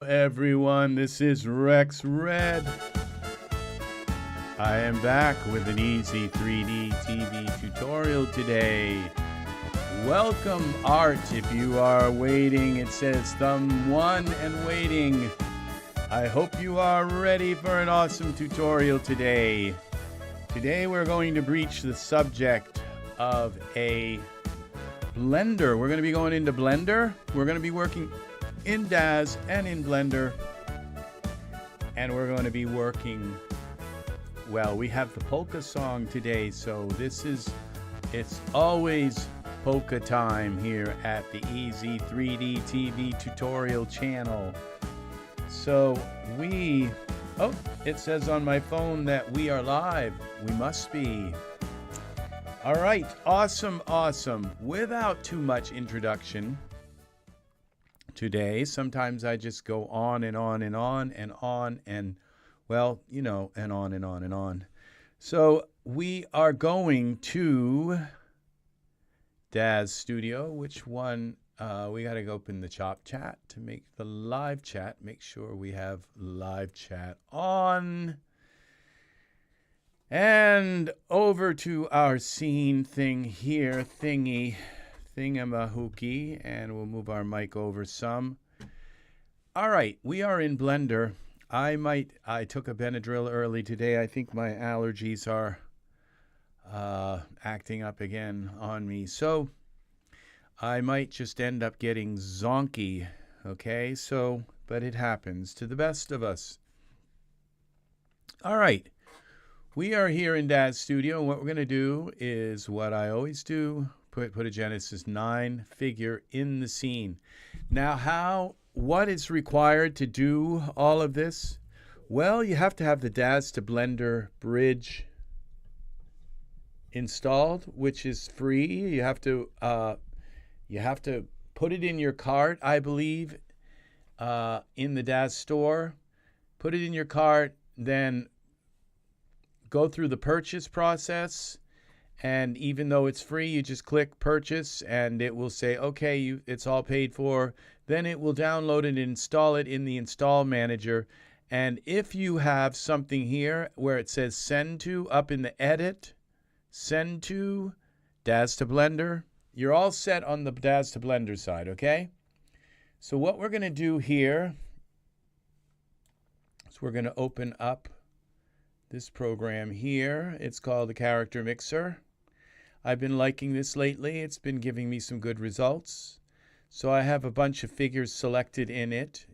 everyone, this is RexRed. I am back with an EZ3DTV tutorial today. Welcome, Art. If you are waiting, it says thumb 1 and waiting. I hope you are ready for an awesome tutorial today. Today we're going to breach the subject of a Blender. We're going to be going into Blender. We're going to be working in Daz and in Blender. And we're going to be working, well, we have the polka song today, so it's always polka time here at the EZ3DTV tutorial channel. So it says on my phone that we are live. We must be. All right, awesome. Without too much introduction today, sometimes I just go on and on and on and on and, well, you know, and on and on and on. So we are going to Daz Studio. Which one? We got to go open the chop chat to make the live chat. Make sure we have live chat on. And over to our scene thing here, thingamahookie, and we'll move our mic over some. All right, we are in Blender. I took a Benadryl early today. I think my allergies are acting up again on me. So I might just end up getting zonky, okay? So, but it happens to the best of us. All right. We are here in Daz Studio, and what we're going to do is what I always do, put a Genesis 9 figure in the scene. Now, what is required to do all of this? Well, you have to have the Daz to Blender bridge installed, which is free. You have to put it in your cart, I believe, in the Daz store. Put it in your cart, then go through the purchase process, and even though it's free, you just click purchase and it will say, okay, it's all paid for. Then it will download it and install it in the install manager. And if you have something here where it says send to up in the edit, send to Daz to Blender, you're all set on the Daz to Blender side, okay? So what we're going to do here is we're going to open up this program here. It's called the Character Mixer. I've been liking this lately. It's been giving me some good results. So I have a bunch of figures selected in it.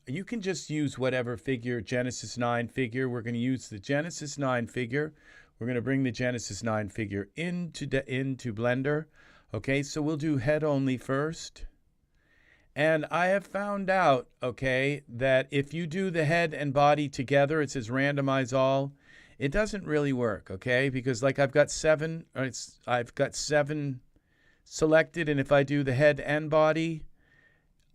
You can just use whatever figure, Genesis 9 figure. We're going to use the Genesis 9 figure. We're going to bring the Genesis 9 figure into Blender. Okay, so we'll do head only first. And I have found out, okay, that if you do the head and body together, it says randomize all. It doesn't really work, okay? Because like I've got seven selected, and if I do the head and body,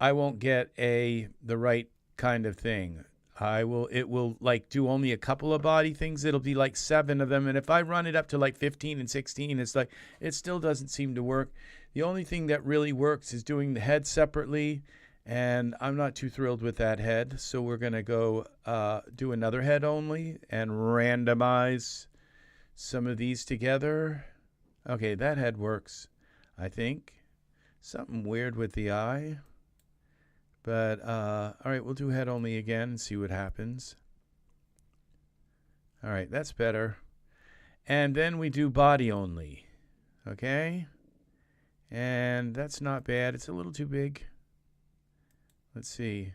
I won't get the right kind of thing. It will like do only a couple of body things. It'll be like 7 of them, and if I run it up to like 15 and 16, it's like it still doesn't seem to work. The only thing that really works is doing the head separately, and I'm not too thrilled with that head. So we're going to go do another head only and randomize some of these together. Okay, that head works, I think. Something weird with the eye. But, all right, we'll do head only again and see what happens. All right, that's better. And then we do body only, okay? And that's not bad. It's a little too big. Let's see.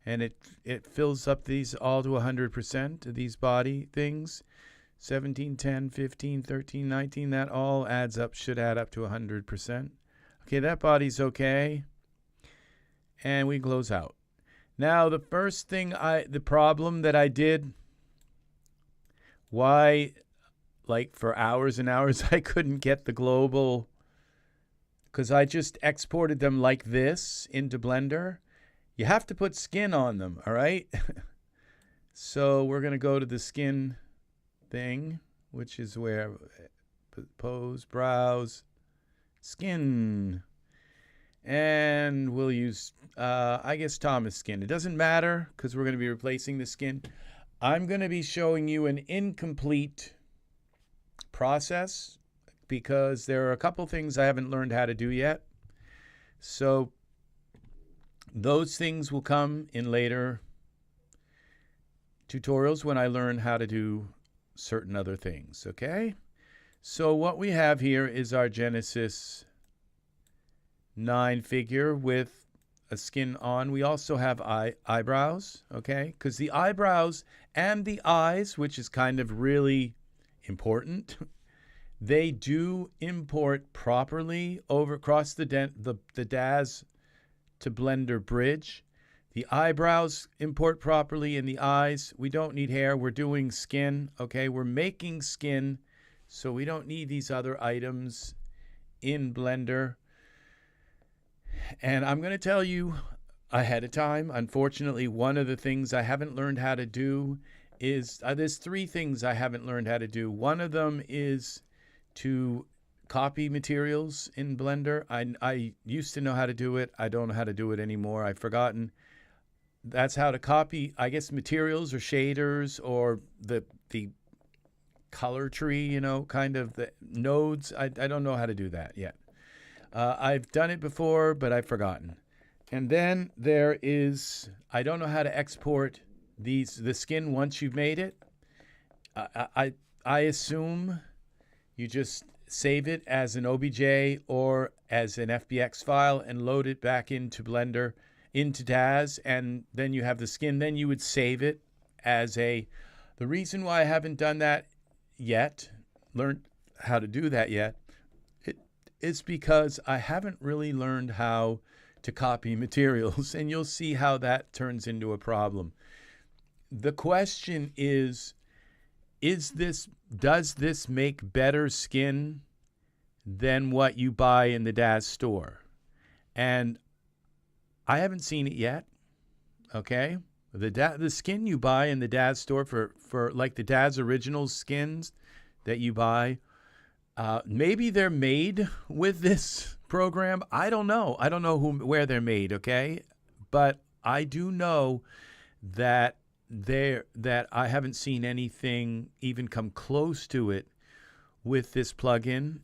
And it fills up these all to 100%, these body things. 17, 10, 15, 13, 19, that all adds up, should add up to 100%. Okay, that body's okay. And we close out. Now, the first thing the problem that I did, why, like for hours and hours, I couldn't get the global, because I just exported them like this into Blender. You have to put skin on them, all right? So we're going to go to the skin thing, which is where pose, browse, skin. And we'll use, I guess, Thomas skin. It doesn't matter because we're going to be replacing the skin. I'm going to be showing you an incomplete process because there are a couple things I haven't learned how to do yet. So those things will come in later tutorials when I learn how to do certain other things, okay? So what we have here is our Genesis 9 figure with a skin on. We also have eyebrows, okay? Because the eyebrows and the eyes, which is kind of really important, they do import properly over across the Daz to Blender bridge. The eyebrows import properly in the eyes. We don't need hair. We're doing skin, okay? We're making skin, so we don't need these other items in Blender. And I'm going to tell you ahead of time, unfortunately, one of the things I haven't learned how to do is, there's 3 things I haven't learned how to do. One of them is to copy materials in Blender. I used to know how to do it. I don't know how to do it anymore. I've forgotten. That's how to copy, I guess, materials or shaders or the color tree, you know, kind of the nodes. I don't know how to do that yet. I've done it before, but I've forgotten. And then there is, I don't know how to export the skin once you've made it. I assume you just save it as an OBJ or as an FBX file and load it back into Blender, into Daz, and then you have the skin. Then you would save it as a, the reason why I haven't done that yet, learned how to do that yet, is because I haven't really learned how to copy materials, and you'll see how that turns into a problem. The question is does this make better skin than what you buy in the Daz store? And I haven't seen it yet, okay? The skin you buy in the Daz store for like the Daz original skins that you buy, maybe they're made with this program. I don't know. I don't know where they're made, okay? But I do know that I haven't seen anything even come close to it with this plugin.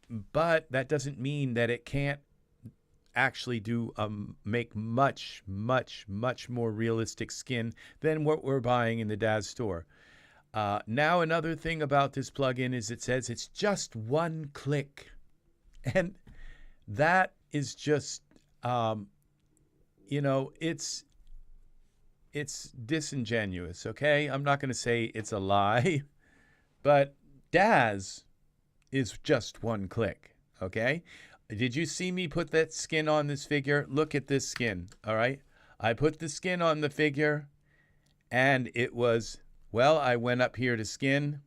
But that doesn't mean that it can't actually do make much more realistic skin than what we're buying in the Daz store. Now another thing about this plugin is it says it's just 1 click, and that is just you know, it's disingenuous, okay? I'm not going to say it's a lie, but Daz is just 1 click, okay? Did you see me put that skin on this figure? Look at this skin, all right? I put the skin on the figure, and it was, well, I went up here to skin,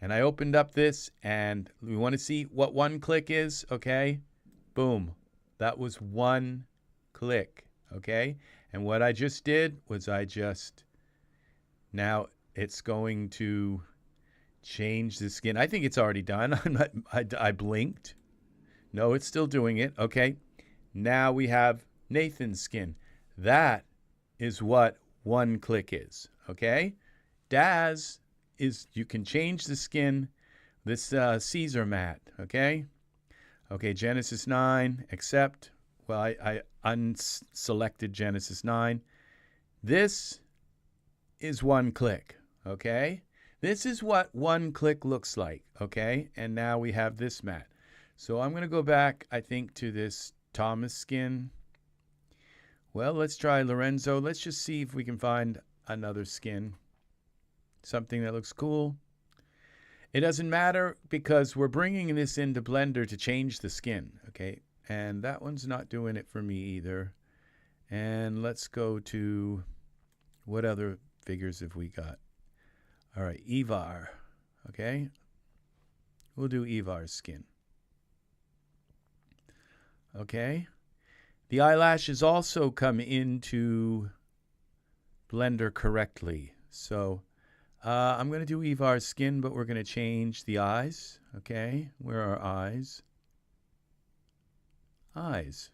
and I opened up this, and we want to see what 1 click is, okay? Boom. That was 1 click, okay? And what I just did was now it's going to change the skin. I think it's already done. I blinked. No, it's still doing it. Okay. Now we have Nathan's skin. That is what 1 click is. Okay. Daz is, you can change the skin. This Caesar mat. Okay. Okay. Genesis 9, accept. Well, I unselected Genesis 9. This is 1 click. Okay. This is what 1 click looks like. Okay. And now we have this mat. So I'm going to go back, I think, to this Thomas skin. Well, let's try Lorenzo. Let's just see if we can find another skin. Something that looks cool. It doesn't matter because we're bringing this into Blender to change the skin, okay? And that one's not doing it for me either. And let's go to, what other figures have we got? All right, Evar, okay? We'll do Evar's skin. Okay, the eyelashes also come into Blender correctly. So I'm going to do Evar's skin, but we're going to change the eyes. Okay, where are eyes? Eyes.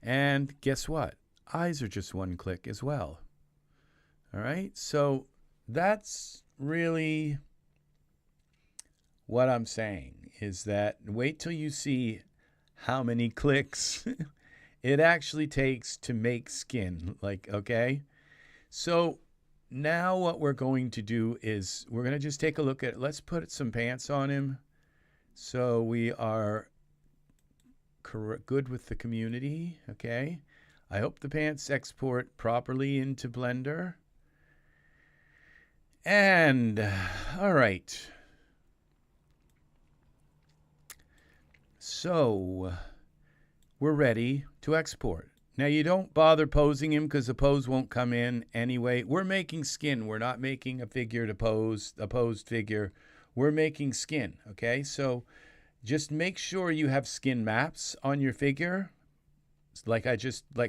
And guess what? Eyes are just one click as well. All right, so that's really what I'm saying, is that wait till you see how many clicks it actually takes to make skin. Like, okay? So now what we're going to do is we're going to just take a look at, let's put some pants on him so we are good with the community, okay? I hope the pants export properly into Blender. And, all right. So, we're ready to export. Now, you don't bother posing him because the pose won't come in anyway. We're making skin. We're not making a figure to pose, a posed figure. We're making skin, okay? So, just make sure you have skin maps on your figure. Like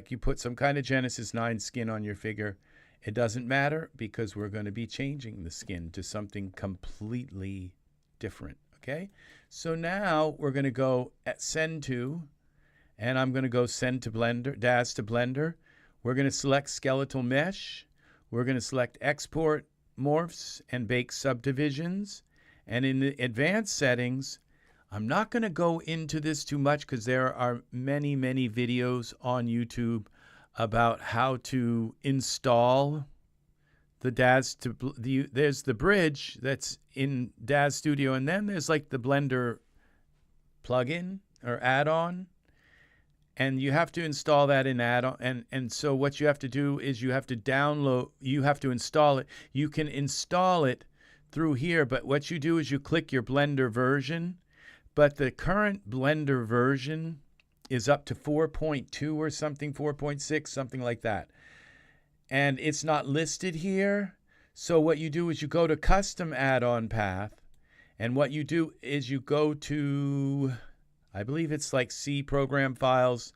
you put some kind of Genesis 9 skin on your figure. It doesn't matter because we're going to be changing the skin to something completely different, okay? So now we're going to go at send to, and I'm going to go send to Blender, Daz to Blender. We're going to select skeletal mesh. We're going to select export morphs and bake subdivisions. And in the advanced settings, I'm not going to go into this too much because there are many, many videos on YouTube about how to install the Daz there's the bridge that's in Daz Studio, and then there's like the Blender plugin or add-on, and you have to install that in add-on. And so what you have to do is you have to install it. You can install it through here, but what you do is you click your Blender version, but the current Blender version is up to 4.2 or something, 4.6, something like that. And it's not listed here. So what you do is you go to custom add-on path. And what you do is you go to, I believe it's like C program files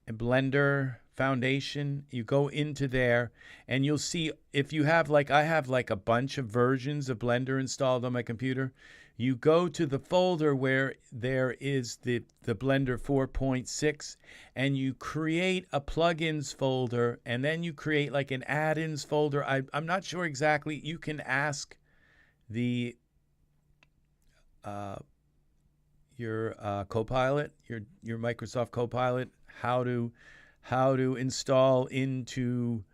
and Blender Foundation. You go into there and you'll see if you have I have like a bunch of versions of Blender installed on my computer. You go to the folder where there is the Blender 4.6 and you create a plugins folder, and then you create like an add-ins folder. I'm not sure exactly. You can ask the your Copilot, your Microsoft Copilot, how to install into.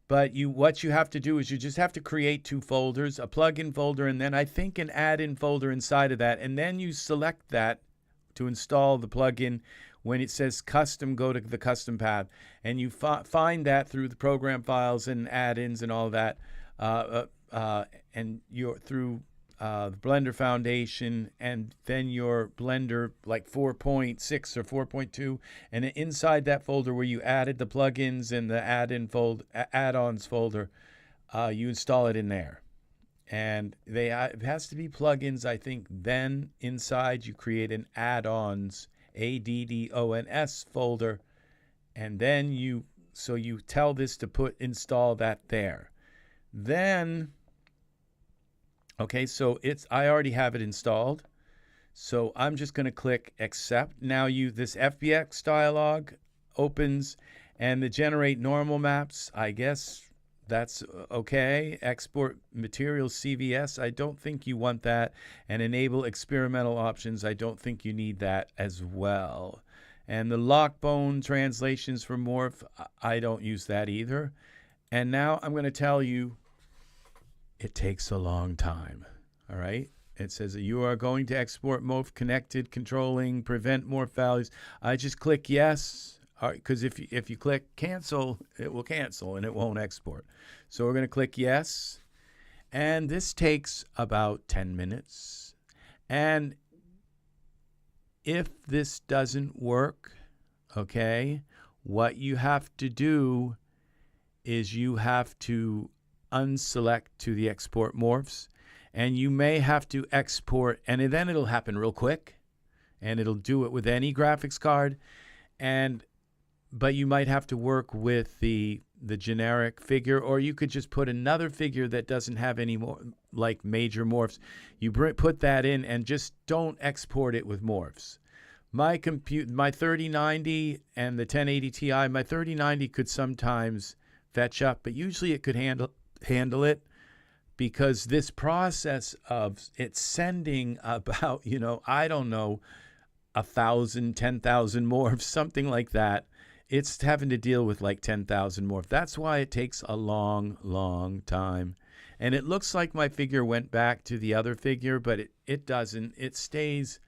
But what you have to do is you just have to create two folders, a plugin folder, and then I think an add-in folder inside of that. And then you select that to install the plugin. When it says custom, go to the custom path. And you find that through the program files and add-ins and all that. And you're through the Blender Foundation, and then your Blender like 4.6 or 4.2, and inside that folder where you added the plugins and the add-ons folder, you install it in there. And it has to be plugins, I think. Then inside you create an add-ons, ADDONS folder, and then you tell this to install that there. Then okay, so I already have it installed. So I'm just going to click accept. Now this FBX dialog opens, and the generate normal maps, I guess that's okay. Export materials CVS, I don't think you want that. And enable experimental options, I don't think you need that as well. And the lockbone translations for morph, I don't use that either. And now I'm going to tell you, it takes a long time, all right? It says that you are going to export morph connected, controlling, prevent morph values. I just click yes, because if you click cancel, it will cancel and it won't export. So we're going to click yes, and this takes about 10 minutes. And if this doesn't work, okay, what you have to do is you have to unselect to the export morphs, and you may have to export, and then it'll happen real quick, and it'll do it with any graphics card, but you might have to work with the generic figure, or you could just put another figure that doesn't have any more like major morphs. You put that in and just don't export it with morphs. my 3090 and the 1080 Ti, my 3090 could sometimes fetch up, but usually it could handle it, because this process of it sending about, I don't know, 1,000, 10,000 morphs, something like that. It's having to deal with like 10,000 morphs. That's why it takes a long, long time. And it looks like my figure went back to the other figure, but it doesn't. It stays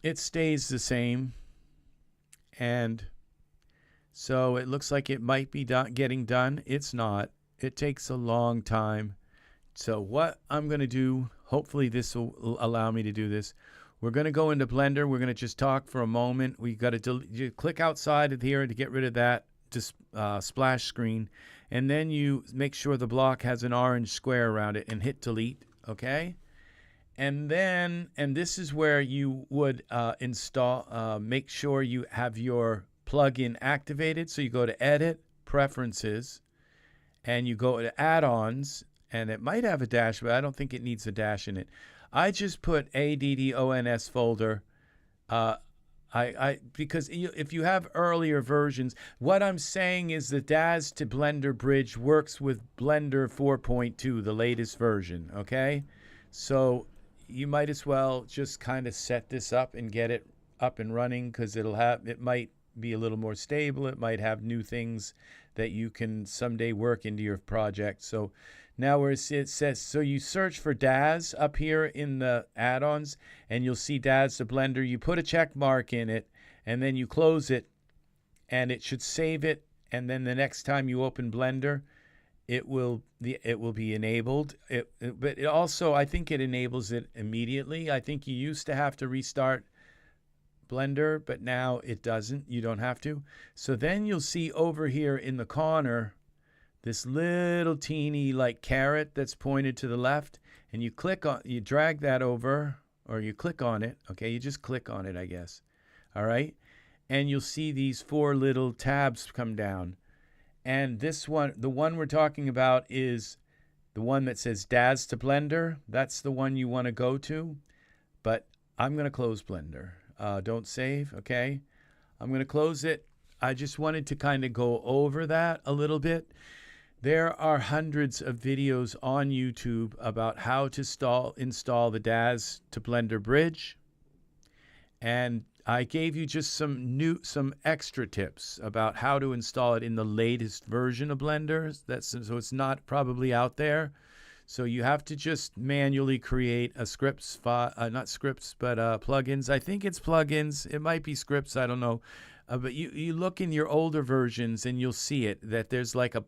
the same. And so it looks like it might be getting done. It's not. It takes a long time. So what I'm going to do, hopefully this will allow me to do this. We're going to go into Blender. We're going to just talk for a moment. We got to you click outside of here to get rid of that splash screen. And then you make sure the block has an orange square around it and hit delete. Okay. And then, and this is where you would install, make sure you have your plugin activated. So you go to Edit, Preferences, and you go to Add-ons, and it might have a dash, but I don't think it needs a dash in it. I just put addons folder, because if you have earlier versions, what I'm saying is the Daz to Blender bridge works with Blender 4.2, the latest version, okay? So you might as well just kind of set this up and get it up and running, because it might be a little more stable. It might have new things that you can someday work into your project. So now where it says, so you search for Daz up here in the add-ons, and you'll see Daz to Blender. You put a check mark in it, and then you close it, and it should save it. And then the next time you open Blender, it will be enabled. But it also, I think it enables it immediately. I think you used to have to restart Blender, but now it doesn't. You don't have to. So then you'll see over here in the corner this little teeny like carrot that's pointed to the left, and you drag that over, or you click on it. Okay, you just click on it, I guess. All right, and you'll see these 4 little tabs come down. And this one, the one we're talking about, is the one that says Daz to Blender. That's the one you want to go to. But I'm going to close Blender. Don't save, okay? I'm going to close it. I just wanted to kind of go over that a little bit. There are hundreds of videos on YouTube about how to install the Daz to Blender bridge. And I gave you just some extra tips about how to install it in the latest version of Blender. So it's not probably out there. So you have to just manually create a scripts file, not scripts, but plugins. I think it's plugins. It might be scripts. I don't know. But you look in your older versions and you'll see it, that there's like a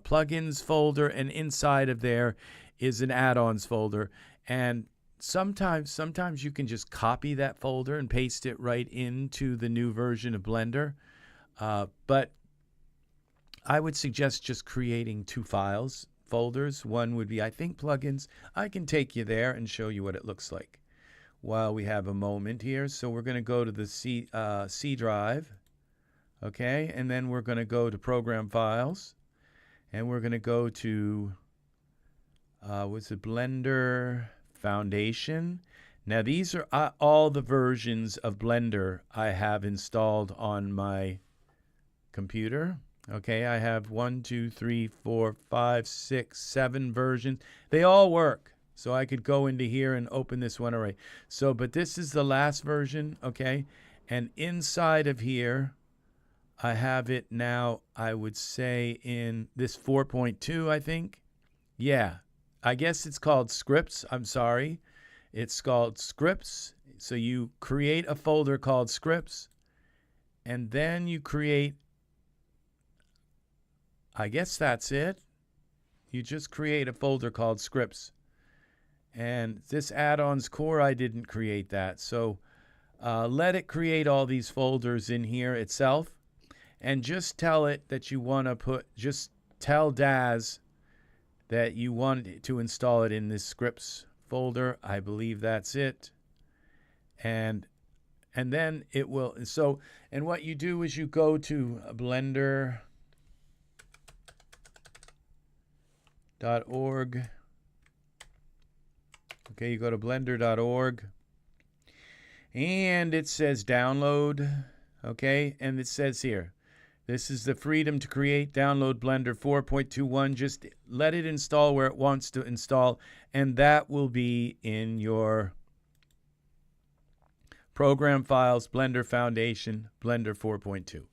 plugins folder, and inside of there is an add-ons folder. And sometimes you can just copy that folder and paste it right into the new version of Blender. But I would suggest just creating 2 folders. One would be, I think, plugins. I can take you there and show you what it looks like while we have a moment here. So we're going to go to the C drive. Okay, and then we're going to go to Program Files, and we're going to go to, what's it, Blender Foundation. Now these are all the versions of Blender I have installed on my computer. Okay, I have 1, 2, 3, 4, 5, 6, 7 versions. They all work. So I could go into here and open this one array. So, but this is the last version, okay? And inside of here, I have it now, I would say, in this 4.2, I think. Yeah, I guess it's called scripts. I'm sorry. It's called scripts. So you create a folder called scripts, and then you create, I guess that's it. You just create a folder called scripts. And this add-ons core, I didn't create that. So let it create all these folders in here itself. And just tell it that you want to just tell Daz that you want to install it in this scripts folder. I believe that's it. And then it will, so, and what you do is you go to blender.org. Okay, you go to blender.org. And it says download, okay? And it says here, this is the freedom to create, download Blender 4.21. Just let it install where it wants to install, and that will be in your program files, Blender Foundation, Blender 4.2.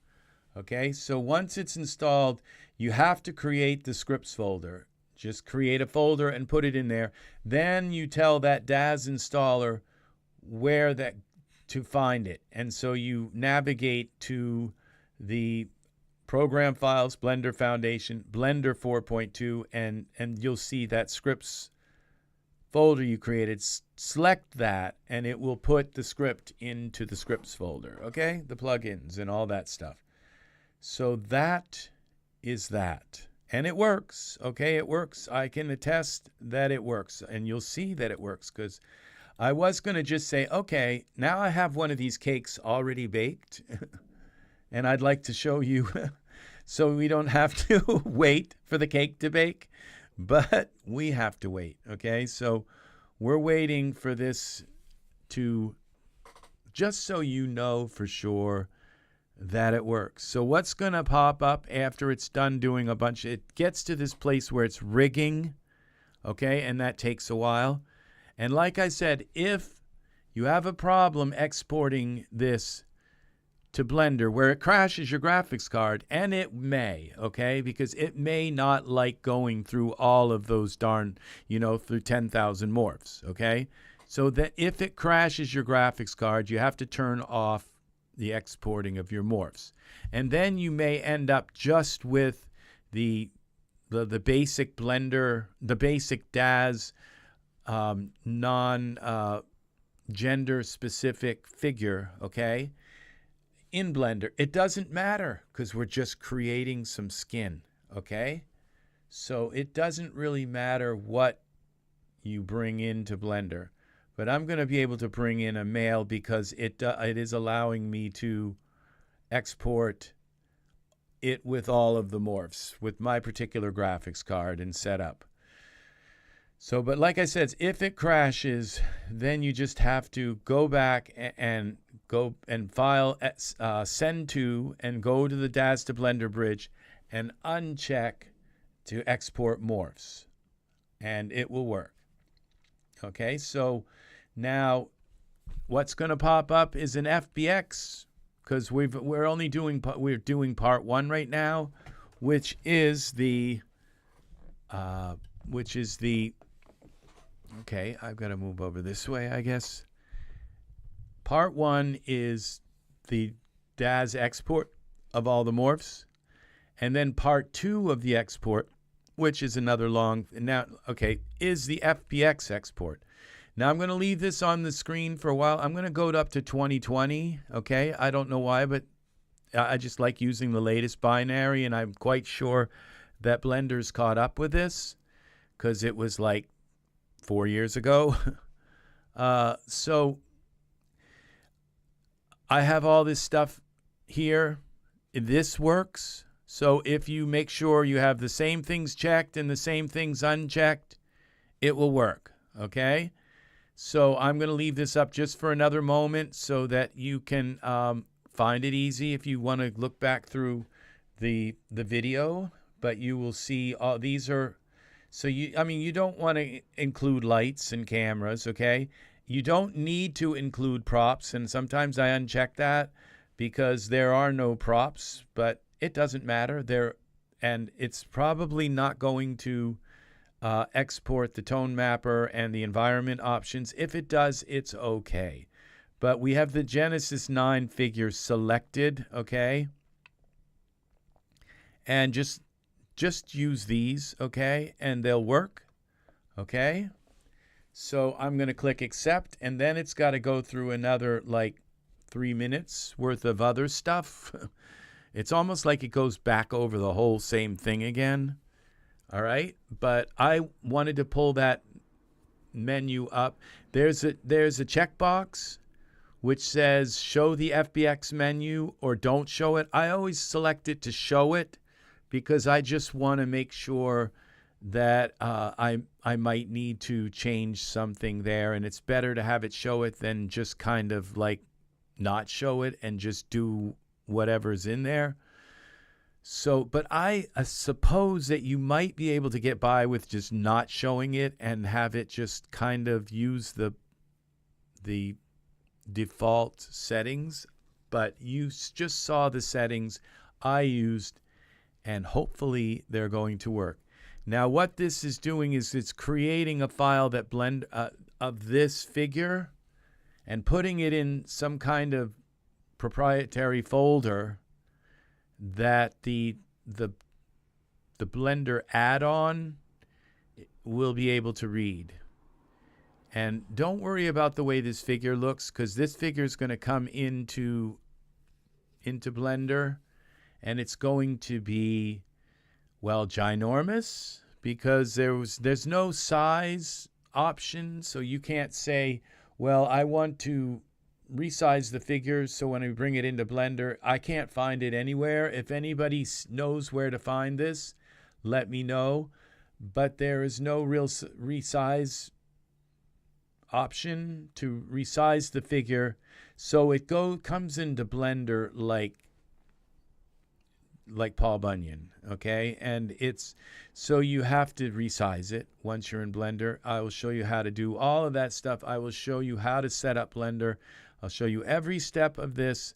Okay, so once it's installed, you have to create the scripts folder. Just create a folder and put it in there. Then you tell that Daz installer where that to find it. And so you navigate to the program files, Blender Foundation, Blender 4.2, and you'll see that scripts folder you created. Select that, and it will put the script into the scripts folder, okay? The plugins and all that stuff. So that is that. And it works, okay? It works. I can attest that it works, and you'll see that it works, because I was going to just say, okay, now I have one of these cakes already baked, and I'd like to show you so we don't have to wait for the cake to bake, but we have to wait, okay? So we're waiting for this to, just so you know for sure that it works. So what's going to pop up after it's done doing a bunch, it gets to this place where it's rigging, okay, and that takes a while. And like I said, if you have a problem exporting this to Blender where it crashes your graphics card, and it may, okay, because it may not like going through all of those darn, through 10,000 morphs, okay? So that if it crashes your graphics card, you have to turn off the exporting of your morphs. And then you may end up just with the basic Blender, the basic Daz non-gender specific figure, okay, in Blender. It doesn't matter because we're just creating some skin, okay? So it doesn't really matter what you bring into Blender. But I'm going to be able to bring in a male because it is allowing me to export it with all of the morphs with my particular graphics card and setup. So, but like I said, if it crashes, then you just have to go back and go and file, send to, and go to the Daz to Blender bridge and uncheck to export morphs, and it will work. Okay, so now what's going to pop up is an FBX, because we're doing part 1 right now, which is the okay, I've got to move over this way, I guess. Part 1 is the Daz export of all the morphs, and then part 2 of the export, which is another long, now, okay, is the FBX export. Now I'm going to leave this on the screen for a while. I'm going to go up to 2020, okay? I don't know why, but I just like using the latest binary, and I'm quite sure that Blender's caught up with this because it was like 4 years ago. So I have all this stuff here. This works. So if you make sure you have the same things checked and the same things unchecked, it will work, okay? So I'm going to leave this up just for another moment so that you can find it easy if you want to look back through the video. But you will see all these are, so you don't want to include lights and cameras, okay? You don't need to include props, and sometimes I uncheck that because there are no props, but it doesn't matter. And it's probably not going to export the tone mapper and the environment options. If it does, it's okay. But we have the Genesis 9 figures selected, okay? And just use these, okay? And they'll work, okay? So I'm going to click accept, and then it's got to go through another like 3 minutes worth of other stuff. It's almost like it goes back over the whole same thing again. All right, but I wanted to pull that menu up. There's a checkbox which says show the FBX menu or don't show it. I always select it to show it because I just want to make sure that I might need to change something there, and it's better to have it show it than just kind of like not show it and just do whatever's in there. So, but I suppose that you might be able to get by with just not showing it and have it just kind of use the default settings. But you just saw the settings I used, and hopefully they're going to work. Now, what this is doing is it's creating a file that of this figure and putting it in some kind of proprietary folder that the Blender add-on will be able to read. And don't worry about the way this figure looks, because this figure is going to come into Blender, and it's going to be, well, ginormous, because there's no size option, so you can't say, well, I want to resize the figure, so when I bring it into Blender, I can't find it anywhere. If anybody knows where to find this, let me know. But there is no real resize option to resize the figure, so it comes into Blender like Paul Bunyan, okay? And so you have to resize it once you're in Blender. I will show you how to do all of that stuff. I will show you how to set up Blender. I'll show you every step of this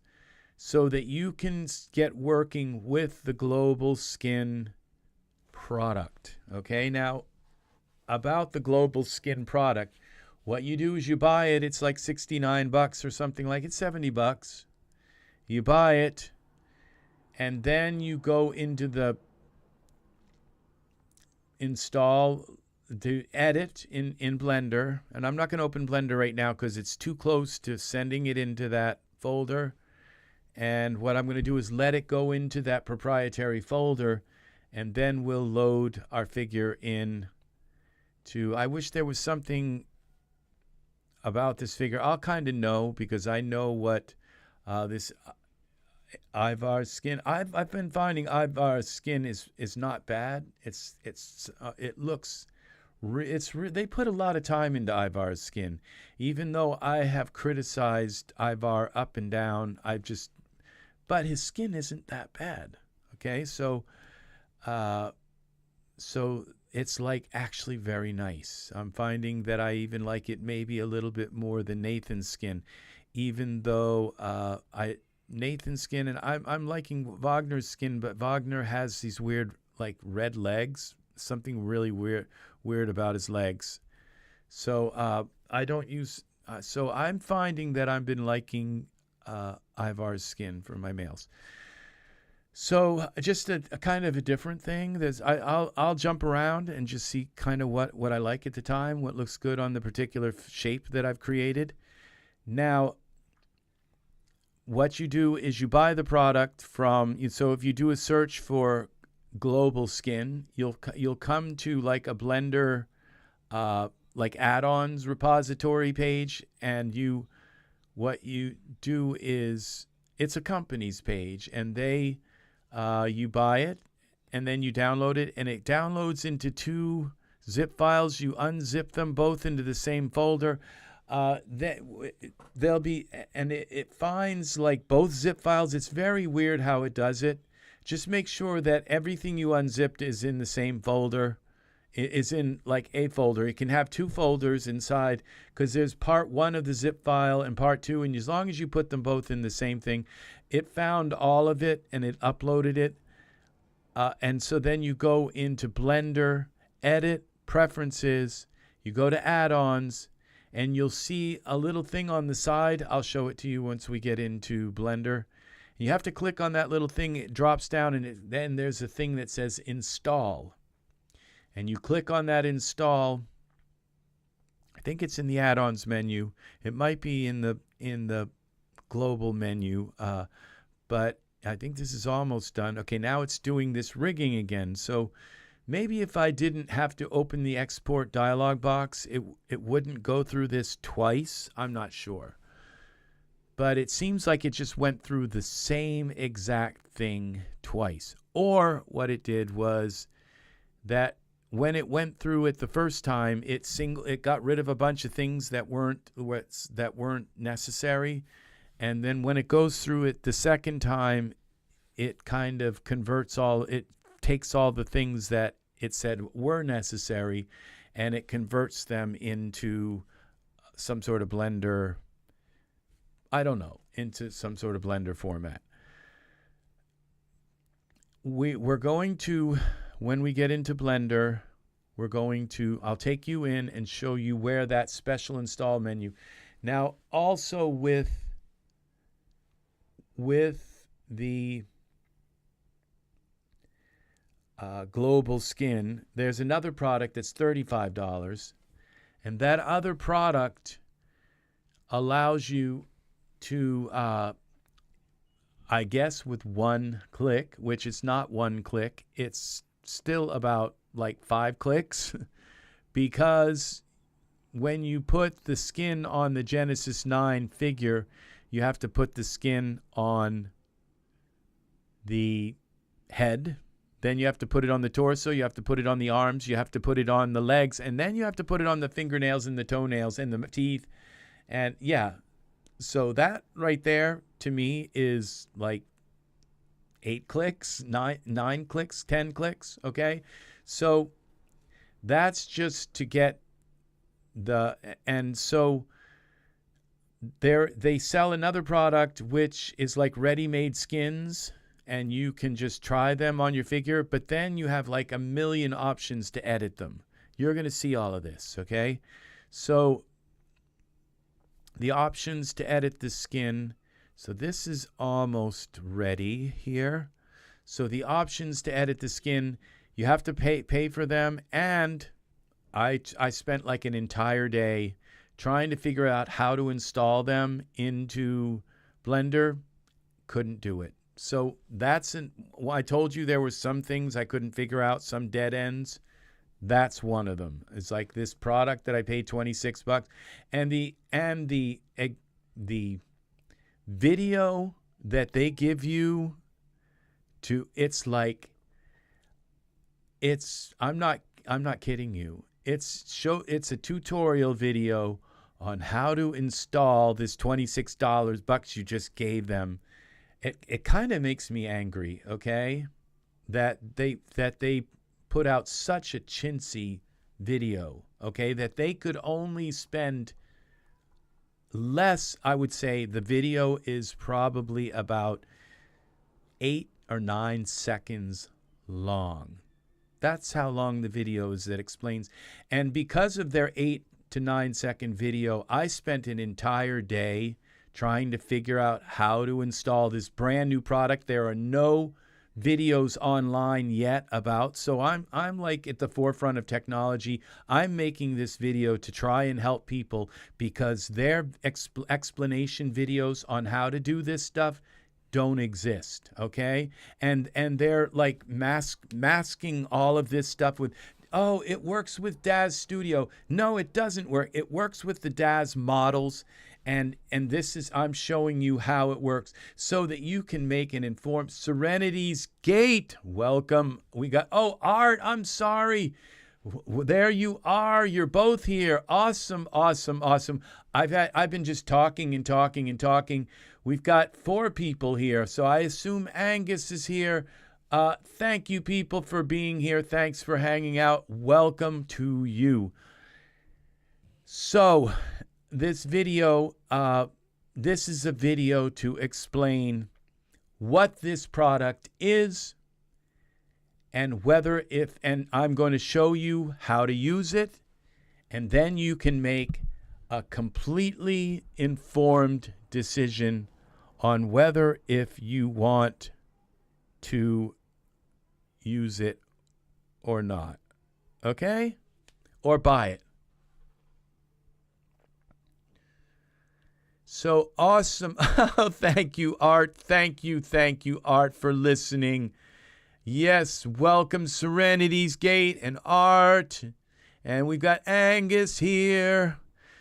so that you can get working with the Global Skin product, okay? Now, about the Global Skin product, what you do is you buy it. It's like $69 or something like it, $70. You buy it, and then you go into the install, to edit in Blender. And I'm not going to open Blender right now because it's too close to sending it into that folder. And what I'm going to do is let it go into that proprietary folder, and then we'll load our figure in to, I wish there was something about this figure. I'll kind of know, because I know what this Ivar skin. I've been finding Ivar skin is not bad. It looks. They put a lot of time into Ivar's skin, even though I have criticized Ivar up and down. But his skin isn't that bad. Okay, so it's like actually very nice. I'm finding that I even like it maybe a little bit more than Nathan's skin, even though Nathan's skin, and I'm liking Vagner's skin, but Vagner has these weird like red legs, something really weird about his legs. So I don't use. So I'm finding that I've been liking Ivar's skin for my males. So just a kind of a different thing. I'll jump around and just see kind of what I like at the time, what looks good on the particular shape that I've created. Now, what you do is you buy the product so if you do a search for Global Skin, you'll come to like a Blender like add-ons repository page, and what you do is it's a company's page, and you buy it, and then you download it, and it downloads into 2 zip files. You unzip them both into the same folder. They'll be, and it finds like both zip files. It's very weird how it does it. Just make sure that everything you unzipped is in the same folder. It is in like a folder. It can have 2 folders inside, because there's part 1 of the zip file and part 2, and as long as you put them both in the same thing, it found all of it and it uploaded it. And so then you go into Blender, Edit, Preferences, you go to Add-ons, and you'll see a little thing on the side. I'll show it to you once we get into Blender. You have to click on that little thing. It drops down, and then there's a thing that says Install. And you click on that Install. I think it's in the Add-ons menu. It might be in the Global menu, but I think this is almost done. Okay, now it's doing this rigging again. So maybe if I didn't have to open the export dialog box, it wouldn't go through this twice. I'm not sure. But it seems like it just went through the same exact thing twice. Or what it did was that when it went through it the first time, it got rid of a bunch of things that weren't necessary, and then when it goes through it the second time, it kind of takes all the things that it said were necessary, and it converts them into some sort of Blender, I don't know, into some sort of Blender format. We're going to, when we get into Blender, I'll take you in and show you where that special install menu. Now, also with the global skin, there's another product that's $35, and that other product allows you to, I guess with one click, which is not one click, it's still about like 5 clicks, because when you put the skin on the Genesis 9 figure, you have to put the skin on the head, then you have to put it on the torso, you have to put it on the arms, you have to put it on the legs, and then you have to put it on the fingernails and the toenails and the teeth. And yeah, so that right there to me is like 8 clicks, 9 clicks, 10 clicks, okay? So that's just to get and so they sell another product which is like ready-made skins, and you can just try them on your figure, but then you have like a million options to edit them. You're going to see all of this, okay? So the options to edit the skin. So this is almost ready here. So the options to edit the skin, you have to pay for them, and I spent like an entire day trying to figure out how to install them into Blender. Couldn't do it. So I told you there were some things I couldn't figure out, some dead ends. That's one of them. It's like this product that I paid $26, and the video that they give you to, it's like, I'm not kidding you. It's a tutorial video on how to install this $26 you just gave them. It kind of makes me angry, okay? That they put out such a chintzy video, okay? That they could only spend less. I would say the video is probably about 8 or 9 seconds long. That's how long the video is that explains. And because of their 8 to 9 second video, I spent an entire day trying to figure out how to install this brand new product. There are no videos online yet about, so I'm like at the forefront of technology. I'm making this video to try and help people, because their explanation videos on how to do this stuff don't exist, okay? And they're like masking all of this stuff with, oh, it works with Daz Studio. No, it doesn't work. It works with the Daz models. And this is, I'm showing you how it works so that you can make an informed. Serenity's Gate, welcome. We got, oh, Art, I'm sorry. There you are. You're both here. Awesome, awesome, awesome. I've been just talking and talking and talking. We've got 4 people here, so I assume Angus is here. Thank you, people, for being here. Thanks for hanging out. Welcome to you. So this video, this is a video to explain what this product is and whether and I'm going to show you how to use it, and then you can make a completely informed decision on whether if you want to use it or not, okay? Or buy it. So awesome. Thank you, Art. Thank you, Art, for listening. Yes, welcome Serenity's Gate and Art. And we've got Angus here.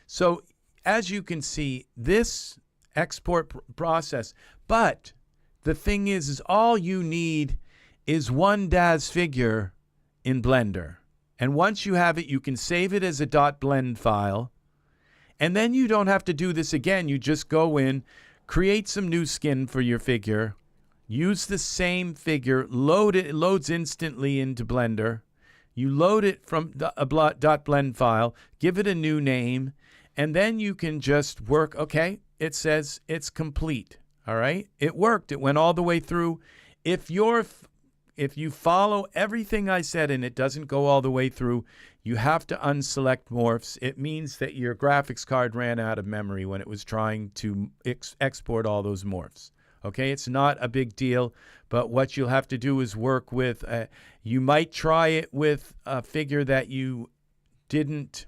So as you can see, this export process, but the thing is all you need is one Daz figure in Blender. And once you have it, you can save it as a .blend file. And then you don't have to do this again. You just go in, create some new skin for your figure, use the same figure, load it. It loads instantly into Blender. You load it from a .blend file, give it a new name, and then you can just work. Okay, it says it's complete. All right, it worked. It went all the way through. If you follow everything I said and it doesn't go all the way through, you have to unselect morphs. It means that your graphics card ran out of memory when it was trying to export all those morphs. Okay, it's not a big deal, but what you'll have to do is work with, you might try it with a figure that you didn't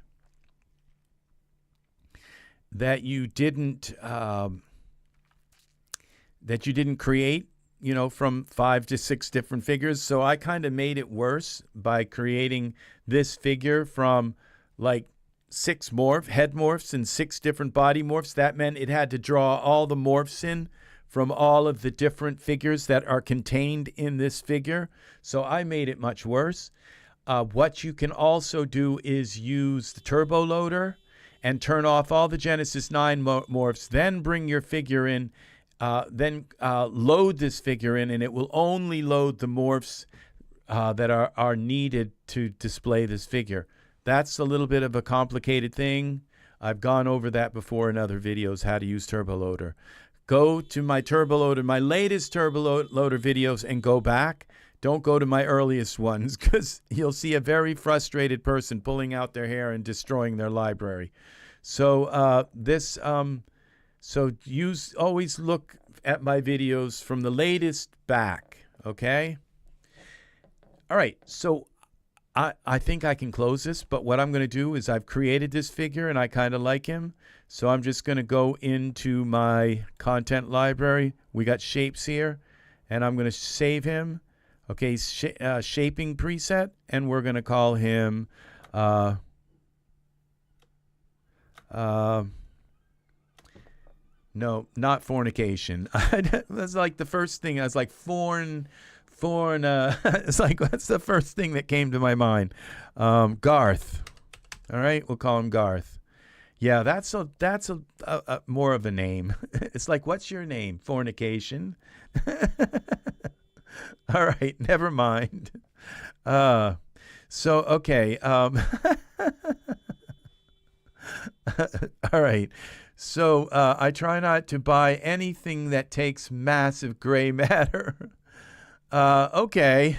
create, you know, from 5 to 6 different figures. So I kind of made it worse by creating this figure from like 6 head morphs and 6 different body morphs. That meant it had to draw all the morphs in from all of the different figures that are contained in this figure. So I made it much worse. What you can also do is use the turbo loader and turn off all the Genesis 9 morphs, then bring your figure in, load this figure in, and it will only load the morphs that are needed to display this figure. That's a little bit of a complicated thing. I've gone over that before in other videos, how to use turbo loader. Go to my turbo loader, my latest turbo loader videos, and go back. Don't go to my earliest ones, because you'll see a very frustrated person pulling out their hair and destroying their library. So always look at my videos from the latest back, okay? All right, so I think I can close this, but what I'm going to do is I've created this figure and I kind of like him. So I'm just going to go into my content library. We got shapes here, and I'm going to save him. Okay, shaping preset, and we're going to call him no, not fornication. That's like the first thing. I was like, it's like, that's the first thing that came to my mind. Garth. All right, we'll call him Garth. Yeah, that's a more of a name. It's like, what's your name? Fornication. All right, never mind. So okay. All right. So I try not to buy anything that takes massive gray matter. Okay.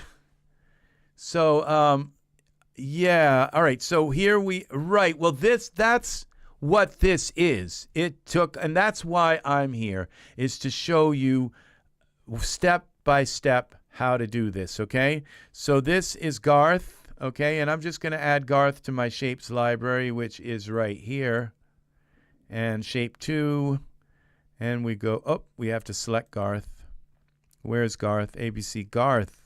So yeah. All right. So here right. Well, that's what this is. It took, and that's why I'm here, is to show you step by step how to do this. Okay. So this is Garth. Okay. And I'm just going to add Garth to my shapes library, which is right here. And shape 2, and we go, oh, we have to select Garth. Where's Garth? ABC, Garth.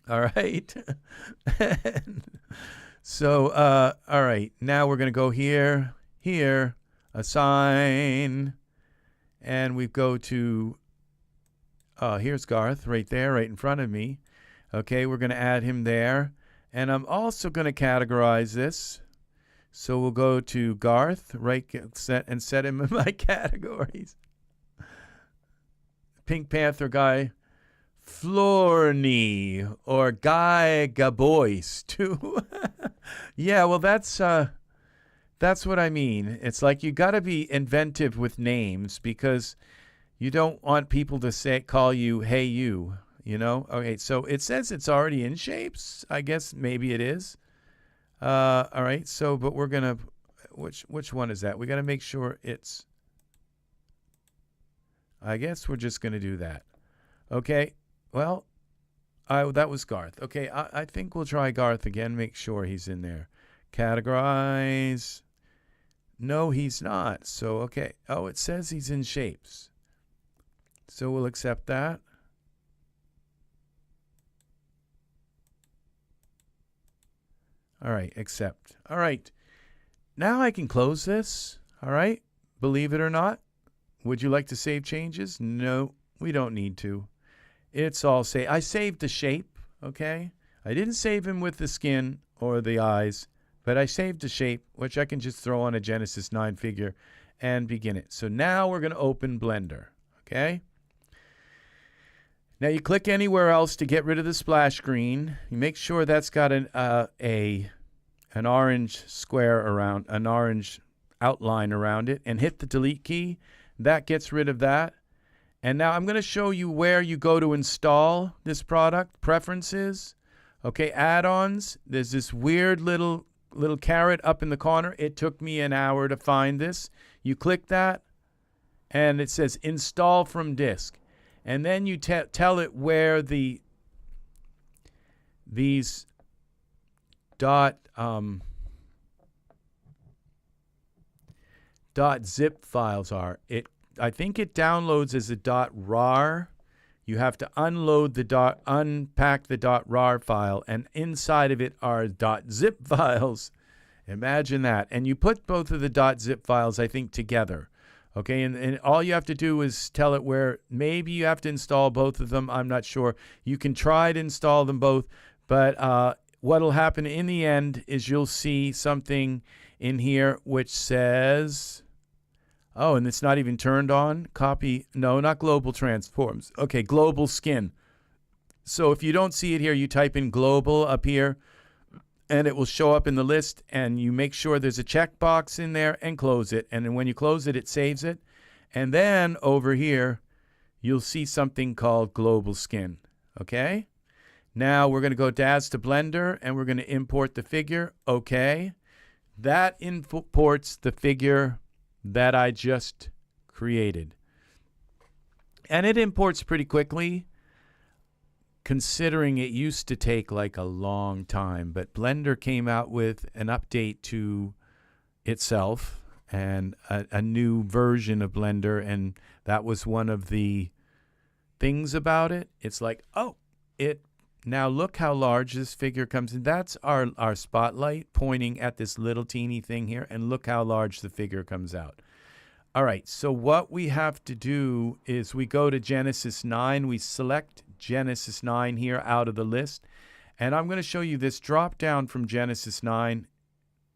All right. So, all right, now we're going to go here, assign, and we go to, here's Garth right there, right in front of me. Okay, we're going to add him there, and I'm also going to categorize this. So we'll go to Garth, right, set him in my categories. Pink Panther guy, Florney, or Guy Gabois, too. Yeah, well, that's what I mean. It's like you got to be inventive with names, because you don't want people to call you, hey, you know? Okay, so it says it's already in shapes. I guess maybe it is. All right, so, but we're going to, which one is that? We got to make sure it's, I guess we're just going to do that. Okay, well, that was Garth. Okay, I think we'll try Garth again, make sure he's in there. Categorize. No, he's not. So, okay. Oh, it says he's in shapes. So we'll accept that. All right, accept. All right, now I can close this. All right, believe it or not. Would you like to save changes? No, we don't need to. It's all saved. I saved the shape, okay? I didn't save him with the skin or the eyes, but I saved the shape, which I can just throw on a Genesis 9 figure and begin it. So now we're going to open Blender, okay? Now you click anywhere else to get rid of the splash screen. You make sure that's got an orange square around, an orange outline around it, and hit the delete key. That gets rid of that. And now I'm going to show you where you go to install this product. Preferences, okay, add-ons. There's this weird little caret up in the corner. It took me an hour to find this. You click that, and it says install from disk. And then you tell it where these .zip files are. I think it downloads as a .rar. You have to unpack the .rar file, and inside of it are .zip files. Imagine that. And you put both of the .zip files, I think, together. Okay, and all you have to do is tell it where. Maybe you have to install both of them. I'm not sure. You can try to install them both, but what will happen in the end is you'll see something in here which says, oh, and it's not even turned on. Copy, no, not global transforms. Okay, global skin. So if you don't see it here, you type in global up here, and it will show up in the list, and you make sure there's a checkbox in there and close it. And then when you close it, it saves it. And then over here, you'll see something called global skin. Okay? Now we're going to go Daz to Blender, and we're going to import the figure. Okay. That imports the figure that I just created. And it imports pretty quickly, considering it used to take like a long time. But Blender came out with an update to itself and a new version of Blender, and that was one of the things about it. It's like, oh, now look how large this figure comes in. That's our spotlight pointing at this little teeny thing here, and look how large the figure comes out. All right, so what we have to do is we go to Genesis 9. We select Genesis 9 here out of the list, and I'm going to show you this drop down from Genesis 9.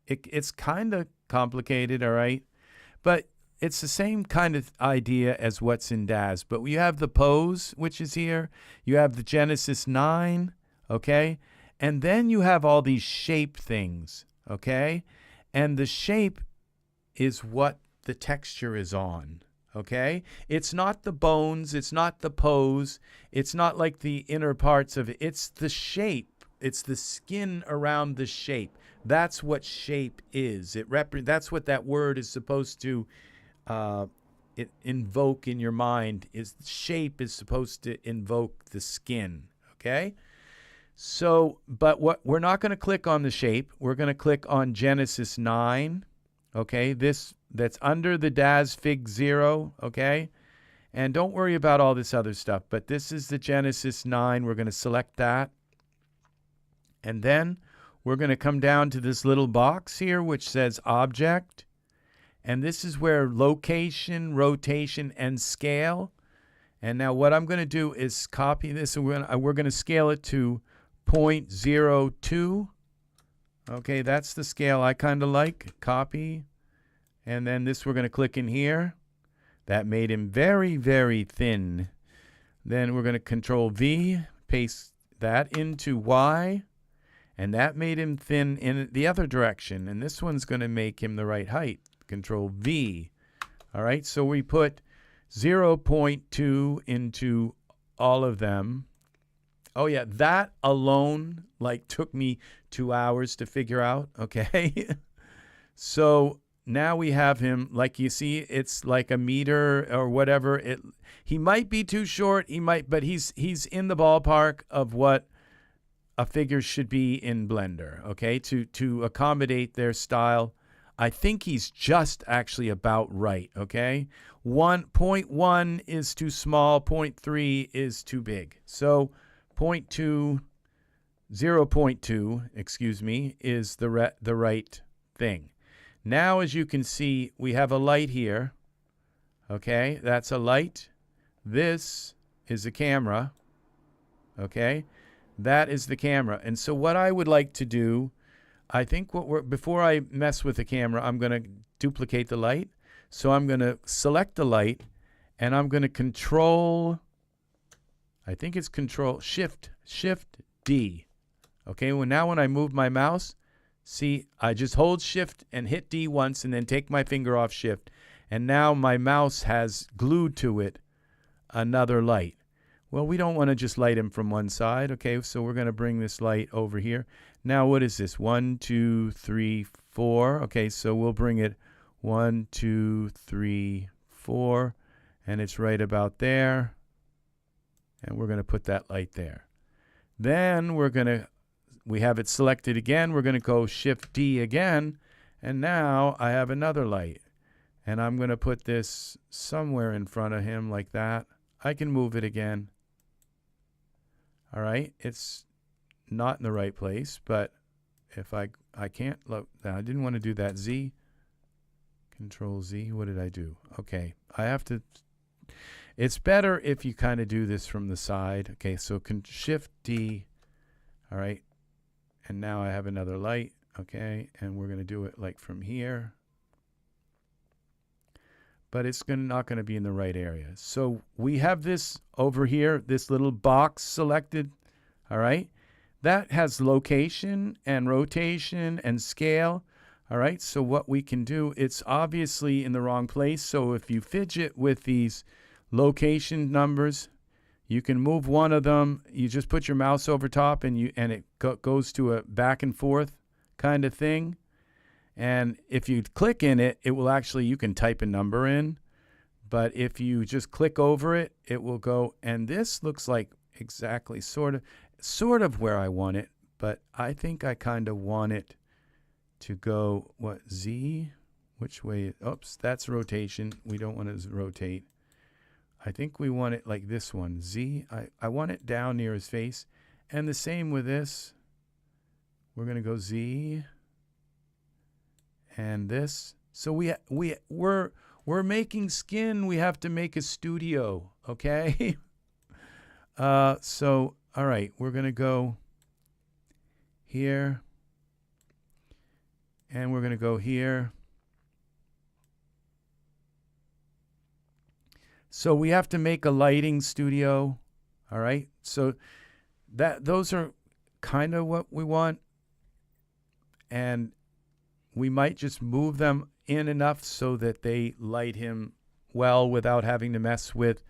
It's kind of complicated, all right, but it's the same kind of idea as what's in Daz. But we have the pose, which is here. You have the Genesis 9, okay? And then you have all these shape things, okay? And the shape is what the texture is on, okay? It's not the bones. It's not the pose. It's not like the inner parts of it. It's the shape. It's the skin around the shape. That's what shape is. That's what that word is supposed to invoke in your mind. Is shape is supposed to invoke the skin, okay? So, but we're not going to click on the shape. We're going to click on Genesis 9, okay? That's under the Daz Fig 0, okay? And don't worry about all this other stuff, but this is the Genesis 9. We're going to select that. And then we're going to come down to this little box here which says Object. And this is where location, rotation, and scale. And now what I'm going to do is copy this, and we're going to scale it to 0.02. Okay, that's the scale I kind of like. Copy. And then this we're going to click in here. That made him very, very thin. Then we're going to Control V, paste that into Y. And that made him thin in the other direction. And this one's going to make him the right height. Control V. All right, so we put 0.2 into all of them. Oh yeah, that alone like took me 2 hours to figure out, okay? So now we have him, like you see, it's like a meter or whatever. He might be too short, but he's in the ballpark of what a figure should be in Blender, okay? To accommodate their style. I think he's just actually about right, okay? 0.1 is too small, 0.3 is too big. So 0.2, excuse me, is the right thing. Now, as you can see, we have a light here, okay? That's a light. This is a camera, okay? That is the camera. And so what I would like to do, I think before I mess with the camera, I'm going to duplicate the light. So I'm going to select the light, and I'm going to control, I think it's control, shift D. Okay, well now when I move my mouse, see, I just hold shift and hit D once and then take my finger off shift. And now my mouse has glued to it another light. Well, we don't want to just light him from one side. Okay, so we're going to bring this light over here. Now, what is this? 1, 2, 3, 4. Okay, so we'll bring it 1, 2, 3, 4. And it's right about there. And we're going to put that light there. Then we have it selected again. We're going to go Shift D again. And now I have another light. And I'm going to put this somewhere in front of him like that. I can move it again. All right. It's not in the right place, but if I can't look, I didn't want to do that. Z, Control Z. What did I do? Okay. I have to, it's better if you kind of do this from the side. Okay. So Shift D. All right. And now I have another light. Okay. And we're going to do it like from here. But it's not going to be in the right area. So we have this over here, this little box selected, all right? That has location and rotation and scale, all right? So what we can do, it's obviously in the wrong place. So if you fidget with these location numbers, you can move one of them. You just put your mouse over top and it goes to a back and forth kind of thing. And if you click in it, it will actually, you can type a number in. But if you just click over it, it will go. And this looks like exactly sort of where I want it. But I think I kind of want it to go, what, Z? Which way? Oops, that's rotation. We don't want to rotate. I think we want it like this one, Z. I want it down near his face. And the same with this. We're going to go Z. And this. So we're making skin. We have to make a studio, okay? So all right, we're gonna go here, and we're gonna go here. So we have to make a lighting studio, all right? So those are kind of what we want, and we might just move them in enough so that they light him well without having to mess with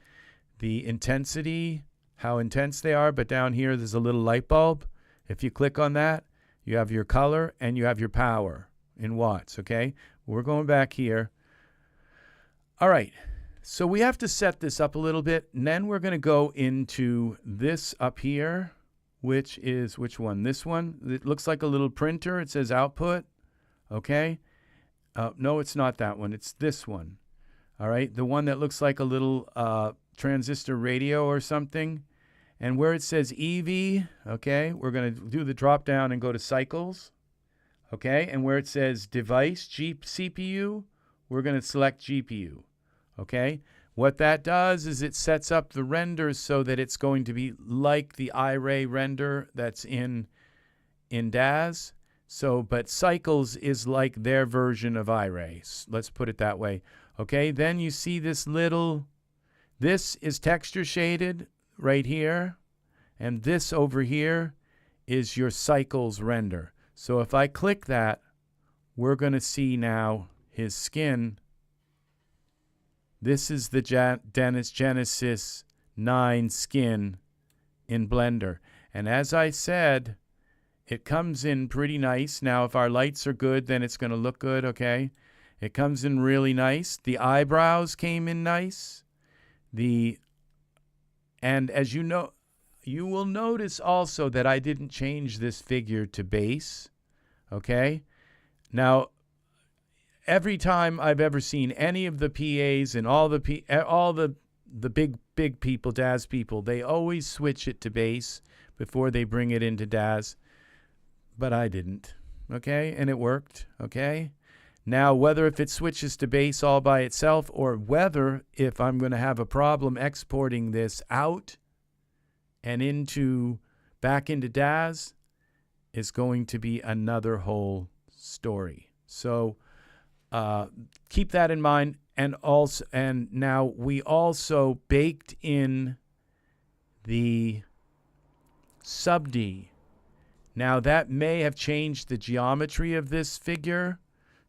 the intensity, how intense they are. But down here, there's a little light bulb. If you click on that, you have your color and you have your power in watts, okay? We're going back here. All right, so we have to set this up a little bit, and then we're going to go into this up here, which is, which one? This one. It looks like a little printer. It says output, okay? No, it's not that one. It's this one. All right. The one that looks like a little transistor radio or something. And where it says EV, okay, we're going to do the drop down and go to cycles. Okay. And where it says device, CPU, we're going to select GPU. Okay. What that does is it sets up the renders so that it's going to be like the Iray render that's in Daz. So, but cycles is like their version of Iray. Let's put it that way. Okay, then you see this little, this is texture shaded right here. And this over here is your cycles render. So if I click that, we're going to see now his skin. This is the Genesis 9 skin in Blender. And as I said, it comes in pretty nice. Now, if our lights are good, then it's going to look good, okay? It comes in really nice. The eyebrows came in nice. And as you know, you will notice also that I didn't change this figure to base, okay? Now, every time I've ever seen any of the PAs and all the big people, Daz people, they always switch it to base before they bring it into Daz. But I didn't, okay? And it worked, okay? Now, whether if it switches to base all by itself or whether if I'm going to have a problem exporting this out and into back into Daz is going to be another whole story. So keep that in mind. And now we also baked in the sub-D. Now that may have changed the geometry of this figure.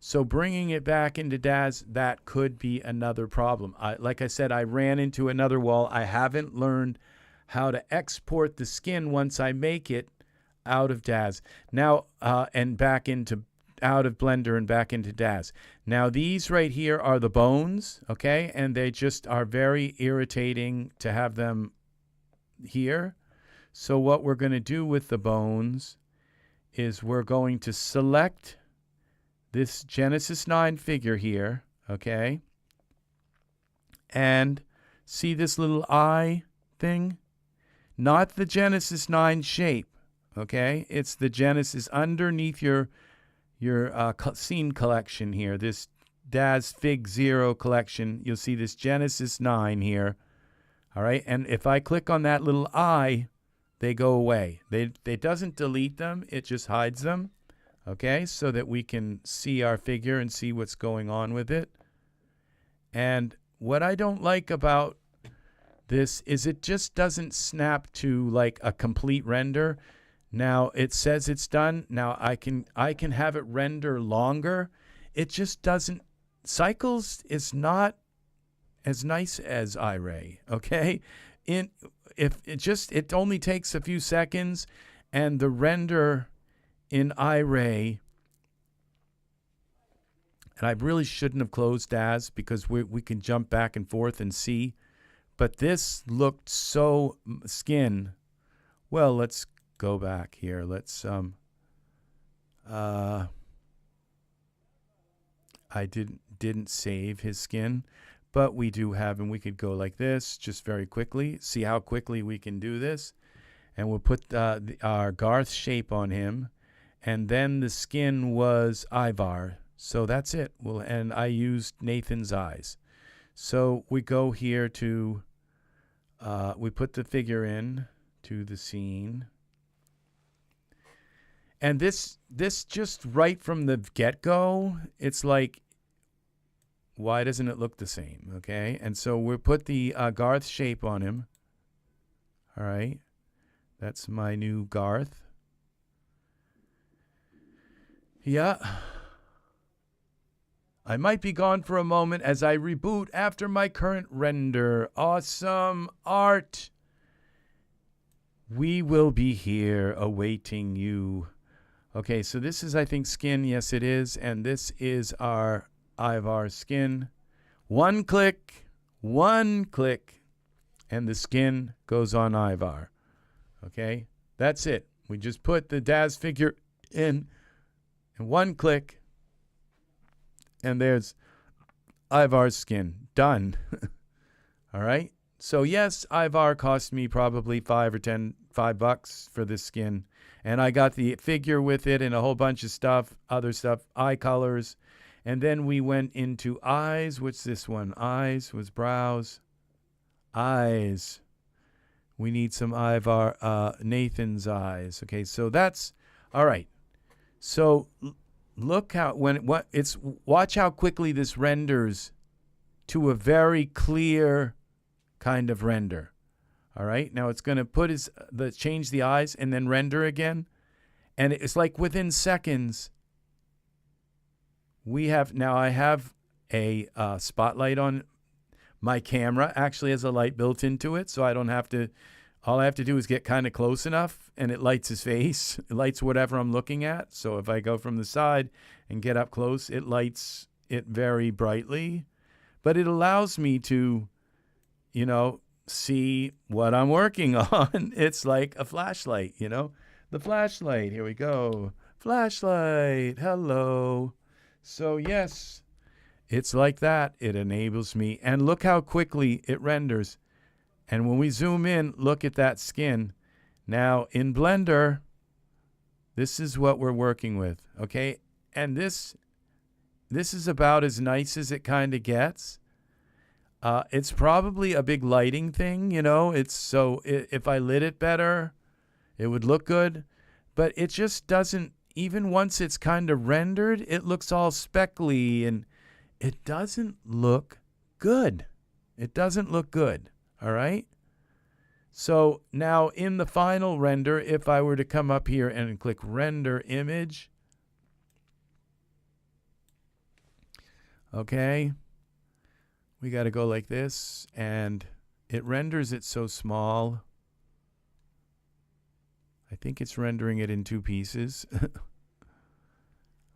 So bringing it back into Daz, that could be another problem. Like I said, I ran into another wall. I haven't learned how to export the skin once I make it out of Daz. Now, and back into out of Blender and back into Daz. Now these right here are the bones, okay? And they just are very irritating to have them here. So what we're going to do with the bones is we're going to select this Genesis 9 figure here, okay? And see this little eye thing? Not the Genesis 9 shape, okay? It's the Genesis underneath your scene collection here, this Daz Fig 0 collection. You'll see this Genesis 9 here, all right? And if I click on that little eye, they go away. It doesn't delete them, it just hides them, okay? So that we can see our figure and see what's going on with it. And what I don't like about this is it just doesn't snap to like a complete render. Now it says it's done. Now I can have it render longer. It just doesn't. Cycles is not as nice as Iray, okay? It only takes a few seconds, and the render in Iray, and I really shouldn't have closed Daz because we can jump back and forth and see, but this looked so skin. Well, let's go back here. Let's I didn't save his skin, but we do have, and we could go like this just very quickly. See how quickly we can do this, and we'll put our Garth shape on him, and then the skin was Ivar. So that's it. Well, and I used Nathan's eyes. So we go here to we put the figure in to the scene. And this just right from the get-go, it's like, why doesn't it look the same? Okay, and so we put the Garth shape on him. All right, that's my new Garth. Yeah. I might be gone for a moment as I reboot after my current render. Awesome art. We will be here awaiting you. Okay, so this is, I think, skin. Yes, it is. And this is our Ivar skin. One click, and the skin goes on Ivar. Okay, that's it. We just put the Daz figure in, and one click, and there's Ivar's skin. Done. All right. So yes, Ivar cost me probably $5 for this skin. And I got the figure with it and a whole bunch of stuff, other stuff, eye colors. And then we went into eyes. What's this one? Eyes was brows. Eyes. We need some Ivar, Nathan's eyes. Okay, so that's, all right. So look how, watch how quickly this renders to a very clear kind of render. All right, now it's going to change the eyes and then render again. And it's like within seconds, I have a spotlight on my camera. Actually has a light built into it, so I don't have to, all I have to do is get kind of close enough and it lights his face. It lights whatever I'm looking at. So if I go from the side and get up close, it lights it very brightly. But it allows me to, see what I'm working on. It's like a flashlight, the flashlight. Here we go. Flashlight. Hello. So yes, it's like that. It enables me. And look how quickly it renders. And when we zoom in, look at that skin. Now in Blender, this is what we're working with. Okay. And this is about as nice as it kind of gets. It's probably a big lighting thing, it's so if I lit it better, It would look good, but it just doesn't, even once it's kind of rendered, it looks all speckly and it doesn't look good. It doesn't look good, all right? So now in the final render, if I were to come up here and click render image, okay, we got to go like this, and it renders it so small. I think it's rendering it in 2 pieces.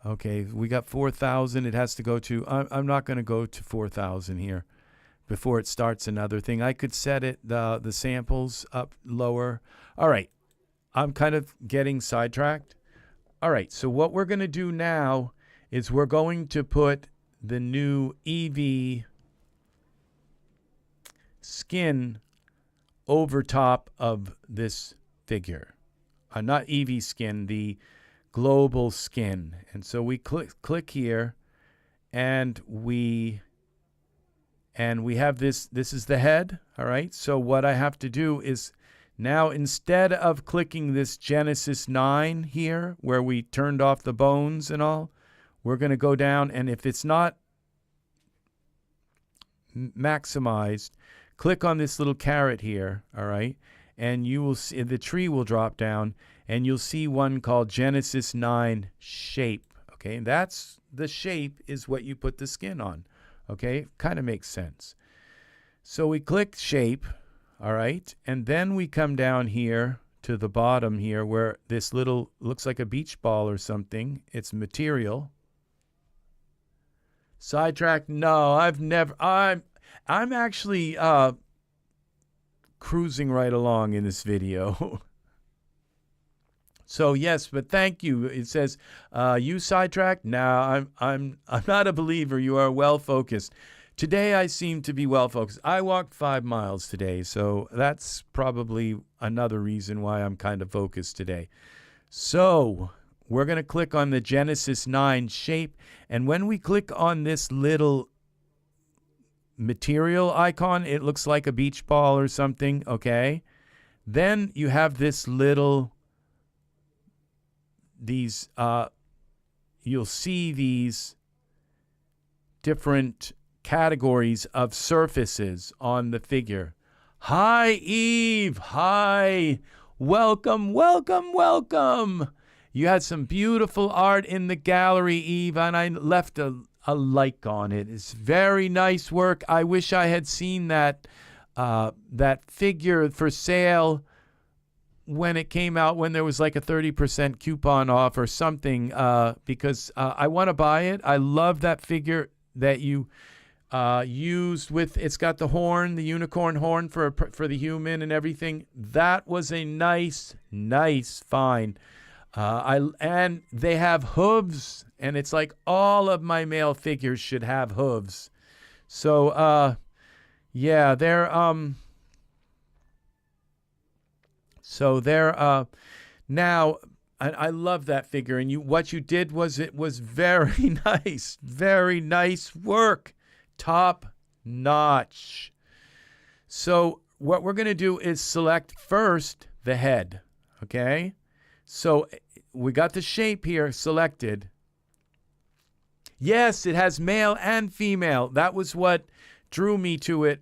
Okay, we got 4,000. It has to go to, I'm not going to go to 4,000 here before it starts another thing. I could set it, the samples up lower. All right, I'm kind of getting sidetracked. All right, so what we're going to do now is we're going to put the new EV skin over top of this figure. Not EV skin, the global skin. And so we click here, and we have this is the head. All right, so what I have to do is now, instead of clicking this Genesis 9 here where we turned off the bones and all, we're going to go down, and if it's not maximized, click on this little caret here, all right, and you will see the tree will drop down, and you'll see one called Genesis 9 shape. Okay, and that's the shape is what you put the skin on. Okay, kind of makes sense. So we click shape, all right, and then we come down here to the bottom here where this little looks like a beach ball or something. It's material. Sidetrack? No, I've never. I'm actually cruising right along in this video. So yes, but thank you. It says you sidetracked. No, I'm not a believer. You are well focused. Today I seem to be well focused. I walked 5 miles today, so that's probably another reason why I'm kind of focused today. So we're going to click on the Genesis 9 shape, and when we click on this little material icon, it looks like a beach ball or something, okay? Then you have this little, you'll see these different categories of surfaces on the figure. Hi, Eve. Hi. Welcome, welcome, welcome. You had some beautiful art in the gallery, Eve, and I left a like on it. It's very nice work. I wish I had seen that figure for sale when it came out, when there was like a 30% coupon off or something, because I want to buy it. I love that figure that you used with, it's got the horn, the unicorn horn for the human and everything. That was a nice find. And they have hooves, and it's like all of my male figures should have hooves. So yeah, they're now, I love that figure, and what you did was, it was very nice work, top notch. So what we're going to do is select first the head, okay? So we got the shape here selected. Yes, it has male and female. That was what drew me to it,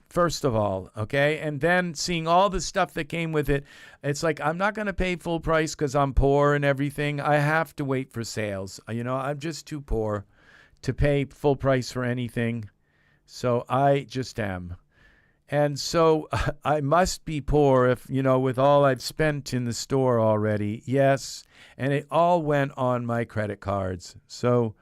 first of all, okay? And then seeing all the stuff that came with it, it's like, I'm not going to pay full price because I'm poor and everything. I have to wait for sales. You know, I'm just too poor to pay full price for anything. So I just am. And so I must be poor if, you know, with all I've spent in the store already. Yes. And it all went on my credit cards. So,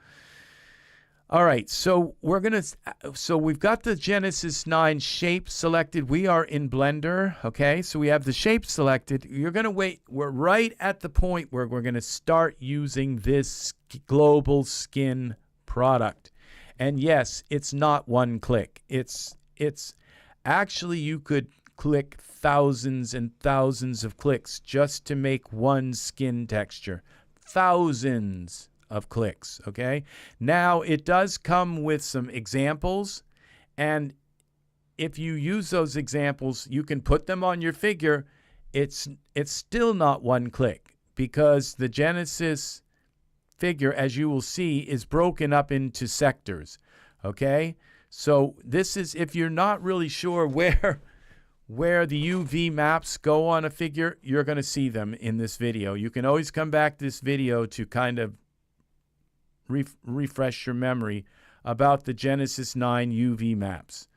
all right. So we've got the Genesis 9 shape selected. We are in Blender. Okay. So we have the shape selected. You're going to wait. We're right at the point where we're going to start using this global skin product. And yes, it's not one click. It's actually, you could click thousands and thousands of clicks just to make one skin texture. Thousands of clicks, okay? Now, it does come with some examples, and if you use those examples, you can put them on your figure, it's still not one click, because the Genesis figure, as you will see, is broken up into sectors. Okay, so this is, if you're not really sure where the UV maps go on a figure, you're going to see them in this video. You can always come back to this video to kind of refresh your memory about the Genesis 9 UV maps.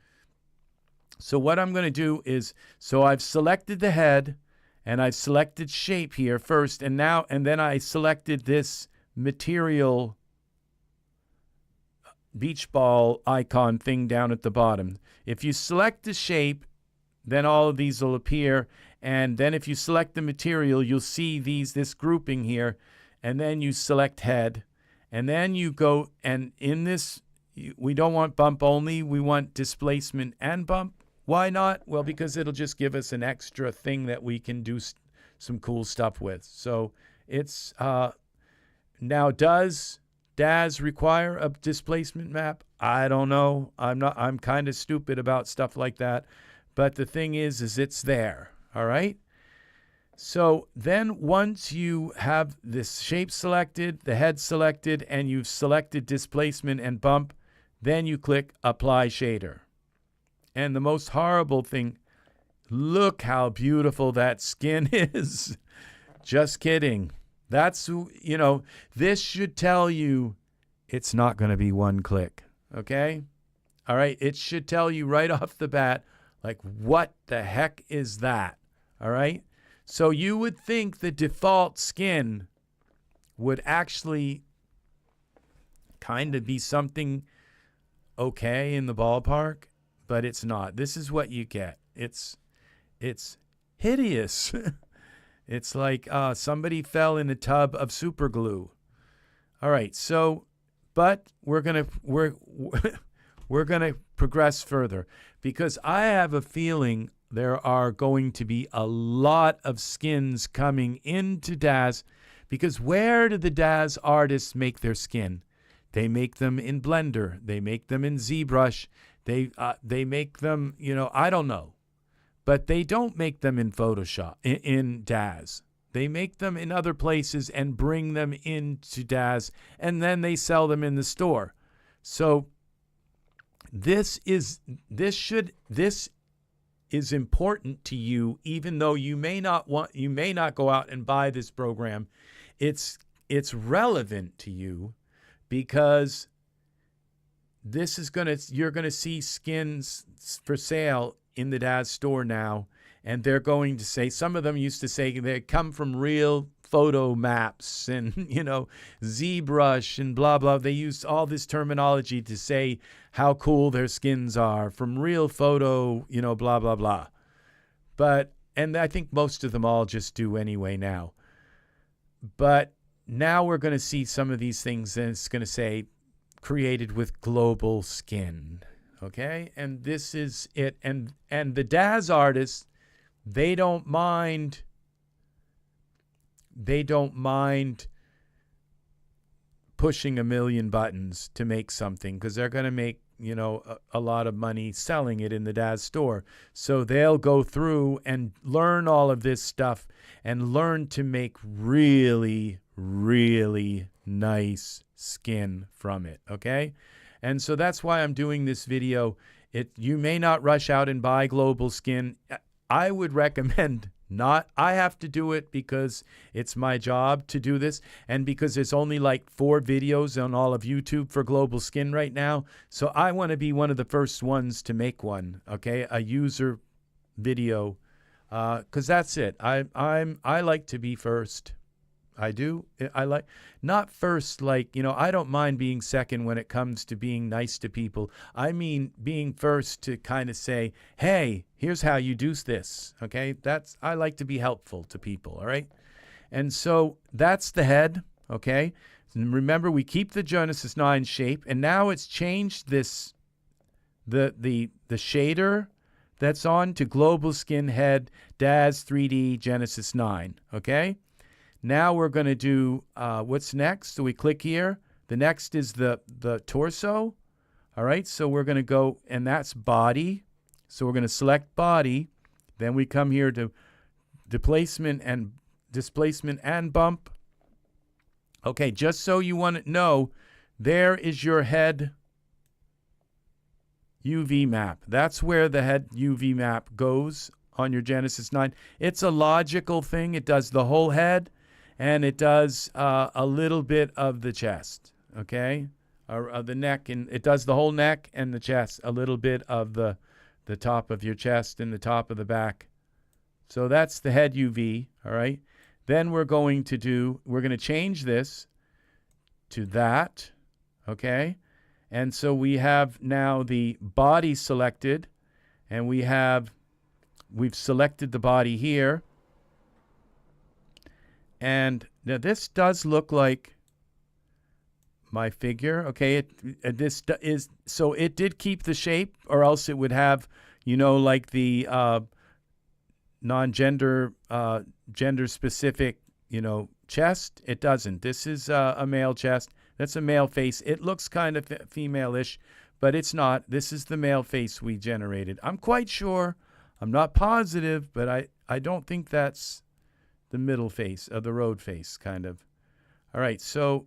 So what I'm going to do is, so I've selected the head and I've selected shape here first, and then I selected this material beach ball icon thing down at the bottom. If you select the shape, then all of these will appear, and then if you select the material, you'll see this grouping here, and then you select head, and then you go, and in this, we don't want bump only, we want displacement and bump. Why not? Well, because it'll just give us an extra thing that we can do some cool stuff with. So it's now, does Daz require a displacement map? I don't know. I'm kind of stupid about stuff like that. But the thing is it's there. All right. So then once you have this shape selected, the head selected, and you've selected displacement and bump, then you click Apply Shader. And the most horrible thing, look how beautiful that skin is. Just kidding. That's, this should tell you it's not going to be one click. Okay? All right. It should tell you right off the bat, like, what the heck is that? All right? So you would think the default skin would actually kind of be something okay in the ballpark, but it's not. This is what you get. It's hideous. It's like somebody fell in a tub of super glue. All right, so, but we're gonna progress further, because I have a feeling there are going to be a lot of skins coming into Daz, because where do the Daz artists make their skin? They make them in Blender. They make them in ZBrush. They make them, I don't know. But they don't make them in Photoshop, in Daz. They make them in other places and bring them into Daz, and then they sell them in the store. So this is important to you, even though you may not go out and buy this program. It's relevant to you, because this is you're gonna see skins for sale in the Daz store now, and they're going to say, some of them used to say they come from real photo maps and, ZBrush and blah, blah. They use all this terminology to say how cool their skins are from real photo, blah, blah, blah. And I think most of them all just do anyway now. But now we're going to see some of these things, and it's going to say created with global skin. Okay, and this is it. And the Daz artists, they don't mind pushing 1 million buttons to make something, because they're going to make a lot of money selling it in the Daz store. So they'll go through and learn all of this stuff and learn to make really, really nice skin from it. Okay. And so that's why I'm doing this video. You may not rush out and buy global skin. I would recommend not. I have to do it because it's my job to do this, and because there's only like 4 videos on all of YouTube for global skin right now. So I want to be one of the first ones to make one, okay? A user video, because that's it. I like to be first. I do. I like, not first, like, I don't mind being second when it comes to being nice to people. I mean being first to kind of say, hey, here's how you do this. Okay. I like to be helpful to people. All right. And so that's the head. Okay. And remember, we keep the Genesis 9 shape, and now it's changed the shader that's on to global skin head Daz 3D Genesis 9. Okay. Now we're going to do what's next. So we click here. The next is the torso. All right. So we're going to go, and that's body. So we're going to select body. Then we come here to displacement and bump. Okay, just so you want to know, there is your head UV map. That's where the head UV map goes on your Genesis 9. It's a logical thing. It does the whole head, and it does a little bit of the chest, okay, or of the neck, and it does the whole neck and the chest, a little bit of the top of your chest and the top of the back. So that's the head UV, all right? Then we're going to change this to that, okay? And so we have now the body selected, and we've selected the body here. And now this does look like my figure, okay? So it did keep the shape, or else it would have, like the non-gender, gender-specific, chest. It doesn't. This is a male chest. That's a male face. It looks kind of female-ish, but it's not. This is the male face we generated. I'm quite sure. I'm not positive, but I don't think that's the middle face of the road face, kind of. All right, so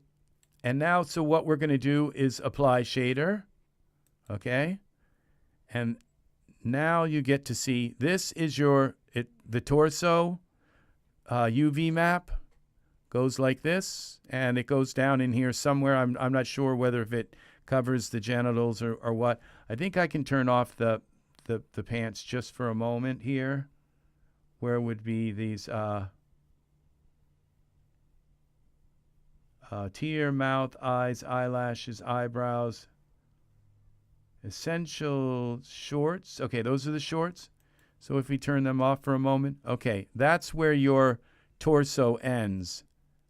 what we're going to do is apply shader, okay? And now you get to see, this is the torso UV map. Goes like this, and it goes down in here somewhere. I'm not sure whether if it covers the genitals or what. I think I can turn off the pants just for a moment here, where would be these tear, mouth, eyes, eyelashes, eyebrows, essential shorts. Okay, those are the shorts. So if we turn them off for a moment, okay, that's where your torso ends.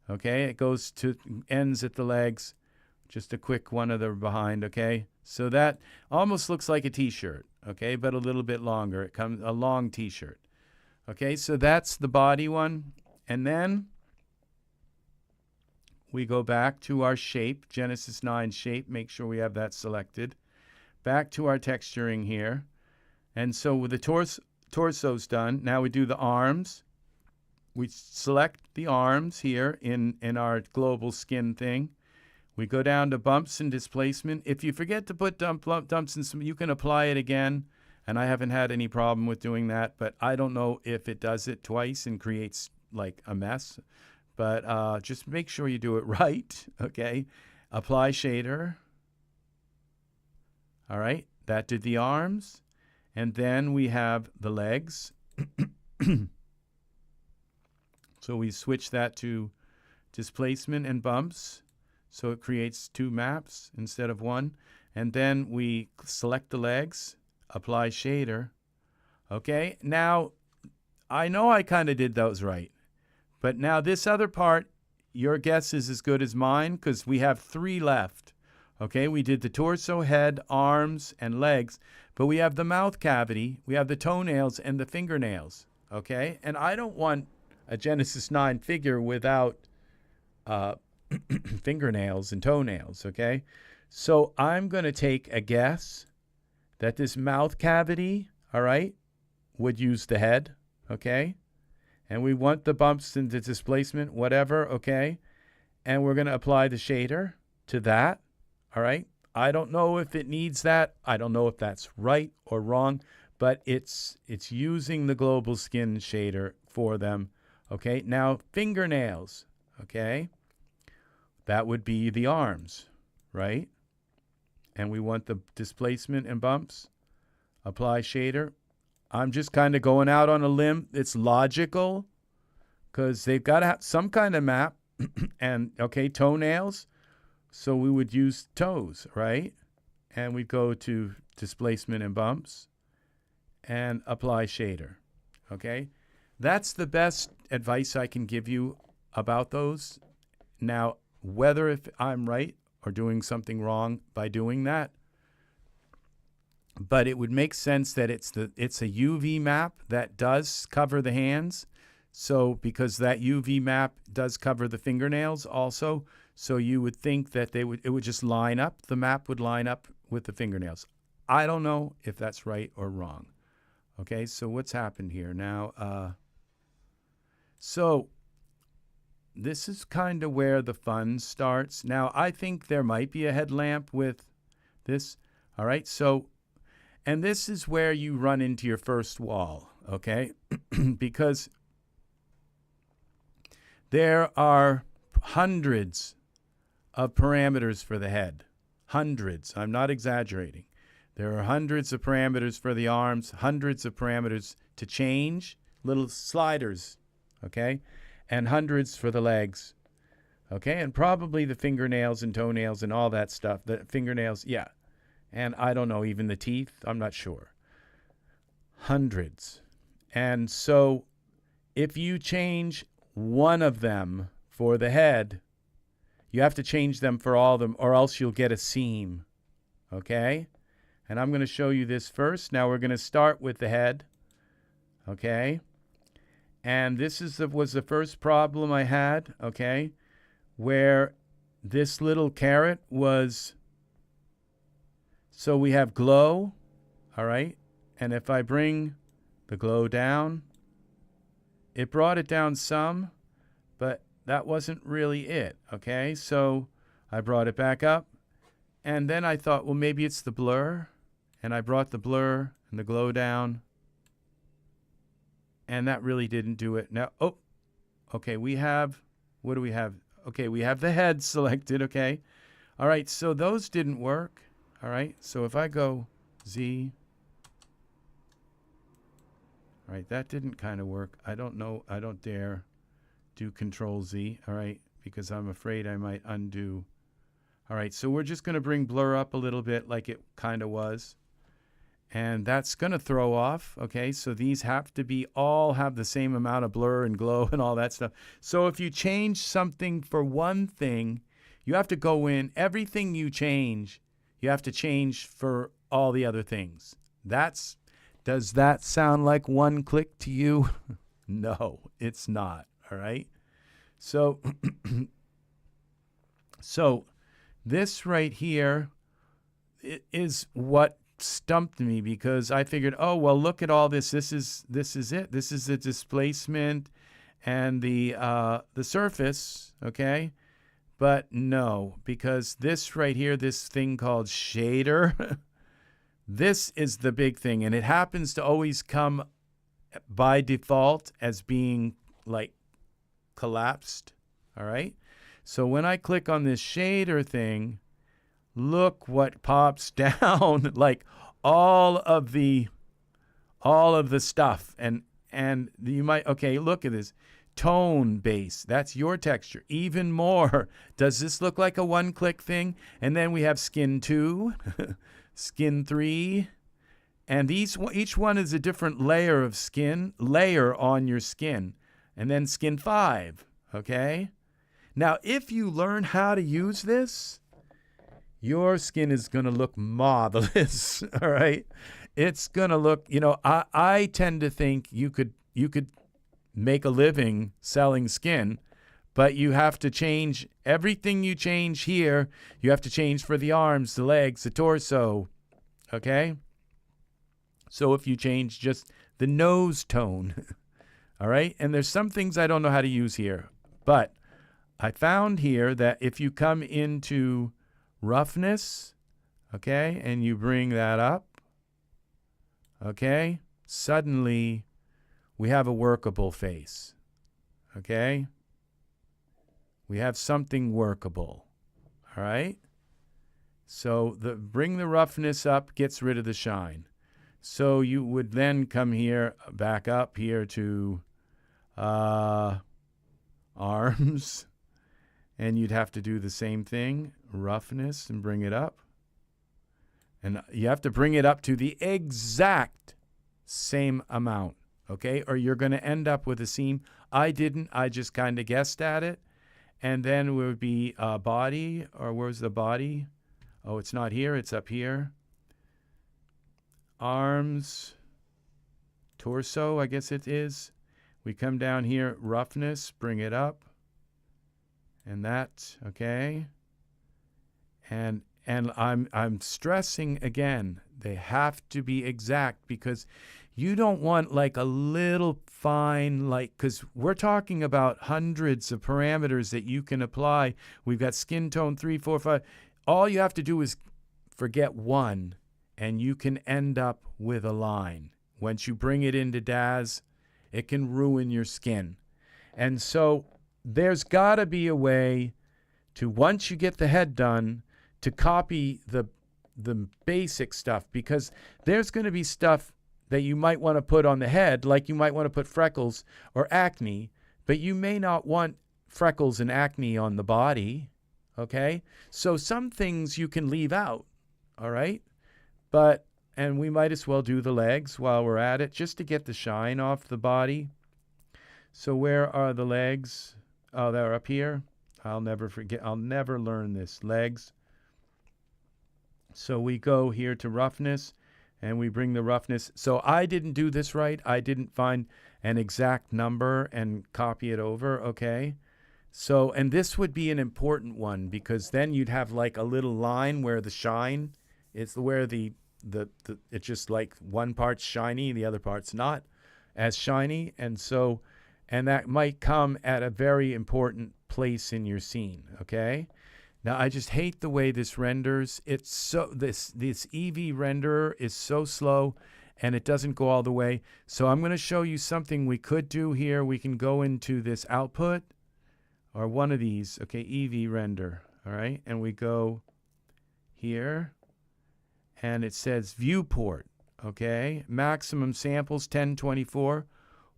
Okay, it ends at the legs. Just a quick one of the behind, okay? So that almost looks like a t-shirt, okay, but a little bit longer. It comes a long t-shirt. Okay, so that's the body one. And then we go back to our shape, Genesis 9 shape. Make sure we have that selected. Back to our texturing here. And so with the torso's done, now we do the arms. We select the arms here in our global skin thing. We go down to bumps and displacement. If you forget to put dumps in some, you can apply it again. And I haven't had any problem with doing that, but I don't know if it does it twice and creates like a mess. But just make sure you do it right, okay? Apply shader. All right, that did the arms. And then we have the legs. So we switch that to displacement and bumps. So it creates two maps instead of one. And then we select the legs, apply shader. Okay, now I know I kind of did those right. But now this other part, your guess is as good as mine because we have 3 left. Okay, we did the torso, head, arms, and legs. But we have the mouth cavity, we have the toenails, and the fingernails. Okay, and I don't want a Genesis 9 figure without fingernails and toenails, okay? So I'm going to take a guess that this mouth cavity, all right, would use the head, okay? And we want the bumps and the displacement, whatever, okay? And we're going to apply the shader to that, all right? I don't know if it needs that. I don't know if that's right or wrong, but it's using the global skin shader for them. Okay, now fingernails, okay? That would be the arms, right? And we want the displacement and bumps. Apply shader. I'm just kind of going out on a limb. It's logical because they've got to have some kind of map. And, okay, toenails. So we would use toes, right? And we go to displacement and bumps and apply shader, okay? That's the best advice I can give you about those. Now, whether if I'm right or doing something wrong by doing that, but it would make sense that it's a UV map that does cover the hands. So because that UV map does cover the fingernails also, so you would think that it would just line up. The map would line up with the fingernails. I don't know if that's right or wrong. Okay, so what's happened here now? So this is kind of where the fun starts. Now, I think there might be a headlamp with this. All right, so, and this is where you run into your first wall, okay? Because there are hundreds of parameters for the head. Hundreds. I'm not exaggerating. There are hundreds of parameters for the arms, hundreds of parameters to change, little sliders, okay? And hundreds for the legs, okay? And probably the fingernails and toenails and all that stuff. The fingernails, yeah. And I don't know, even the teeth, I'm not sure. Hundreds. And so if you change one of them for the head, you have to change them for all of them, or else you'll get a seam, okay? And I'm going to show you this first. Now we're going to start with the head, okay? And this was the first problem I had, okay, where this little caret was, so we have glow, all right? And if I bring the glow down, it brought it down some, but that wasn't really it, okay? So I brought it back up, and then I thought, well, maybe it's the blur, and I brought the blur and the glow down, and that really didn't do it. Now, oh, okay, we have, what do we have? Okay, we have the head selected, okay? All right, so those didn't work, all right? So if I go Z, all right, that didn't kind of work. I don't know, I don't dare do Control Z, all right, because I'm afraid I might undo. All right, so we're just going to bring blur up a little bit like it kind of was. And that's going to throw off, okay? So these have to be all have the same amount of blur and glow and all that stuff. So if you change something for one thing, you have to go in, everything you change, you have to change for all the other things. Does that sound like one click to you? No, it's not, all right? So, so this right here is what stumped me, because I figured, oh, well, look at all this. This is it. This is the displacement and the surface, okay? But no, because this right here, this thing called shader, this is the big thing, and it happens to always come by default as being like collapsed, all right? So when I click on this shader thing, look what pops down, like all of the stuff. And you might, okay, look at this. Tone base, that's your texture. Even more. Does this look like a one-click thing? And then we have skin 2, skin 3, and each one is a different layer of skin, layer on your skin. And then skin 5, okay? Now, if you learn how to use this, your skin is going to look marvelous, all right? It's going to look, you know, I tend to think you could make a living selling skin, but you have to change everything you change here. You have to change for the arms, the legs, the torso, okay? So if you change just the nose tone, all right? And there's some things I don't know how to use here, but I found here that if you come into roughness, okay, and you bring that up, okay, suddenly we have a workable face, okay? We have something workable, all right? So bring the roughness up gets rid of the shine. So you would then come here, back up here to arms, and you'd have to do the same thing, roughness, and bring it up. And you have to bring it up to the exact same amount, okay? Or you're going to end up with a seam. I didn't. I just kind of guessed at it. And then it would be body, or where's the body? Oh, it's not here. It's up here. Arms, torso, I guess it is. We come down here, roughness, bring it up. And that, okay? And I'm stressing again, they have to be exact, because you don't want like a little fine, like, because we're talking about hundreds of parameters that you can apply. We've got skin tone 3, 4, 5. All you have to do is forget one, and you can end up with a line. Once you bring it into Daz, it can ruin your skin. And so there's got to be a way to, once you get the head done, to copy the basic stuff, because there's going to be stuff that you might want to put on the head, like you might want to put freckles or acne, but you may not want freckles and acne on the body, okay? So some things you can leave out, all right? And we might as well do the legs while we're at it, just to get the shine off the body. So where are the legs? Oh, they're up here. I'll never forget. I'll never learn this. Legs. So we go here to roughness, and we bring the roughness. So I didn't do this right. I didn't find an exact number and copy it over, okay? So, and this would be an important one, because then you'd have like a little line where the shine is, where it's just like one part's shiny, the other part's not as shiny. And so, and that might come at a very important place in your scene, okay? Now, I just hate the way this renders. It's so, this EV renderer is so slow, and it doesn't go all the way. So I'm going to show you something we could do here. We can go into this output, or one of these, okay, EV render, all right? And we go here, and it says viewport, okay? Maximum samples, 1024.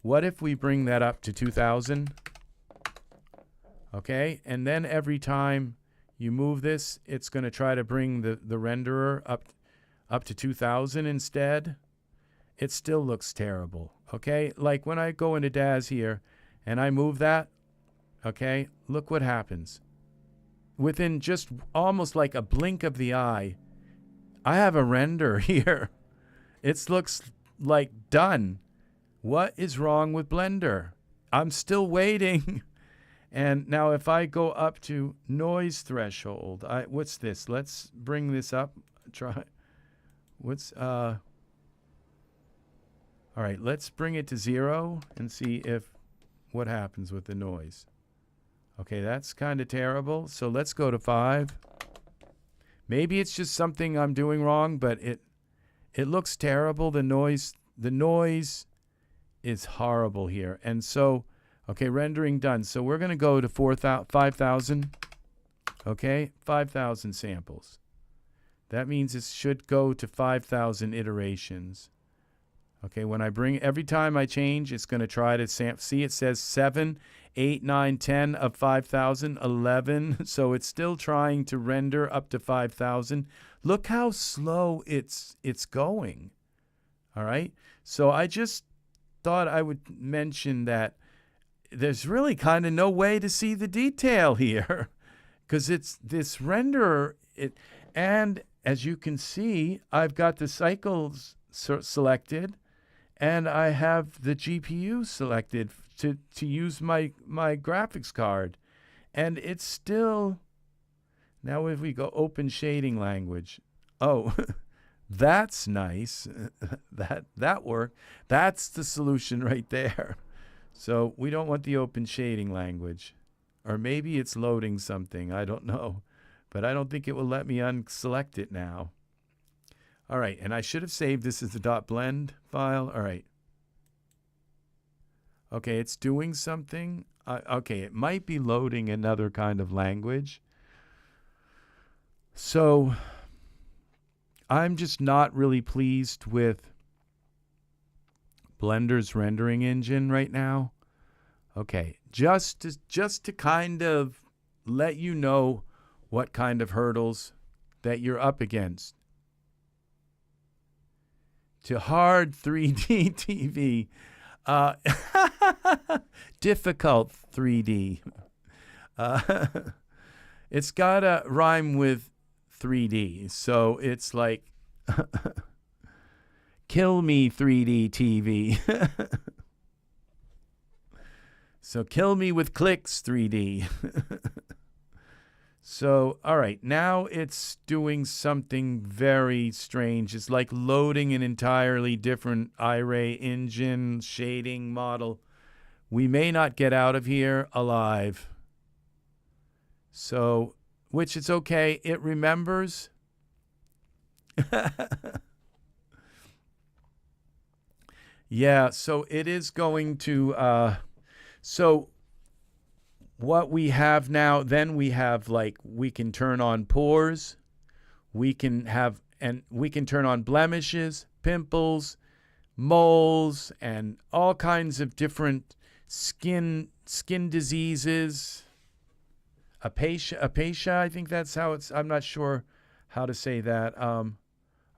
What if we bring that up to 2000? Okay, and then every time you move this, it's going to try to bring the renderer up to 2000 instead. It still looks terrible, okay? Like when I go into Daz here and I move that, okay, look what happens. Within just almost like a blink of the eye, I have a render here. It looks like done. What is wrong with Blender? I'm still waiting. And now if I go up to noise threshold, what's this? Let's bring this up. Try. All right, let's bring it to 0 and see what happens with the noise. Okay, that's kind of terrible. So let's go to 5. Maybe it's just something I'm doing wrong, but it looks terrible. The noise is horrible here. And so, okay, rendering done. So we're going to go to 5,000. Okay, 5,000 samples. That means it should go to 5,000 iterations. Okay, when I every time I change, it's going to try to see, it says 7, 8, 9, 10 of 5,000, 11. So it's still trying to render up to 5,000. Look how slow it's going. All right. So I just thought I would mention that there's really kind of no way to see the detail here, because it's this renderer. And as you can see, I've got the cycles selected, and I have the GPU selected to use my graphics card. And it's still, now if we go open shading language, oh, that's nice. That worked. That's the solution right there. So we don't want the open shading language. Or maybe it's loading something. I don't know. But I don't think it will let me unselect it now. All right, and I should have saved this as the .blend file. All right. Okay, it's doing something. Okay, it might be loading another kind of language. So I'm just not really pleased with Blender's rendering engine right now. Okay, just to kind of let you know what kind of hurdles that you're up against. To hard 3D TV, difficult 3D. It's gotta rhyme with 3D, so it's like kill me 3D TV. So kill me with clicks 3D. So, all right, now it's doing something very strange. It's like loading an entirely different Iray engine shading model. We may not get out of here alive. So, which is okay. It remembers. Yeah, so it is going to, so what we have now, then we have like, we can turn on pores, we can have, and we can turn on blemishes, pimples, moles, and all kinds of different skin diseases. Aphasia, I think that's how it's, I'm not sure how to say that. All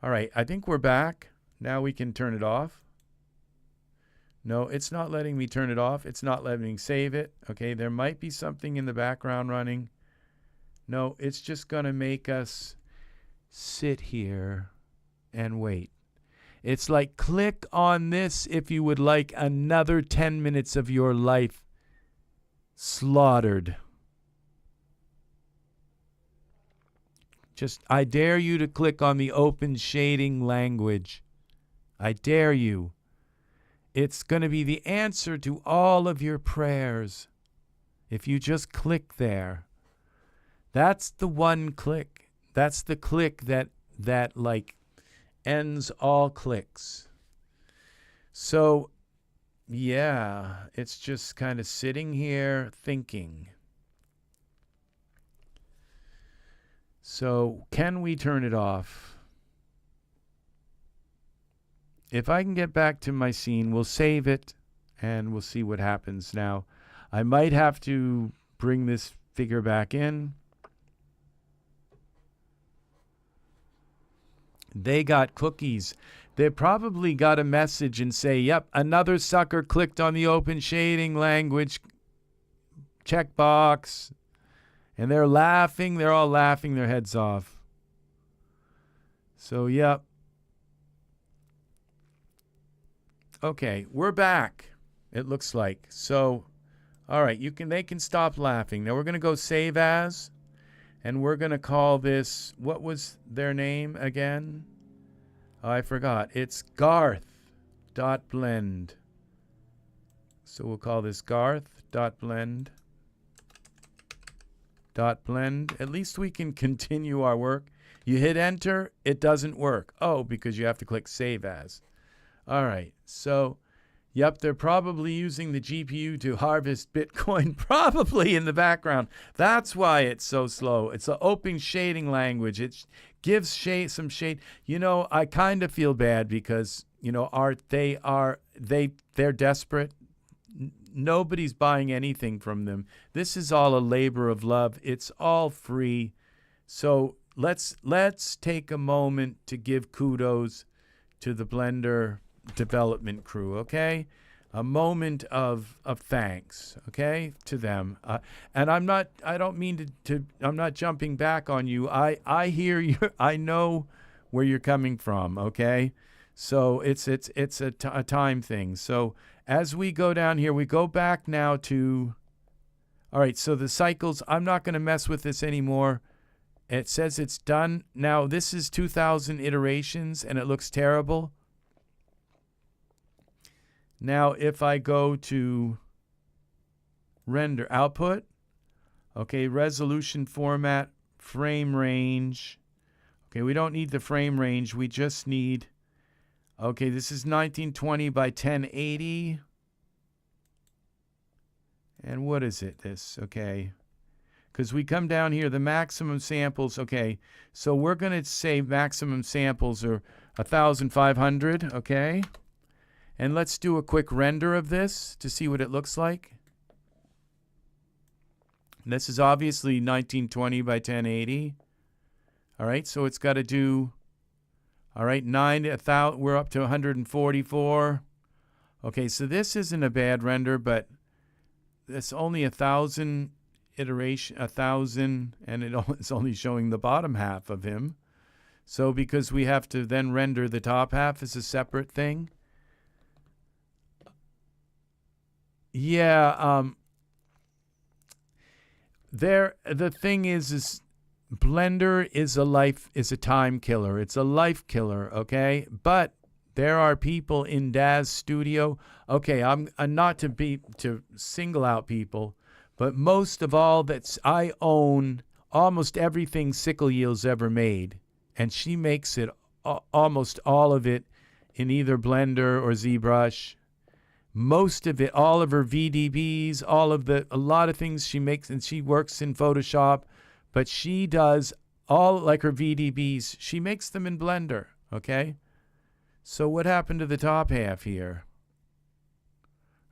right, I think we're back. Now we can turn it off. No, it's not letting me turn it off. It's not letting me save it. Okay, there might be something in the background running. No, it's just going to make us sit here and wait. It's like, click on this if you would like another 10 minutes of your life slaughtered. Just, I dare you to click on the open shading language. I dare you. It's going to be the answer to all of your prayers if you just click there. That's the one click. That's the click that like ends all clicks. So, yeah, it's just kind of sitting here thinking. So, can we turn it off? If I can get back to my scene, we'll save it, and we'll see what happens. Now, I might have to bring this figure back in. They got cookies. They probably got a message and say, yep, another sucker clicked on the open shading language checkbox. And they're laughing. They're all laughing their heads off. So, yep. Okay, we're back, it looks like. So, all right, they can stop laughing. Now we're going to go save as, and we're going to call this, what was their name again? Oh, I forgot. It's Garth.blend. So we'll call this Garth.blend. .blend. At least we can continue our work. You hit enter, it doesn't work. Oh, because you have to click save as. All right, so, yep, they're probably using the GPU to harvest Bitcoin probably in the background. That's why it's so slow. It's an open shading language. It gives some shade. You know, I kind of feel bad because, you know, they're desperate. Nobody's buying anything from them. This is all a labor of love. It's all free. So let's take a moment to give kudos to the Blender development crew, okay? A moment of thanks, okay, to them. And I'm not jumping back on you. I hear you. I know where you're coming from, okay? So it's a time thing. So as we go down here, we go back now to, all right, so the cycles, I'm not going to mess with this anymore. It says it's done. Now, this is 2,000 iterations, and it looks terrible. Now, if I go to render output, okay, resolution format, frame range. Okay, we don't need the frame range. We just need, okay, this is 1920 by 1080. And what is it, this? Okay. Because we come down here, the maximum samples, okay. So we're going to say maximum samples are 1,500, okay. And let's do a quick render of this to see what it looks like. This is obviously 1920 by 1080. All right, so it's got to do, all right, 1,000, we're up to 144. Okay, so this isn't a bad render, but it's only 1,000 iteration, 1,000, and it's only showing the bottom half of him. So because we have to then render the top half as a separate thing. Yeah, the thing is Blender is a time killer. It's a life killer, okay? But there are people in Daz Studio. Okay, I'm not to single out people, but most of all I own almost everything Sickle Yield's ever made, and she makes it almost all of it in either Blender or ZBrush. Most of it, all of her VDBs, a lot of things she makes, and she works in Photoshop, but she does all, like her VDBs, she makes them in Blender, okay? So what happened to the top half here?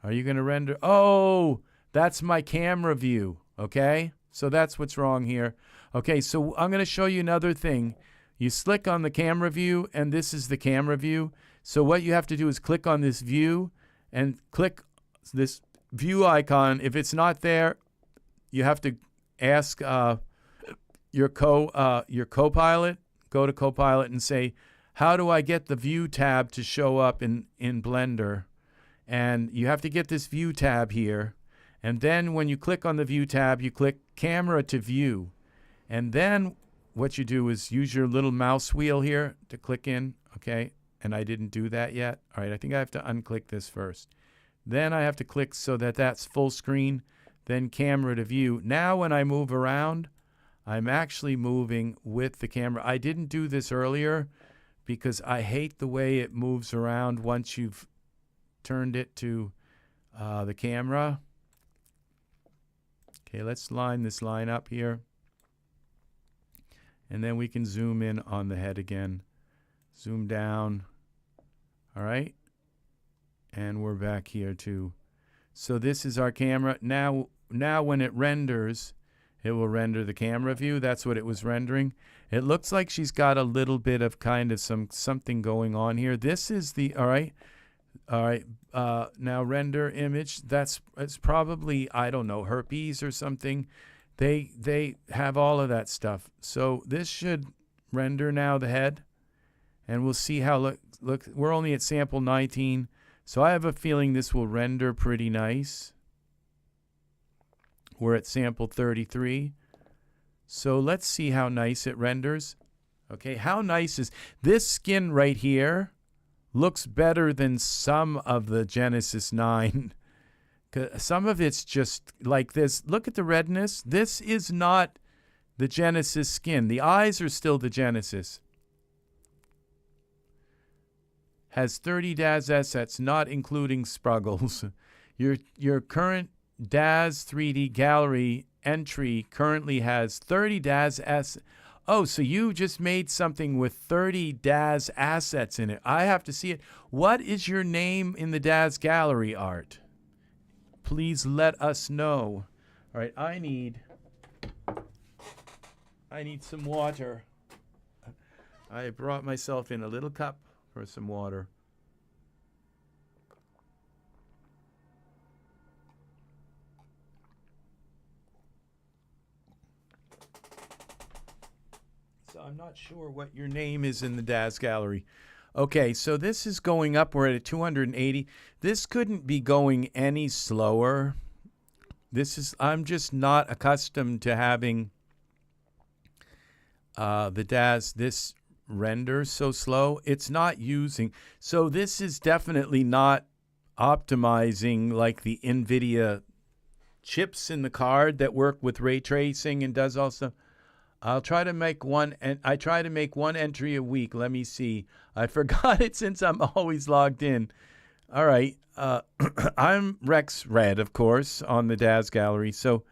Are you going to render? Oh, that's my camera view, okay? So that's what's wrong here. Okay, so I'm going to show you another thing. You click on the camera view, and this is the camera view. So what you have to do is click on this view and click this view icon. If it's not there, you have to ask your Copilot. Go to Copilot and say, how do I get the view tab to show up in Blender? And you have to get this view tab here. And then when you click on the view tab, you click camera to view. And then what you do is use your little mouse wheel here to click in, okay? And I didn't do that yet. All right, I think I have to unclick this first. Then I have to click so that that's full screen, then camera to view. Now when I move around, I'm actually moving with the camera. I didn't do this earlier because I hate the way it moves around once you've turned it to the camera. Okay, let's line this line up here. And then we can zoom in on the head again. Zoom down. All right. And we're back here too. So this is our camera. Now when it renders, it will render the camera view. That's what it was rendering. It looks like she's got a little bit of kind of something going on here. This is the, all right. Now render image. It's probably, I don't know, herpes or something. They have all of that stuff. So this should render now the head, and we'll see how look. We're only at sample 19, so I have a feeling this will render pretty nice. We're at sample 33, so let's see how nice it renders. Okay, how nice is this skin right here? Looks better than some of the Genesis 9. Some of it's just like this. Look at the redness. This is not the Genesis skin. The eyes are still the Genesis. Has 30 Daz assets, not including Spruggles. Your current Daz 3D gallery entry currently has 30 Daz assets. Oh, so you just made something with 30 Daz assets in it. I have to see it. What is your name in the Daz gallery art? Please let us know. All right, I need some water. I brought myself in a little cup for some water. So I'm not sure what your name is in the Daz gallery. Okay, so this is going up. We're at 280. This couldn't be going any slower. I'm just not accustomed to having the Daz, this render so slow. It's not using. So this is definitely not optimizing like the NVIDIA chips in the card that work with ray tracing and does all stuff. I'll try to make one, and I try to make one entry a week. Let me see. I forgot it since I'm always logged in. All right. I'm RexRed, of course, on the Daz gallery. So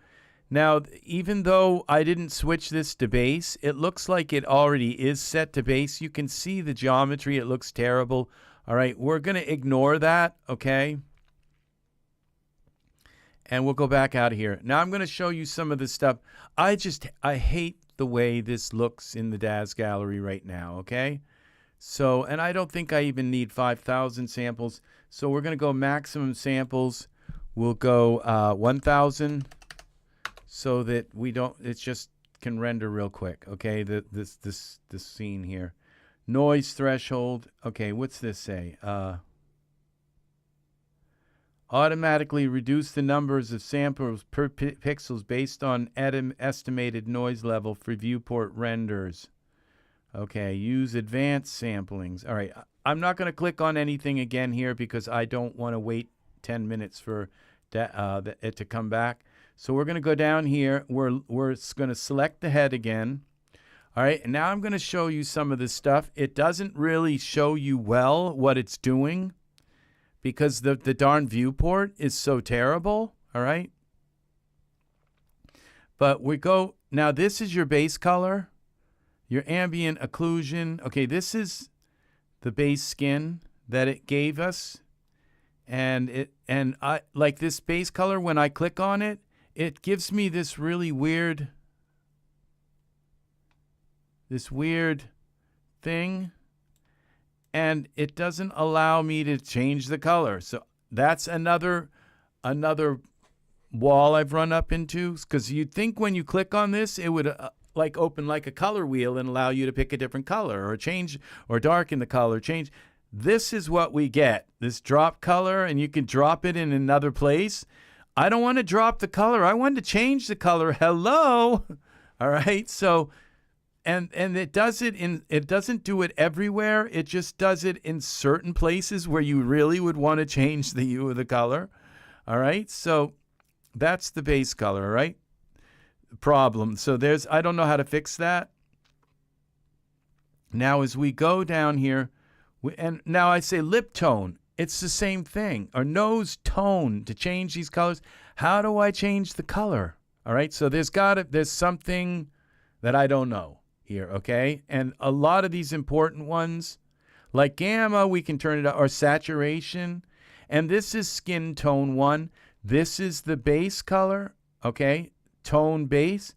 now, even though I didn't switch this to base, it looks like it already is set to base. You can see the geometry. It looks terrible. All right. We're going to ignore that, okay? And we'll go back out of here. Now I'm going to show you some of the stuff. I hate the way this looks in the Daz gallery right now, okay? So, and I don't think I even need 5,000 samples. So we're going to go maximum samples. We'll go 1,000 so that we don't, it just can render real quick, okay? This scene here. Noise threshold. Okay, what's this say? Automatically reduce the numbers of samples per pixels based on estimated noise level for viewport renders. Okay, use advanced samplings. All right, I'm not going to click on anything again here because I don't want to wait 10 minutes for it to come back. So we're going to go down here. We're going to select the head again. All right, and now I'm going to show you some of this stuff. It doesn't really show you well what it's doing because the darn viewport is so terrible. All right. But we go, now this is your base color, your ambient occlusion. Okay, this is the base skin that it gave us. And I like this base color, when I click on it, it gives me this really weird thing, and it doesn't allow me to change the color. So that's another wall I've run up into, because you'd think when you click on this it would like open like a color wheel and allow you to pick a different color or change or darken the color, change. This is what we get, this drop color, and you can drop it in another place. I don't want to drop the color, I want to change the color. Hello. All right, so and it does it in, it doesn't do it everywhere, it just does it in certain places where you really would want to change the hue of the color. All right, so that's the base color. All right, problem. So there's, I don't know how to fix that. Now as we go down here, and now I say lip tone, it's the same thing, or nose tone, to change these colors. How do I change the color? All right, so there's something that I don't know here, okay? And a lot of these important ones, like gamma, we can turn it up, or saturation, and this is skin tone 1. This is the base color, okay? Tone base.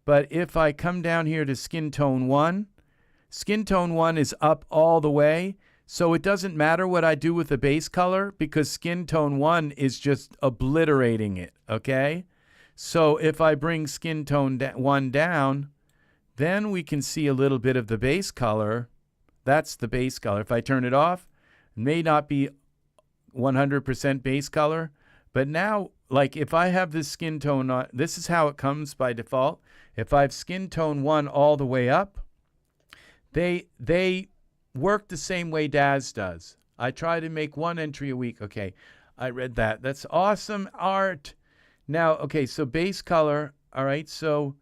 But if I come down here to skin tone 1, skin tone 1 is up all the way, so it doesn't matter what I do with the base color because skin tone 1 is just obliterating it, okay? So if I bring skin tone 1 down, then we can see a little bit of the base color. That's the base color. If I turn it off, it may not be 100% base color, but now, like if I have this skin tone on, this is how it comes by default. If I have skin tone 1 all the way up, they work the same way Daz does. I try to make 1 entry a week. Okay, I read that. That's awesome art. Now, okay, so base color. All right, so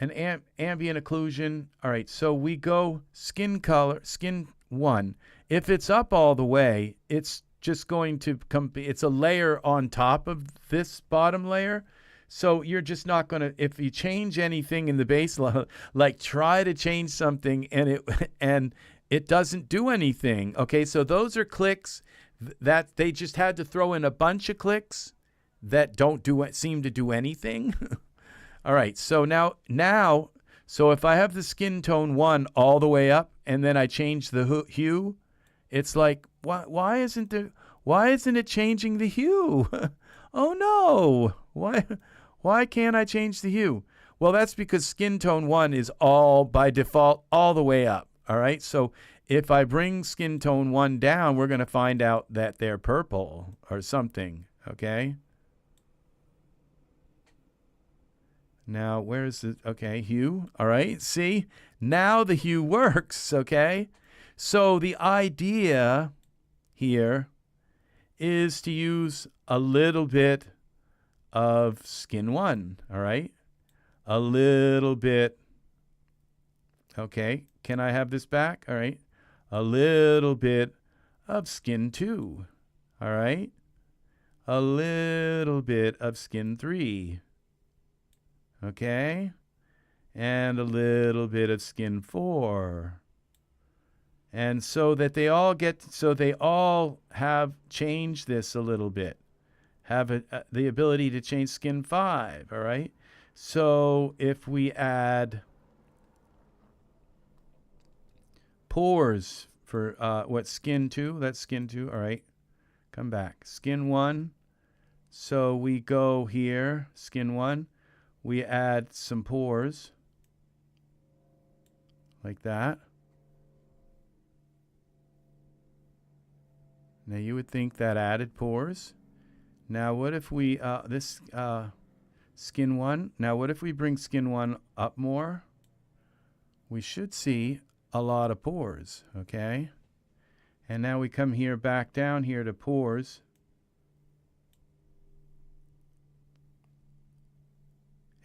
an ambient occlusion. All right, so we go skin color, skin 1. If it's up all the way, it's just going to come, it's a layer on top of this bottom layer. So you're just not going to, if you change anything in the base level, like try to change something and it doesn't do anything. Okay, so those are clicks that they just had to throw in a bunch of clicks that don't seem to do anything. All right, so now, so if I have the skin tone 1 all the way up and then I change the hue, it's like, why isn't it changing the hue? Oh no, why can't I change the hue? Well, that's because skin tone 1 is all by default all the way up. All right, so if I bring skin tone 1 down, we're going to find out that they're purple or something. Okay. Now, where's the, okay, hue. All right, see, now the hue works. Okay, so the idea here is to use a little bit of skin 1. All right, a little bit. Okay, can I have this back? All right, a little bit of skin 2. All right, a little bit of skin 3. Okay, and a little bit of skin 4. And so that they all have changed this a little bit, have the ability to change skin 5. All right, so if we add pores for what, skin 2, that's skin 2. All right, come back, skin 1. So we go here, skin 1. We add some pores like that. Now you would think that added pores Now what if we, skin 1, now what if we bring skin 1 up more? We should see a lot of pores, okay? And now we come here, back down here to pores.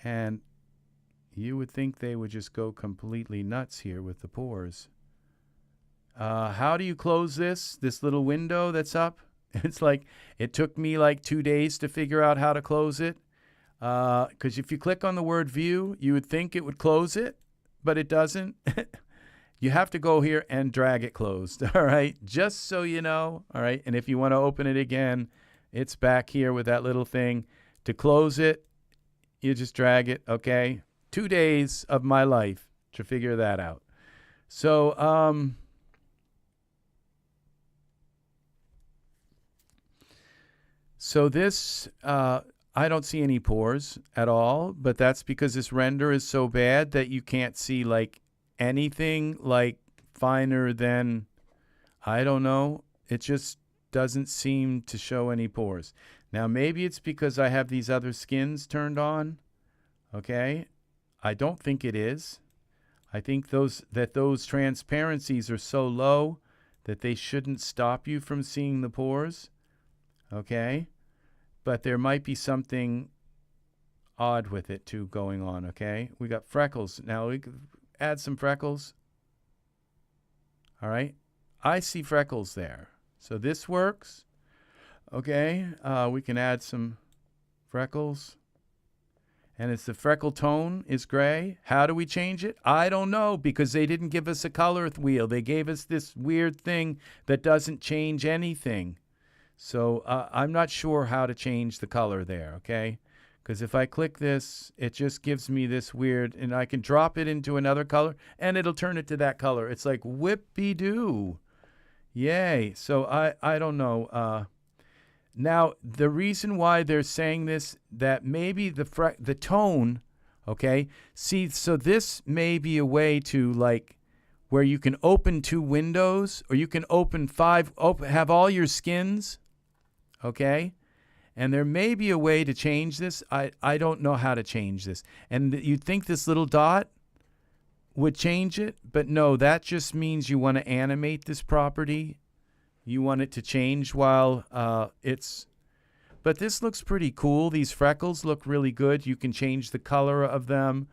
And you would think they would just go completely nuts here with the pores. How do you close this little window that's up? It's like, it took me like 2 days to figure out how to close it. Because if you click on the word view, you would think it would close it, but it doesn't. You have to go here and drag it closed, all right? Just so you know, all right? And if you want to open it again, it's back here with that little thing. To close it, you just drag it, okay? 2 days of my life to figure that out. So, this, I don't see any pores at all, but that's because this render is so bad that you can't see like anything like finer than, I don't know, it just doesn't seem to show any pores. Now maybe it's because I have these other skins turned on, okay? I don't think it is. I think those transparencies are so low that they shouldn't stop you from seeing the pores, okay? But there might be something odd with it too going on, okay? We got freckles. Now we could add some freckles. All right. I see freckles there. So this works. Okay. We can add some freckles. And it's the freckle tone is gray. How do we change it? I don't know, because they didn't give us a color wheel. They gave us this weird thing that doesn't change anything. So I'm not sure how to change the color there, okay? Because if I click this, it just gives me this weird, and I can drop it into another color, and it'll turn it to that color. It's like whippy-doo. Yay. So I don't know. Now, the reason why they're saying this, that maybe the tone, okay? See, so this may be a way to, like, where you can open 2 windows, or you can open 5, have all your skins, okay? And there may be a way to change this. I don't know how to change this. And you'd think this little dot would change it, but no, that just means you want to animate this property. You want it to change while it's... But this looks pretty cool. These freckles look really good. You can change the color of them.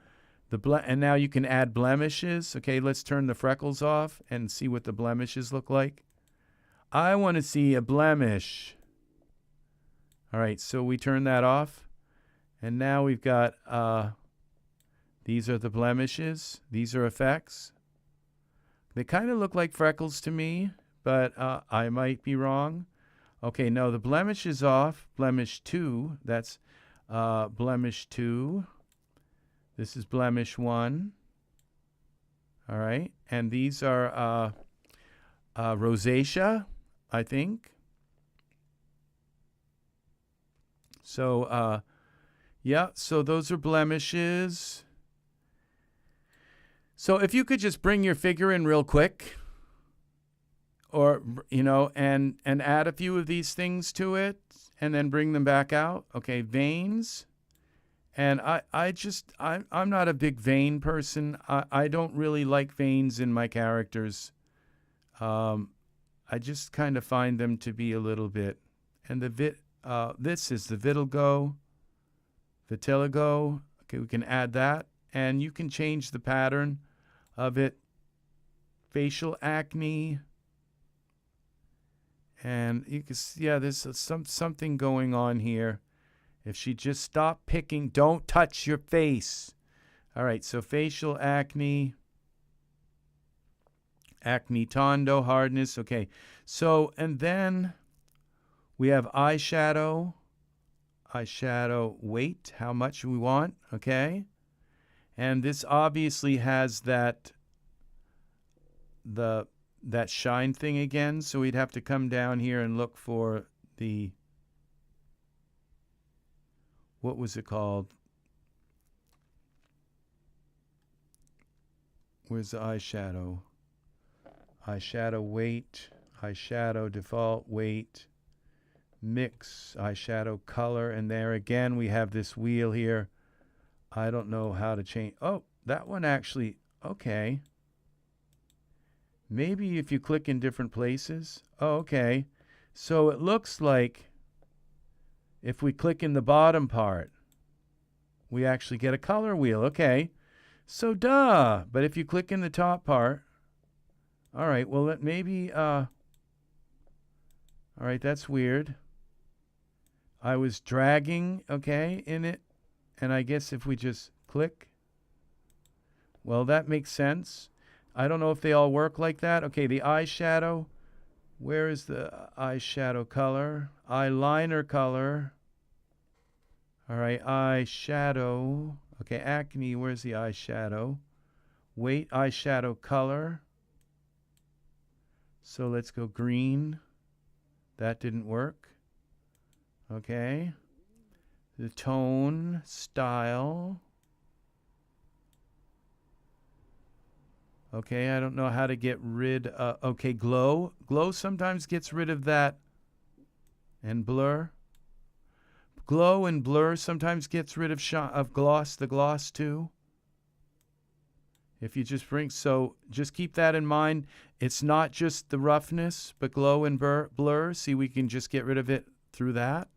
And now you can add blemishes. Okay, let's turn the freckles off and see what the blemishes look like. I want to see a blemish. All right, so we turn that off. And now we've got, these are the blemishes. These are effects. They kind of look like freckles to me, but I might be wrong. Okay, no, the blemish is off. Blemish 2, that's blemish 2. This is blemish 1. All right, and these are rosacea, I think. So, yeah, so those are blemishes. So if you could just bring your figure in real quick, or, you know, and add a few of these things to it, and then bring them back out. Okay, veins. And I'm not a big vein person. I don't really like veins in my characters. I just kind of find them to be a little bit. And this is the vitiligo. Okay, we can add that. And you can change the pattern of it. Facial acne. And you can see, yeah, there's something going on here. If she just stopped picking, don't touch your face. All right, so facial acne. Acne tondo, hardness. Okay, so, and then we have eyeshadow. Eyeshadow weight, how much we want, okay? And this obviously has that shine thing again, so we'd have to come down here and look for the, what was it called? Where's the eyeshadow? Eyeshadow weight, eyeshadow default weight, mix eyeshadow color, and there again we have this wheel here. I don't know how to change. Oh, that one actually, okay. Maybe if you click in different places. Oh, okay. So it looks like if we click in the bottom part, we actually get a color wheel. Okay. So duh. But if you click in the top part, all right, well, that maybe, all right, that's weird. I was dragging, okay, in it. And I guess if we just click, well, that makes sense. I don't know if they all work like that. Okay, the eyeshadow. Where is the eyeshadow color? Eyeliner color. All right, eyeshadow. Okay, acne, where's the eyeshadow? Weight, eyeshadow color. So let's go green. That didn't work. Okay. The tone, style. Okay, I don't know how to get rid of, okay, glow. Glow sometimes gets rid of that. And blur. Glow and blur sometimes gets rid of gloss, the gloss too. If you just bring, so just keep that in mind. It's not just the roughness, but glow and blur. See, we can just get rid of it through that.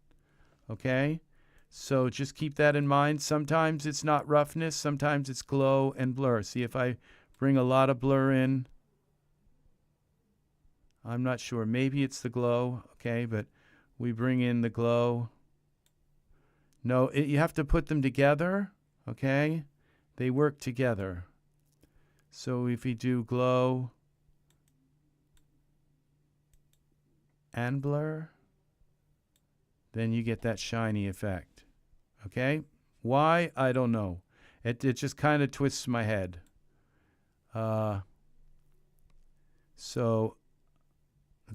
Okay? So just keep that in mind. Sometimes it's not roughness, sometimes it's glow and blur. See, if I bring a lot of blur in, I'm not sure. Maybe it's the glow, okay, but we bring in the glow. No, you have to put them together, okay? They work together. So if we do glow and blur, then you get that shiny effect, okay? Why? I don't know. It just kind of twists my head. So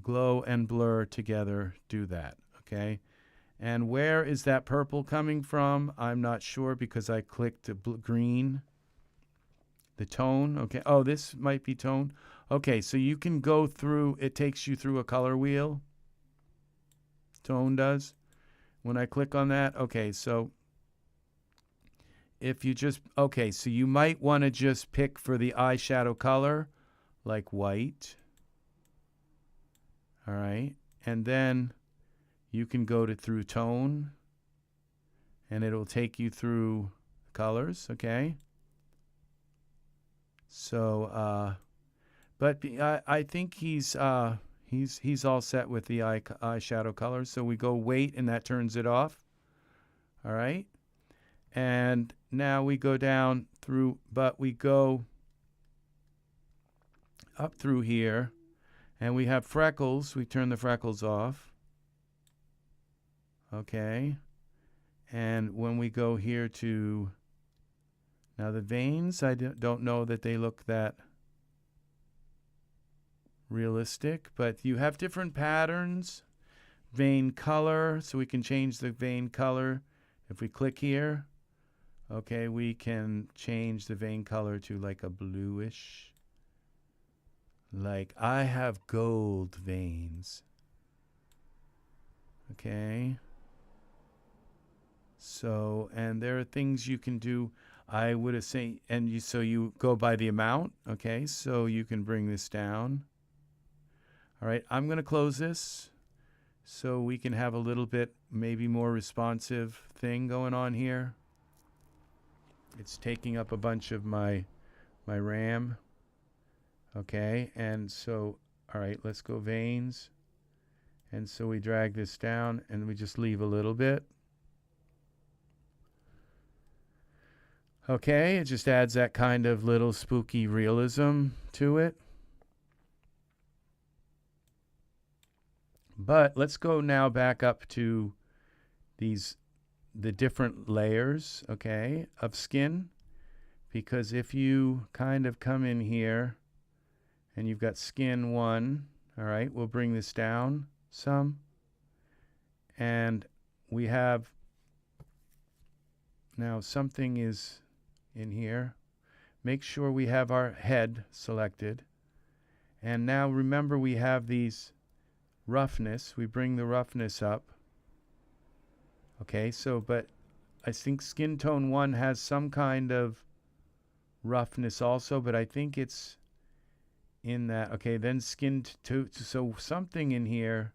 glow and blur together do that, okay? And where is that purple coming from? I'm not sure because I clicked green. The tone, okay. Oh, this might be tone. Okay, so you can go through, it takes you through a color wheel. Tone does. When I click on that, okay, so if you just, okay, so you might want to just pick for the eyeshadow color, like white. All right, and then you can go to through tone, and it'll take you through colors, okay? So, but I think he's all set with the eyeshadow colors. So we go weight, and that turns it off. All right, and now we go down through, but we go up through here, and we have freckles. We turn the freckles off. Okay, and when we go here to now the veins, I don't know that they look that realistic, but you have different patterns. Vein color, so we can change the vein color. If we click here, okay, we can change the vein color to like a bluish. Like I have gold veins. Okay. So, and there are things you can do. I would have said, and so you go by the amount, okay? So you can bring this down. All right, I'm going to close this so we can have a little bit, maybe more responsive thing going on here. It's taking up a bunch of my RAM. Okay, and so, all right, let's go veins. And so we drag this down and we just leave a little bit. Okay, it just adds that kind of little spooky realism to it. But let's go now back up to the different layers, okay, of skin. Because if you kind of come in here and you've got skin 1, all right, we'll bring this down some. And we have, now something is in here. Make sure we have our head selected. And now remember we have these roughness. We bring the roughness up. Okay, so, but I think skin tone 1 has some kind of roughness also, but I think it's in that. Okay, then skin 2, so something in here.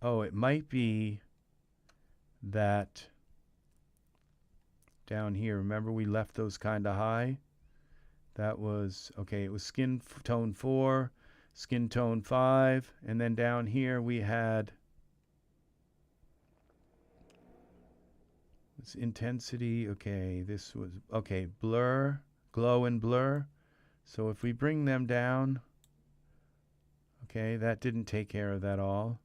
Oh, it might be that down here. Remember we left those kind of high? That was, okay, it was skin tone 4, skin tone 5, and then down here we had this intensity. Okay, this was, okay, blur, glow and blur. So if we bring them down, okay, that didn't take care of that all.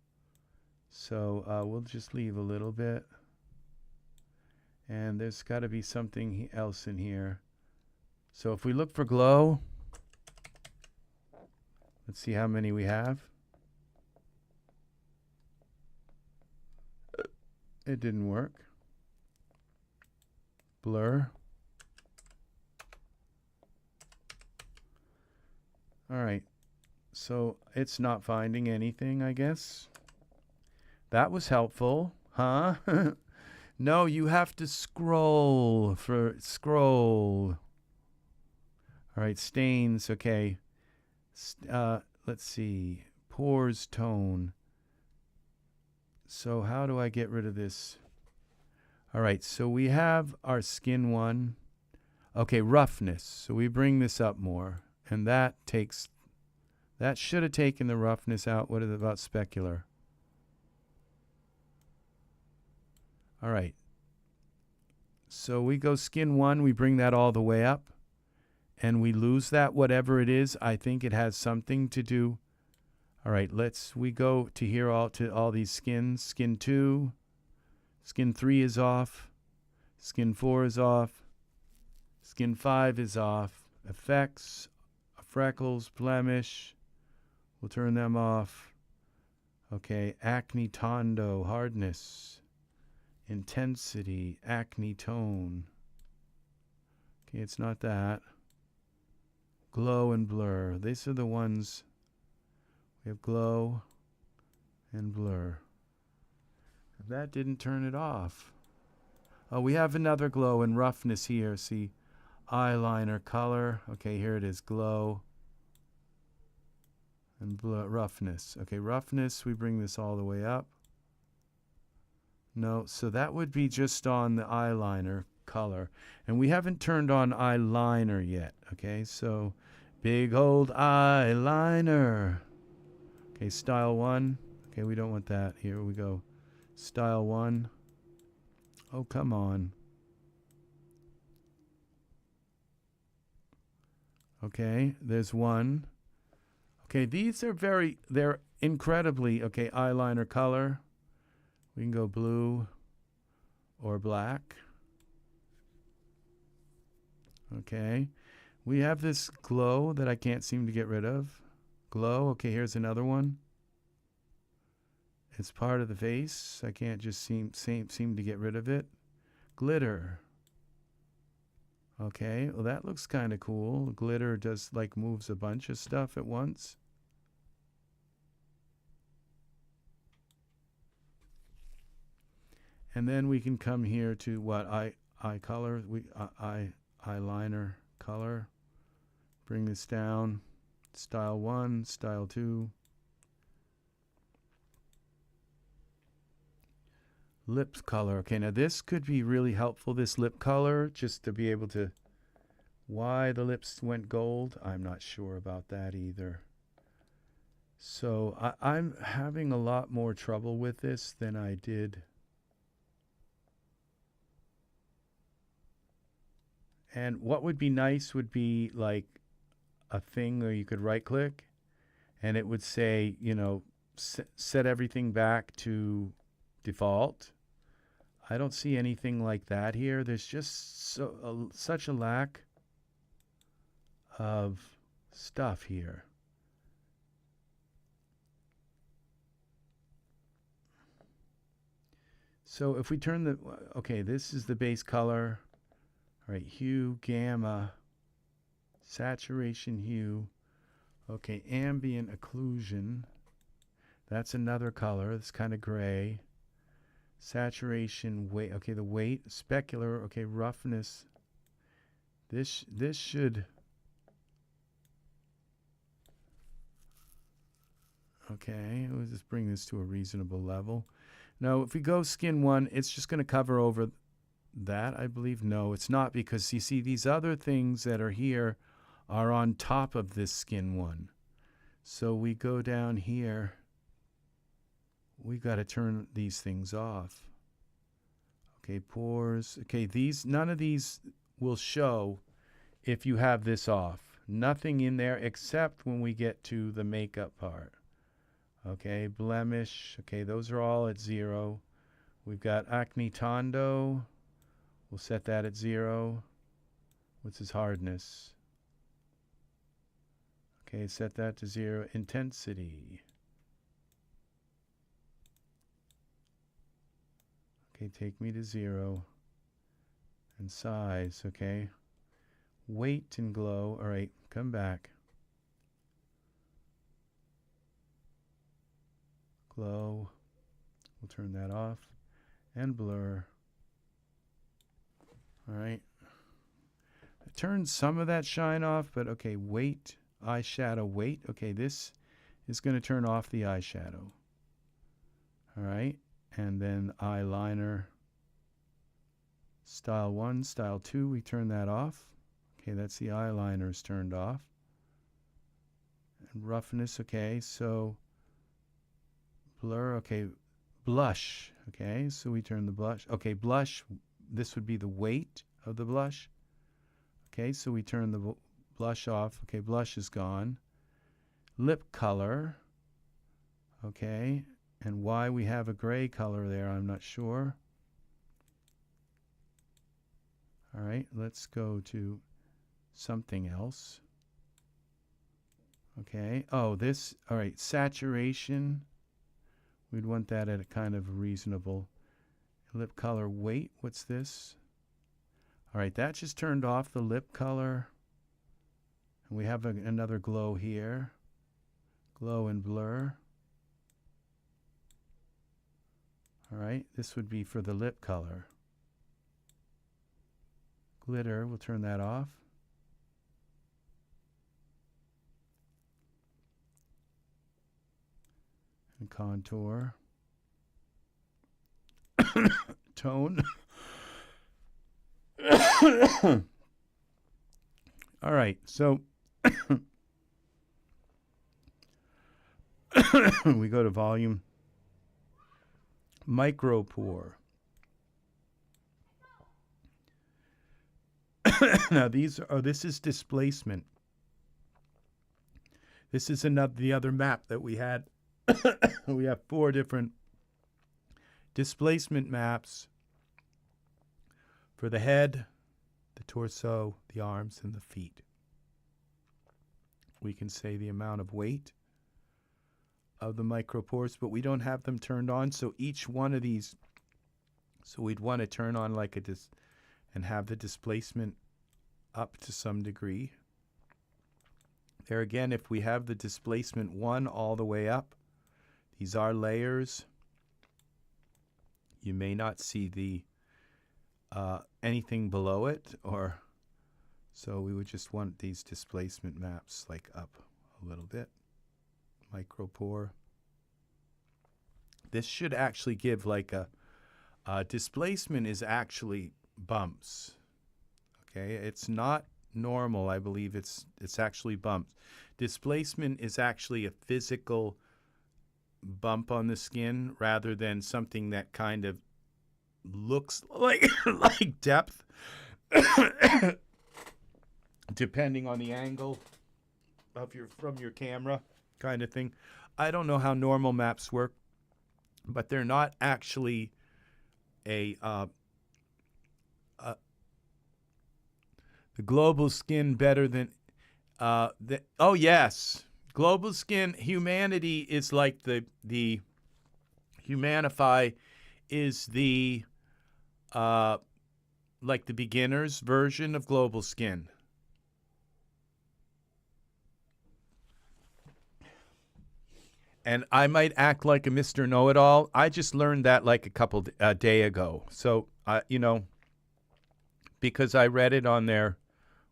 So we'll just leave a little bit. And there's got to be something else in here. So if we look for glow, let's see how many we have. It didn't work. Blur. All right. So it's not finding anything, I guess. That was helpful, huh? No, you have to scroll for scroll. All right, stains, okay. Let's see, pores tone. So how do I get rid of this? All right, so we have our skin 1. Okay, roughness. So we bring this up more, and that should have taken the roughness out. What is it about specular? All right. So we go skin 1, we bring that all the way up, and we lose that, whatever it is. I think it has something to do. All right, we go to here all these skins. Skin 2, skin 3 is off, skin 4 is off, skin 5 is off. Effects, freckles, blemish, we'll turn them off. Okay, acne tondo, hardness, intensity, acne tone. Okay, it's not that. Glow and blur. These are the ones. We have glow and blur. That didn't turn it off. Oh, we have another glow and roughness here. See, eyeliner color. Okay, here it is, glow and blur, roughness. Okay, roughness, we bring this all the way up. No, so that would be just on the eyeliner color. And we haven't turned on eyeliner yet. Okay, so big old eyeliner. Okay, style 1. Okay, we don't want that. Here we go. Style 1. Oh, come on. Okay, there's 1. Okay, these are they're incredibly, okay, eyeliner color. We can go blue or black. Okay, we have this glow that I can't seem to get rid of. Glow, okay, here's another one. It's part of the face. I can't just seem to get rid of it. Glitter. Okay, well that looks kind of cool. Glitter does moves a bunch of stuff at once. And then we can come here to what eye color, eyeliner color. Bring this down. Style 1, style 2. Lip color. Okay, now this could be really helpful, this lip color, just to be able to, why the lips went gold, I'm not sure about that either. So I'm having a lot more trouble with this than I did. And what would be nice would be like a thing where you could right click and it would say, you know, set everything back to default. I don't see anything like that here. There's just such a lack of stuff here. So if we turn the, okay, this is the base color. All right, hue, gamma, saturation hue. Okay, ambient occlusion. That's another color. It's kind of gray. Saturation, weight. Okay, the weight, specular. Okay, roughness. This should. Okay, let's just bring this to a reasonable level. Now, if we go skin 1, it's just going to cover over that, I believe. No, it's not, because you see these other things that are here are on top of this skin 1. So we go down here. We got to turn these things off. Okay, pores. Okay, none of these will show if you have this off. Nothing in there except when we get to the makeup part. Okay, blemish. Okay, those are all at 0. We've got acne tondo. We'll set that at 0. What's his hardness? Okay, set that to 0. Intensity. Okay, take me to 0. And size, okay. Weight and glow. All right, come back. Glow. We'll turn that off. And blur. All right. I turned some of that shine off, but okay, weight, eyeshadow weight. Okay, this is going to turn off the eyeshadow. All right. And then eyeliner. Style 1, style 2, we turn that off. Okay, that's the eyeliners turned off. And roughness, okay, so blur, okay, blush, okay, so we turn the blush. Okay, blush, this would be the weight of the blush. Okay, so we turn the blush off. Okay, blush is gone. Lip color, okay, and why we have a gray color there, I'm not sure. All right, let's go to something else. Okay, oh, this, all right, saturation. We'd want that at a kind of reasonable. Lip color, weight, what's this? All right, that just turned off the lip color. And we have another glow here. Glow and blur. All right, this would be for the lip color. Glitter, we'll turn that off. And contour. Tone. All right, so we go to volume. Micro pore. Now this is displacement. This is the other map that we had. We have 4 different displacement maps for the head, the torso, the arms, and the feet. We can say the amount of weight of the micropores, but we don't have them turned on. So each one of these, so we'd want to turn on like and have the displacement up to some degree. There again, if we have the displacement 1 all the way up, these are layers. You may not see the anything below it, or so we would just want these displacement maps like up a little bit. Micropore. This should actually give like a displacement is actually bumps. Okay, it's not normal. I believe it's actually bumps. Displacement is actually a physical bump on the skin rather than something that kind of looks like like depth depending on the angle of from your camera kind of thing. I don't know how normal maps work, but they're not actually the global skin better than oh yes, global skin humanity is like the Humanify is the like the beginner's version of global skin. And I might act like a Mr. Know-it-all. I just learned that like a day ago. So, you know, because I read it on their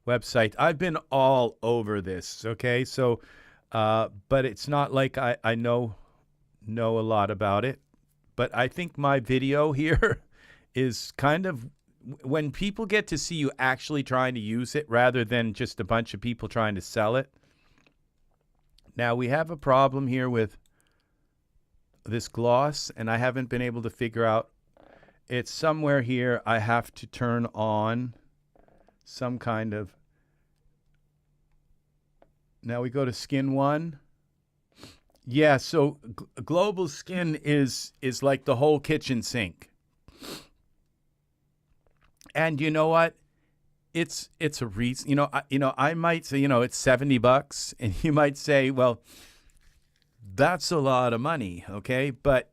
website. I've been all over this, okay? So, but it's not like I know a lot about it. But I think my video here is kind of when people get to see you actually trying to use it rather than just a bunch of people trying to sell it. Now, we have a problem here with this gloss, and I haven't been able to figure out. It's somewhere here. I have to turn on some kind of. Now we go to skin 1. Yeah, so global skin is like the whole kitchen sink. And you know what? It's a reason. I might say, it's $70, and you might say, well, that's a lot of money, okay? But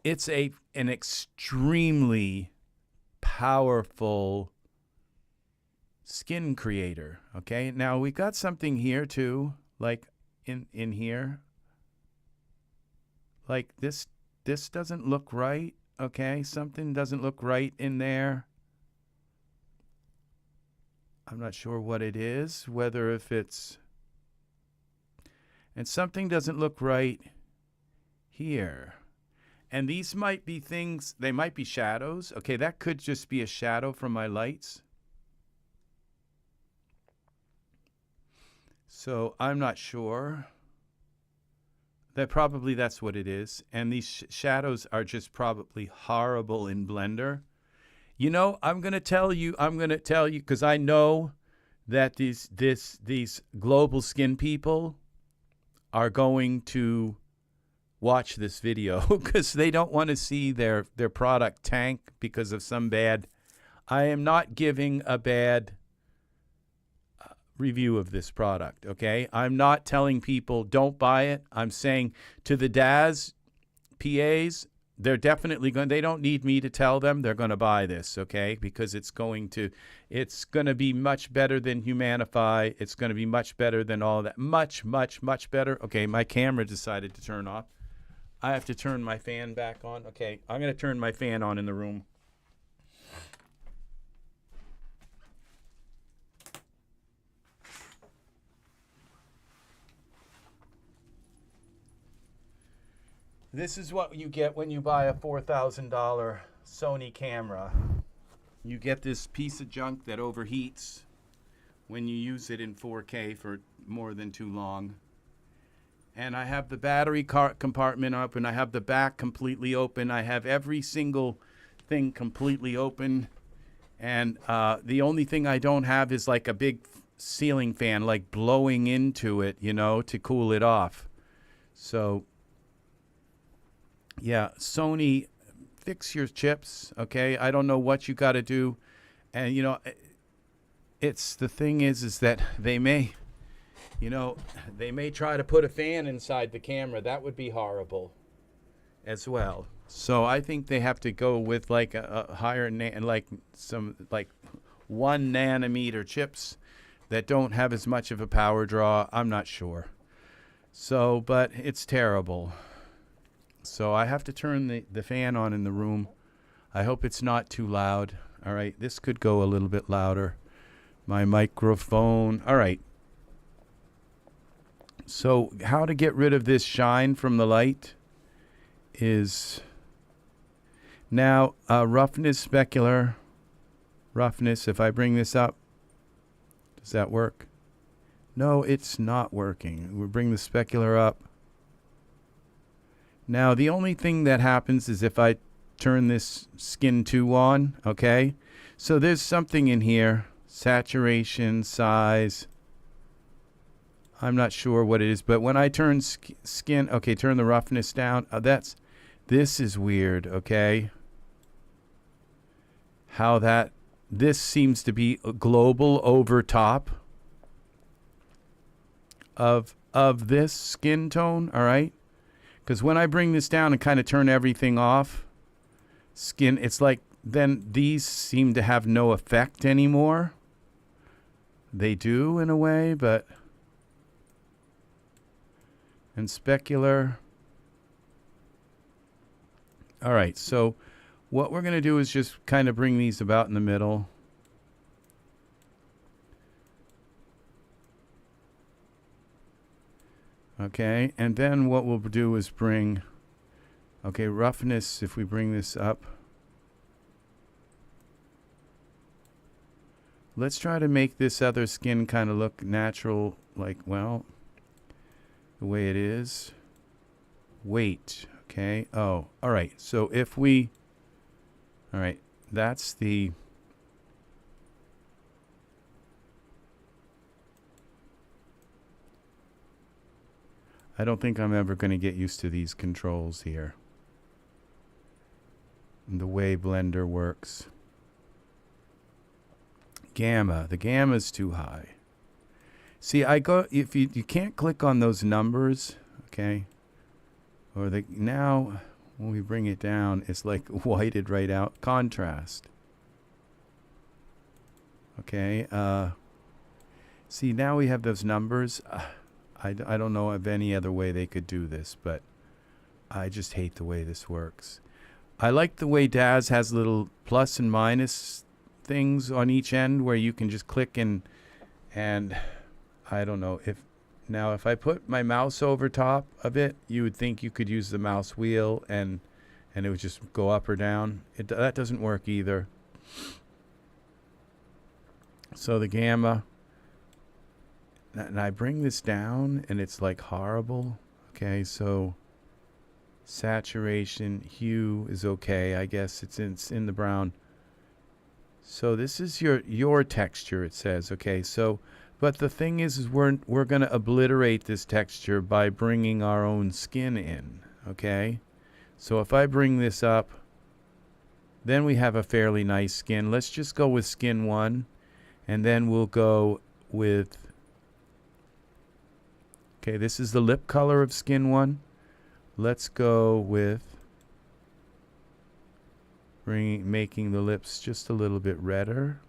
it's an extremely powerful skin creator, okay? Now we got something here too, like in here. Like this doesn't look right, okay? Something doesn't look right in there. I'm not sure what it is, whether if it's, and something doesn't look right here. And these might be things, they might be shadows. Okay, that could just be a shadow from my lights. So I'm not sure. That's what it is. And these shadows are just probably horrible in Blender. I'm going to tell you, because I know that these global skin people are going to watch this video because they don't want to see their product tank because of some bad. I am not giving a bad review of this product, okay? I'm not telling people don't buy it. I'm saying to the Daz PAs, they're definitely going. They don't need me to tell them they're going to buy this, okay? Because it's going to be much better than Humanify. It's going to be much better than all that. Much, much, much better. Okay, my camera decided to turn off. I have to turn my fan back on. Okay, I'm going to turn my fan on in the room. This is what you get when you buy a $4,000 Sony camera. You get this piece of junk that overheats when you use it in 4K for more than too long. And I have the battery compartment up, and I have the back completely open. I have every single thing completely open. And the only thing I don't have is like a big ceiling fan, like blowing into it, to cool it off. So, yeah, Sony, fix your chips, okay? I don't know what you got to do. And, it's the thing is that they may try to put a fan inside the camera. That would be horrible as well. So I think they have to go with like a higher, some 1 nanometer chips that don't have as much of a power draw. I'm not sure. So, but it's terrible. So I have to turn the fan on in the room. I hope it's not too loud. All right, this could go a little bit louder. My microphone. All right. So how to get rid of this shine from the light is now roughness, specular roughness. If I bring this up, does that work? No, it's not working. We'll bring the specular up. Now, the only thing that happens is if I turn this skin 2 on, okay? So there's something in here, saturation, size. I'm not sure what it is, but when I turn skin, okay, turn the roughness down. This is weird, okay? This seems to be global over top of this skin tone, all right? Because when I bring this down and kind of turn everything off, it's like then these seem to have no effect anymore. They do in a way, but and specular. All right, so what we're going to do is just kind of bring these about in the middle. Okay, and then what we'll do is bring, okay, roughness, if we bring this up. Let's try to make this other skin kind of look natural, like, well, the way it is. Weight, okay. Oh, all right. So if we, all right, that's the, I don't think I'm ever going to get used to these controls here. And the way Blender works. Gamma. The gamma's too high. See, if you can't click on those numbers, okay? Or now when we bring it down, it's like whited right out. Contrast. Okay. See, now we have those numbers. I don't know of any other way they could do this, but I just hate the way this works. I like the way Daz has little plus and minus things on each end where you can just click and I don't know if I put my mouse over top of it, you would think you could use the mouse wheel and it would just go up or down. That doesn't work either. So the gamma, and I bring this down and it's like horrible. Okay, so saturation, hue is okay. I guess it's in the brown. So this is your texture, it says. Okay, so but the thing is we're going to obliterate this texture by bringing our own skin in. Okay, so if I bring this up, then we have a fairly nice skin. Let's just go with skin 1, and then we'll go with, okay, this is the lip color of skin 1. Let's go with making the lips just a little bit redder.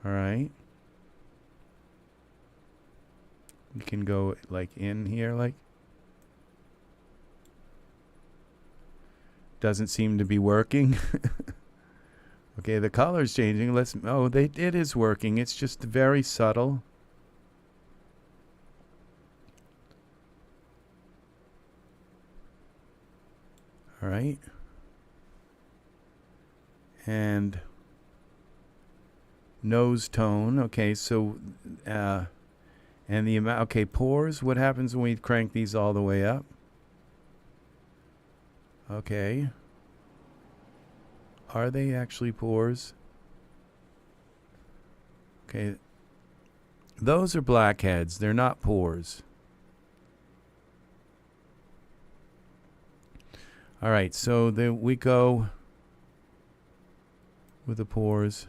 All right. We can go like in here, like. Doesn't seem to be working. Okay, the color's changing. It is working. It's just very subtle. All right. And nose tone. Okay, so and the amount. Okay, pores. What happens when we crank these all the way up? Okay. Are they actually pores? Okay. Those are blackheads. They're not pores. All right, so then we go with the pores.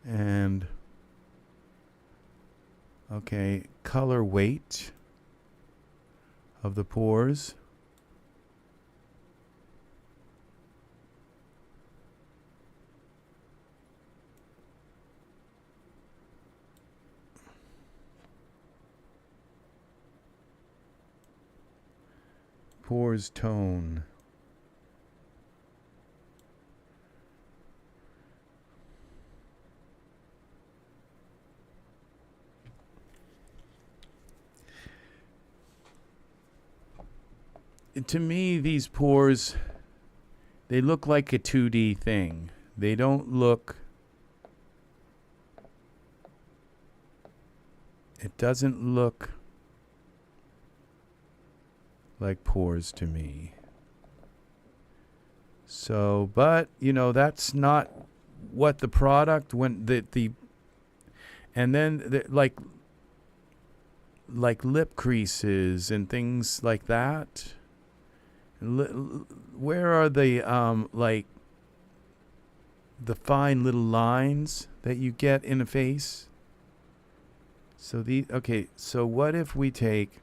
And okay, color weight of the pores. Pores tone. To me, these pores, they look like a 2D thing. They don't look... It doesn't look like pores to me. So, but, you know, that's not what the product, when and then like lip creases and things like that. Where are the like the fine little lines that you get in a face? So okay, so what if we take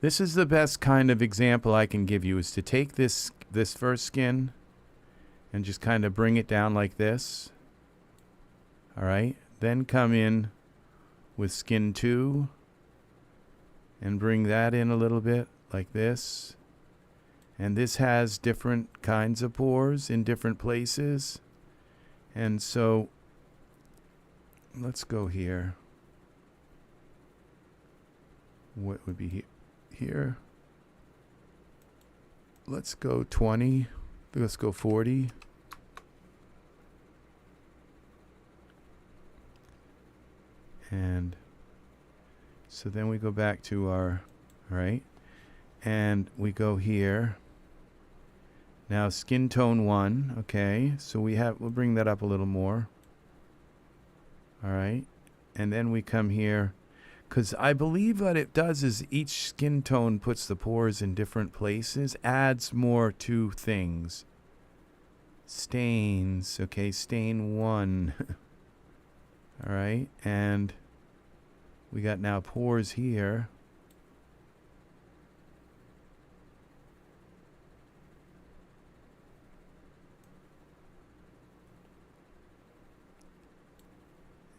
This is the best kind of example I can give you, is to take this first skin and just kind of bring it down like this. All right. Then come in with skin 2 and bring that in a little bit like this. And this has different kinds of pores in different places. And so let's go here. What would be here? Let's go 20. Let's go 40. And so then we go back to our, right? And we go here. Now skin tone 1, okay? So we'll bring that up a little more. All right. And then we come here, because I believe what it does is each skin tone puts the pores in different places, adds more to things. Stains, okay, stain 1. All right, and we got now pores here.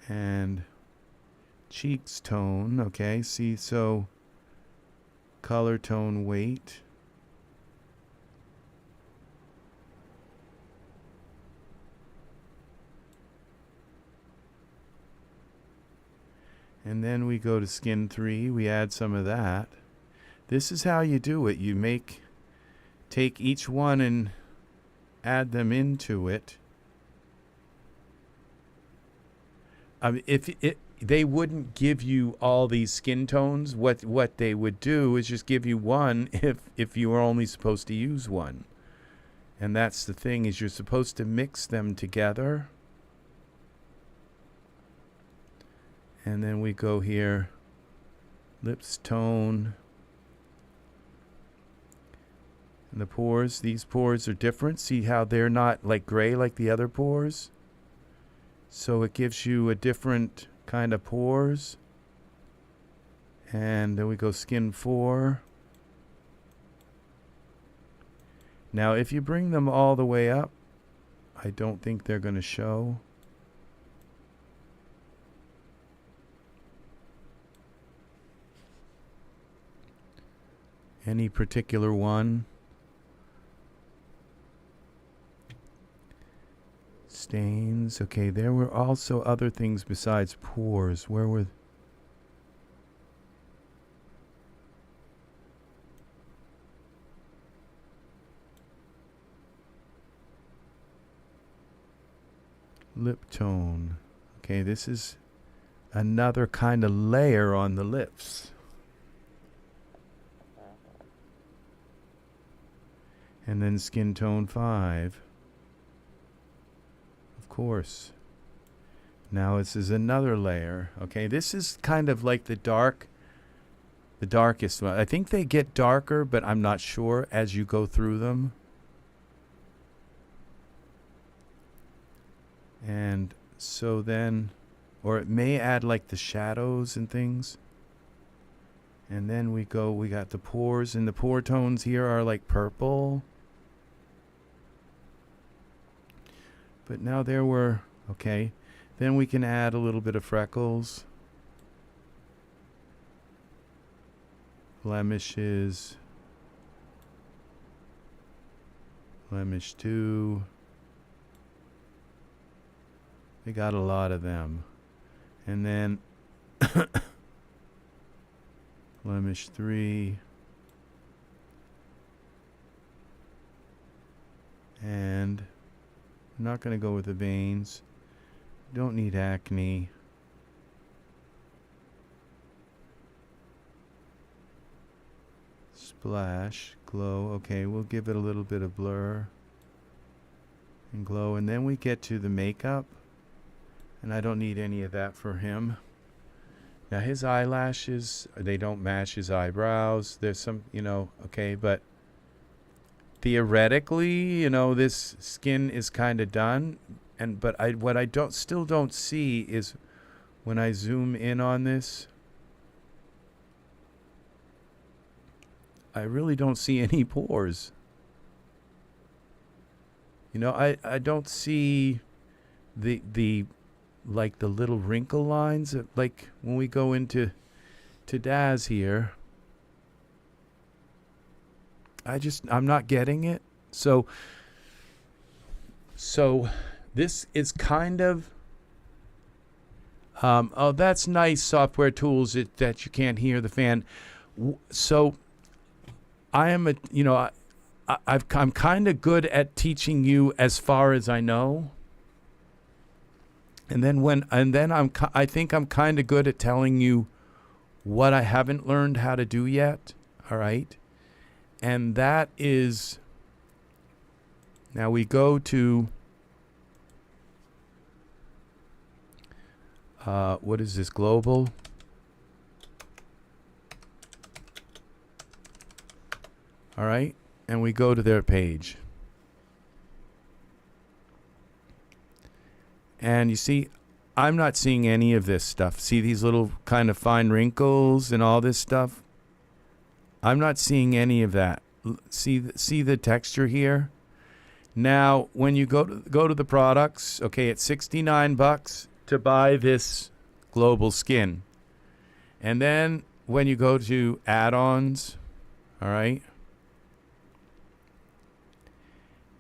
And cheeks tone, okay, see, so color tone weight. And then we go to skin 3, we add some of that. This is how you do it. You take each one and add them into it. They wouldn't give you all these skin tones. What they would do is just give you one if you were only supposed to use one. And that's the thing, is you're supposed to mix them together. And then we go here, lips tone. And the pores, these pores are different. See how they're not like gray like the other pores? So it gives you a different kind of pores. And then we go skin 4. Now if you bring them all the way up, I don't think they're going to show. Any particular one. Stains. Okay, there were also other things besides pores. Where were... Lip tone. Okay, this is another kind of layer on the lips. And then skin tone 5. Of course. Now this is another layer. Okay, this is kind of like the darkest one. I think they get darker, but I'm not sure as you go through them. And so then, or it may add like the shadows and things. And then we got the pores, and the pore tones here are like purple. But now there were, okay, then we can add a little bit of freckles, blemishes, blemish 2. We got a lot of them. And then blemish 3. And I'm not going to go with the veins. Don't need acne. Splash, glow. Okay, we'll give it a little bit of blur and glow. And then we get to the makeup. And I don't need any of that for him. Now his eyelashes, they don't match his eyebrows. There's some, okay, but theoretically, this skin is kind of done. But what I still don't see is when I zoom in on this, I really don't see any pores. You know, I don't see the like the little wrinkle lines like when we go into Daz here. I'm not getting it. So this is kind of oh, that's nice software tools that you can't hear the fan. So I am I'm kind of good at teaching you as far as I know. And then I think I'm kind of good at telling you what I haven't learned how to do yet. All right. And that is, now we go to, what is this, global? All right. And we go to their page. And you see, I'm not seeing any of this stuff. See these little kind of fine wrinkles and all this stuff? I'm not seeing any of that. See the texture here? Now, when you go to the products, okay, it's $69 to buy this global skin. And then when you go to add-ons, all right,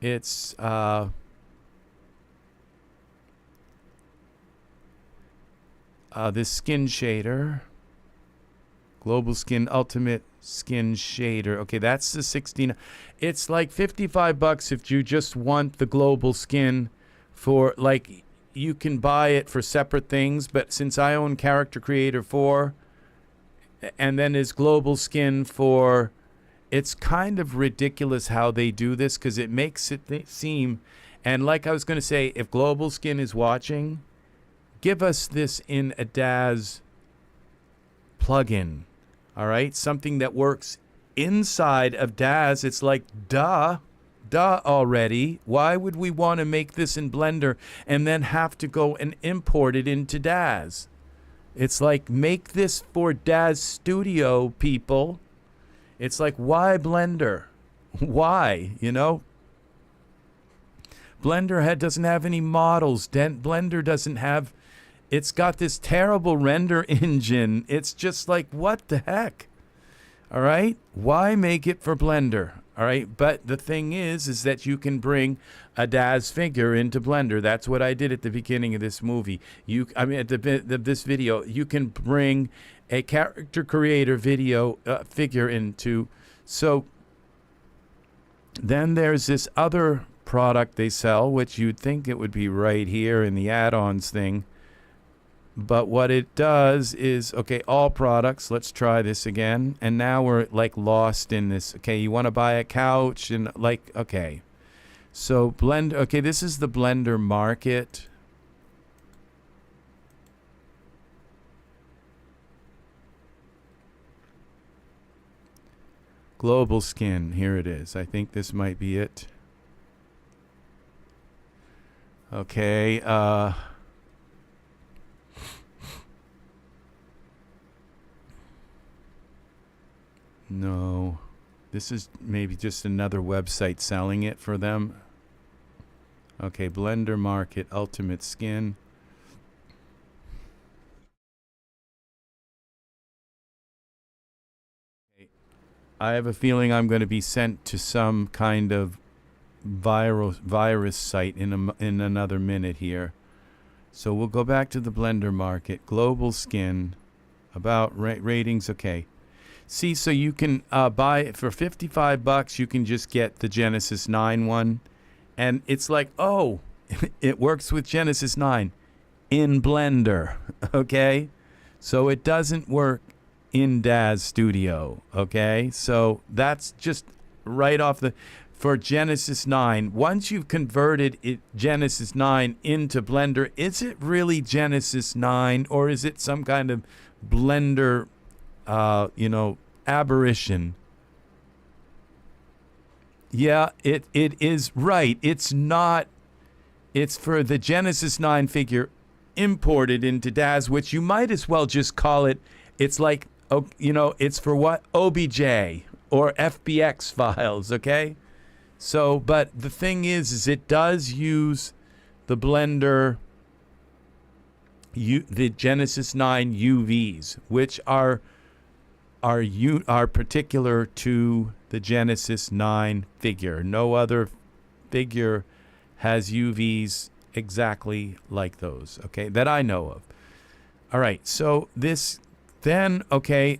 it's this skin shader, global skin ultimate skin shader. Okay, that's the 69. It's like $55 if you just want the global skin for, like, you can buy it for separate things, but since I own Character Creator 4 and then is global skin for, it's kind of ridiculous how they do this because it makes it seem, and like I was going to say, if global skin is watching, give us this in a Daz plugin, all right? Something that works inside of Daz. It's like, duh already. Why would we want to make this in Blender and then have to go and import it into Daz? It's like, make this for Daz Studio, people. It's like, why Blender? Why, you know? Blender doesn't have any models. Blender doesn't have... It's got this terrible render engine. It's just like, what the heck? All right? Why make it for Blender? All right? But the thing is that you can bring a Daz figure into Blender. That's what I did at the beginning of this movie. This video. You can bring a character creator video figure into. So then there's this other product they sell, which you'd think it would be right here in the add-ons thing. But what it does is, okay, all products, let's try this again. And now we're like lost in this. Okay, you want to buy a couch and like, okay. So Blender, okay, this is the Blender market. Global skin, here it is. I think this might be it. Okay, no, this is maybe just another website selling it for them. Okay, Blender Market, Ultimate Skin. I have a feeling I'm going to be sent to some kind of virus site in another minute here. So we'll go back to the Blender Market, Global Skin, about ratings. Okay. See, so you can buy it for $55. You can just get the Genesis 9 one. And it's like, oh, it works with Genesis 9 in Blender. Okay. So it doesn't work in Daz Studio. Okay. So that's just right off the... For Genesis 9, once you've converted Genesis 9 into Blender, is it really Genesis 9 or is it some kind of Blender, aberration? Yeah, it is right. It's not. It's for the Genesis 9 figure imported into Daz, which you might as well just call it. It's like, it's for what? OBJ. or FBX files, okay? So, but the thing is it does use the Blender, the Genesis 9 UVs, which are particular to the Genesis 9 figure. No other figure has UVs exactly like those, okay, that I know of. All right, so this then, okay,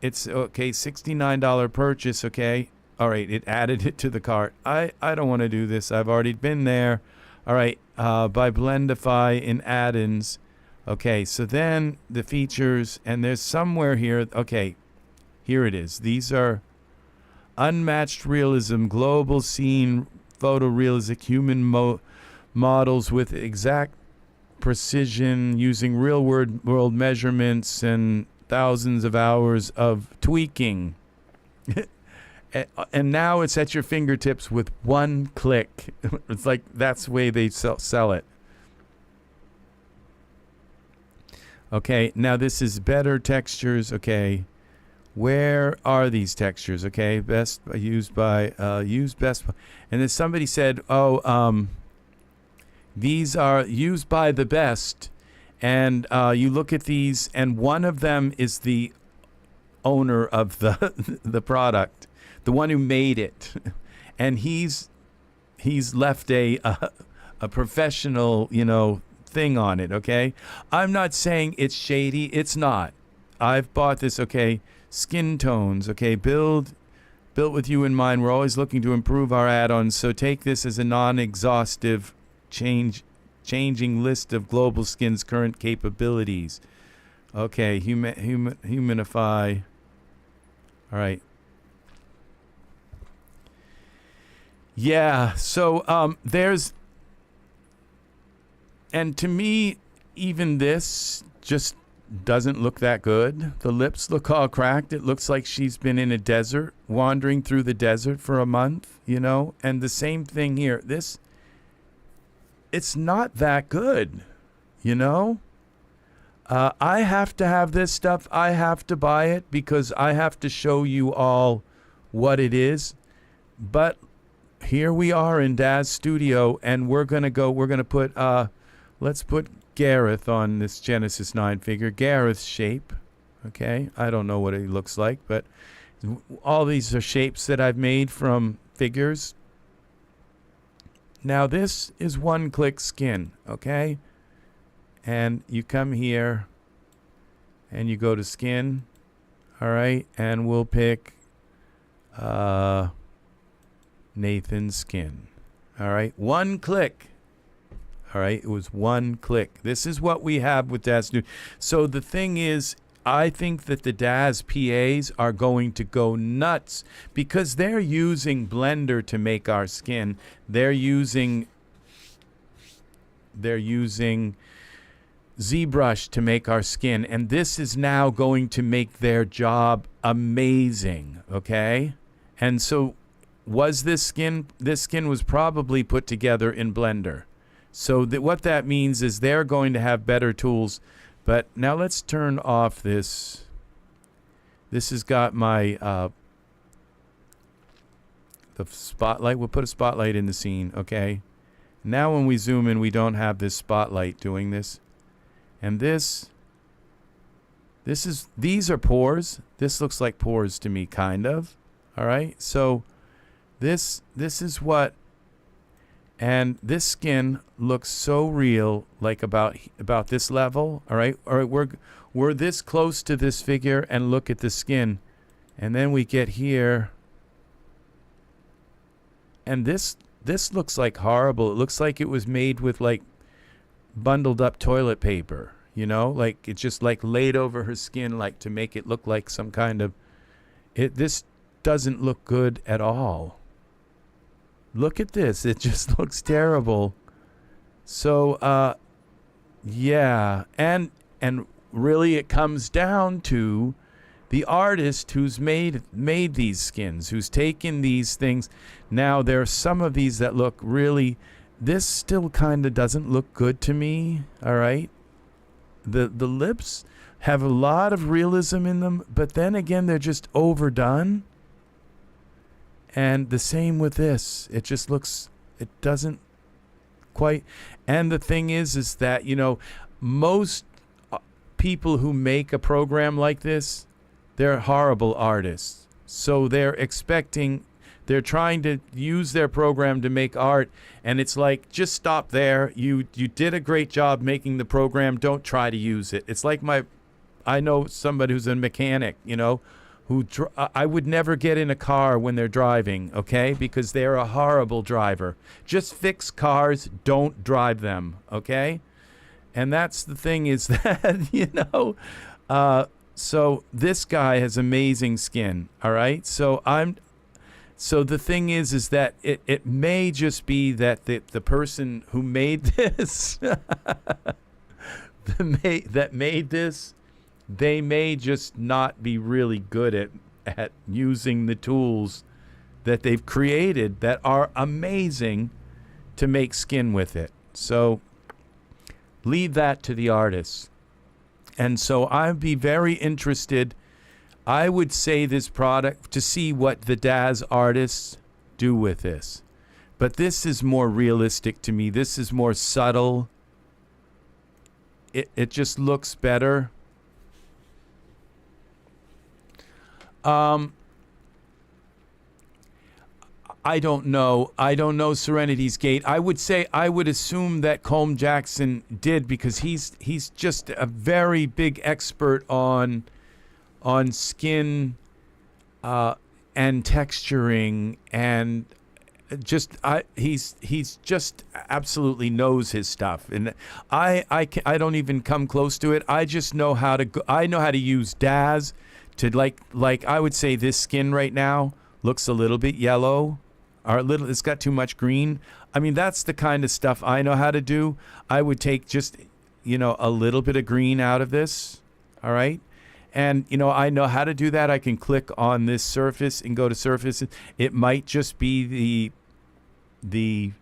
it's okay, $69 purchase, okay. All right, it added it to the cart. I don't want to do this. I've already been there. All right, by Blendify in add-ins. Okay, so then the features, and there's somewhere here, okay, here it is. These are unmatched realism, global scene, photorealistic human models with exact precision using real world measurements and thousands of hours of tweaking. And now it's at your fingertips with one click. It's like that's the way they sell it. Okay, now this is better textures. Okay, where are these textures? Okay, best used by best. And then somebody said, oh, these are used by the best. And you look at these, and one of them is the owner of the product, the one who made it, and he's left a professional, thing on it. Okay, I'm not saying it's shady. It's not. I've bought this. Okay, skin tones. Okay, built with you in mind. We're always looking to improve our add-ons. So take this as a non-exhaustive changing list of global skin's current capabilities. Okay, humanify. All right. Yeah, so there's, and to me, even this just doesn't look that good. The lips look all cracked. It looks like she's been in a desert, wandering through the desert for a month, and the same thing here. It's not that good, I have to have this stuff. I have to buy it because I have to show you all what it is. But here we are in Daz Studio, and we're going to put, let's put Gareth on this Genesis 9 figure. Gareth's shape, okay? I don't know what he looks like, but all these are shapes that I've made from figures. Now this is one-click skin, okay? And you come here, and you go to skin, all right? And we'll pick Nathan's skin, all right? One click, all right? It was one click. This is what we have with Daz Studio. So the thing is, I think that the Daz PAs are going to go nuts because they're using Blender to make our skin. They're using ZBrush to make our skin, and this is now going to make their job amazing, okay? And so was this skin was probably put together in Blender. So what that means is they're going to have better tools. But now let's turn off this. This has got my the spotlight. We'll put a spotlight in the scene, okay? Now when we zoom in, we don't have this spotlight doing this. And these are pores. This looks like pores to me, kind of. All right? So this is what, and this skin looks so real, like about this level. All right, we're this close to this figure, and look at the skin, and then we get here, and this looks like horrible. It looks like it was made with like bundled up toilet paper, like it's just like laid over her skin, like to make it look like some kind of this doesn't look good at all. Look at this. It just looks terrible. So, yeah. And really it comes down to the artist who's made these skins, who's taken these things. Now, there are some of these that look really, this still kind of doesn't look good to me, all right? The lips have a lot of realism in them, but then again, they're just overdone. And the same with this. It just looks, it doesn't quite. And the thing is that, you know, most people who make a program like this, they're horrible artists. So they're trying to use their program to make art, and it's like, just stop there. You did a great job making the program. Don't try to use it. It's like I know somebody who's a mechanic, you know, I would never get in a car when they're driving, okay? Because they're a horrible driver. Just fix cars, don't drive them, okay? And that's the thing is that, you know, so this guy has amazing skin, all right? So the thing is that it may just be that the person who made this, that made this, they may just not be really good at using the tools that they've created that are amazing to make skin with it. So leave that to the artists. And so I'd be very interested, I would say, this product, to see what the Daz artists do with this. But this is more realistic to me. This is more subtle. It just looks better. I don't know. I don't know Serenity's Gate. I would assume that Colm Jackson did, because he's just a very big expert on skin and texturing, and he's just absolutely knows his stuff. And I don't even come close to it. I just know how to use Daz to like I would say this skin right now looks a little bit yellow, or it's got too much green. I mean, that's the kind of stuff I know how to do. I would take just, you know, a little bit of green out of this, all right? And, you know, I know how to do that. I can click on this surface and go to surface. It might just be the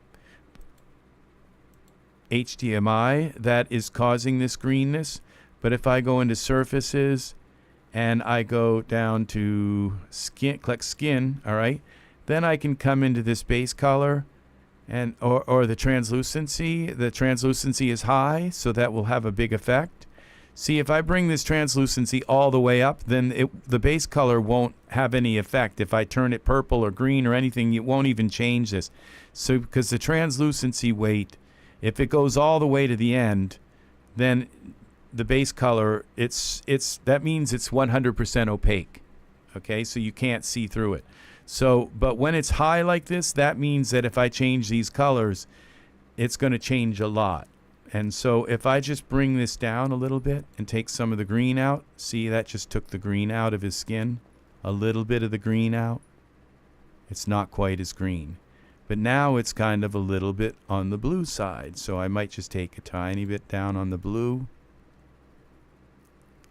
HDMI that is causing this greenness. But if I go into surfaces and I go down to skin, click skin, all right, then I can come into this base color and or the translucency. The translucency is high, so that will have a big effect. See, if I bring this translucency all the way up, then the base color won't have any effect. If I turn it purple or green or anything, it won't even change this. So because the translucency weight, if it goes all the way to the end, then the base color, that means it's 100% opaque. Okay, so you can't see through it. So, but when it's high like this, that means that if I change these colors, it's going to change a lot. And so if I just bring this down a little bit and take some of the green out, see, that just took the green out of his skin, a little bit of the green out. It's not quite as green. But now it's kind of a little bit on the blue side. So I might just take a tiny bit down on the blue.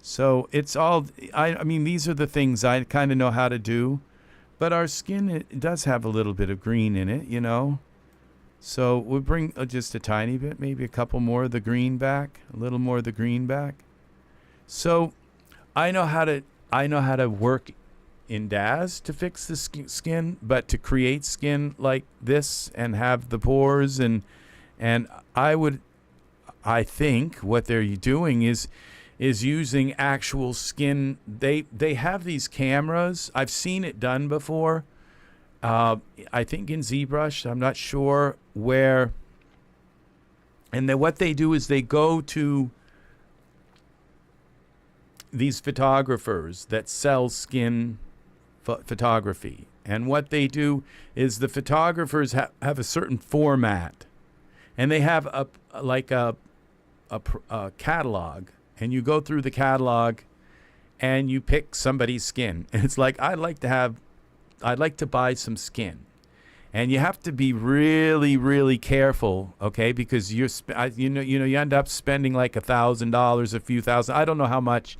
So it's all, I mean, these are the things I kind of know how to do. But our skin, it does have a little bit of green in it, you know. So we'll bring just a tiny bit, maybe a couple more of the green back, a little more of the green back. So I know how to work in Daz to fix the skin, but to create skin like this and have the pores and I think what they're doing is using actual skin. They have these cameras. I've seen it done before. I think in ZBrush, I'm not sure where. And then what they do is they go to these photographers that sell skin photography. And what they do is the photographers have a certain format. And they have a catalog. And you go through the catalog and you pick somebody's skin. And it's like, I'd like to buy some skin. And you have to be really, really careful, okay? Because you end up spending like $1,000, a few thousand. I don't know how much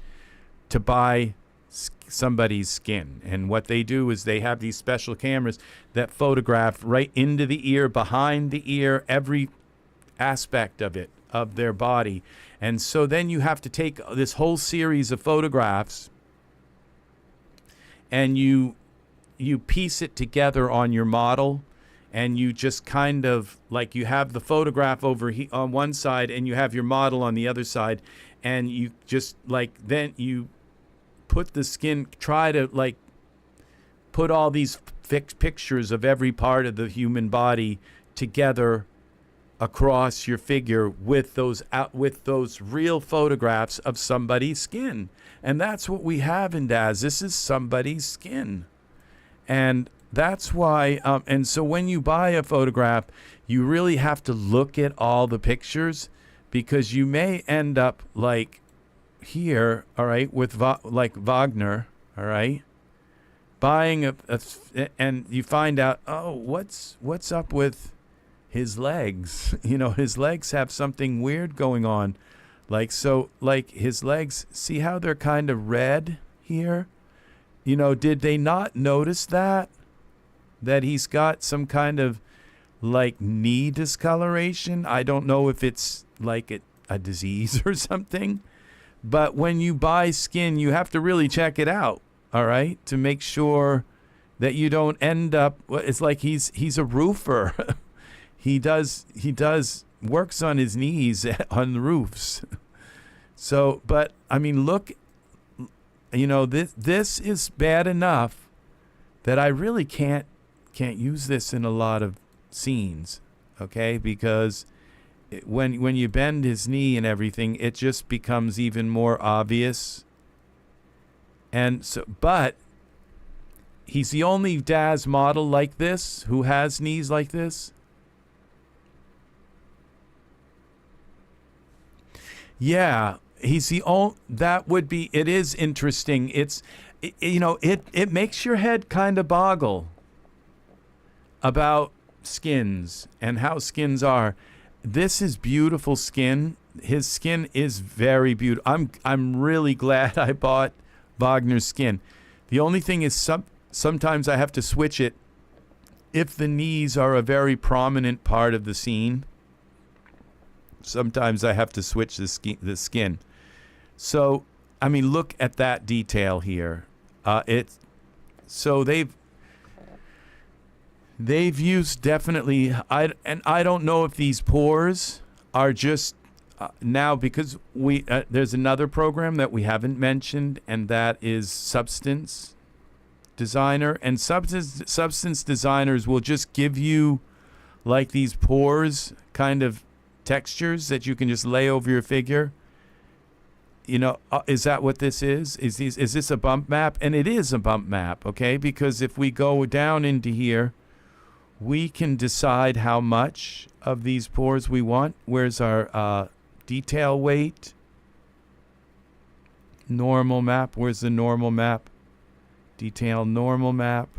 to buy somebody's skin. And what they do is they have these special cameras that photograph right into the ear, behind the ear, every aspect of it, of their body. And so then you have to take this whole series of photographs and you you piece it together on your model, and you just kind of like you have the photograph over on one side and you have your model on the other side, and you just like then you put the skin, try to like put all these pictures of every part of the human body together across your figure with those real photographs of somebody's skin. And that's what we have in Daz. This is somebody's skin. And that's why, and so when you buy a photograph, you really have to look at all the pictures, because you may end up like here, all right, with like Vagner, all right, buying and you find out, oh, what's up with his legs? You know, his legs have something weird going on. Like, so, like his legs, see how they're kind of red here? You know, did they not notice that he's got some kind of like knee discoloration? I don't know if it's like a disease or something, but when you buy skin, you have to really check it out, all right, to make sure that you don't end up, it's like he's a roofer. He works on his knees on the roofs. So, but I mean, look, you know, this is bad enough that I really can't use this in a lot of scenes, okay? Because when you bend his knee and everything, it just becomes even more obvious. And so, but he's the only Daz model like this who has knees like this. Yeah, he's the only. That would be. It is interesting. You know, it makes your head kind of boggle about skins and how skins are. This is beautiful skin. His skin is very beautiful. I'm really glad I bought Vagner's skin. The only thing is sometimes I have to switch it if the knees are a very prominent part of the scene. Sometimes I have to switch the skin. So, I mean, look at that detail here. So they've used definitely. I don't know if these pores are just now, because there's another program that we haven't mentioned, and that is Substance Designer. And Substance Designers will just give you like these pores kind of textures that you can just lay over your figure. You know, is that what this is? Is this a bump map? And it is a bump map, okay? Because if we go down into here, we can decide how much of these pores we want. Where's our detail weight? Normal map. Where's the normal map? Detail normal map.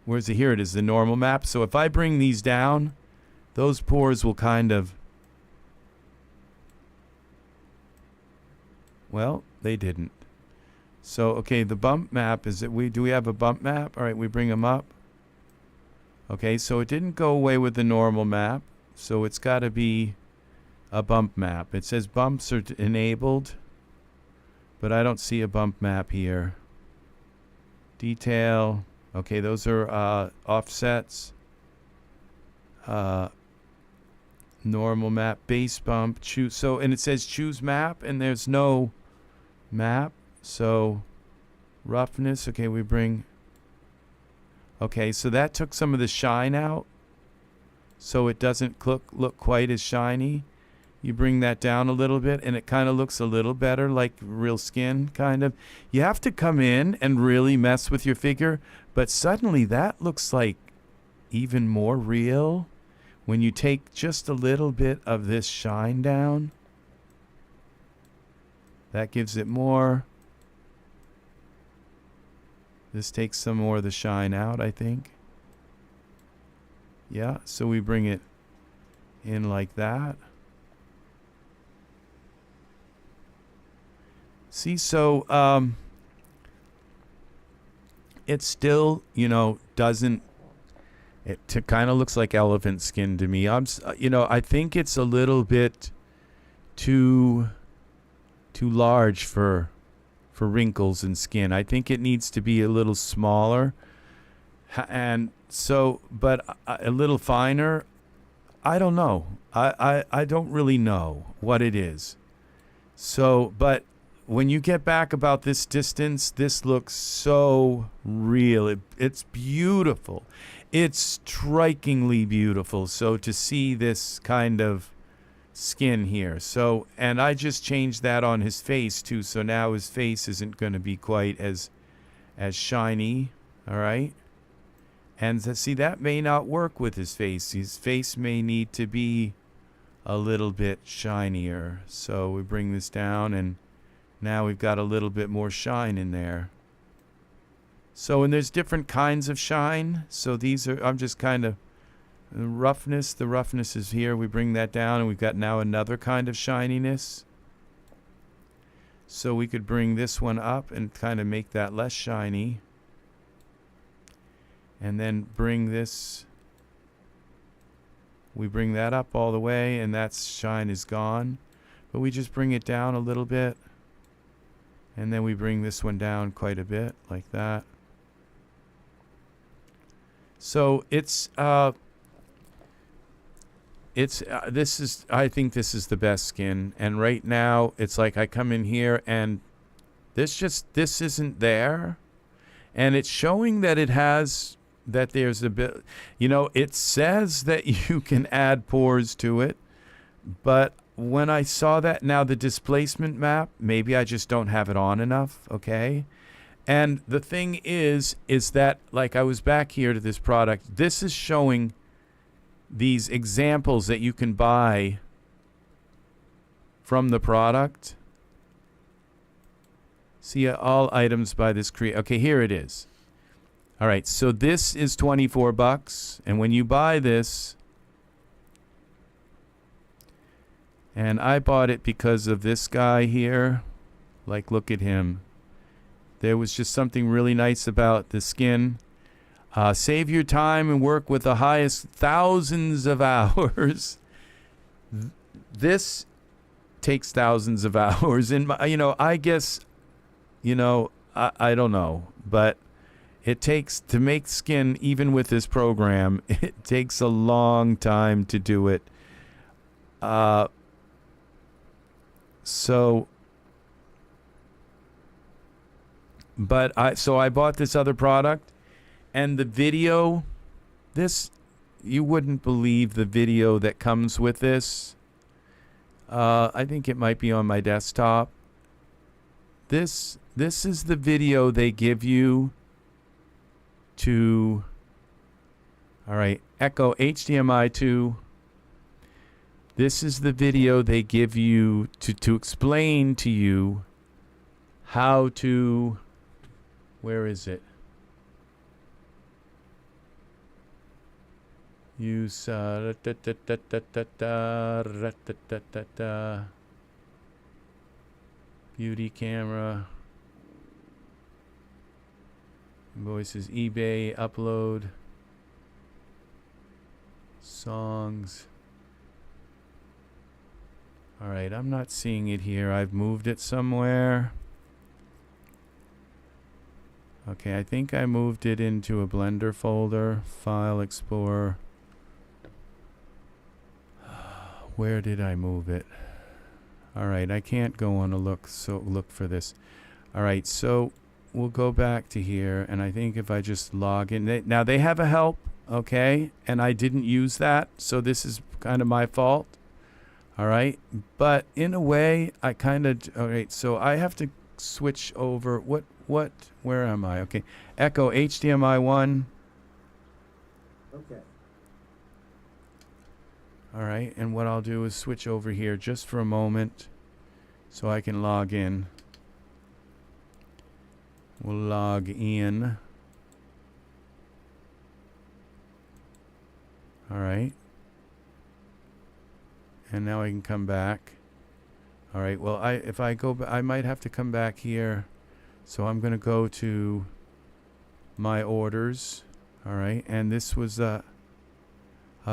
Where's it? Here it is, the normal map. So if I bring these down, those pores will kind of, well, they didn't. So, okay, the bump map is that do we have a bump map? All right, we bring them up. Okay, so it didn't go away with the normal map, so it's got to be a bump map. It says bumps are enabled, but I don't see a bump map here. Detail, okay, those are offsets. Normal map, base bump, choose. So, and it says choose map, and there's no map. So, roughness. Okay, we bring. Okay, so that took some of the shine out, so it doesn't look quite as shiny. You bring that down a little bit, and it kind of looks a little better, like real skin, kind of. You have to come in and really mess with your figure, but suddenly that looks like even more real. When you take just a little bit of this shine down, that gives it more. This takes some more of the shine out, I think. Yeah, so we bring it in like that. See, so it still, you know, doesn't. It kind of looks like elephant skin to me. You know, I think it's a little bit too large for for wrinkles in skin. I think it needs to be a little smaller, and so, but a little finer. I don't know. I don't really know what it is. So, but when you get back about this distance, this looks so real. It's beautiful. It's strikingly beautiful. So to see this kind of skin here. So, and I just changed that on his face too. So now his face isn't going to be quite as shiny. All right. And see, that may not work with his face. His face may need to be a little bit shinier. So we bring this down, and now we've got a little bit more shine in there. So, and there's different kinds of shine. So these are, I'm just kind of, the roughness is here. We bring that down, and we've got now another kind of shininess. So we could bring this one up and kind of make that less shiny. And then bring this, we bring that up all the way, and that shine is gone. But we just bring it down a little bit. And then we bring this one down quite a bit, like that. So it's this is, I think this is the best skin. And right now, it's like I come in here, and this isn't there. And it's showing that it has, that there's a bit, you know, it says that you can add pores to it, but when I saw that, now the displacement map, maybe I just don't have it on enough, okay? And the thing is that, like, I was back here to this product, this is showing these examples that you can buy from the product. See, all items by this okay, here it is. All right, so this is $24, and when you buy this, and I bought it because of this guy here, like, look at him. There was just something really nice about the skin. Save your time and work with the highest thousands of hours. This takes thousands of hours, and you know, I guess, you know, I don't know, but it takes, to make skin, even with this program, it takes a long time to do it. So I bought this other product, and the video, this, you wouldn't believe the video that comes with this. I think it might be on my desktop. This is the video they give you to, all right, Echo HDMI 2. This is the video they give you to explain to you how to, where is it? Use beauty camera. Invoices, eBay, upload, songs. All right, I'm not seeing it here. I've moved it somewhere. Okay, I think I moved it into a Blender folder, File Explorer. Where did I move it? All right, I can't go on a look, so look for this. All right, so we'll go back to here, and I think if I just log in, now they have a help, okay, and I didn't use that, so this is kind of my fault. All right, but in a way, I kind of, all right, so I have to switch over, where am I? Okay, Echo HDMI 1. Okay. All right, and what I'll do is switch over here just for a moment so I can log in. We'll log in. All right. And now I can come back. All right, well, if I go, I might have to come back here. So I'm going to go to my orders. All right, and this was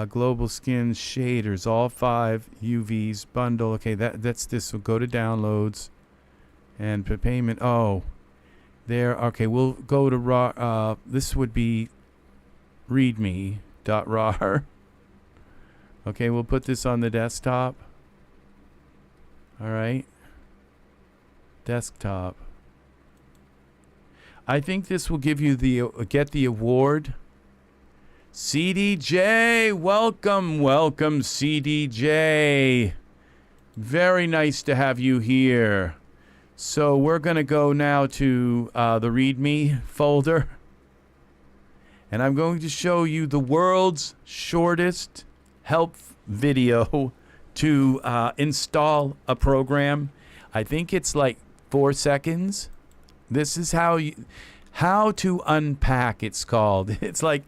Global Skin Shaders, all 5 UVs bundle. Okay, that's this. We'll go to downloads. And payment, oh, there, okay, we'll go to raw, this would be readme.rar. Okay, we'll put this on the desktop. All right. Desktop. I think this will give you the, get the award. CDJ, welcome, welcome, CDJ. Very nice to have you here. So we're going to go now to the README folder. And I'm going to show you the world's shortest help video to install a program. I think it's like 4 seconds. This is how to unpack, it's called. It's like,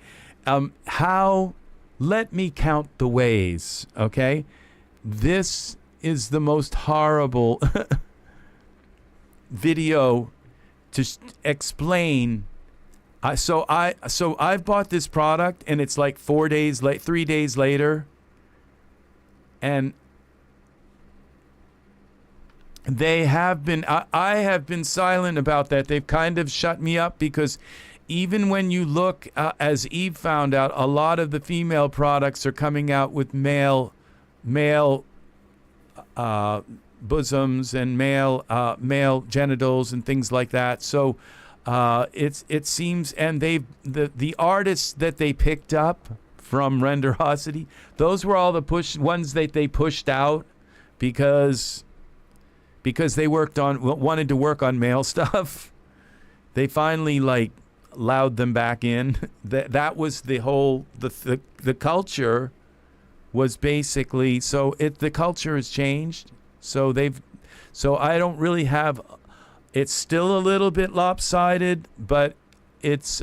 let me count the ways, okay? This is the most horrible video to explain. So I've bought this product and it's like 3 days later, and they have been, I have been silent about that. They've kind of shut me up because even when you look, as Eve found out, a lot of the female products are coming out with male bosoms and male genitals and things like that. So it seems, and the artists that they picked up from Renderosity, those were all the ones that they pushed out because they wanted to work on male stuff. They finally allowed them back in. That was the whole the culture was basically, so the culture has changed. So I don't really have, it's still a little bit lopsided, but it's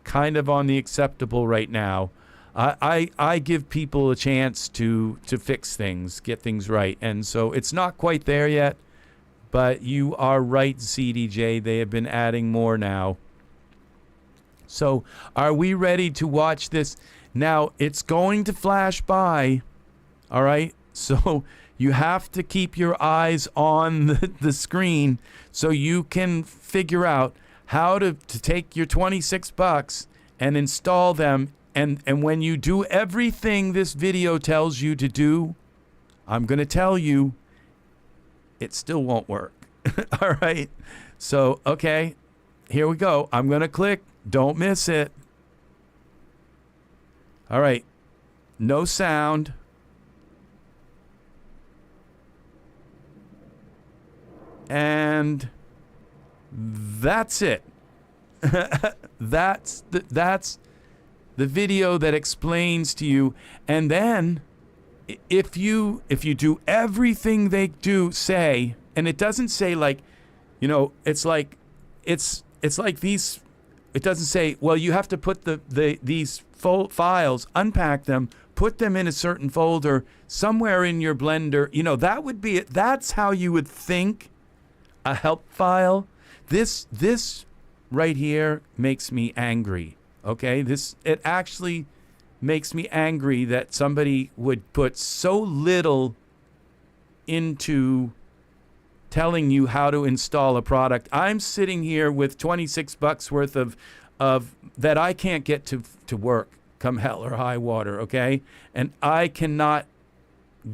kind of on the acceptable right now. I give people a chance to fix things, get things right. And so it's not quite there yet, but you are right, CDJ. They have been adding more now. So are we ready to watch this? Now, it's going to flash by, all right? So you have to keep your eyes on the screen so you can figure out how to take your $26 and install them. And when you do everything this video tells you to do, I'm going to tell you, it still won't work. All right? So, okay, here we go. I'm going to click. Don't miss it. All right. No sound. And that's it. That's the video that explains to you. And then if you do everything they say, and it doesn't say it's like these, it doesn't say, well, you have to put these files, unpack them, put them in a certain folder somewhere in your Blender. That would be it. That's how you would think a help file. This right here makes me angry. Okay, it actually makes me angry that somebody would put so little into telling you how to install a product. I'm sitting here with $26 worth of that I can't get to work come hell or high water, okay? And I cannot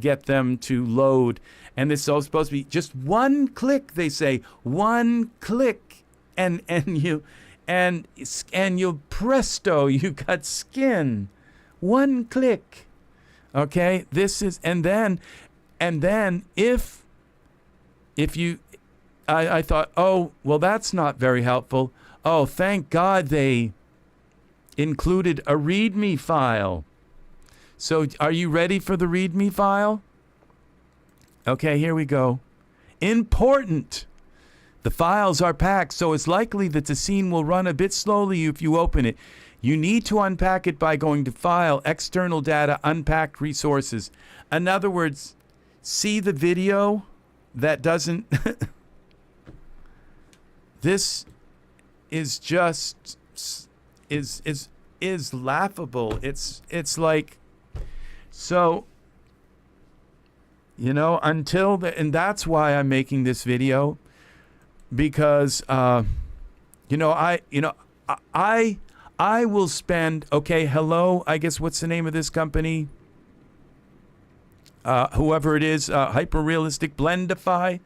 get them to load. And this is all supposed to be just one click, they say. One click, and you presto, you got skin. One click. Okay? This is, and then if you, I thought, oh, well, that's not very helpful. Oh, thank God they included a README file. So are you ready for the README file? Okay, here we go. Important. The files are packed, so it's likely that the scene will run a bit slowly if you open it. You need to unpack it by going to File, External Data, Unpacked Resources. In other words, see the video that doesn't... This is just... is laughable. It's like... So... until and that's why I'm making this video, because I will spend, okay, hello, I guess what's the name of this company? Whoever it is, Hyper-Realistic Blendify.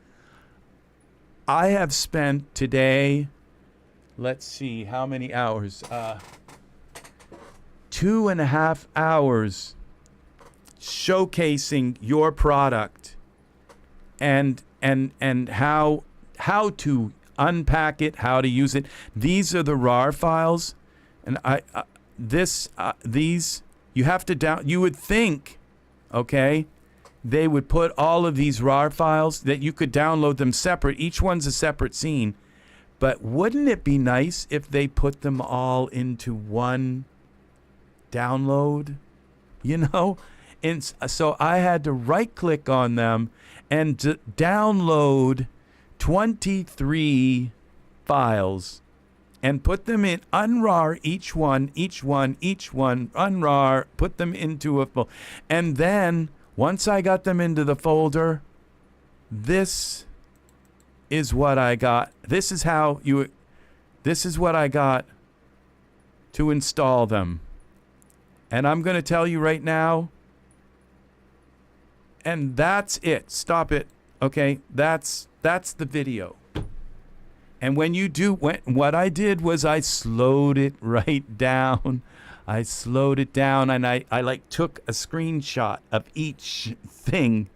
I have spent today, let's see, how many hours? 2.5 hours showcasing your product and how to unpack it, how to use it. These are the RAR files, and these you have to you would think, okay, they would put all of these RAR files that you could download them separate. Each one's a separate scene. But wouldn't it be nice if they put them all into one download? And so I had to right-click on them and download 23 files and put them in, unrar each one, unrar, put them into a folder. And then once I got them into the folder, this is what I got. This is what I got to install them. And I'm going to tell you right now, and that's it. Stop it. Okay? That's the video. And when you do, what I did was I slowed it right down. I slowed it down, and I like took a screenshot of each thing,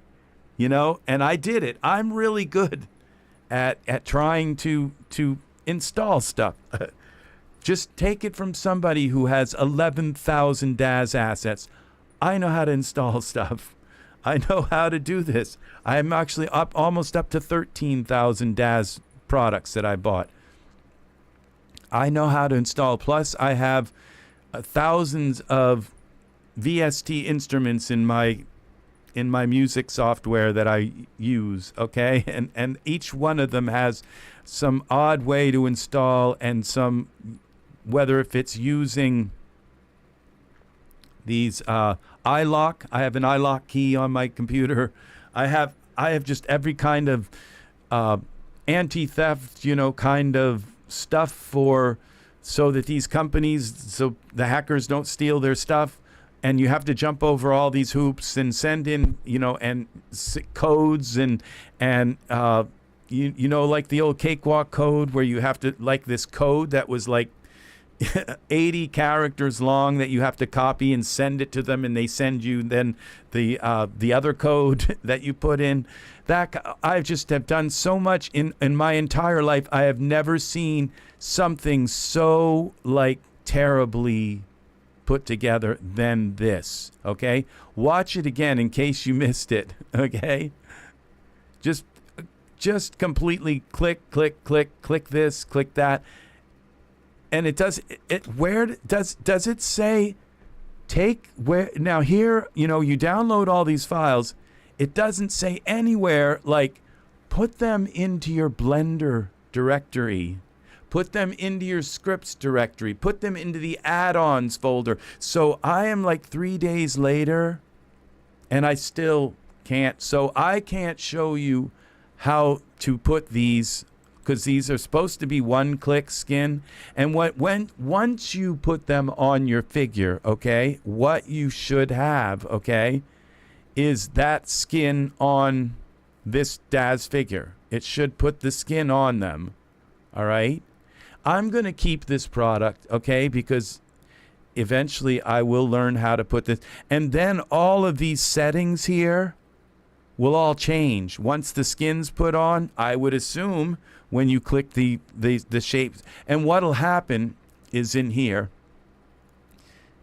and I did it. I'm really good at trying to install stuff. Just take it from somebody who has 11,000 Daz assets. I know how to install stuff. I know how to do this. I'm actually almost up to 13,000 Daz products that I bought. I know how to install. Plus, I have thousands of VST instruments in my music software that I use, okay? And each one of them has some odd way to install, and some, whether if it's using these iLock. I have an iLock key on my computer. I have just every kind of anti-theft, kind of stuff so that these companies, so the hackers don't steal their stuff. And you have to jump over all these hoops and send in, and codes and like the old cakewalk code where you have to, like this code that was like 80 characters long that you have to copy and send it to them, and they send you then the other code that you put in. That I just have done so much in my entire life. I have never seen something so like terribly put together than this. Okay, watch it again in case you missed it. Okay, just completely click this, click that. And it does it. Where does it say take where? Now here, you download all these files. It doesn't say anywhere like put them into your Blender directory, put them into your scripts directory, put them into the add-ons folder. So I am like 3 days later, and I still can't. So I can't show you how to put these, because these are supposed to be one-click skin. And once you put them on your figure, okay, what you should have, okay, is that skin on this Daz figure. It should put the skin on them, all right? I'm going to keep this product, okay, because eventually I will learn how to put this. And then all of these settings here will all change. Once the skin's put on, I would assume when you click the shapes. And what'll happen is in here.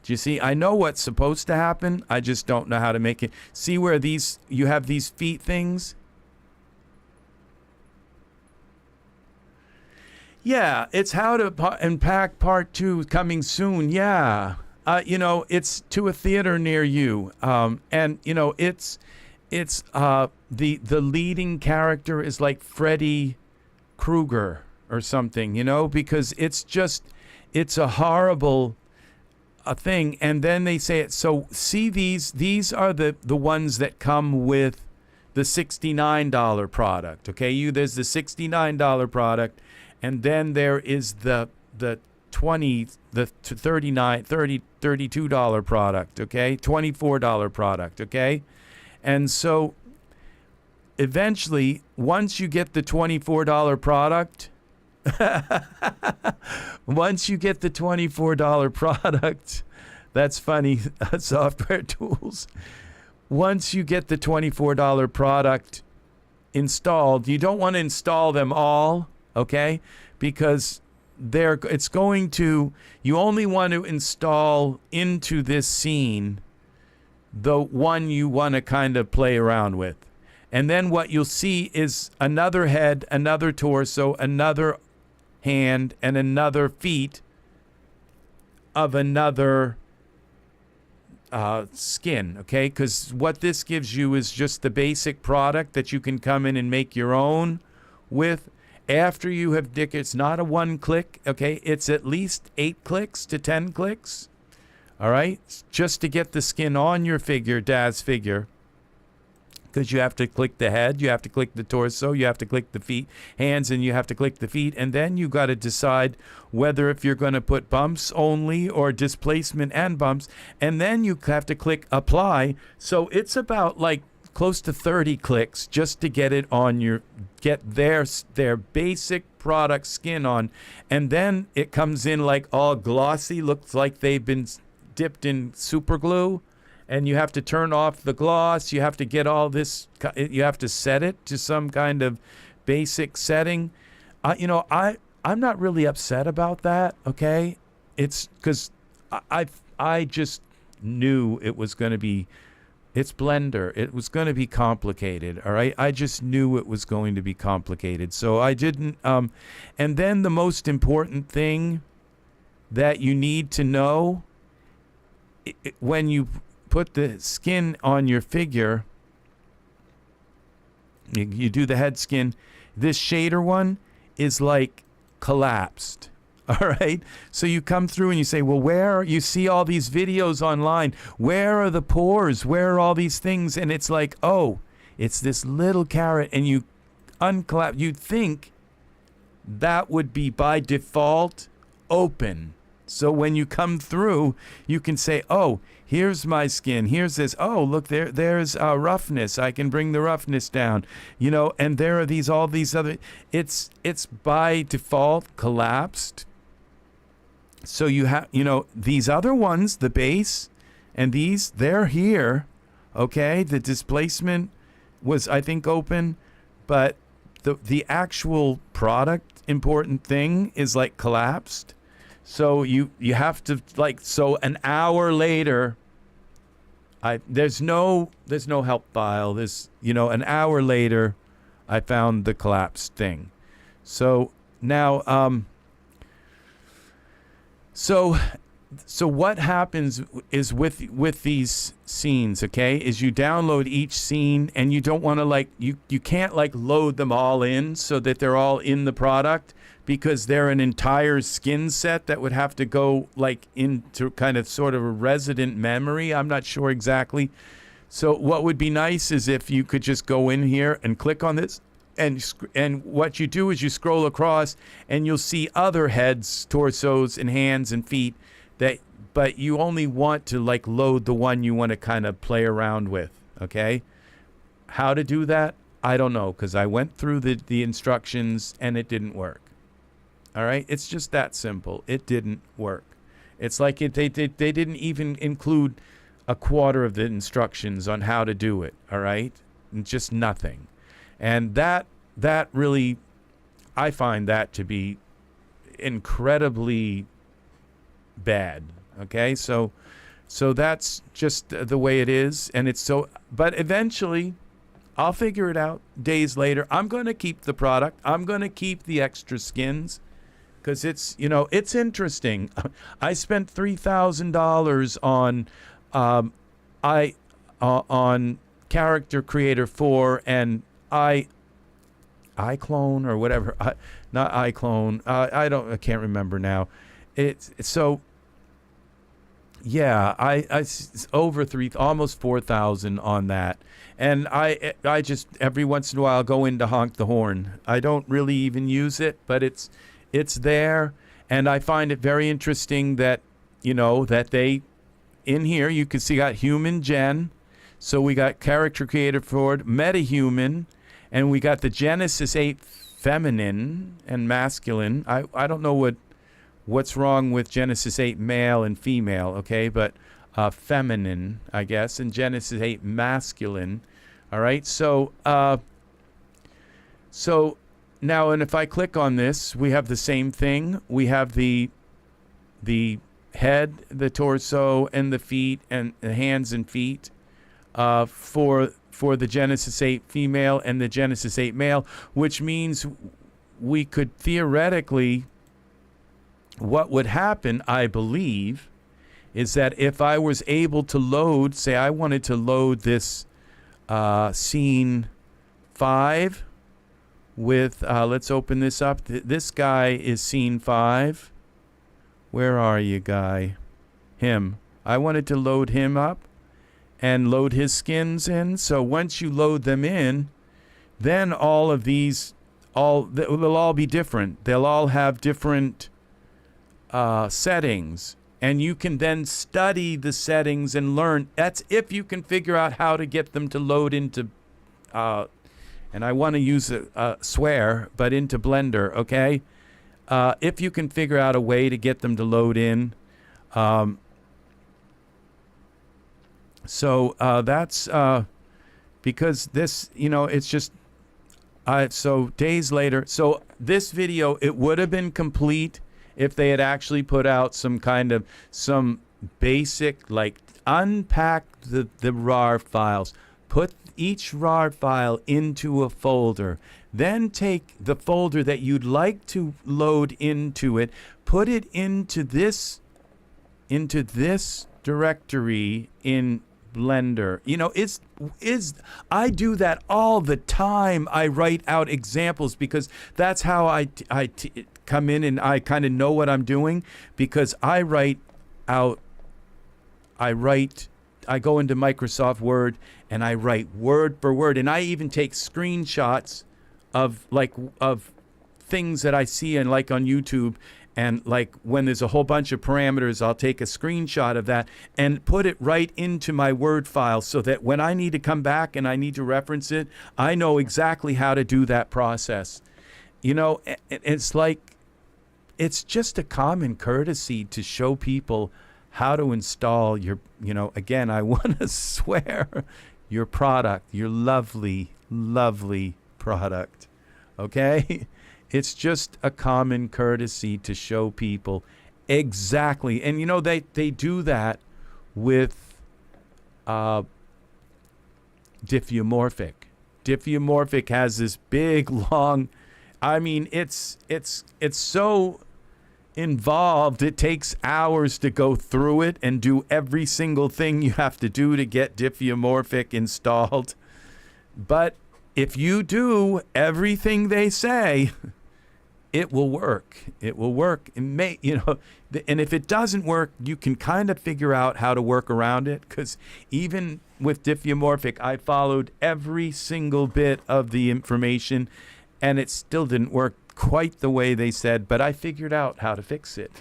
Do you see? I know what's supposed to happen. I just don't know how to make it. See where you have these feet things? Yeah, it's how to unpack part 2 coming soon. Yeah. It's to a theater near you. And it's the leading character is like Freddy Krueger or something, because it's a horrible thing. And then they say it. So see, these are the ones that come with the $69 product. Okay, there's the $69 product, and then there is the $32 product. Okay, $24 product. Okay, and so eventually, once you get the $24 product, that's funny, software tools. Once you get the $24 product installed, you don't want to install them all, okay? Because you only want to install into this scene the one you want to kind of play around with. And then what you'll see is another head, another torso, another hand, and another feet of another skin, okay? Because what this gives you is just the basic product that you can come in and make your own with. After you have it's not a one click, okay? It's at least 8 clicks to 10 clicks, all right? Just to get the skin on your figure, Daz figure. Because you have to click the head, you have to click the torso, you have to click the hands, and you have to click the feet. And then you got to decide whether if you're going to put bumps only or displacement and bumps. And then you have to click apply. So it's about like close to 30 clicks just to get it on get their basic product skin on. And then it comes in like all glossy, looks like they've been dipped in super glue. And you have to turn off the gloss. You have to get all this. You have to set it to some kind of basic setting. I'm not really upset about that. Okay, it's because I just knew it was going to be. It's Blender. It was going to be complicated. All right, I just knew it was going to be complicated. So I didn't. And then the most important thing that you need to know when you put the skin on your figure, you do the head skin, this shader one is like collapsed. All right, so you come through and you say, well, you see all these videos online, where are the pores, where are all these things? And it's like, oh, it's this little carrot, and you unclap. You'd think that would be by default open. So when you come through, you can say, oh, here's my skin. Here's this. Oh, look, there's roughness. I can bring the roughness down. And there are all these other. It's by default collapsed. So you have, these other ones, the base, and they're here. Okay, the displacement was, I think, open, but the actual product important thing is like collapsed. So you have to so an hour later, there's no help file. An hour later, I found the collapsed thing. So now, so what happens is with these scenes, okay, is you download each scene, and you don't want to you can't load them all in so that they're all in the product, because they're an entire skin set that would have to go into kind of sort of a resident memory. I'm not sure exactly. So what would be nice is if you could just go in here and click on this, and what you do is you scroll across and you'll see other heads, torsos, and hands and feet but you only want to load the one you want to kind of play around with, okay? How to do that? I don't know, because I went through the instructions and it didn't work. All right, it's just that simple. It didn't work. It's like they didn't even include a quarter of the instructions on how to do it. All right, and just nothing. And that really, I find that to be incredibly bad. Okay, so that's just the way it is, and it's so. But eventually, I'll figure it out. Days later, I'm going to keep the product. I'm going to keep the extra skins. Because it's interesting. I spent $3,000 on Character Creator 4 and iClone or whatever. Not iClone. I can't remember now. It's so Yeah, over almost 4,000 on that. And I just every once in a while go in to honk the horn. I don't really even use it, but it's there, and I find it very interesting that that they in here you can see got human gen, so we got character created for it, metahuman, and we got the Genesis 8 feminine and masculine. I don't know what's wrong with Genesis 8 male and female, okay, but feminine, I guess, and Genesis 8 masculine. All right, so now, and if I click on this, we have the same thing. We have the head, the torso, and the feet, and the hands and feet for the Genesis 8 female and the Genesis 8 male, which means we could theoretically, what would happen, I believe, is that if I was able to load, say I wanted to load this scene 5 with, let's open this up. This guy is scene 5. Where are you, guy? Him. I wanted to load him up and load his skins in. So once you load them in, then all of these, they'll all be different. They'll all have different settings. And you can then study the settings and learn. That's if you can figure out how to get them to load into, and I want to use a swear, but into Blender, okay? If you can figure out a way to get them to load in. So that's because this, it's just, so days later. So this video, it would have been complete if they had actually put out some basic, like unpack the RAR files, put each RAR file into a folder, then take the folder that you'd like to load into it, put it into this directory in Blender. I do that all the time. I write out examples because that's how I come in and I kind of know what I'm doing, because I go into Microsoft Word and I write word for word, and I even take screenshots of things that I see and like on YouTube, and like when there's a whole bunch of parameters, I'll take a screenshot of that and put it right into my Word file so that when I need to come back and I need to reference it, I know exactly how to do that process. It's like, it's just a common courtesy to show people how to install your, again, I want to swear, your product, your lovely, lovely product. Okay? It's just a common courtesy to show people exactly. And, they do that with diffeomorphic. Diffeomorphic has this big, long, it's so involved. It takes hours to go through it and do every single thing you have to do to get diffeomorphic installed. But if you do everything they say, it will work. It will work. And if it doesn't work, you can kind of figure out how to work around it. Because even with diffeomorphic, I followed every single bit of the information, and it still didn't work quite the way they said. But I figured out how to fix it.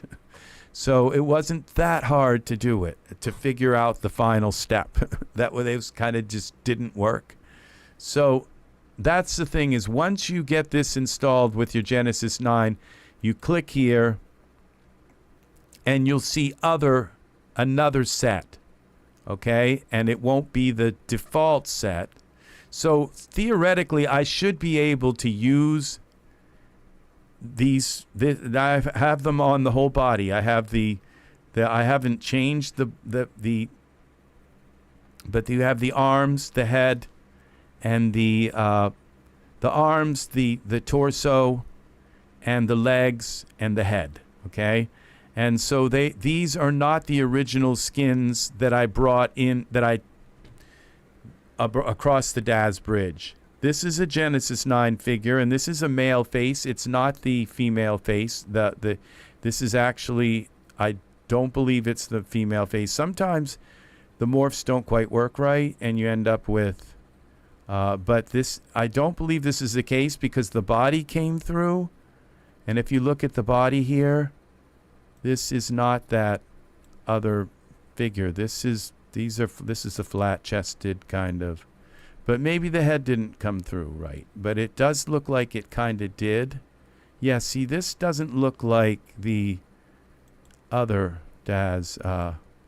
So it wasn't that hard to do it, to figure out the final step. That way, it kind of just didn't work. So that's the thing, is once you get this installed with your Genesis 9, you click here and you'll see another set, okay? And it won't be the default set. So theoretically, I should be able to use these. I have them on the whole body. I have I haven't changed but you have the arms, the head, and the arms, the torso, and the legs, and the head, okay? And so these are not the original skins that I brought in, across the Daz bridge. This is a Genesis 9 figure, and this is a male face. It's not the female face. This is actually, I don't believe it's the female face. Sometimes the morphs don't quite work right, and you end up with, but this, I don't believe this is the case because the body came through. And if you look at the body here, this is not that other figure. This is a flat-chested kind of, but maybe the head didn't come through right. But it does look like it kind of did. Yeah, see, this doesn't look like the other Daz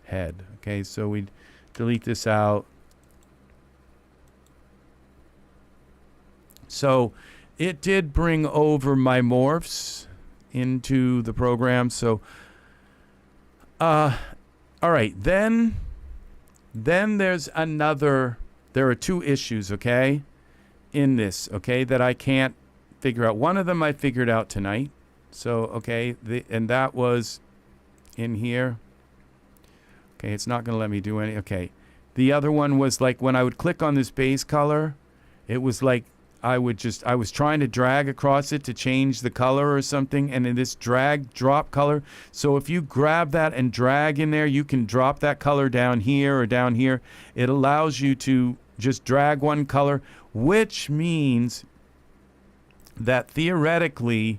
head. Okay, so we delete this out. So it did bring over my morphs into the program. So, all right, then there's another, there are two issues, okay, in this, okay, that I can't figure out. One of them I figured out tonight. So, okay, and that was in here. Okay, it's not going to let me do any. Okay, the other one was like when I would click on this base color, it was like I was trying to drag across it to change the color or something, and in this drag drop color. So if you grab that and drag in there, you can drop that color down here or down here. It allows you to just drag one color, which means that theoretically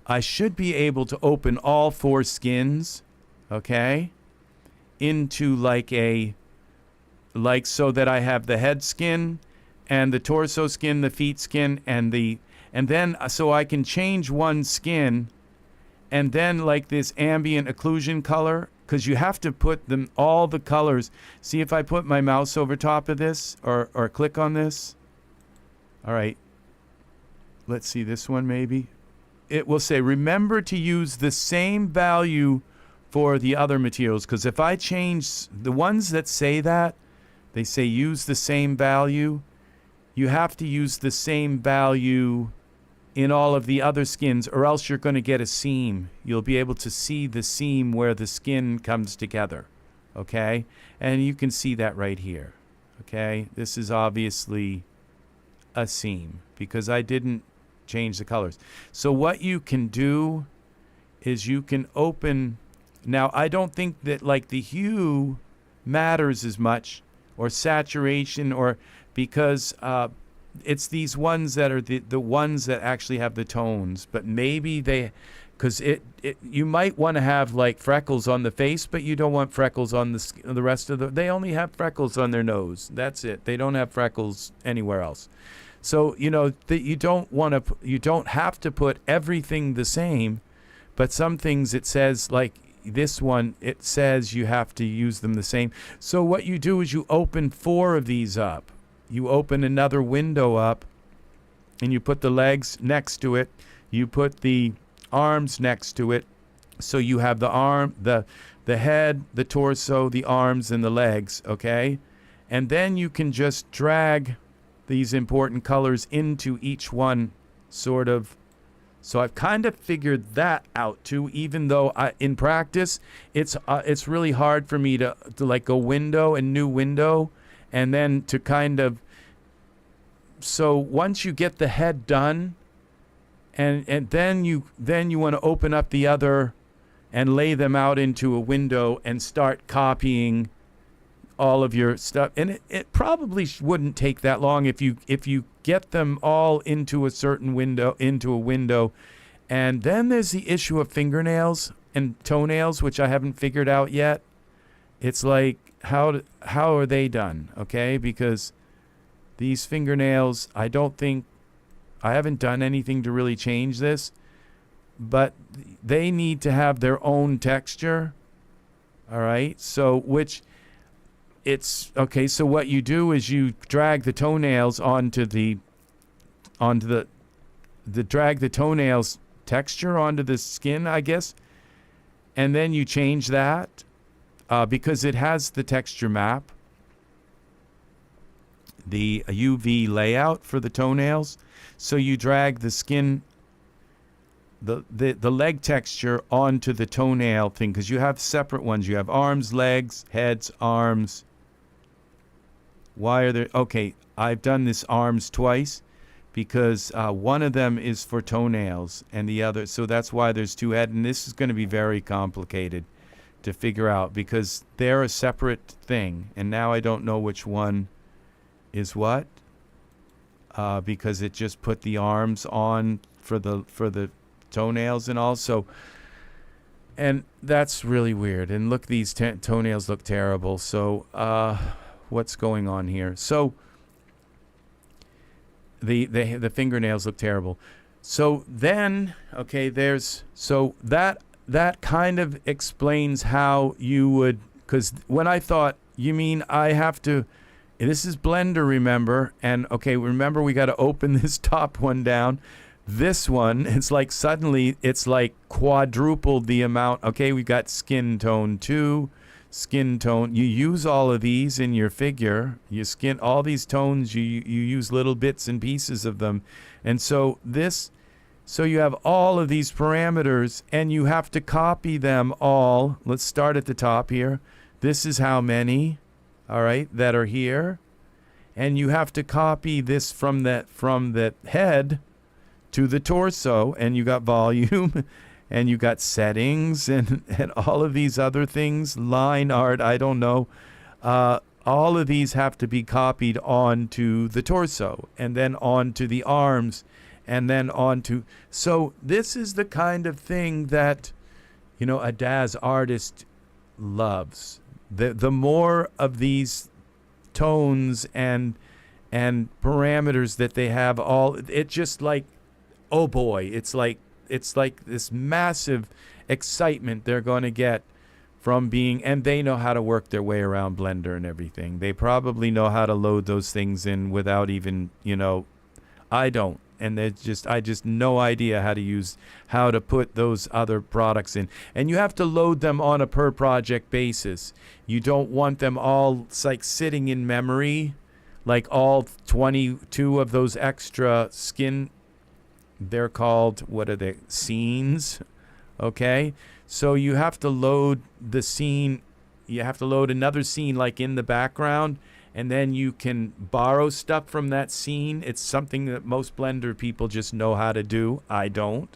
I should be able to open all four skins, okay, into like so that I have the head skin and the torso skin, the feet skin, and then so I can change one skin, and then like this ambient occlusion color, because you have to put them all the colors. See, if I put my mouse over top of this or click on this, all right, let's see this one maybe. It will say, remember to use the same value for the other materials, because if I change the ones that say that, they say use the same value. You have to use the same value in all of the other skins, or else you're going to get a seam. You'll be able to see the seam where the skin comes together, okay? And you can see that right here, okay? This is obviously a seam because I didn't change the colors. So what you can do is you can open. Now, I don't think that like the hue matters as much, or saturation, or because it's these ones that are the ones that actually have the tones. But maybe they, because you might want to have like freckles on the face, but you don't want freckles on the rest of they only have freckles on their nose. That's it. They don't have freckles anywhere else. So, you know, that you don't have to put everything the same, but some things it says, like this one, it says you have to use them the same. So what you do is you open 4 of these up. You open another window up, and you put the legs next to it. You put the arms next to it. So you have the arm, the head, the torso, the arms, and the legs, okay? And then you can just drag these important colors into each one, sort of. So I've kind of figured that out too, even though in practice it's really hard for me to like go window and new window, and then to kind of. So once you get the head done, and then you want to open up the other and lay them out into a window and start copying all of your stuff, and it probably wouldn't take that long if you get them all into a certain window, and then there's the issue of fingernails and toenails, which I haven't figured out yet. It's like how are they done, okay? Because these fingernails, I haven't done anything to really change this, but they need to have their own texture, all right? So it's okay. So what you do is you drag the toenails onto the drag the toenails texture onto the skin, I guess, and then you change that because it has the texture map, the UV layout for the toenails. So you drag the skin, the leg texture onto the toenail thing, because you have separate ones. You have arms, legs, heads, arms. Why are there? Okay, I've done this arms twice because one of them is for toenails and the other. So that's why there's 2 heads. And this is going to be very complicated to figure out because they're a separate thing. And now I don't know which one is what, because it just put the arms on for the toenails and all. So, and that's really weird. And look, these toenails look terrible. So what's going on here? So the fingernails look terrible. So then, okay, so that kind of explains how you would, because when I thought, you mean I have to, this is Blender, remember, and okay, remember we got to open this top one down. This one, it's like suddenly it's like quadrupled the amount. Okay, we got skin tone 2, skin tone. You use all of these in your figure. You skin all these tones. You use little bits and pieces of them, and so you have all of these parameters, and you have to copy them all. Let's start at the top here. This is how many, all right, that are here, and you have to copy this from the head to the torso, and you got volume and you got settings and all of these other things, line art, I don't know. All of these have to be copied onto the torso and then onto the arms and then onto. So this is the kind of thing that, you know, a Daz artist loves. The more of these tones and parameters that they have, all it just like, oh boy, it's like this massive excitement they're going to get from being, and they know how to work their way around Blender and everything. They probably know how to load those things in without even, you know, I don't. And I just no idea how to put those other products in. And you have to load them on a per project basis. You don't want them all like sitting in memory, like all 22 of those extra skin. They're called, what are they? Scenes. Okay. So you have to load the scene. You have to load another scene like in the background. And then you can borrow stuff from that scene. It's something that most Blender people just know how to do. I don't.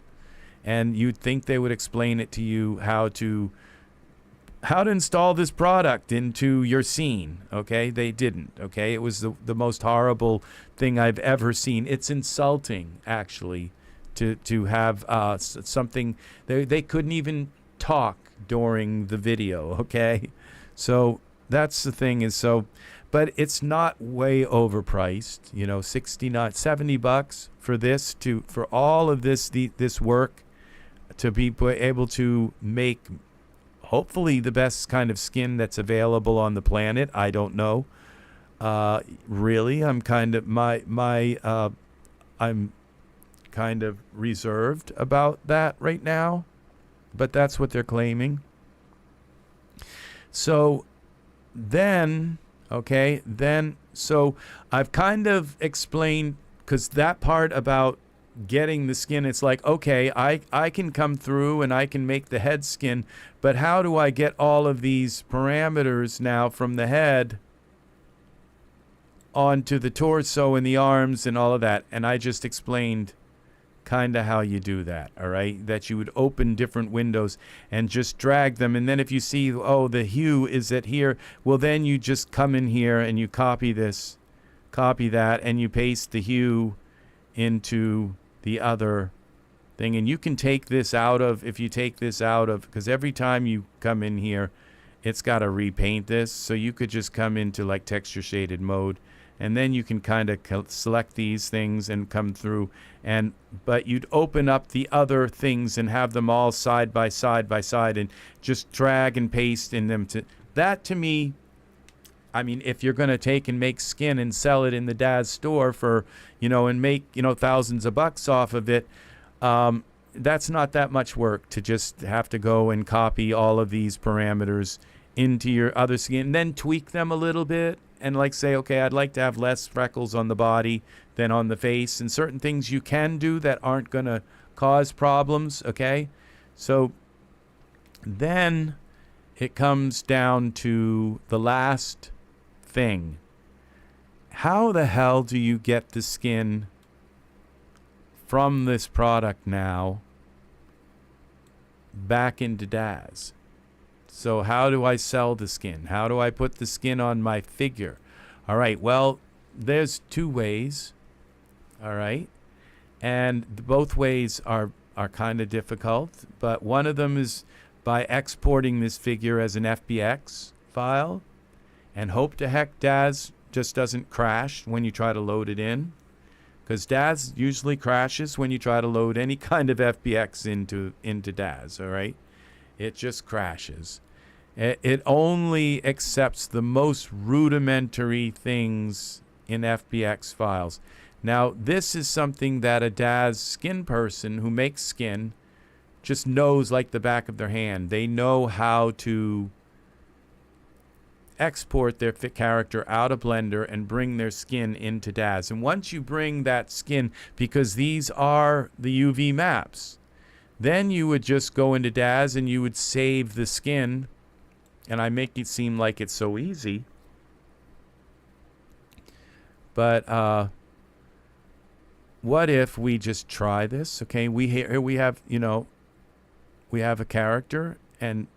And you'd think they would explain it to you how to install this product into your scene. Okay, they didn't. Okay, it was the most horrible thing I've ever seen. It's insulting, actually, to have something. They couldn't even talk during the video. Okay, so that's the thing is so. But it's not way overpriced, you know, $70 for this for all of this work to be able to make hopefully the best kind of skin that's available on the planet. I don't know. Really, I'm kind of I'm kind of reserved about that right now, but that's what they're claiming. So then. Okay, then, so I've kind of explained, because that part about getting the skin, it's like, okay, I can come through and I can make the head skin, but how do I get all of these parameters now from the head onto the torso and the arms and all of that? And I just explained kind of how you do that, all right? That you would open different windows and just drag them. And then if you see, oh, the hue is at here, well, then you just come in here and you copy this, copy that, and you paste the hue into the other thing. And you can take this out of, if you take this out of, because every time you come in here, it's got to repaint this. So you could just come into like texture shaded mode. And then you can kind of select these things and come through. But you'd open up the other things and have them all side by side and just drag and paste in them. That to me, I mean, if you're going to take and make skin and sell it in the Daz store for, you know, and make, you know, thousands of bucks off of it, that's not that much work to just have to go and copy all of these parameters into your other skin and then tweak them a little bit. And like say, okay, I'd like to have less freckles on the body than on the face, and certain things you can do that aren't going to cause problems, okay? So then it comes down to the last thing. How the hell do you get the skin from this product now back into Daz? So how do I sell the skin? How do I put the skin on my figure? All right, well, there's two ways. All right. And both ways are kind of difficult, but one of them is by exporting this figure as an FBX file, and hope to heck Daz just doesn't crash when you try to load it in, because Daz usually crashes when you try to load any kind of FBX into Daz. All right, it just crashes. It only accepts the most rudimentary things in FBX files. Now, this is something that a Daz skin person who makes skin just knows like the back of their hand. They know how to export their character out of Blender and bring their skin into Daz. And once you bring that skin, because these are the UV maps, then you would just go into Daz and you would save the skin. And I make it seem like it's so easy. But what if we just try this? Okay, here we have, we have a character and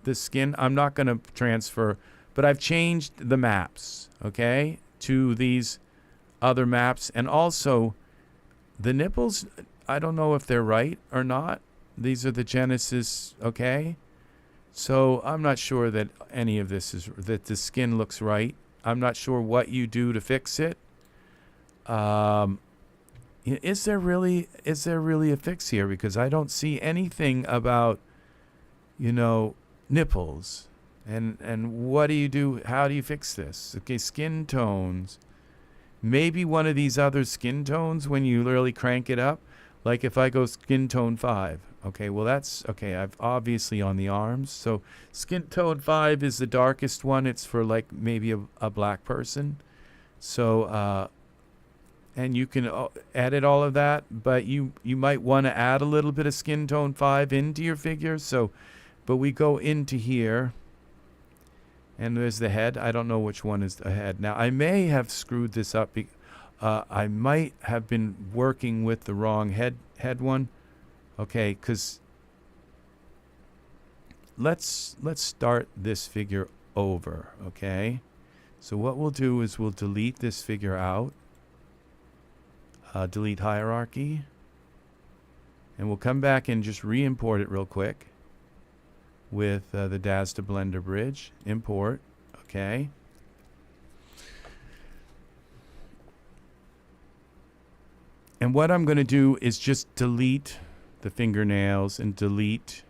the skin. I'm not going to transfer, but I've changed the maps, okay, to these other maps. And also the nipples, I don't know if they're right or not. These are the Genesis, okay? So I'm not sure that any of this that the skin looks right. I'm not sure what you do to fix it. Is there really a fix here? Because I don't see anything about, nipples. And what do you do? How do you fix this? Okay, skin tones. Maybe one of these other skin tones when you really crank it up. Like if I go skin tone 5. Okay, well that's, okay, I've obviously on the arms. So skin tone 5 is the darkest one. It's for like maybe a black person. So, and you can edit all of that, but you might want to add a little bit of skin tone 5 into your figure. So, but we go into here and there's the head. I don't know which one is the head. Now I may have screwed this up. I might have been working with the wrong head one. Okay, because let's start this figure over, okay? So what we'll do is we'll delete this figure out, delete hierarchy, and we'll come back and just re-import it real quick with the Daz to Blender bridge. Import, okay? And what I'm going to do is just delete the fingernails and delete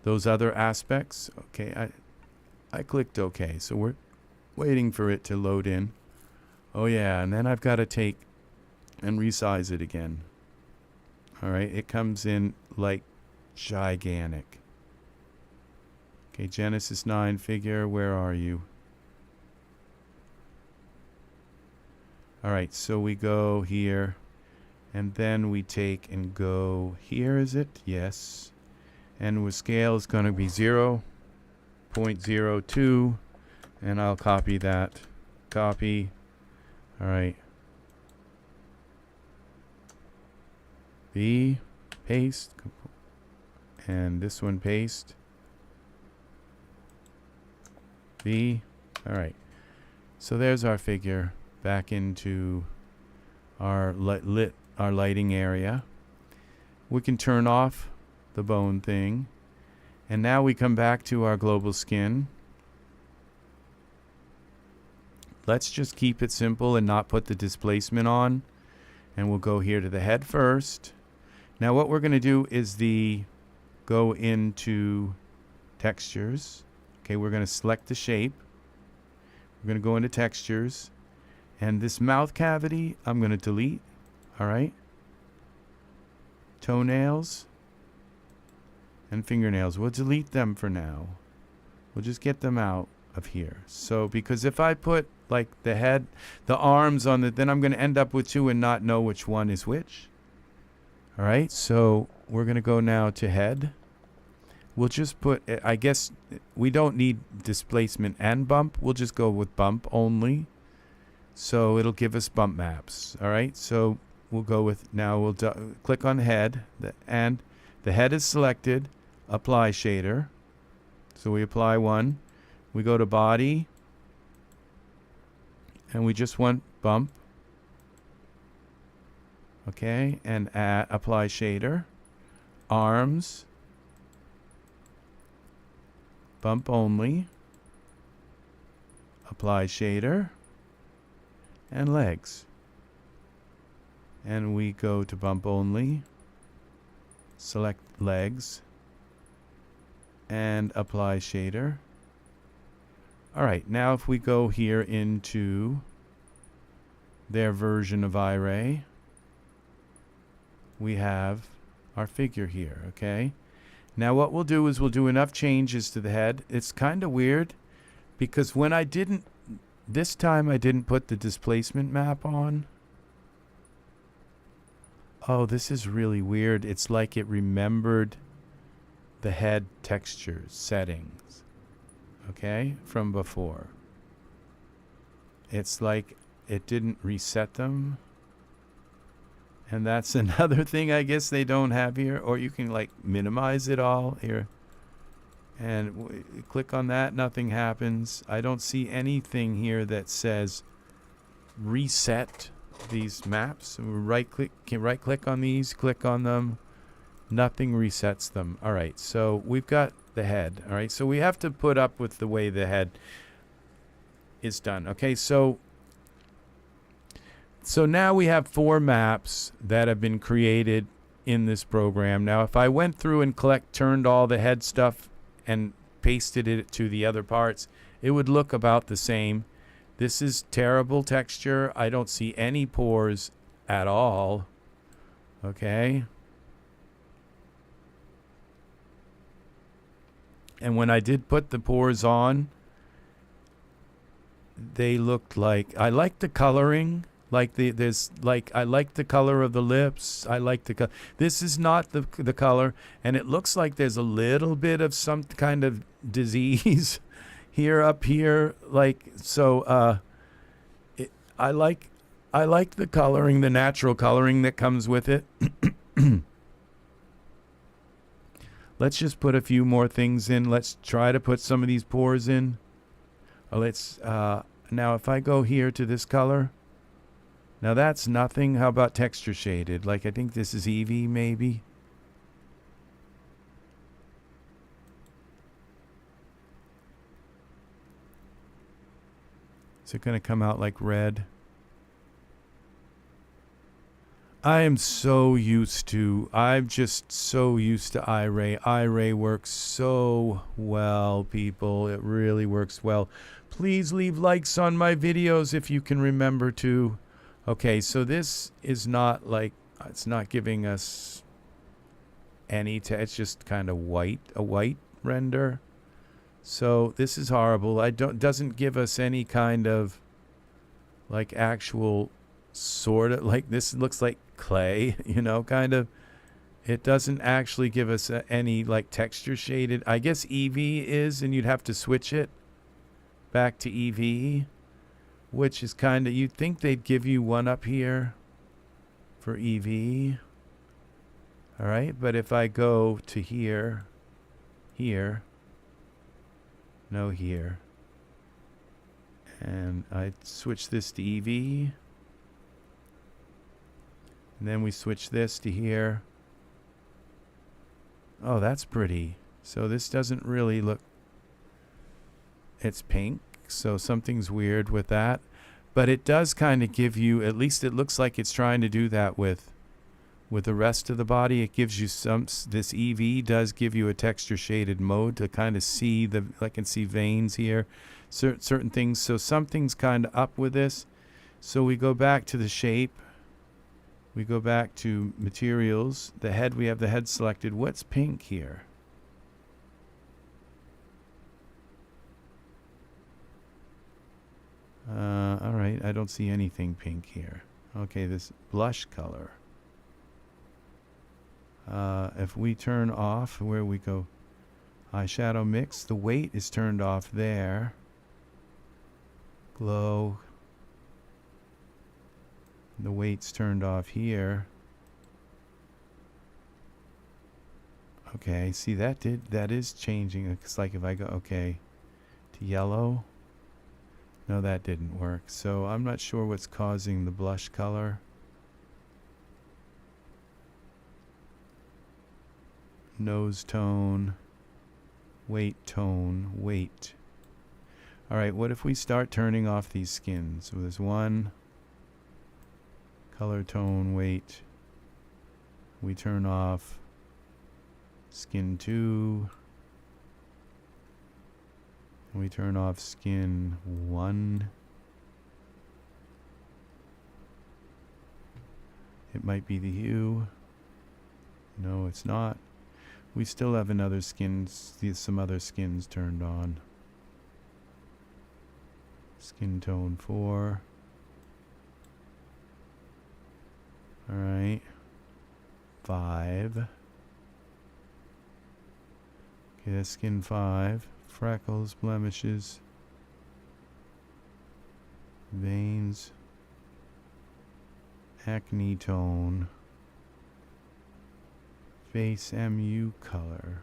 those other aspects. Okay, I clicked OK, so we're waiting for it to load in. Oh yeah, and then I've got to take and resize it again. All right, it comes in like gigantic. Okay, Genesis 9 figure, where are you? All right, so we go here. And then we take and go here, is it? Yes. And with scale is going to be 0.02. And I'll copy that. Copy. All right. B, paste. And this one, paste. B. All right. So there's our figure back into our our lighting area. We can turn off the bone thing. And now we come back to our global skin. Let's just keep it simple and not put the displacement on. And we'll go here to the head first. Now what we're going to do is go into textures. Okay, we're going to select the shape. We're going to go into textures. And this mouth cavity, I'm going to delete. All right. Toenails and fingernails. We'll delete them for now. We'll just get them out of here. So, because if I put like the head, the arms on then I'm going to end up with two and not know which one is which. All right. So we're going to go now to head. We'll just put, I guess we don't need displacement and bump. We'll just go with bump only. So it'll give us bump maps. All right. So we'll go with, now we'll click on head, and the head is selected, apply shader. So we apply one. We go to body. And we just want bump. Okay, and apply shader. Arms. Bump only. Apply shader. And legs. And we go to bump only. Select legs. And apply shader. All right, now if we go here into their version of Iray, we have our figure here, okay? Now what we'll do is we'll do enough changes to the head. It's kind of weird because when I didn't, this time I didn't put the displacement map on. Oh, this is really weird. It's like it remembered the head texture settings, okay, from before. It's like it didn't reset them. And that's another thing I guess they don't have here. Or you can like minimize it all here. And click on that, nothing happens. I don't see anything here that says reset these maps. Right click on these, click on them. Nothing resets them. All right, so we've got the head. All right, so we have to put up with the way the head is done. Okay, so now we have 4 maps that have been created in this program. Now, if I went through and turned all the head stuff and pasted it to the other parts, it would look about the same. This is terrible texture. I don't see any pores at all. Okay. And when I did put the pores on, they looked like, I like the coloring. Like I like the color of the lips. I like the this is not the color, and it looks like there's a little bit of some kind of disease here up here. Like so, I like the coloring, the natural coloring that comes with it. Let's just put a few more things in. Let's try to put some of these pores in. Let's now if I go here to this color. Now that's nothing. How about texture shaded? Like I think this is EV maybe. Is it going to come out like red? I'm just so used to Iray. Iray works so well, people. It really works well. Please leave likes on my videos if you can remember to. Okay, so this is not like, it's not giving us any, it's just kind of white, a white render. So this is horrible. Doesn't give us any kind of like actual sort of, like this looks like clay, you know, kind of. It doesn't actually give us any like texture shaded. I guess EV is, and you'd have to switch it back to EV. Which is kind of, you'd think they'd give you one up here for EV. All right, but if I go to here, no here, and I switch this to EV, and then we switch this to here. Oh, that's pretty. So this doesn't really look, it's pink. So something's weird with that, but it does kind of give you, at least it looks like it's trying to do that with the rest of the body. It gives you this EV does give you a texture shaded mode to kind of see I can see veins here, certain things. So something's kind of up with this. So we go back to the shape. We go back to materials. The head, we have the head selected. What's pink here? All right, I don't see anything pink here. Okay, this blush color. If we turn off, where we go, eyeshadow mix, the weight is turned off there. Glow. The weight's turned off here. Okay, see that is changing. It's like if I go, okay, to yellow. No, that didn't work. So I'm not sure what's causing the blush color. Nose tone, weight tone, weight. All right, what if we start turning off these skins? So there's one, color tone, weight. We turn off skin 2. We turn off skin 1. It might be the hue. No, it's not. We still have another some other skins turned on. Skin tone 4. All right. 5. Okay, that's skin 5. Freckles, blemishes, veins, acne tone, face MU color.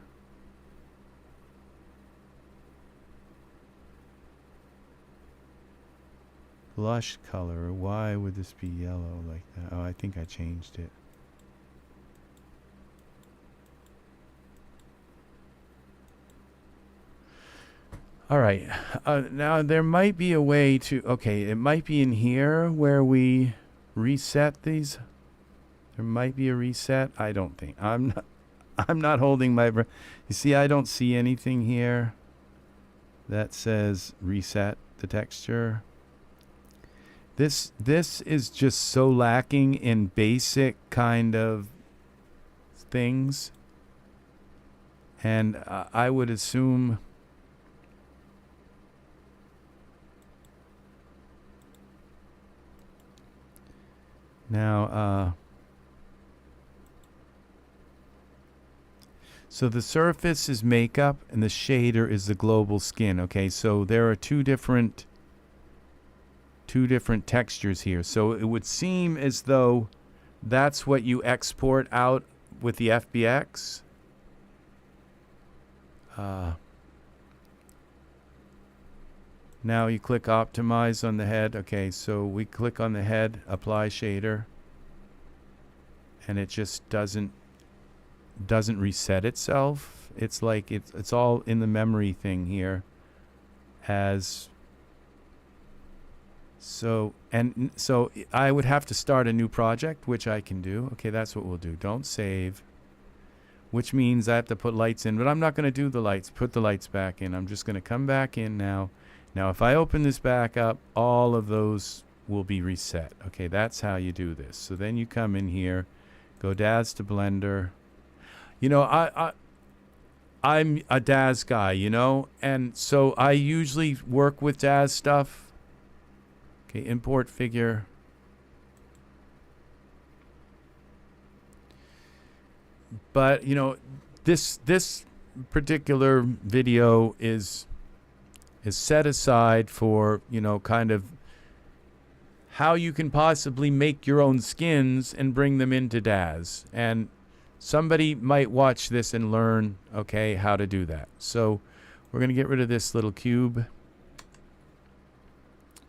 Blush color. Why would this be yellow like that? Oh, I think I changed it. All right. Now there might be a way to, okay, it might be in here where we reset these. There might be a reset. I don't think. I'm not holding my breath. You see, I don't see anything here that says reset the texture. This is just so lacking in basic kind of things. And I would assume now, so the surface is makeup and the shader is the global skin. Okay, so there are two different textures here. So it would seem as though that's what you export out with the FBX. Now you click optimize on the head. Okay, so we click on the head, apply shader, and it just doesn't reset itself. It's like it's all in the memory thing here. So I would have to start a new project, which I can do. Okay, that's what we'll do. Don't save, which means I have to put lights in, but I'm not going to do the lights. Put the lights back in. I'm just going to come back in now. Now, if I open this back up, all of those will be reset. Okay, that's how you do this. So then you come in here, go Daz to Blender. You know, I'm a Daz guy, you know, and so I usually work with Daz stuff. Okay, import figure. But, you know, this particular video is set aside for, you know, kind of how you can possibly make your own skins and bring them into Daz. And somebody might watch this and learn, okay, how to do that. So we're going to get rid of this little cube.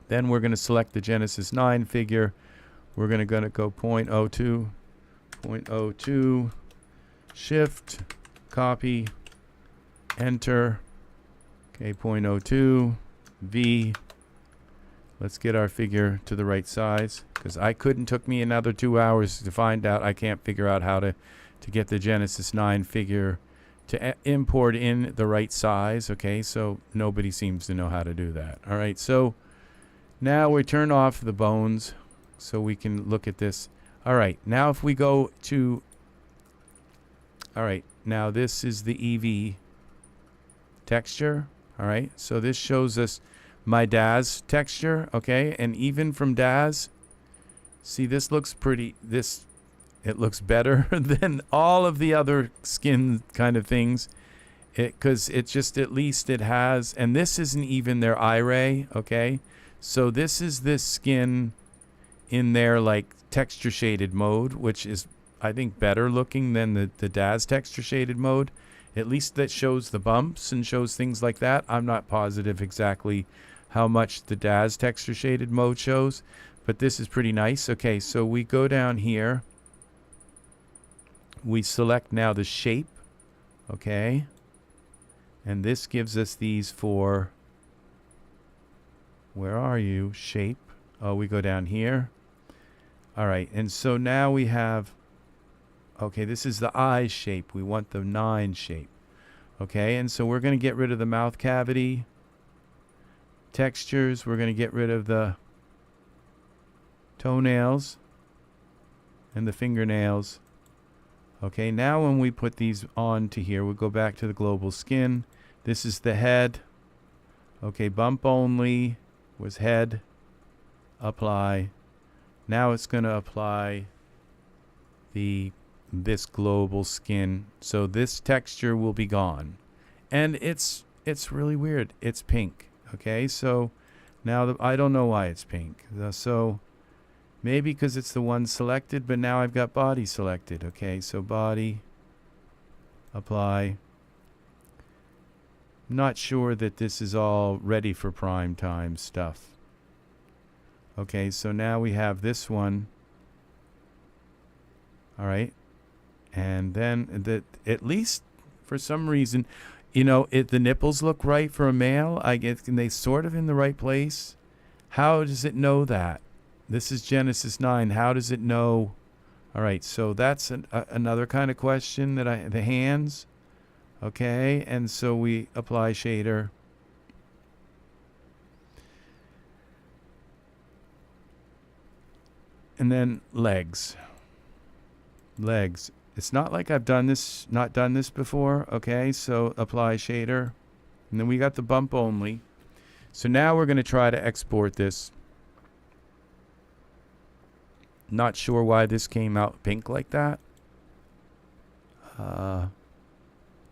Then we're going to select the Genesis 9 figure. We're going to go 0.02, 0.02, shift, copy, enter. Okay, 0.02, V. Let's get our figure to the right size, because took me another 2 hours to find out. I can't figure out how to get the Genesis 9 figure to import in the right size. Okay, so nobody seems to know how to do that. All right, so now we turn off the bones so we can look at this. All right, now if we go to, all right, now this is the EV texture. All right, so this shows us my Daz texture, okay? And even from Daz, see, this looks pretty, it looks better than all of the other skin kind of things, because it just, at least it has, and this isn't even their Iray, okay? So this is this skin in their like texture shaded mode, which is I think, better looking than the Daz texture shaded mode. At least that shows the bumps and shows things like that. I'm not positive exactly how much the Daz texture shaded mode shows, but this is pretty nice. Okay, so we go down here. We select now the shape. Okay. And this gives us these for, where are you? Shape. Oh, we go down here. All right, and so now we have, okay, this is the eye shape. We want the 9 shape. Okay, and so we're going to get rid of the mouth cavity textures. We're going to get rid of the toenails and the fingernails. Okay, now when we put these on to here, we'll go back to the global skin. This is the head. Okay, bump only was head. Apply. Now it's going to apply this global skin. So this texture will be gone. And it's really weird. It's pink. Okay, so now I don't know why it's pink. So maybe because it's the one selected, but now I've got body selected. Okay, so body, apply. Not sure that this is all ready for prime time stuff. Okay, so now we have this one. All right. And then at least for some reason, you know, the nipples look right for a male. I get, and they sort of in the right place. How does it know that? This is Genesis 9. How does it know? All right, so that's another kind of question that the hands. Okay, and so we apply shader. And then legs. Legs. It's not like I've not done this before. Okay, so apply shader. And then we got the bump only. So now we're going to try to export this. Not sure why this came out pink like that. Now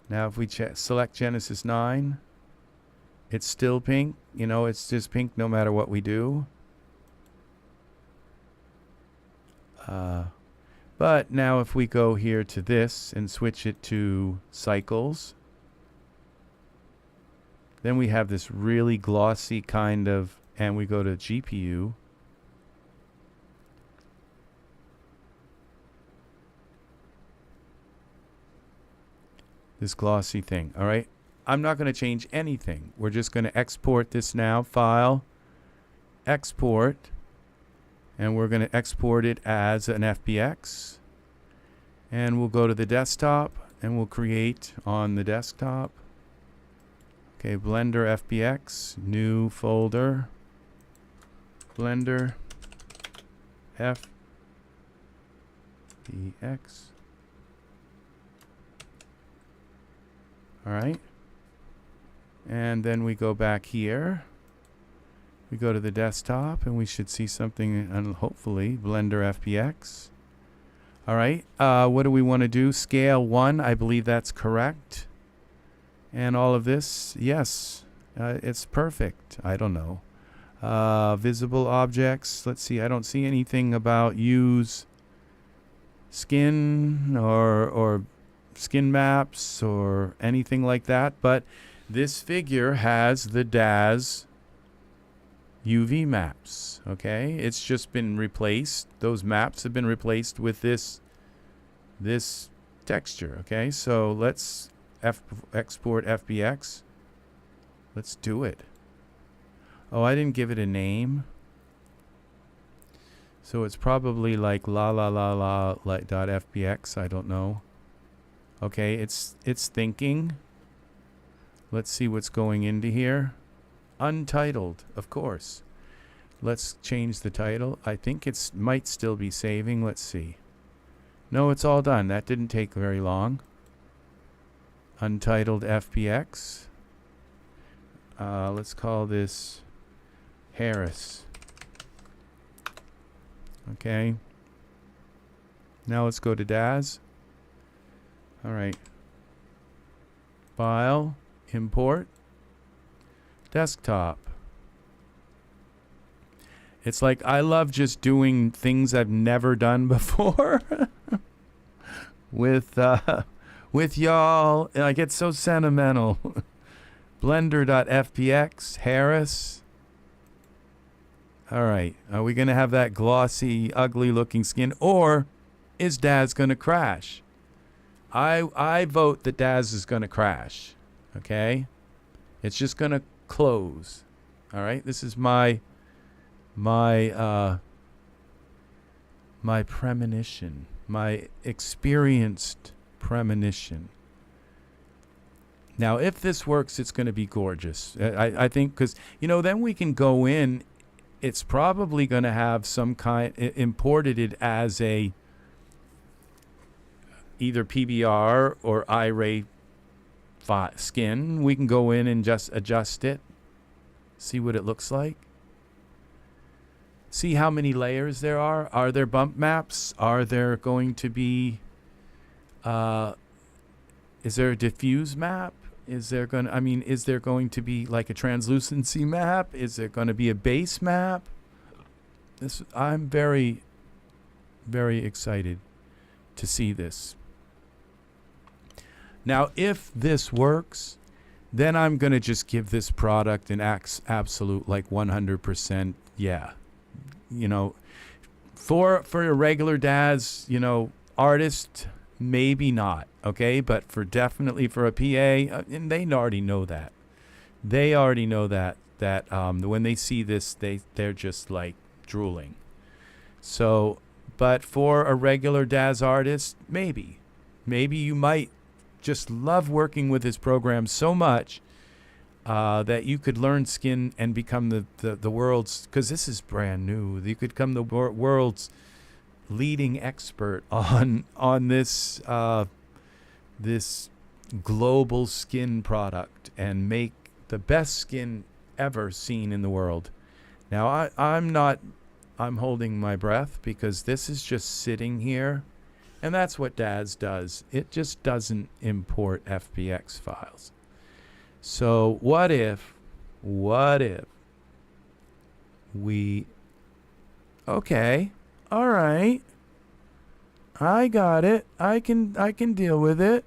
if we select Genesis 9, it's still pink. You know, it's just pink no matter what we do. But now if we go here to this and switch it to cycles, then we have this really glossy kind of, and we go to GPU. This glossy thing. All right. I'm not going to change anything. We're just going to export this now. File, export, and we're going to export it as an FBX. And we'll go to the desktop and we'll create on the desktop. Okay, Blender FBX, new folder, Blender FBX. All right. And then we go back here. We go to the desktop and we should see something, and hopefully Blender FBX. All right. What do we want to do? Scale 1. I believe that's correct. And all of this, yes, it's perfect. I don't know. Visible objects. Let's see. I don't see anything about use skin or skin maps or anything like that. But this figure has the Daz UV maps. Okay, it's just been replaced. Those maps have been replaced with this texture. Okay, so let's export FBX. Let's do it. Oh, I didn't give it a name. So it's probably like like .fbx. I don't know. Okay, it's thinking. Let's see what's going into here. Untitled, of course. Let's change the title. I think it might still be saving. Let's see. No, it's all done. That didn't take very long. Untitled FBX. Let's call this Harris. Okay. Now let's go to Daz. All right. File, import, desktop. It's like I love just doing things I've never done before. with y'all. I get so sentimental. Blender.fpx, Harris. All right. Are we going to have that glossy, ugly-looking skin, or is Daz going to crash? I vote that Daz is going to crash. Okay? It's just going to close. All right? This is my premonition, my experienced premonition. Now, if this works, it's going to be gorgeous. I think because, then we can go in. It's probably going to have some kind, imported it as a either PBR or Iray skin. We can go in and just adjust it, see what it looks like. See how many layers there are. Are there bump maps? Are there going to be, is there a diffuse map? Is there going to be like a translucency map? Is there going to be a base map? I'm very, very excited to see this. Now, if this works, then I'm going to just give this product an absolute like 100% yeah. For a regular Daz, artist, maybe not, okay? But definitely for a PA, and they already know that. They already know that when they see this, they're just like drooling. So, but for a regular Daz artist, maybe you might just love working with his program so much that you could learn skin and become the world's, because this is brand new, you could become the world's leading expert on this this global skin product and make the best skin ever seen in the world. Now I'm holding my breath because this is just sitting here, and that's what Daz does. It just doesn't import FBX files. So what if we, okay, all right, I got it. I can deal with it.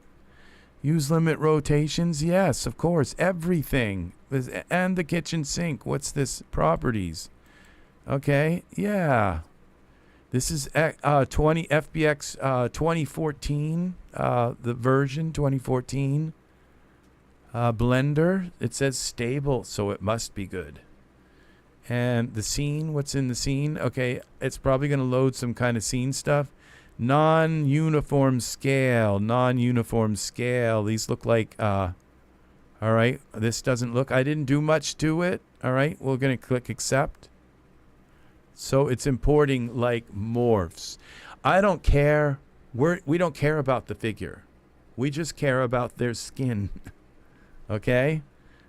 Use limit rotations. Yes, of course. Everything. And the kitchen sink. What's this? Properties. Okay. Yeah. This is 20 FBX 2014. The version 2014. Blender. It says stable, so it must be good. And the scene. What's in the scene? Okay. It's probably going to load some kind of scene stuff. Non-uniform scale. These look like, all right, this doesn't look, I didn't do much to it. All right, we're going to click accept. So it's importing like morphs. I don't care. We don't care about the figure. We just care about their skin. Okay?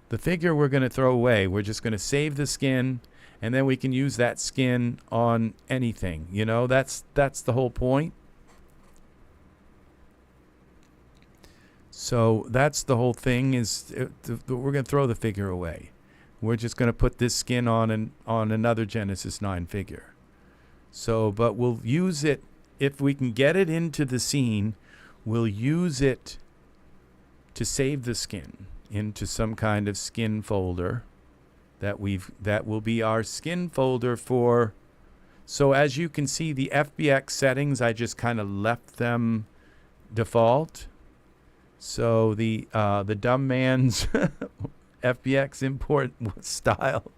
The figure we're going to throw away. We're just going to save the skin, and then we can use that skin on anything. That's the whole point. So that's the whole thing, is we're going to throw the figure away. We're just going to put this skin on another Genesis 9 figure. So, but we'll use it, if we can get it into the scene, we'll use it to save the skin into some kind of skin folder that will be our skin folder for. So as you can see, the FBX settings, I just kind of left them default. So the dumb man's FBX import style,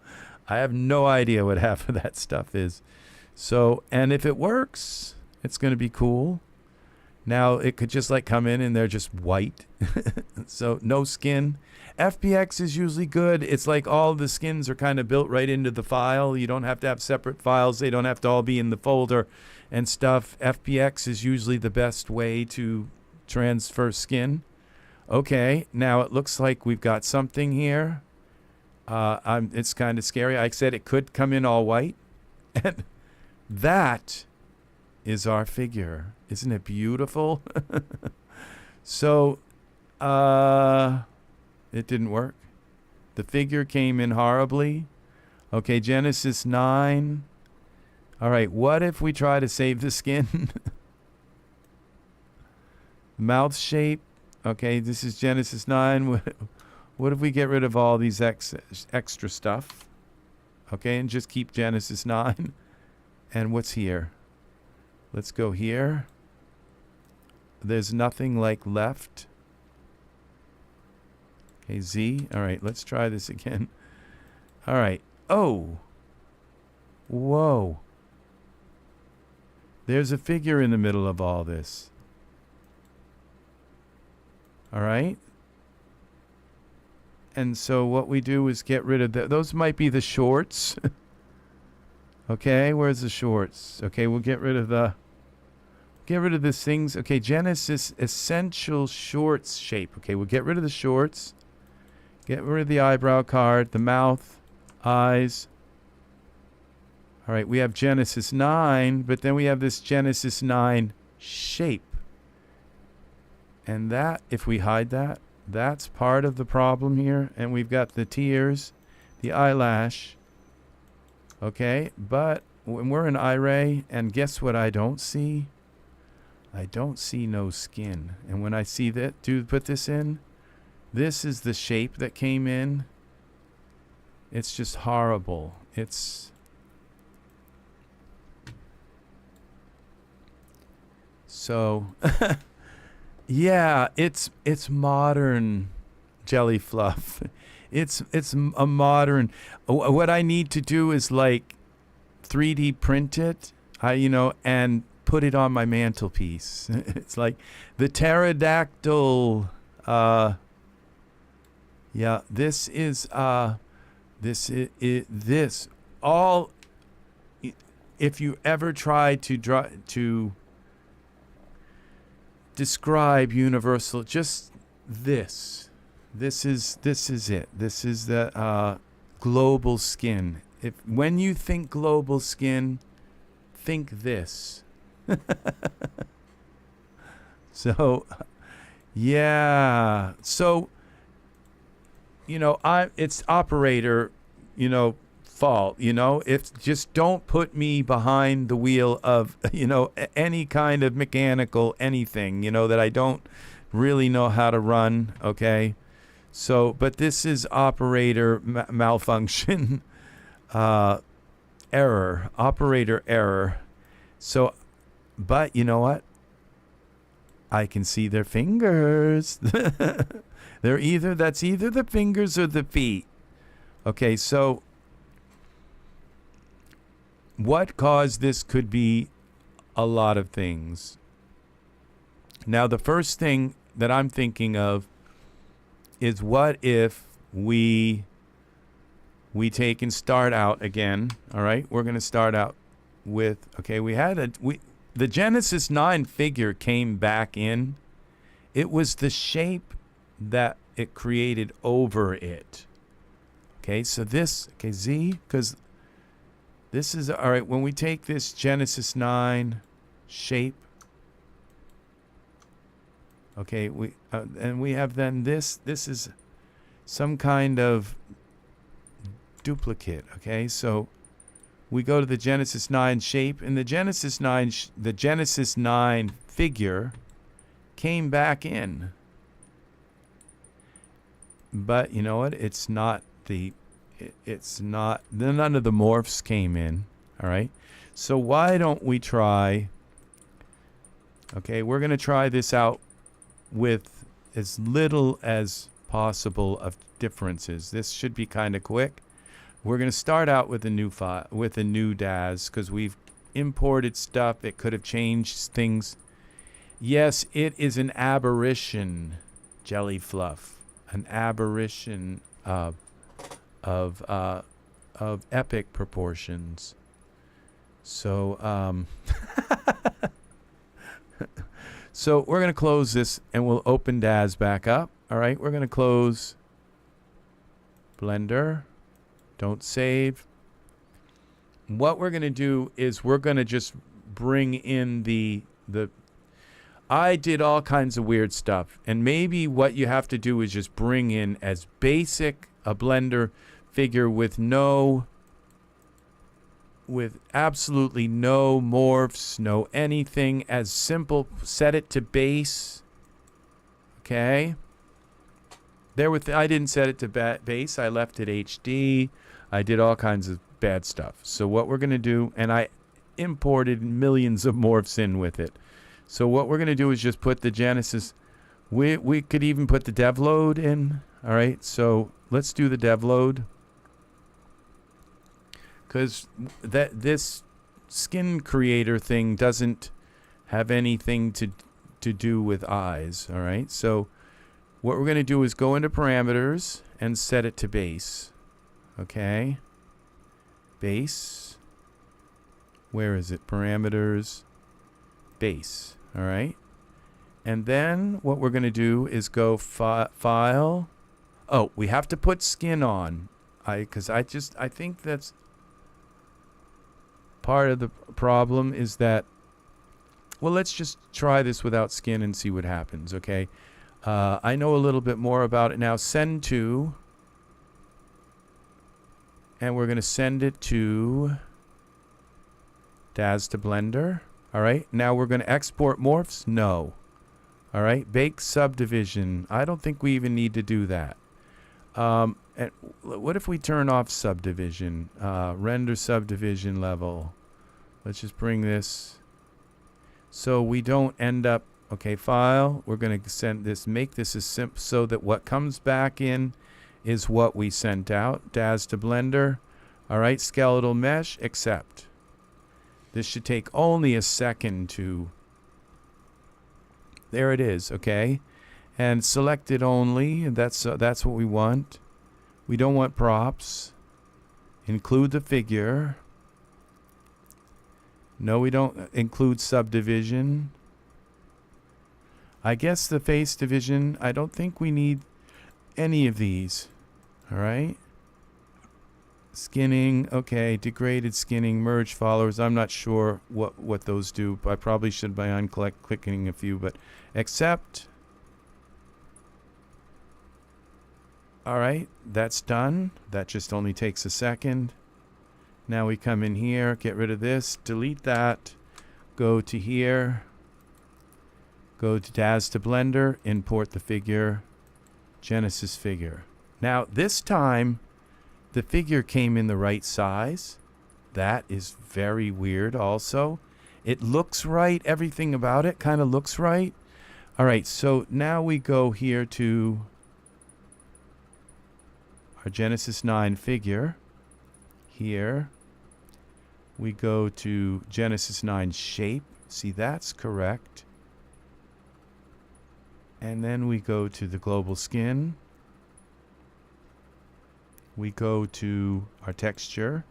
I have no idea what half of that stuff is. So, and if it works, it's going to be cool. Now it could just like come in and they're just white. So no skin. FBX is usually good. It's like all the skins are kind of built right into the file. You don't have to have separate files. They don't have to all be in the folder and stuff. FBX is usually the best way to transfer skin. Okay, now it looks like we've got something here. It's kind of scary. Like I said, it could come in all white. And that is our figure. Isn't it beautiful? So, it didn't work. The figure came in horribly. Okay, Genesis 9. All right, what if we try to save the skin? Mouth shape. Okay, this is Genesis 9. What if we get rid of all these extra stuff? Okay, and just keep Genesis 9. And what's here? Let's go here. There's nothing like left. Okay, Z. All right, let's try this again. All right. Oh. Whoa. There's a figure in the middle of all this. All right. And so what we do is get rid of those might be the shorts. Okay, where's the shorts? Okay, we'll get rid of these things. Okay, Genesis essential shorts shape. Okay, we'll get rid of the shorts. Get rid of the eyebrow card, the mouth, eyes. All right, we have Genesis 9, but then we have this Genesis 9 shape. And that, if we hide that, that's part of the problem here. And we've got the tears, the eyelash. Okay, but when we're in Iray, and guess what I don't see? I don't see no skin. And when I see that, put this in, this is the shape that came in. It's just horrible. It's... So, yeah, it's modern jelly fluff. It's a modern. What I need to do is like 3D print it, and put it on my mantelpiece. It's like the pterodactyl. Yeah, this is this all. If you ever try to describe universal, just this. This is it. This is the global skin. When you think global skin, think this. So, yeah. So, it's operator, fault. If just don't put me behind the wheel of any kind of mechanical anything that I don't really know how to run. Okay. So, but this is operator malfunction, error, operator error. So, but you know what? I can see their fingers. That's either the fingers or the feet. Okay, so what caused this could be a lot of things. Now, the first thing that I'm thinking of is what if we take and start out again. All right, we're going to start out with, okay, the Genesis 9 figure came back in. It was the shape that it created over it. Okay, so this, okay, Z, because this is, all right, when we take this Genesis 9 shape, okay, and we have then this is some kind of duplicate, okay? So we go to the Genesis 9 shape, and the Genesis 9 figure came back in. But you know what? None of the morphs came in, all right? So why don't we try, okay, we're going to try this out with as little as possible of differences. This should be kind of quick. We're going to start out with a new file, with a new Daz, because we've imported stuff. It could have changed things. Yes, it is an aberration, jelly fluff, an aberration of epic proportions. So, so we're going to close this and we'll open Daz back up. All right, we're going to close Blender. Don't save. What we're going to do is we're going to just bring in the I did all kinds of weird stuff. And maybe what you have to do is just bring in as basic a Blender figure with absolutely no morphs, no anything, as simple, set it to base, Okay. I didn't set it to base. I left it HD. I did all kinds of bad stuff. So what we're going to do, and I imported millions of morphs in with it. So what we're going to do is just put the Genesis. We could even put the dev load in. All right. So let's do the dev load. Because this skin creator thing doesn't have anything to do with eyes. All right. So what we're going to do is go into parameters and set it to base. Okay. Base. Where is it? Parameters. Base. All right. And then what we're going to do is go file. Oh, we have to put skin on. Because I think that's part of the problem is that, well, let's just try this without skin and see what happens. Okay. I know a little bit more about it now. Send to, and we're going to send it to Daz to Blender. All right. Now we're going to export morphs. No. All right. Bake subdivision. I don't think we even need to do that. And what if we turn off subdivision? Render subdivision level. Let's just bring this so we don't end up. Okay, file. We're going to send this, make this as simple so that what comes back in is what we sent out. Daz to Blender. All right, skeletal mesh, accept. This should take only a second to. There it is, okay? And select it only. That's what we want. We don't want props. Include the figure. No, we don't include subdivision. I guess the face division, I don't think we need any of these. All right. Skinning. Okay. Degraded skinning. Merge followers. I'm not sure what those do. I probably should by unclicking a few, but accept. All right. That's done. That just only takes a second. Now we come in here, get rid of this, delete that, go to here. Go to Daz to Blender, import the figure, Genesis figure. Now, this time, the figure came in the right size. That is very weird also. It looks right. Everything about it kind of looks right. All right, so now we go here to our Genesis 9 figure. Here, we go to Genesis 9 shape. See, that's correct. And then we go to the global skin. We go to our texture.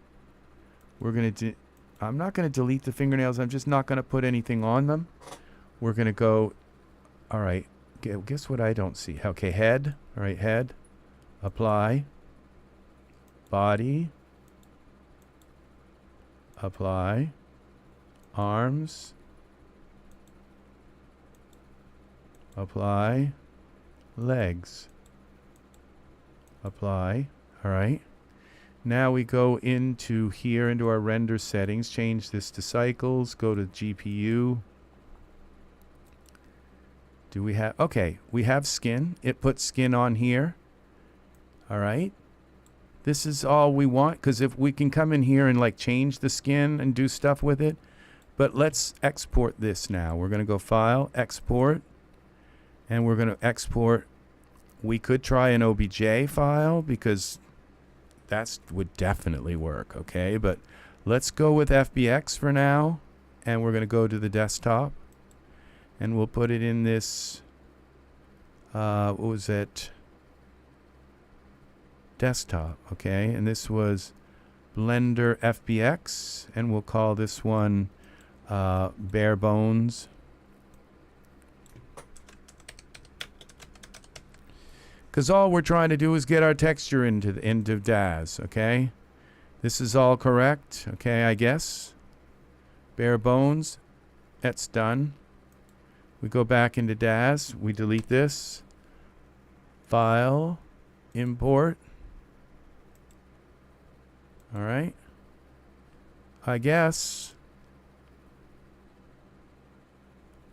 We're going to I'm not going to delete the fingernails. I'm just not going to put anything on them. We're going to go, all right, guess what I don't see? Okay, head. All right, head. Apply. Body. Apply. Arms. Apply. Legs. Apply. All right. Now we go into here, into our render settings, change this to cycles, go to GPU. Do we have, okay, we have skin. It puts skin on here. All right. This is all we want, because if we can come in here and like change the skin and do stuff with it. But let's export this now. We're going to go File, Export. And we're going to export. We could try an OBJ file because that would definitely work, okay? But let's go with FBX for now. And we're going to go to the desktop. And we'll put it in this, what was it? Desktop, okay? And this was Blender FBX. And we'll call this one Bare Bones. Because all we're trying to do is get our texture into Daz, okay? This is all correct, okay, I guess. Bare bones, that's done. We go back into Daz, we delete this. File, import. All right. I guess.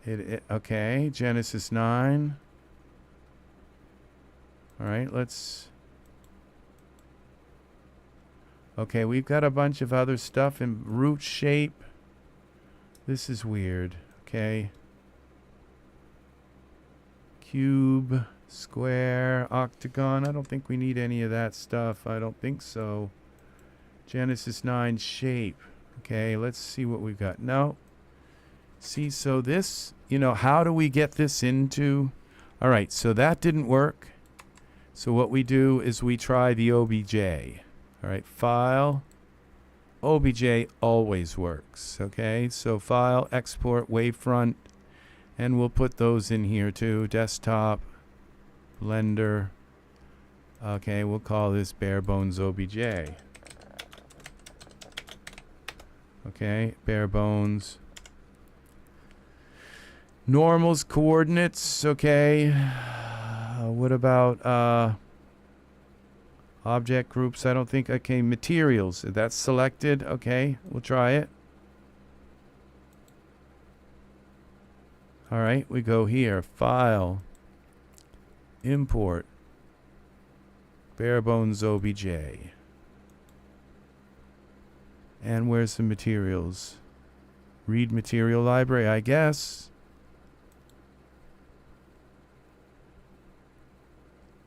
Okay, Genesis 9. All right, let's... Okay, we've got a bunch of other stuff in root shape. This is weird. Okay. Cube, square, octagon. I don't think we need any of that stuff. I don't think so. Genesis 9 shape. Okay, let's see what we've got. No. See, so this, you know, how do we get this into... All right, so that didn't work. So what we do is we try the OBJ. All right, file. OBJ always works, okay? So file, export, wavefront, and we'll put those in here too. Desktop, Blender. Okay, we'll call this bare bones OBJ. Okay, bare bones. Normals, coordinates, okay. What about object groups? I don't think. Okay, materials. That's selected. Okay, we'll try it. All right, we go here. File. Import. Bare bones OBJ. And where's the materials? Read material library, I guess.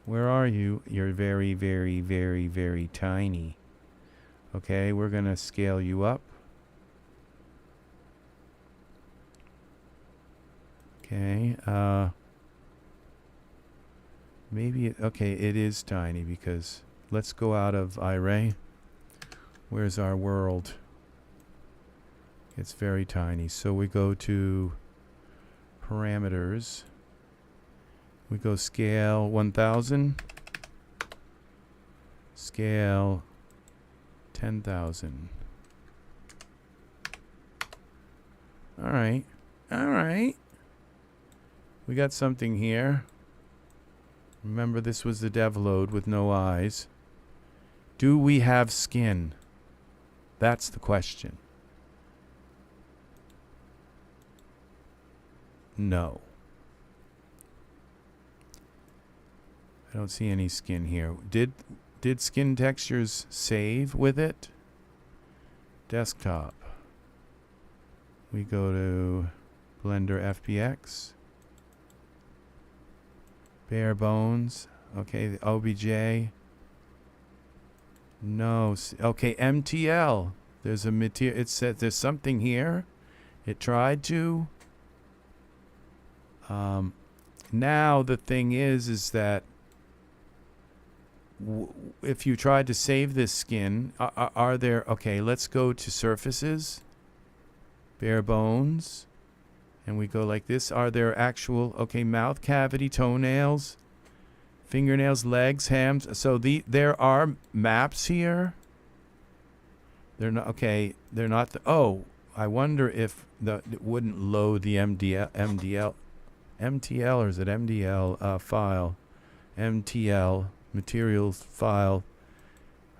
Where are you? You're very, very, very, very tiny. Okay, we're going to scale you up. Okay, maybe, okay, it is tiny because let's go out of Iray. Where's our world? It's very tiny. So we go to parameters. We go scale 1000. Scale 10,000. All right. All right. We got something here. Remember, this was the dev load with no eyes. Do we have skin? That's the question. No. I don't see any skin here. Did skin textures save with it? Desktop. We go to Blender FBX. Bare bones. Okay, the OBJ. No. Okay, MTL. There's a material. It said there's something here. It tried to. Now the thing is that if you tried to save this skin, are there... Okay, let's go to surfaces. Bare bones. And we go like this. Are there actual... Okay, mouth cavity, toenails, fingernails, legs, hams. So there are maps here. They're not... Okay, they're not... Oh, I wonder if it wouldn't load the MTL, or is it MDL file? MTL materials file.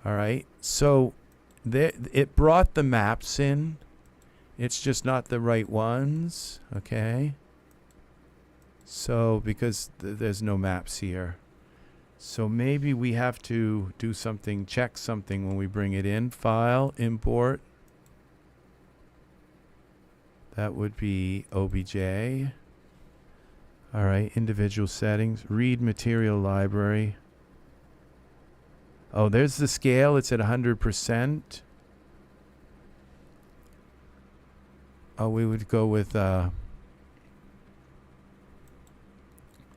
All right. So it brought the maps in. It's just not the right ones. Okay. So because there's no maps here. So maybe we have to do something, check something when we bring it in. File, import. That would be OBJ. All right, individual settings. Read material library. Oh, there's the scale. It's at 100%. Oh, we would go with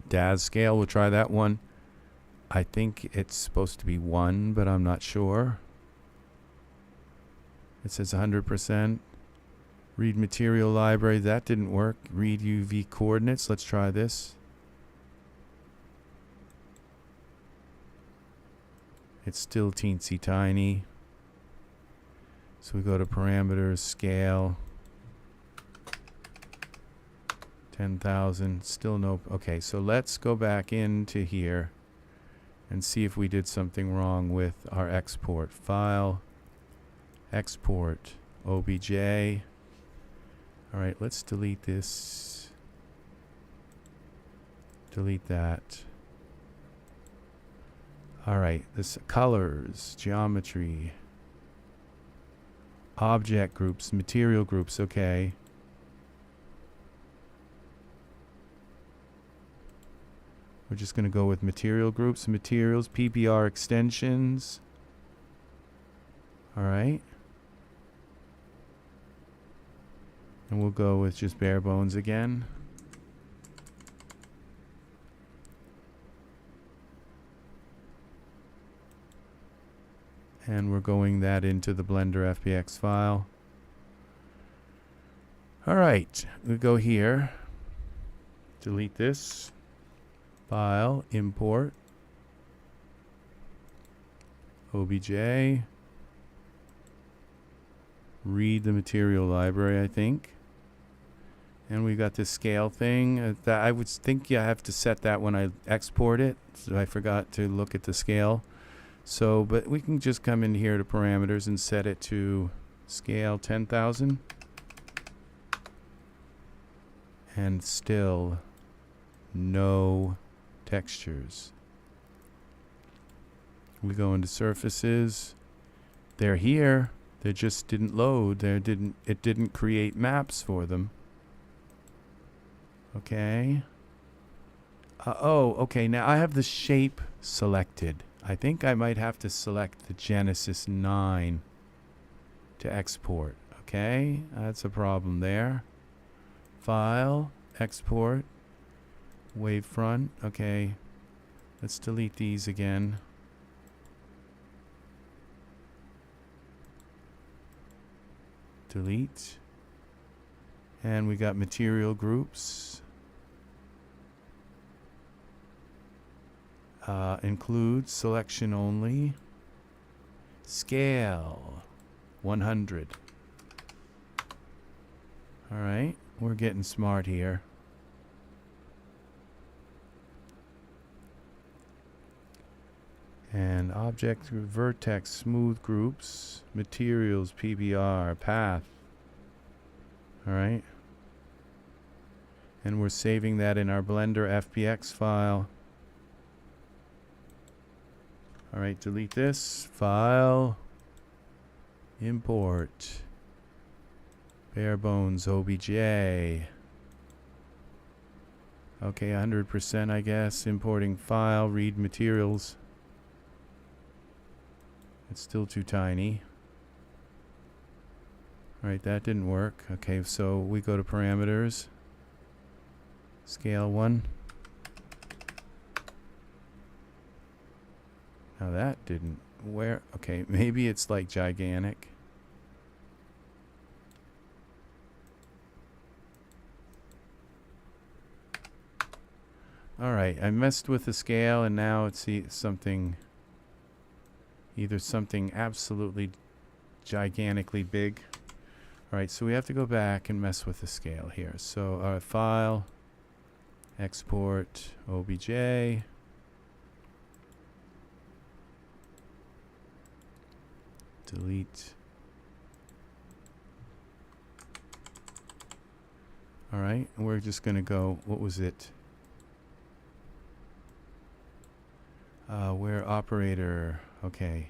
Daz scale. We'll try that one. I think it's supposed to be 1, but I'm not sure. It says 100%. Read material library. That didn't work. Read UV coordinates. Let's try this. It's still teensy tiny. So we go to parameters, scale. 10,000. Still no. Okay, so let's go back into here and see if we did something wrong with our export. File, export, OBJ. All right, let's delete this. Delete that. All right, this colors, geometry, object groups, material groups, okay. We're just going to go with material groups, materials, PBR extensions. All right. And we'll go with just bare bones again. And we're going that into the Blender FBX file. All right, we go here. Delete this. File, import. OBJ. Read the material library, I think. And we got this scale thing. That I would think you have to set that when I export it. So I forgot to look at the scale. So, but we can just come in here to parameters and set it to scale 10,000. And still no textures. We go into surfaces. They're here. They just didn't load. It didn't create maps for them. Okay. Oh, okay. Now I have the shape selected. I think I might have to select the Genesis 9 to export. Okay. That's a problem there. File, export, wavefront. Okay. Let's delete these again. Delete. And we got material groups. Include selection only. Scale 100. All right, we're getting smart here. And object vertex smooth groups, materials PBR, path. All right. And we're saving that in our Blender FBX file. All right, delete this. File. Import. Bare bones OBJ. Okay, 100% I guess. Importing file, read materials. It's still too tiny. All right, that didn't work. Okay, so we go to parameters. Scale 1. Now that didn't. Where? Okay, maybe it's like gigantic. All right, I messed with the scale and now it's something, either something absolutely gigantically big. All right, so we have to go back and mess with the scale here. So file, export, OBJ. Delete. All right, and we're just going to go, what was it? Where operator, okay.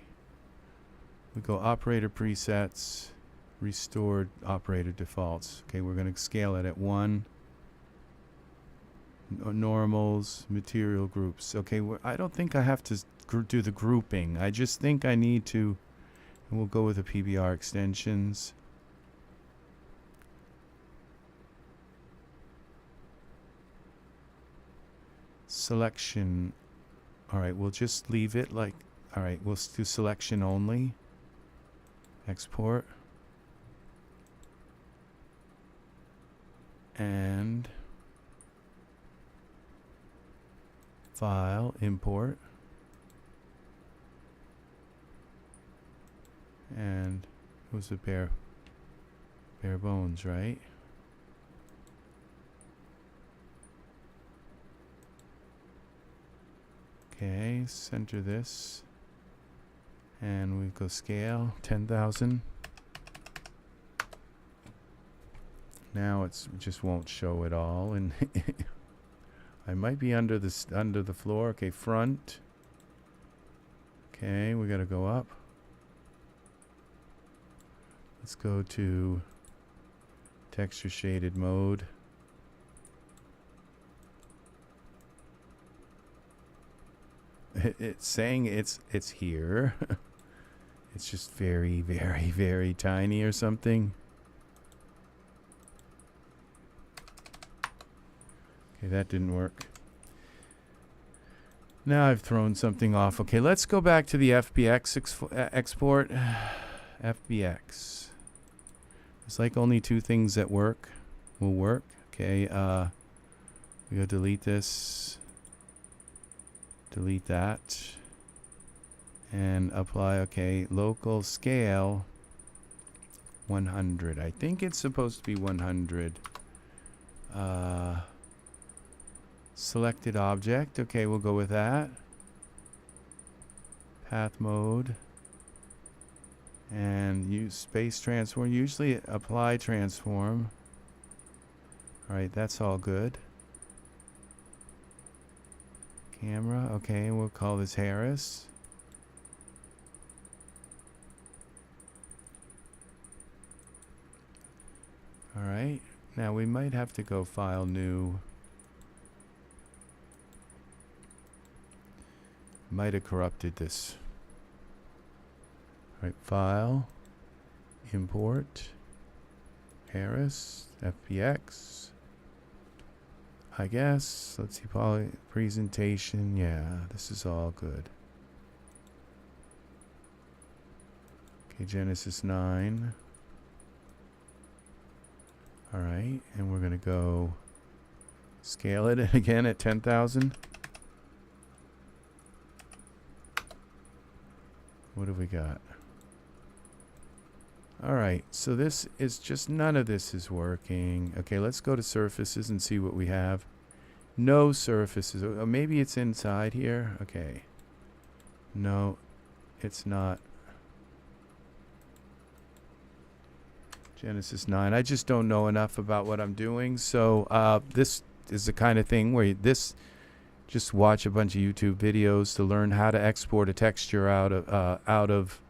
We go operator presets, restored operator defaults. Okay, we're going to scale it at 1. Normals, material groups. Okay, I don't think I have to do the grouping. I just think I need to, and we'll go with the PBR extensions. Selection. All right, we'll just leave it like, all right, we'll do selection only. Export. And file, import. And it was a bare bones, right? Okay, center this. And we go scale 10,000. Now it just won't show it all, and I might be under the floor. Okay, front. Okay, we gotta go up. Let's go to texture shaded mode. It's saying it's here. It's just very, very, very tiny or something. Okay, that didn't work. Now I've thrown something off. Okay, let's go back to the FBX export. FBX. There's like only two things that will work. Okay, we go delete this. Delete that. And apply, okay, local scale 100. I think it's supposed to be 100. Selected object. Okay, we'll go with that. Path mode. And use space transform. Usually apply transform. Alright, that's all good. Camera. Okay, we'll call this Harris. Alright, now we might have to go file new. Might have corrupted this. Alright, file, import, Harris, FBX. I guess, let's see, presentation, yeah, this is all good. Okay, Genesis 9. Alright, and we're going to go scale it again at 10,000. What have we got? Alright, so this is just, none of this is working. Okay, let's go to surfaces and see what we have. No surfaces. Oh, maybe it's inside here. Okay. No, it's not. Genesis 9. I just don't know enough about what I'm doing. So this is the kind of thing where just watch a bunch of YouTube videos to learn how to export a texture out of.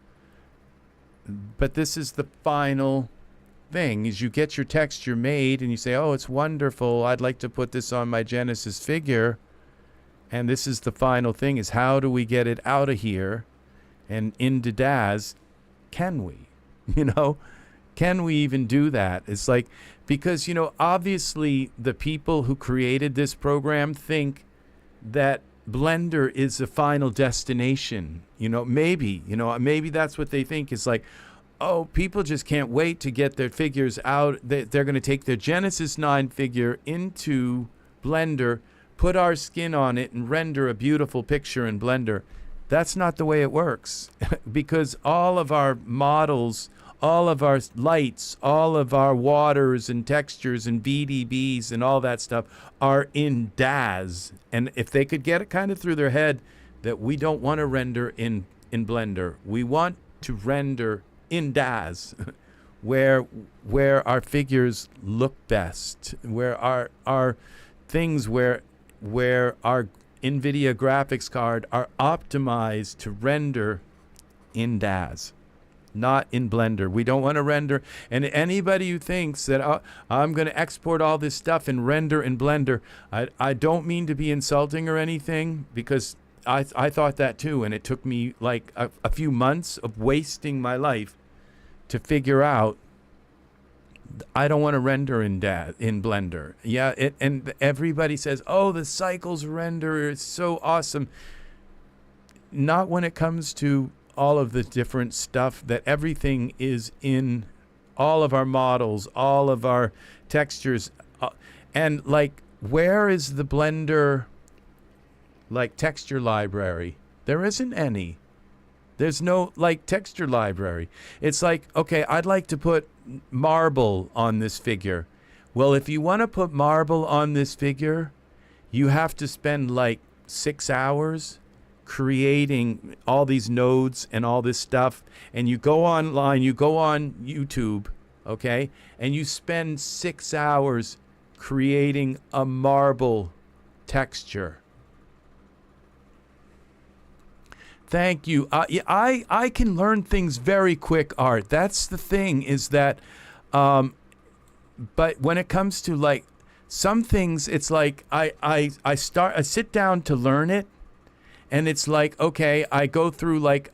But this is the final thing, is you get your texture made and you say, oh, it's wonderful. I'd like to put this on my Genesis figure. And this is the final thing, is how do we get it out of here and into Daz? Can we? You know? Can we even do that? It's like, because, you know, obviously the people who created this program think that Blender is the final destination. You know, maybe that's what they think. Is like, oh, people just can't wait to get their figures out. They're going to take their Genesis 9 figure into Blender, put our skin on it, and render a beautiful picture in Blender. That's not the way it works. Because all of our models, all of our lights, all of our waters and textures and VDBs and all that stuff are in Daz. And if they could get it kind of through their head that we don't want to render in Blender, we want to render in Daz, where our figures look best, where our things, where our NVIDIA graphics card are optimized to render in Daz, not in Blender. We don't want to render. And anybody who thinks that I'm going to export all this stuff and render in Blender, I don't mean to be insulting or anything, because I thought that too, and it took me like a few months of wasting my life to figure out I don't want to render in Blender. Yeah, and everybody says, oh, the cycles render is so awesome. Not when it comes to all of the different stuff, that everything is in all of our models, all of our textures. And like, where is the Blender like texture library? There isn't any. There's no like texture library. It's like, okay, I'd like to put marble on this figure. Well, if you want to put marble on this figure, you have to spend like 6 hours creating all these nodes and all this stuff. And you go online, you go on YouTube, okay, and you spend 6 hours creating a marble texture. Thank you. Yeah, I can learn things very quick, Art. That's the thing, is that, but when it comes to like some things, it's like I sit down to learn it, and it's like, okay, I go through like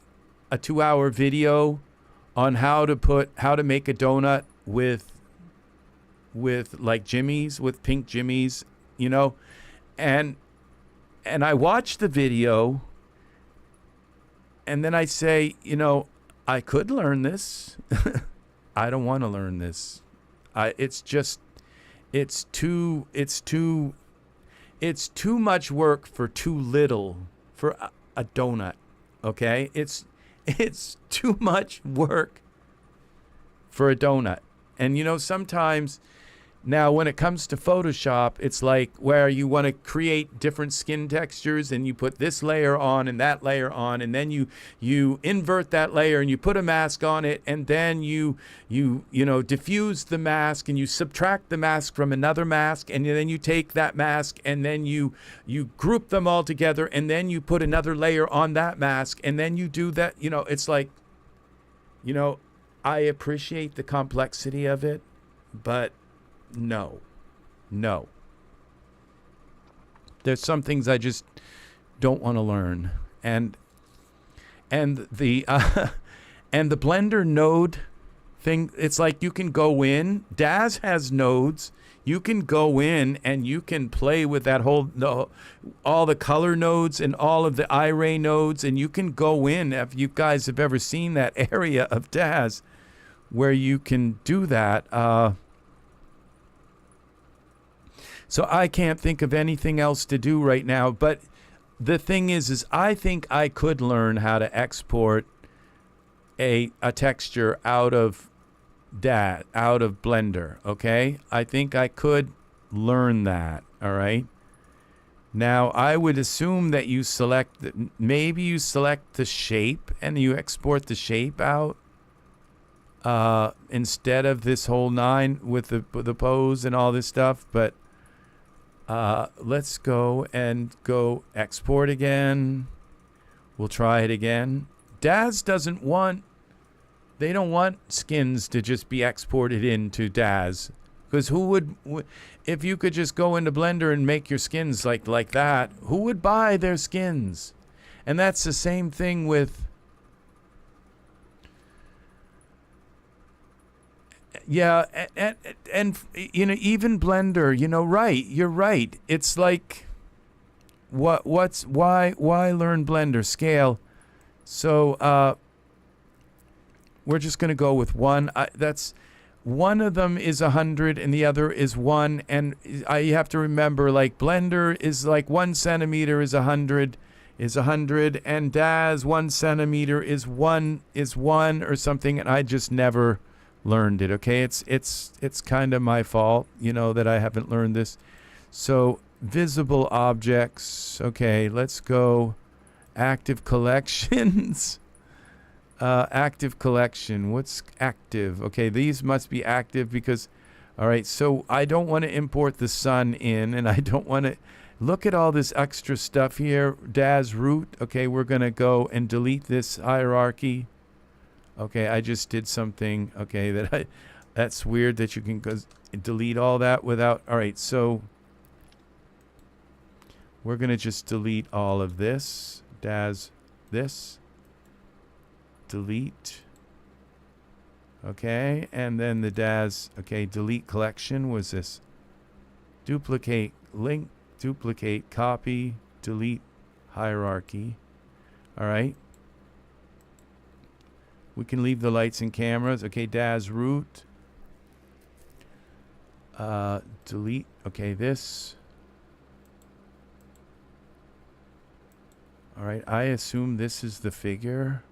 a 2-hour video on how to make a donut with like jimmies, with pink jimmies, you know, and I watch the video, and then I say, you know, I could learn this. I don't want to learn this. It's too much work for too little for a donut. Okay? It's too much work for a donut. And you know, sometimes now when it comes to Photoshop, it's like where you want to create different skin textures, and you put this layer on and that layer on, and then you invert that layer and you put a mask on it, and then you know, diffuse the mask, and you subtract the mask from another mask, and then you take that mask and then you group them all together, and then you put another layer on that mask, and then you do that. You know, it's like, you know, I appreciate the complexity of it, but no. There's some things I just don't want to learn, and the and the Blender node thing. It's like you can go in. Daz has nodes. You can go in and you can play with that all the color nodes and all of the Iray nodes, and you can go in. If you guys have ever seen that area of Daz where you can do that. So I can't think of anything else to do right now. But the thing is I think I could learn how to export a texture out of Blender. Okay, I think I could learn that. All right. Now I would assume that you maybe you select the shape and you export the shape out instead of this whole 9 with the pose and all this stuff. But let's go export again. We'll try it again. Daz they don't want skins to just be exported into Daz, because who would, if you could just go into Blender and make your skins like that, who would buy their skins? And that's the same thing with, yeah, and you know, even Blender, you know, right, you're right. It's like, why learn Blender? Scale. So we're just going to go with one. That's one of them is 100 and the other is 1. And you have to remember, like, Blender is like 1 centimeter is 100, and Daz 1 centimeter is 1 or something. And I just never learned it. Okay, it's kind of my fault, you know, that I haven't learned this. So visible objects. Okay, let's go active collections. Active collection. What's active? Okay, these must be active because, all right, so I don't want to import the sun in, and I don't want to look at all this extra stuff here. Daz root. Okay, we're going to go and delete this hierarchy. Okay, I just did something. Okay, that's weird that you can go delete all that without. All right, so we're going to just delete all of this. Daz this. Delete. Okay, and then the Daz. Okay, delete collection was this. Duplicate link, duplicate copy, delete hierarchy. All right. We can leave the lights and cameras. Okay, Daz root. Delete. Okay, this. All right, I assume this is the figure.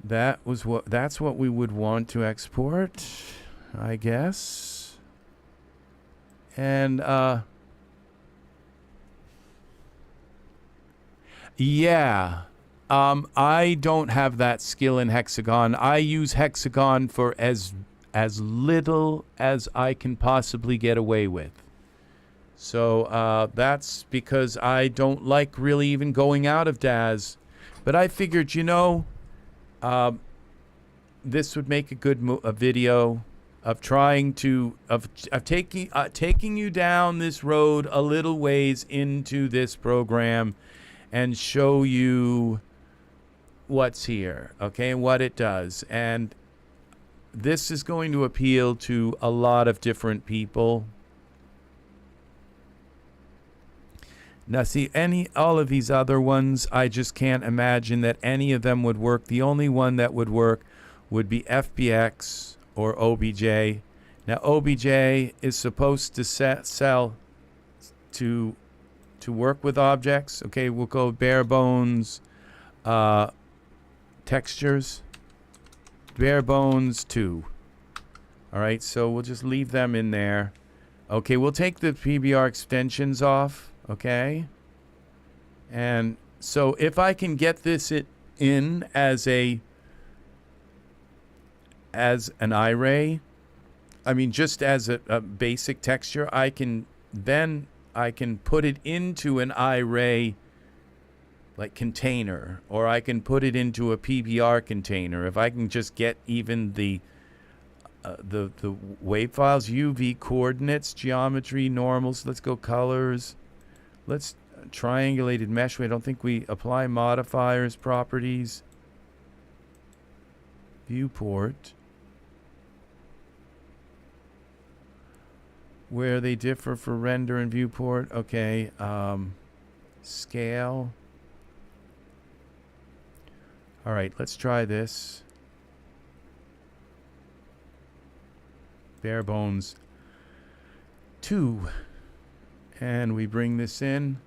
That's what we would want to export, I guess. And yeah. I don't have that skill in Hexagon. I use Hexagon for as little as I can possibly get away with. So that's because I don't like really even going out of Daz. But I figured, this would make a good a video of trying to of taking you down this road a little ways into this program and show you what's here, okay, and what it does. And this is going to appeal to a lot of different people. Now, see, all of these other ones, I just can't imagine that any of them would work. The only one that would work would be FBX or OBJ. Now, OBJ is supposed to sell to work with objects. Okay, we'll go bare bones textures. Bare bones 2. All right, so we'll just leave them in there. Okay, we'll take the PBR extensions off. Okay, and so if I can get this in as an Iray, I mean just as a basic texture, I can put it into an Iray like container, or I can put it into a PBR container. If I can just get even the wave files, UV coordinates, geometry, normals. Let's go colors. Let's triangulated mesh. I don't think we apply modifiers, properties, viewport, where they differ for render and viewport. Okay, scale. All right, let's try this. Bare bones 2. And we bring this in.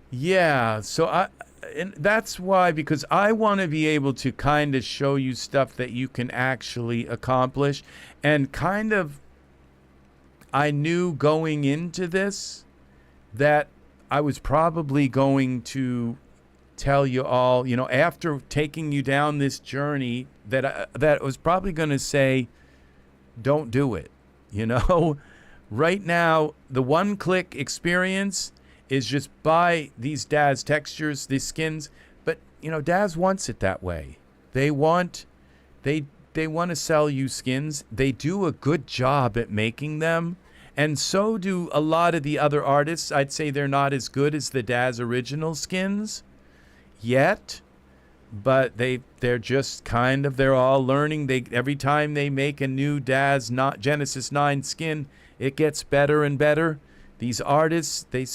Yeah. So and that's why, because I want to be able to kind of show you stuff that you can actually accomplish, and kind of, I knew going into this that I was probably going to tell you all, after taking you down this journey, that I was probably going to say, don't do it. Right now, the one-click experience is just buy these Daz textures, these skins. But, Daz wants it that way. They want to sell you skins. They do a good job at making them. And so do a lot of the other artists. I'd say they're not as good as the Daz original skins yet. But they're just they're all learning. Every time they make a new Daz Genesis 9 skin, it gets better and better. These artists, do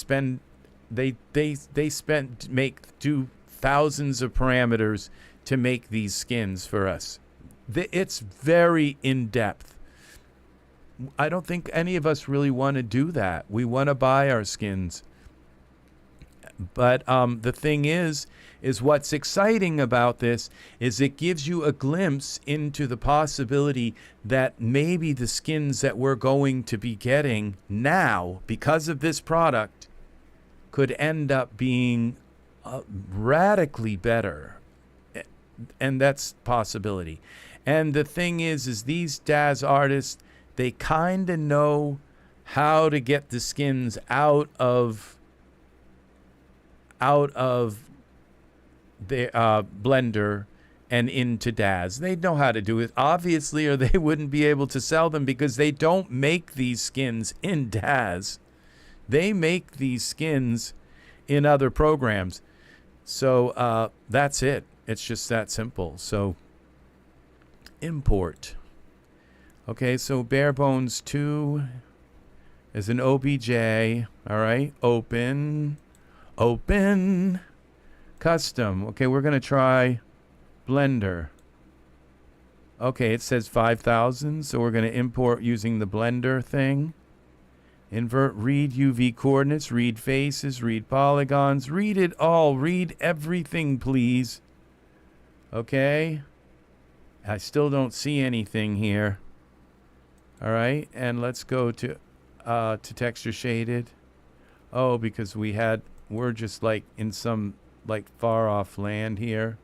thousands of parameters to make these skins for us. It's very in depth. I don't think any of us really want to do that. We want to buy our skins. But the thing is what's exciting about this is it gives you a glimpse into the possibility that maybe the skins that we're going to be getting now, because of this product, could end up being radically better. And that's possibility. And the thing is these Daz artists, they kind of know how to get the skins out of the Blender and into Daz. They know how to do it, obviously, or they wouldn't be able to sell them, because they don't make these skins in Daz. They make these skins in other programs. So that's it. It's just that simple. So import. Okay, so bare bones 2 is an OBJ. All right, open. Custom. Okay, we're going to try Blender. Okay, it says 5,000, so we're going to import using the Blender thing. Invert, read UV coordinates, read faces, read polygons, read it all. Read everything, please. Okay. I still don't see anything here. All right, and let's go to texture shaded. Oh, because we're just like in some far off land here.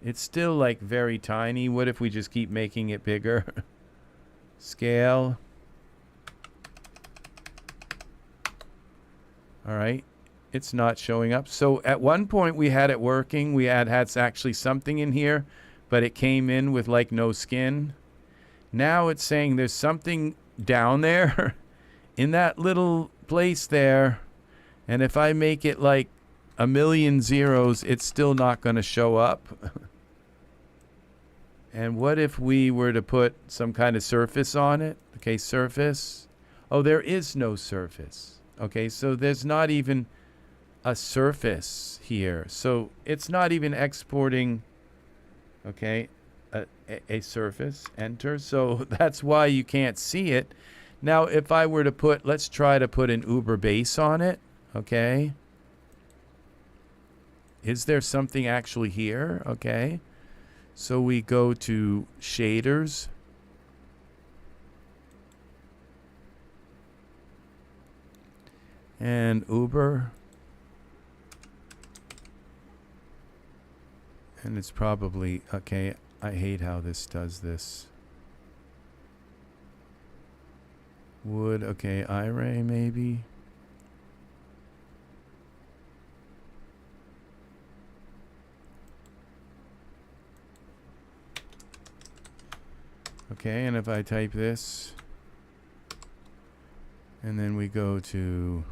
It's still like very tiny. What if we just keep making it bigger? Scale. All right. It's not showing up. So at one point we had it working. We had actually something in here, but it came in with like no skin. Now it's saying there's something down there in that little place there. And if I make it like a million zeros, it's still not going to show up. And what if we were to put some kind of surface on it? Okay, surface. Oh, there is no surface. Okay, so there's not even a surface here. So it's not even exporting, okay, a surface. Enter. So that's why you can't see it. Now, if I were to put, let's try to put an Uber base on it. Okay. Is there something actually here? Okay. So we go to shaders. And Uber. And it's probably, okay, I hate how this does this. Wood, okay, Iray maybe. Okay, and if I type this, and then we go to,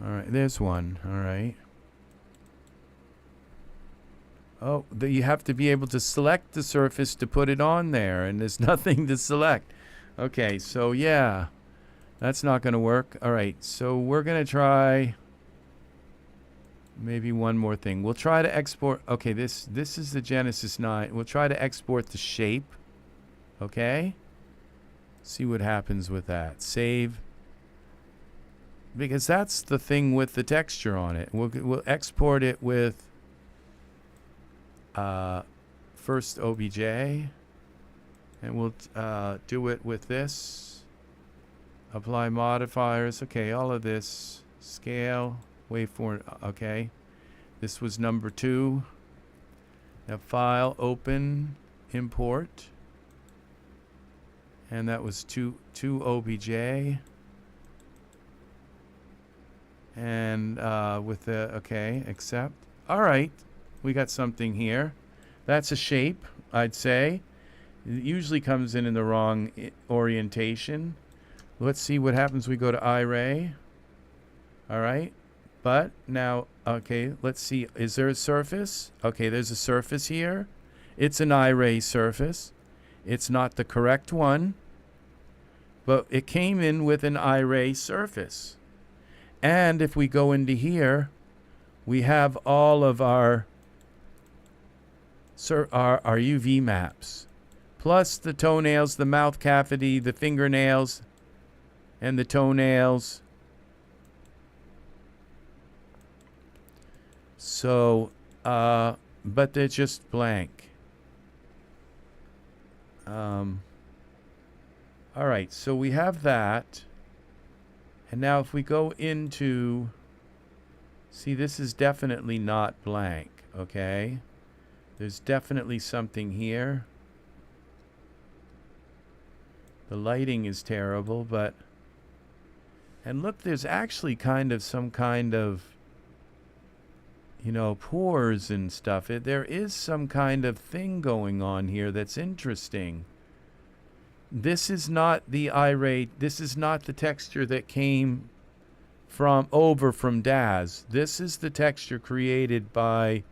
all right, there's one, all right. Oh, you have to be able to select the surface to put it on there, and there's nothing to select. Okay, so yeah, that's not going to work. All right, so we're going to try maybe one more thing. We'll try to export. Okay, this is the Genesis 9. We'll try to export the shape. Okay, see what happens with that. Save. Because that's the thing with the texture on it. We'll export it with first OBJ, and we'll do it with this. Apply modifiers. Okay, all of this. Scale. Waveform. Okay. This was number 2. Now file, open, import. And that was 2 OBJ. And with the, okay, accept. All right. We got something here. That's a shape, I'd say. It usually comes in the wrong orientation. Let's see what happens. We go to Iray. All right. But now, okay, let's see. Is there a surface? Okay, there's a surface here. It's an Iray surface. It's not the correct one, but it came in with an Iray surface. And if we go into here, we have all of our UV maps, plus the toenails, the mouth cavity, the fingernails, and the toenails. So, but they're just blank. All right, so we have that. And now if we go into, see, this is definitely not blank, okay? There's definitely something here. The lighting is terrible, but, and look, there's actually kind of some kind of, you know, pores and stuff. There is some kind of thing going on here that's interesting. This is not the Iray. This is not the texture that came from Daz. This is the texture created by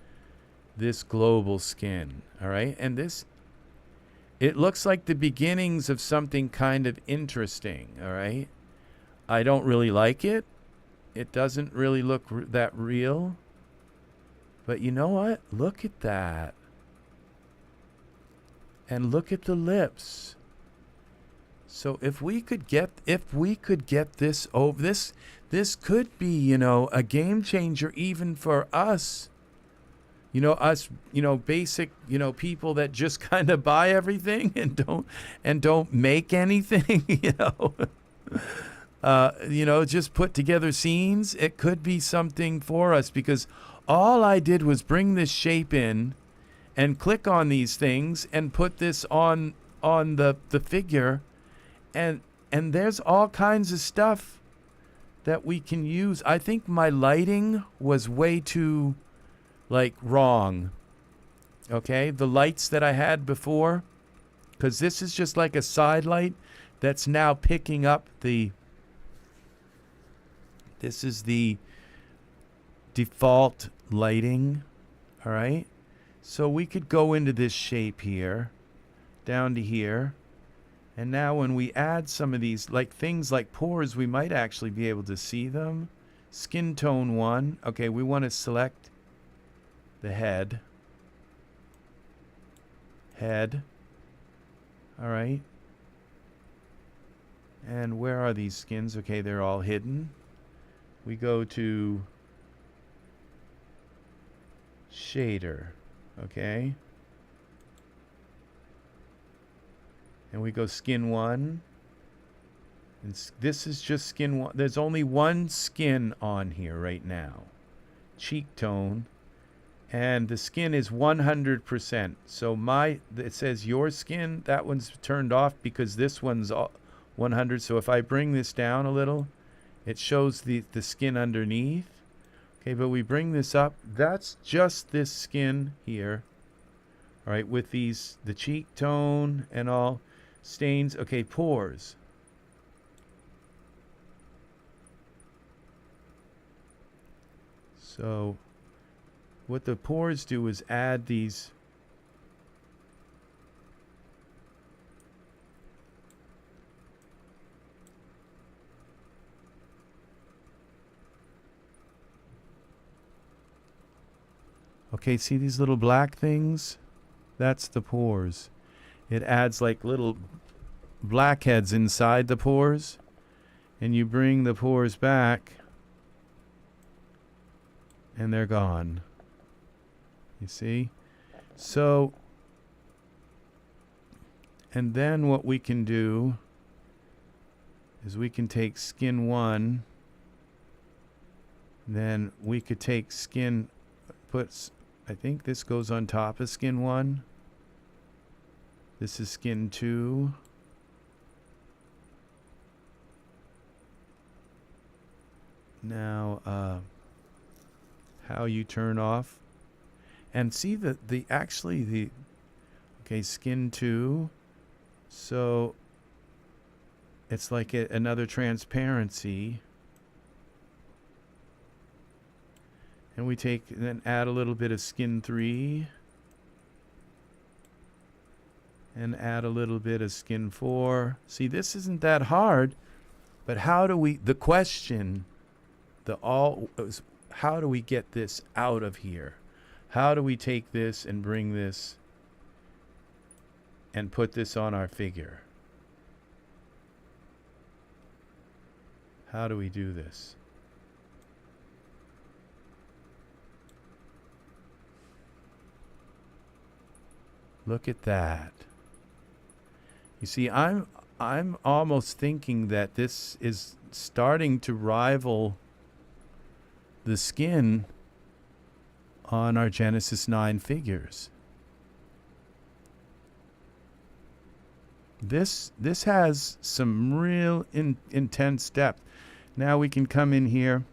this global skin. All right, and this, it looks like the beginnings of something kind of interesting. All right, I don't really like it. It doesn't really look that real. But you know what? Look at that. And look at the lips. So if we could get this over, this could be, you know, a game changer even for us. You know, us, you know, basic, you know, people that just kind of buy everything and don't make anything, you know, just put together scenes. It could be something for us because all I did was bring this shape in and click on these things and put this on the figure, and there's all kinds of stuff that we can use. I think my lighting was way too wrong. Okay, the lights that I had before, because this is just like a side light that's now picking up this is the default lighting. All right, so we could go into this shape here, down to here, and now when we add some of these things like pores, we might actually be able to see them. Skin tone 1. Okay, we want to select the head. All right, and where are these skins? Okay, they're all hidden. We go to shader. Okay, and we go skin 1, and this is just skin 1. There's only one skin on here right now, cheek tone, and the skin is 100%. So it says your skin, that one's turned off because this one's 100. So if I bring this down a little, it shows the skin underneath. Okay, but we bring this up, that's just this skin here. All right, with the cheek tone and all stains. Okay, pores. So what the pores do is add these okay, see these little black things? That's the pores. It adds little blackheads inside the pores, and you bring the pores back and they're gone. You see? So, and then what we can do is we can take skin 1, then we could take skin, I think this goes on top of skin 1. This is skin 2. Now, how you turn off. And see okay, skin 2. So it's like another transparency. And we then add a little bit of skin 3. And add a little bit of skin 4. See, this isn't that hard, but how do we, the question, how do we get this out of here? How do we take this and bring this and put this on our figure? How do we do this? Look at that. You see, I'm almost thinking that this is starting to rival the skin on our Genesis 9 figures. This has some real intense depth. Now we can come in here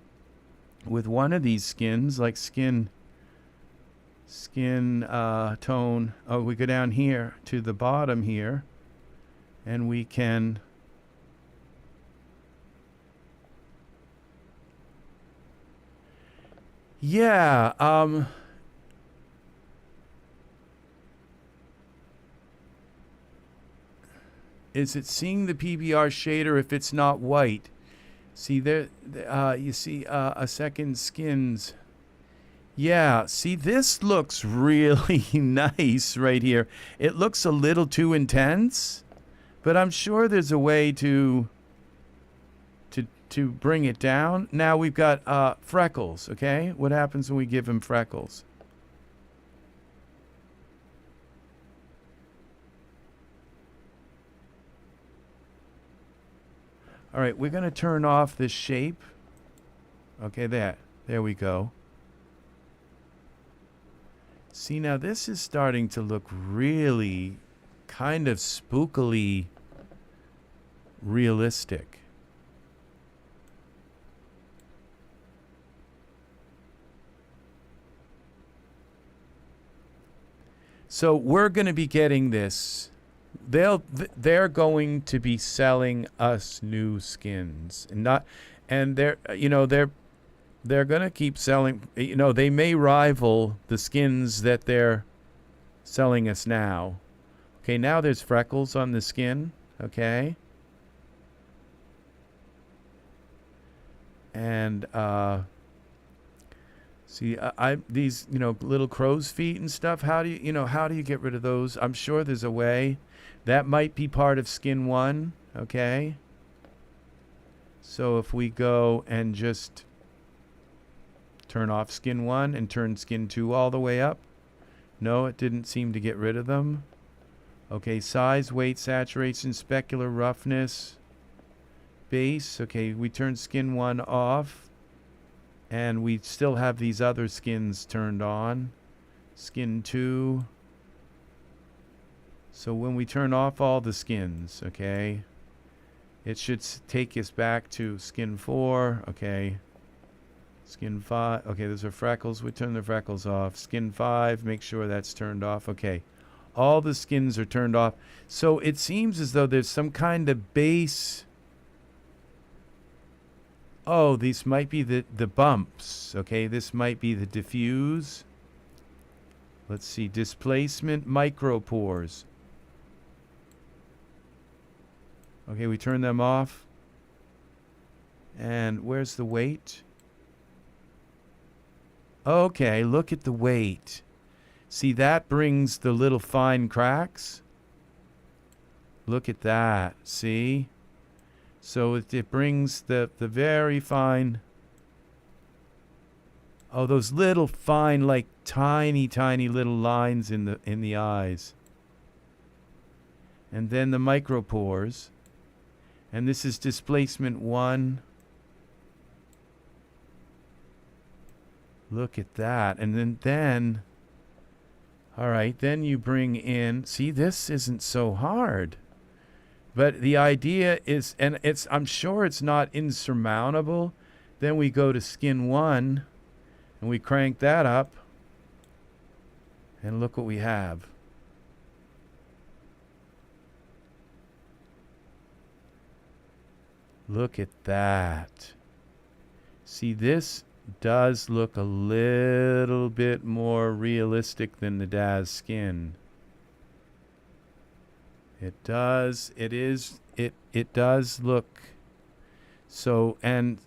with one of these skins, like skin tone. Oh, we go down here to the bottom here, and we can is it seeing the PBR shader if it's not white? See there, you see a second skins. Yeah, see, this looks really nice right here. It looks a little too intense, but I'm sure there's a way to bring it down. Now we've got freckles, okay? What happens when we give him freckles? All right, we're going to turn off this shape. Okay, there we go. See, now this is starting to look really kind of spookily realistic. So we're going to be getting this. They're going to be selling us new skins, and they're going to keep selling. They may rival the skins that they're selling us now. Okay, now there's freckles on the skin. Okay, and see, these little crow's feet and stuff. How do you get rid of those? I'm sure there's a way. That might be part of skin 1. Okay. So if we go and just turn off skin 1 and turn skin 2 all the way up. No, it didn't seem to get rid of them. Okay, size, weight, saturation, specular roughness, base. Okay, we turn skin 1 off. And we still have these other skins turned on. Skin 2. So when we turn off all the skins, okay, it should take us back to skin 4. Okay. Skin 5. Okay, those are freckles. We turn the freckles off. Skin 5, make sure that's turned off. Okay. All the skins are turned off. So it seems as though there's some kind of base. Oh, these might be the bumps. Okay, this might be the diffuse. Let's see, displacement, micropores. Okay, we turn them off. And where's the weight? Okay, look at the weight. See, that brings the little fine cracks. Look at that, see? So it brings the very fine, those little fine, like tiny little lines in the eyes. And then the micropores. And this is displacement 1. Look at that. And then all right, then you bring in, see, this isn't so hard. But the idea is, and I'm sure it's not insurmountable. Then we go to skin 1 and we crank that up. And look what we have. Look at that. See, this does look a little bit more realistic than the Daz skin. It does. It is. It does look. So there's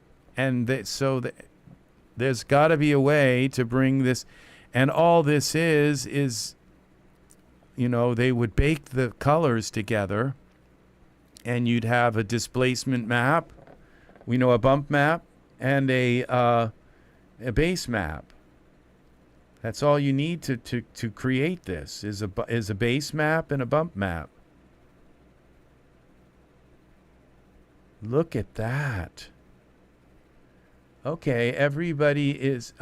got to be a way to bring this, and all this is they would bake the colors together, and you'd have a displacement map, a bump map, and a base map. That's all you need to create this is a base map and a bump map. Look at that. Okay, everybody is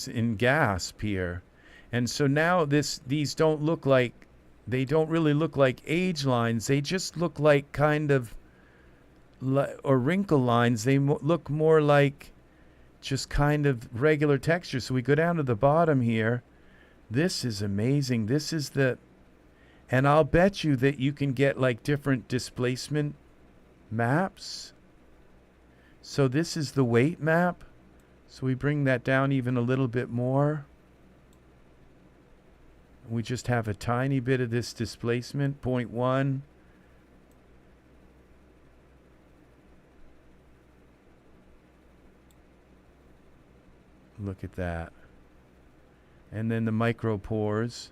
in gasp here. And so now these don't really look like age lines. They just look like kind of or wrinkle lines. They look more like just kind of regular texture. So we go down to the bottom here. This is amazing. This is and I'll bet you that you can get like different displacement maps. So this is the weight map. So we bring that down even a little bit more. We just have a tiny bit of this displacement, 0.1. Look at that. And then the micropores,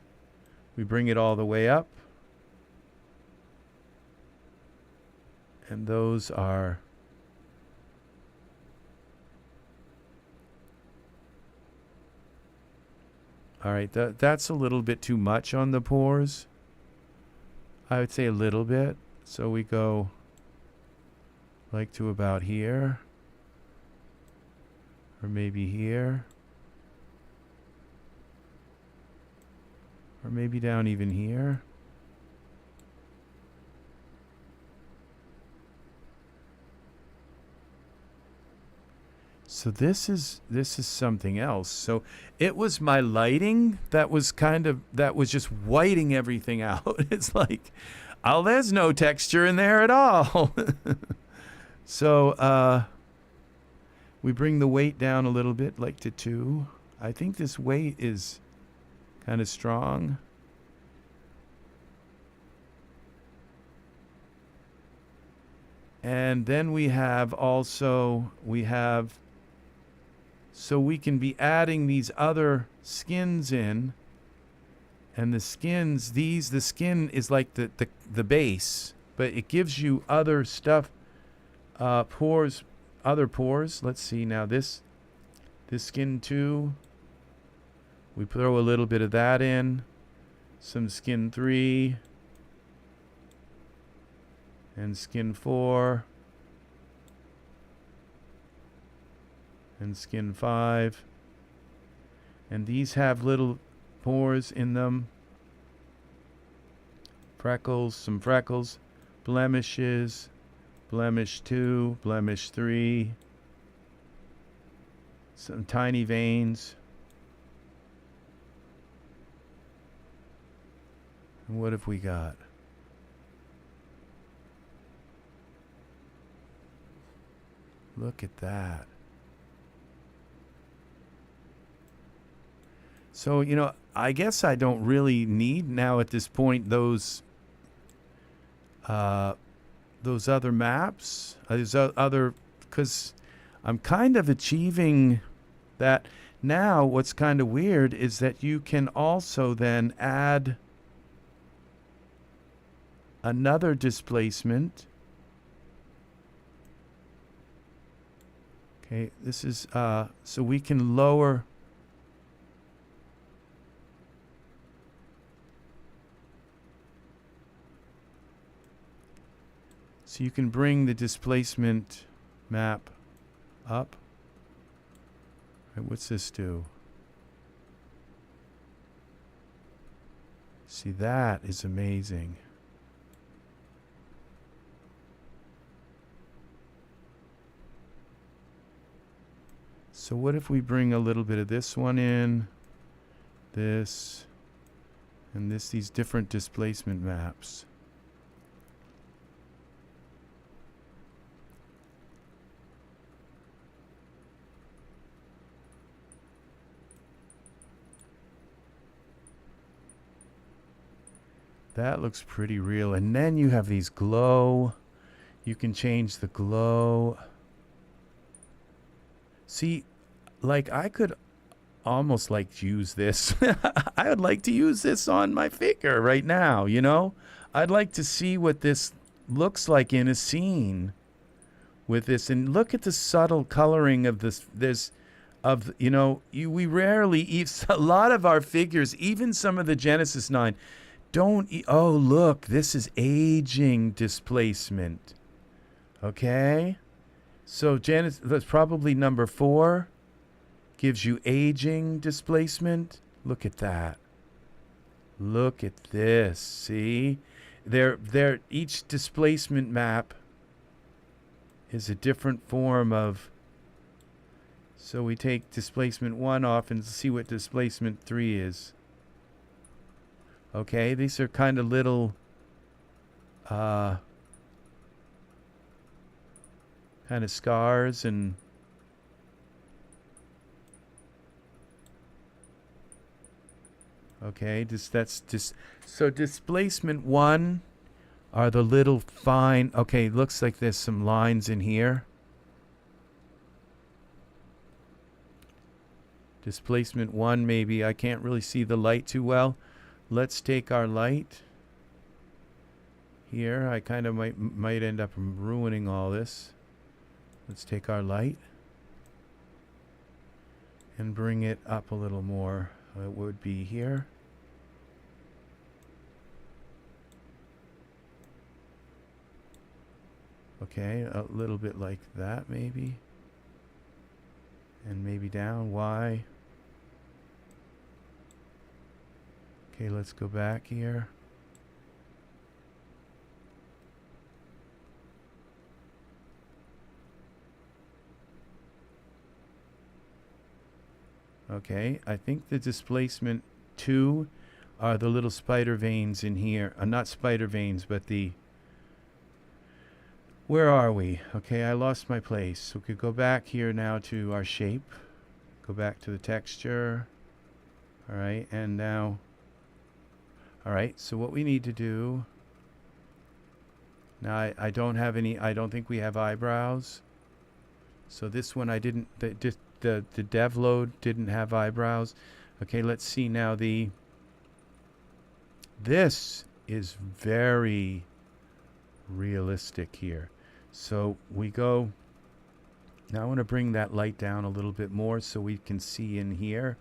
we bring it all the way up. And those are all right, that's a little bit too much on the pores. I would say a little bit. So we go like to about here. Or maybe here. Or maybe down even here. So this is something else. So it was my lighting that was just whiting everything out. It's like, oh, there's no texture in there at all. So we bring the weight down a little bit, like to 2. I think this weight is kind of strong. And then we have so we can be adding these other skins in, and the skins, the skin is like the base, but it gives you other stuff, pores, other pores. Let's see now, this skin 2, we throw a little bit of that in, some skin 3, and skin 4, and skin 5, and these have little pores in them, some freckles, blemishes, blemish 2, blemish 3, some tiny veins. And what have we got? Look at that. So, you know, I guess I don't really need now at this point those other maps, because I'm kind of achieving that. Now what's kind of weird is that you can also then add another displacement. Okay, this is so we can lower. So you can bring the displacement map up. All right, what's this do? See, that is amazing. So what if we bring a little bit of this one in, this, and these different displacement maps? That looks pretty real. And then you have these glow. You can change the glow. See, like I could almost like use this. I would like to use this on my figure right now, you know? I'd like to see what this looks like in a scene with this. And look at the subtle coloring of this. We rarely, a lot of our figures, even some of the Genesis 9, oh, look, this is aging displacement. Okay? So Genesis, that's probably number 4, gives you aging displacement. Look at that. Look at this. See? Each displacement map is a different form of. So we take displacement 1 off and see what displacement 3 is. Okay, these are kind of little kind of scars, and okay, so displacement 1 are the little fine. Okay, looks like there's some lines in here. Displacement 1, maybe I can't really see the light too well. Let's take our light here. I kind of might end up ruining all this. Let's take our light and bring it up a little more. It would be here. Okay, a little bit like that maybe. And maybe down. Y. Okay, let's go back here. Okay, I think the displacement 2 are the little spider veins in here. Not spider veins, but the... Where are we? Okay, I lost my place. So we could go back here now to our shape. Go back to the texture. All right, and now... All right, so what we need to do... Now, I don't have any... I don't think we have eyebrows. So this one I didn't... The dev load didn't have eyebrows. Okay, let's see now the... This is very realistic here. So we go... Now I want to bring that light down a little bit more so we can see in here.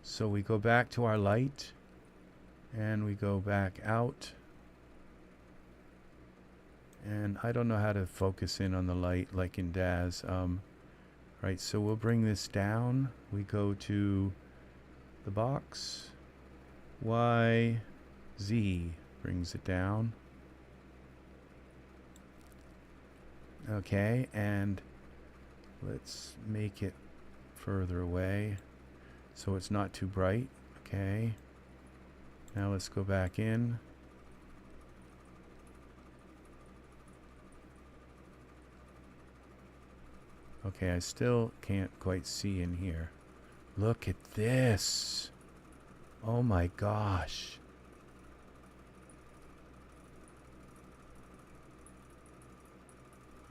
So we go back to our light. And we go back out. And I don't know how to focus in on the light like in Daz. Right, so we'll bring this down. We go to the box. Y, Z brings it down. Okay, and let's make it further away so it's not too bright. Okay. Now let's go back in. Okay, I still can't quite see in here. Look at this. Oh my gosh.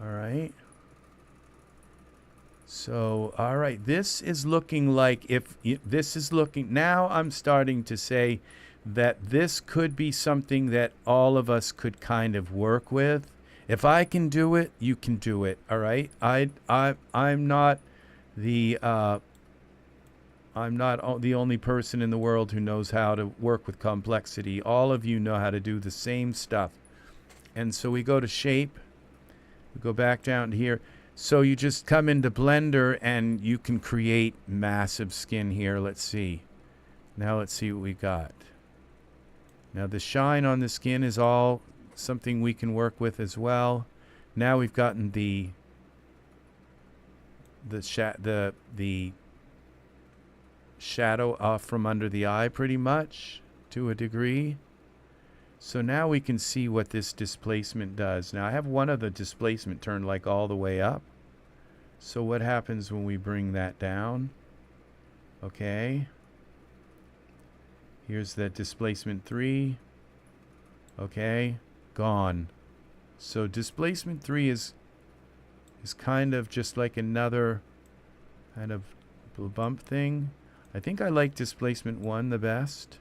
All right. So, all right, this is looking like this is looking, now I'm starting to say that this could be something that all of us could kind of work with. If I can do it, you can do it. All right. I'm not the only person in the world who knows how to work with complexity. All of you know how to do the same stuff. And so we go to shape. We go back down to here. So you just come into Blender and you can create massive skin here. Let's see. Now let's see what we got. Now the shine on the skin is all something we can work with as well. Now we've gotten the shadow off from under the eye pretty much to a degree. So now we can see what this displacement does. Now I have one of the displacement turned like all the way up. So what happens when we bring that down? Okay. Here's that displacement 3. Okay. Gone. So displacement 3 is kind of just like another kind of bump thing. I think I like displacement 1 the best.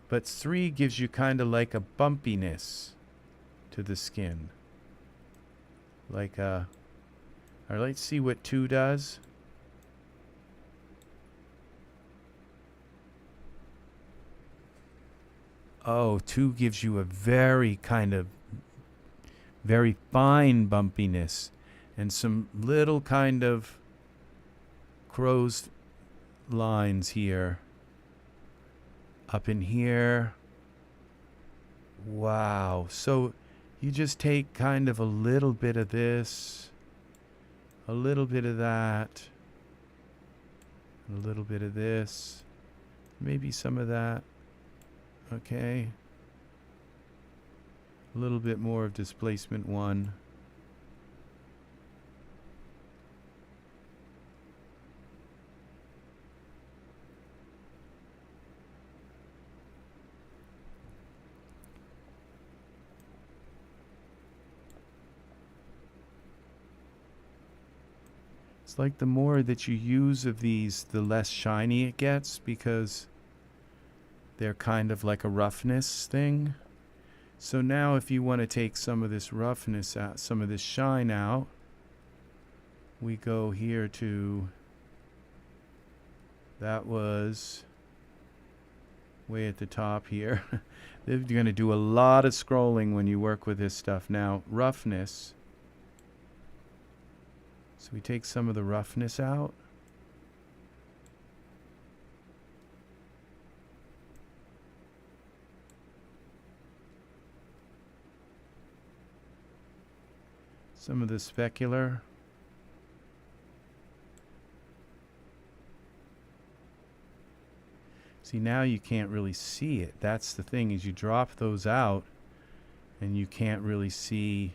But 3 gives you kind of like a bumpiness to the skin. Like a... All right, let's see what 2 does. Oh, 2 gives you a very kind of very fine bumpiness and some little kind of crow's lines here. Up in here. Wow. So you just take kind of a little bit of this, a little bit of that, a little bit of this, maybe some of that. Okay. A little bit more of displacement 1. It's like the more that you use of these, the less shiny it gets because they're kind of like a roughness thing. So now if you want to take some of this roughness out, some of this shine out, we go here to, that was way at the top here. You're going to do a lot of scrolling when you work with this stuff. Now, roughness. So we take some of the roughness out. some of the specular. See, now you can't really see it. That's the thing, is you drop those out and you can't really see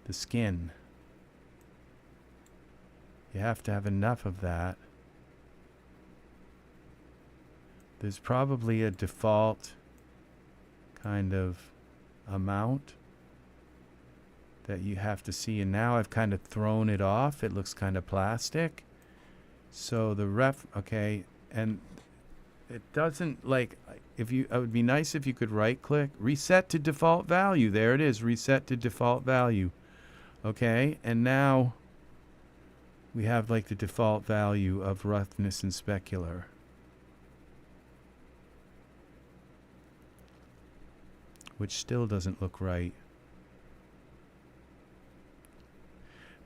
the skin. You have to have enough of that. There's probably a default kind of amount that you have to see, and now I've kind of thrown it off. It looks kind of plastic. So the okay, and it doesn't, like, if you, it would be nice if you could right click, reset to default value. There it is, reset to default value. Okay, and now we have like the default value of roughness and specular. Which still doesn't look right.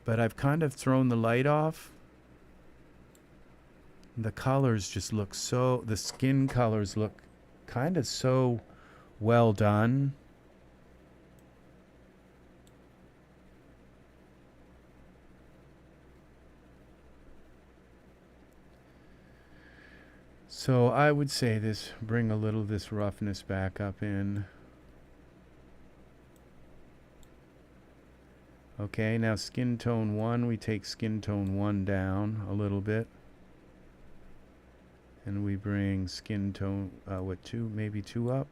But I've kind of thrown the light off. The colors just look so, the skin colors look kind of so well done. So I would say this, bring a little of this roughness back up in. Okay, now skin tone 1, we take skin tone 1 down a little bit. And we bring skin tone, what, 2, maybe 2 up?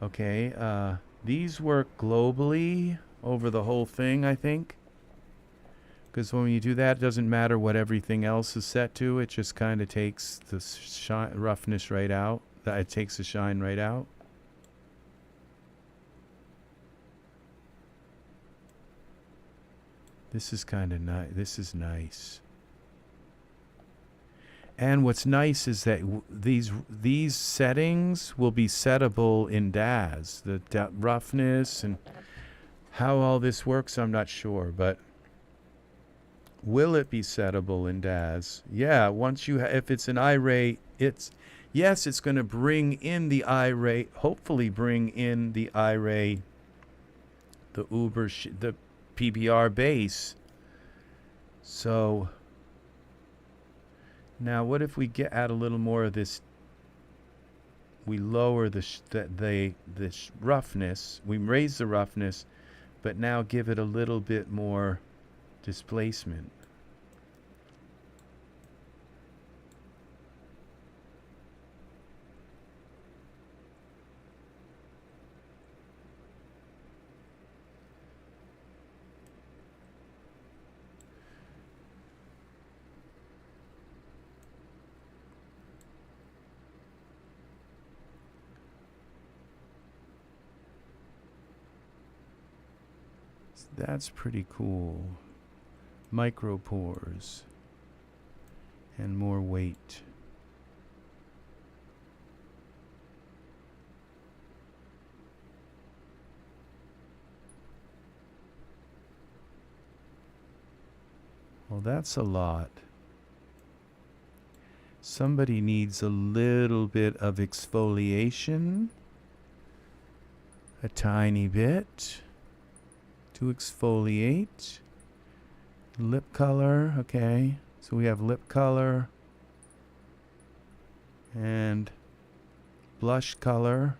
Okay, these work globally over the whole thing, I think. Because when you do that, it doesn't matter what everything else is set to. It just kind of takes the roughness right out. It takes the shine right out. This is kind of nice. This is nice. And what's nice is that these settings will be settable in Daz. The roughness and how all this works, I'm not sure, but will it be settable in Daz? Yeah, once you if it's an Iray, yes, it's going to bring in the Iray, hopefully bring in the Iray, the the PBR base. So now what if we add a little more of this, we lower the roughness, we raise the roughness, but now give it a little bit more displacement. That's pretty cool. Micro pores and more weight. Well, that's a lot. Somebody needs a little bit of exfoliation. A tiny bit. To exfoliate. Lip color, okay. So we have lip color and blush color.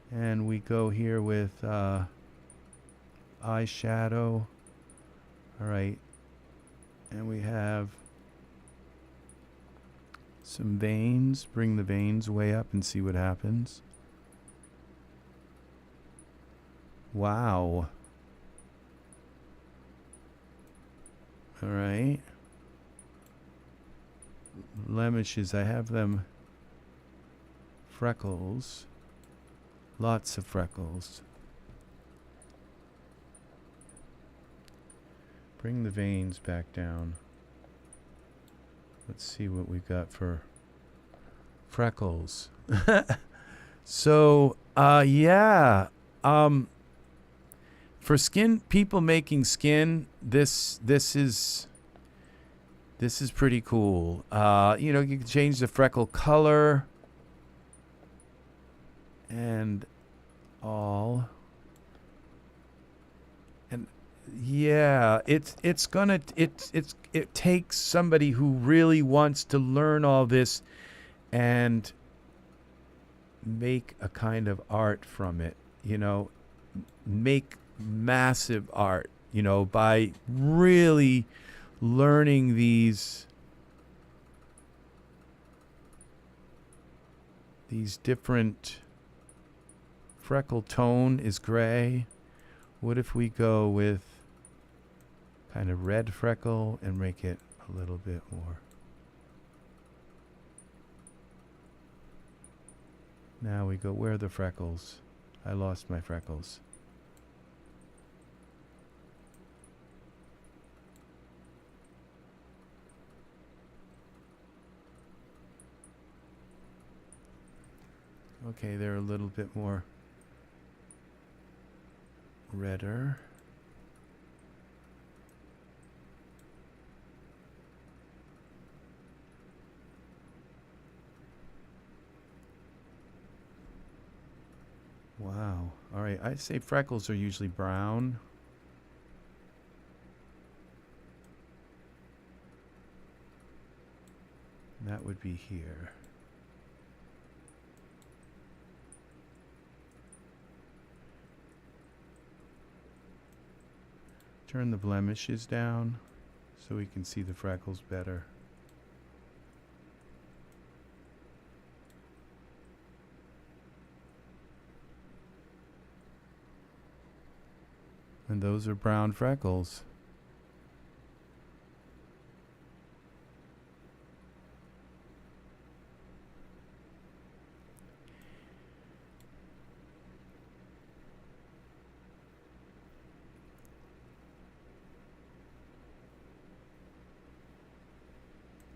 And we go here with eyeshadow. All right. And we have some veins. Bring the veins way up and see what happens. Wow. All right. Blemishes, I have them. Freckles. Lots of freckles. Bring the veins back down. Let's see what we've got for freckles. So, yeah. For skin people making skin, this is pretty cool. You know, you can change the freckle color and all. And yeah, it takes somebody who really wants to learn all this and make a kind of art from it, you know, make massive art, you know, by really learning these different. Freckle tone is gray. What if we go with kind of red freckle and make it a little bit more? Now we go, where are the freckles? I lost my freckles. Okay, they're a little bit more redder. Wow. All right, I'd say freckles are usually brown. That would be here. Turn the blemishes down so we can see the freckles better. And those are brown freckles.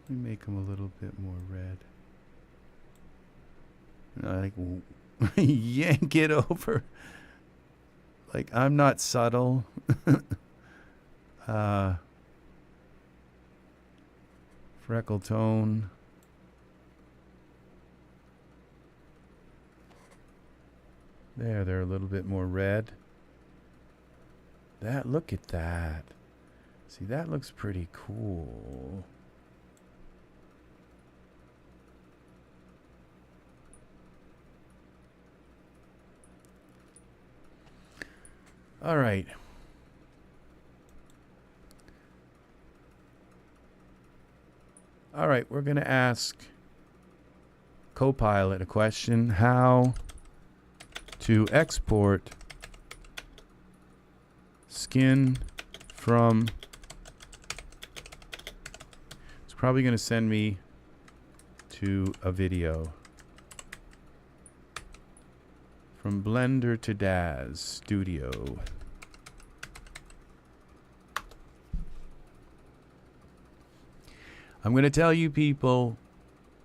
Let me make them a little bit more red. Like, yank it over. Like, I'm not subtle. Freckle tone. There, they're a little bit more red. Look at that. See, that looks pretty cool. All right. All right, we're going to ask Copilot a question. How to export skin from... It's probably going to send me to a video. From Blender to Daz Studio. I'm going to tell you people,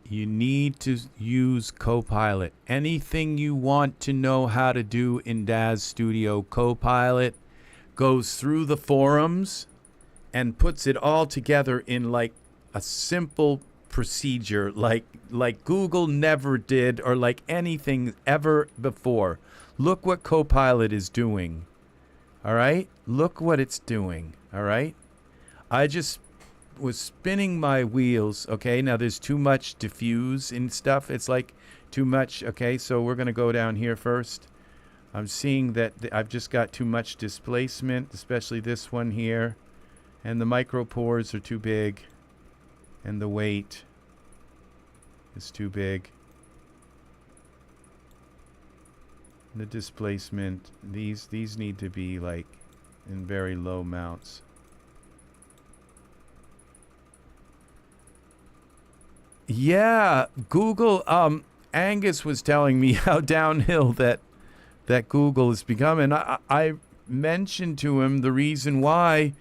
you need to use Copilot. Anything you want to know how to do in Daz Studio, Copilot goes through the forums and puts it all together in like a simple procedure like Google never did, or like anything ever before. Look what Copilot is doing. All right? Look what it's doing. All right? I just was spinning my wheels. Okay, now there's too much diffuse and stuff. It's like too much. Okay, so we're going to go down here first. I'm seeing that I've just got too much displacement, especially this one here. And the micro pores are too big. And the weight is too big. The displacement, these need to be like in very low mounts. Yeah, Google, Angus was telling me how downhill that Google has become, and I mentioned to him the reason why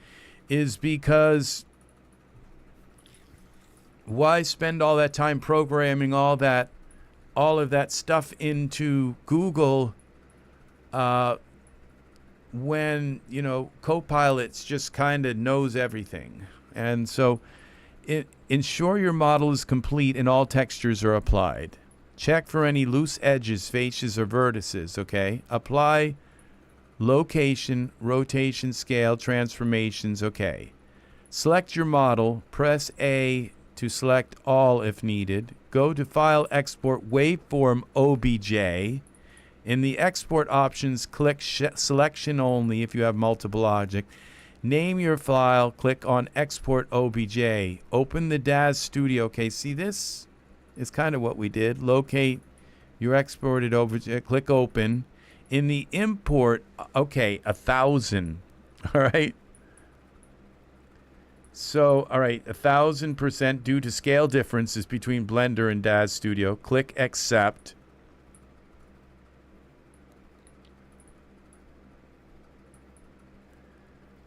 is because why spend all that time programming all of that stuff into Google when, you know, Copilot just kind of knows everything. And so ensure your model is complete and all textures are applied. Check for any loose edges, faces, or vertices, okay? Apply location, rotation, scale, transformations, okay. Select your model, press A to select all if needed. Go to File, Export, Waveform, OBJ. In the Export options, click Selection Only if you have multiple objects. Name your file, click on Export OBJ. Open the Daz Studio. Okay, see, this is kind of what we did. Locate your exported OBJ, click Open. In the Import, okay, 1,000. All right. So, all right, 1,000% due to scale differences between Blender and Daz Studio. Click Accept.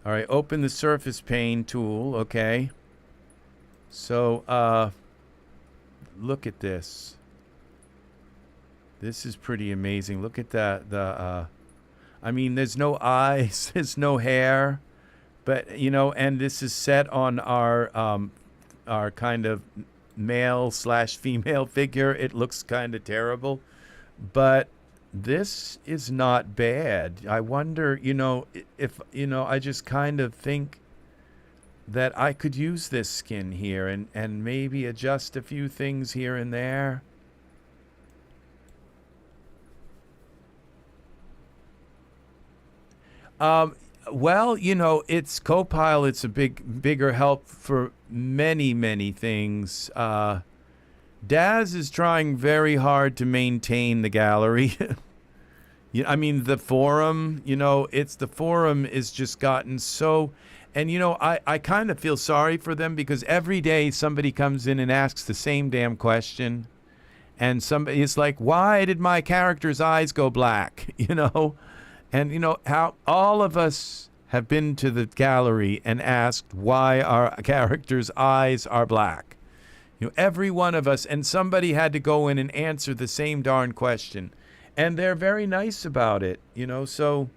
All right, open the surface pane tool, okay? So, look at this. This is pretty amazing. Look at that. I mean, there's no eyes, there's no hair, but, you know, and this is set on our kind of male/female figure. It looks kind of terrible, but this is not bad. I wonder, you know, if, you know, I just kind of think that I could use this skin here and maybe adjust a few things here and there. Well, you know, it's Copilot's a bigger help for many things. Daz is trying very hard to maintain the gallery. I mean, the forum, you know, the forum is just gotten so, and, you know, I kind of feel sorry for them because every day somebody comes in and asks the same damn question. And somebody is like, why did my character's eyes go black? You know, and, you know, how all of us have been to the gallery and asked why our character's eyes are black. You know, every one of us, and somebody had to go in and answer the same darn question. And they're very nice about it, you know, so,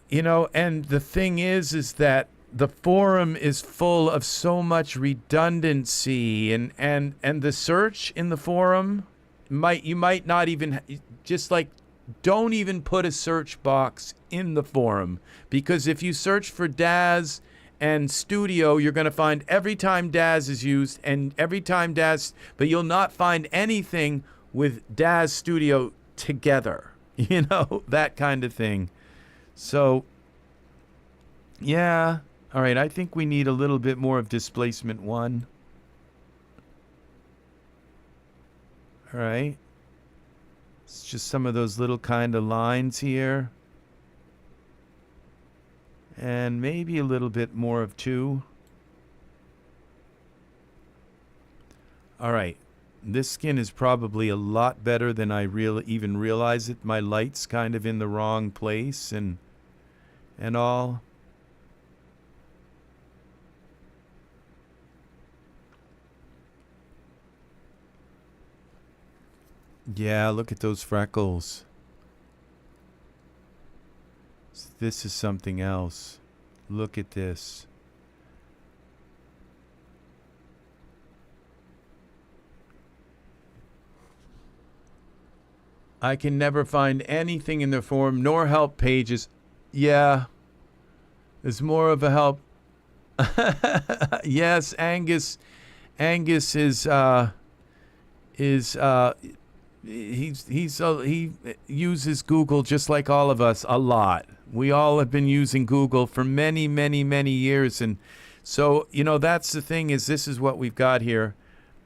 you know, and the thing is that the forum is full of so much redundancy and the search in the forum you might not even, just like, don't even put a search box in the forum, because if you search for Daz and Studio, you're going to find every time Daz is used and every time Daz, but you'll not find anything with Daz Studio together, you know, that kind of thing. So, yeah, all right, I think we need a little bit more of displacement 1. All right. It's just some of those little kind of lines here. And maybe a little bit more of 2. All right. This skin is probably a lot better than I even realize it. My light's kind of in the wrong place and all. Yeah, look at those freckles. This is something else. Look at this. I can never find anything in the forum nor help pages. Yeah. There's more of a help. Yes, Angus is he uses Google just like all of us a lot. We all have been using Google for many years, and so, you know, that's the thing, is this is what we've got here.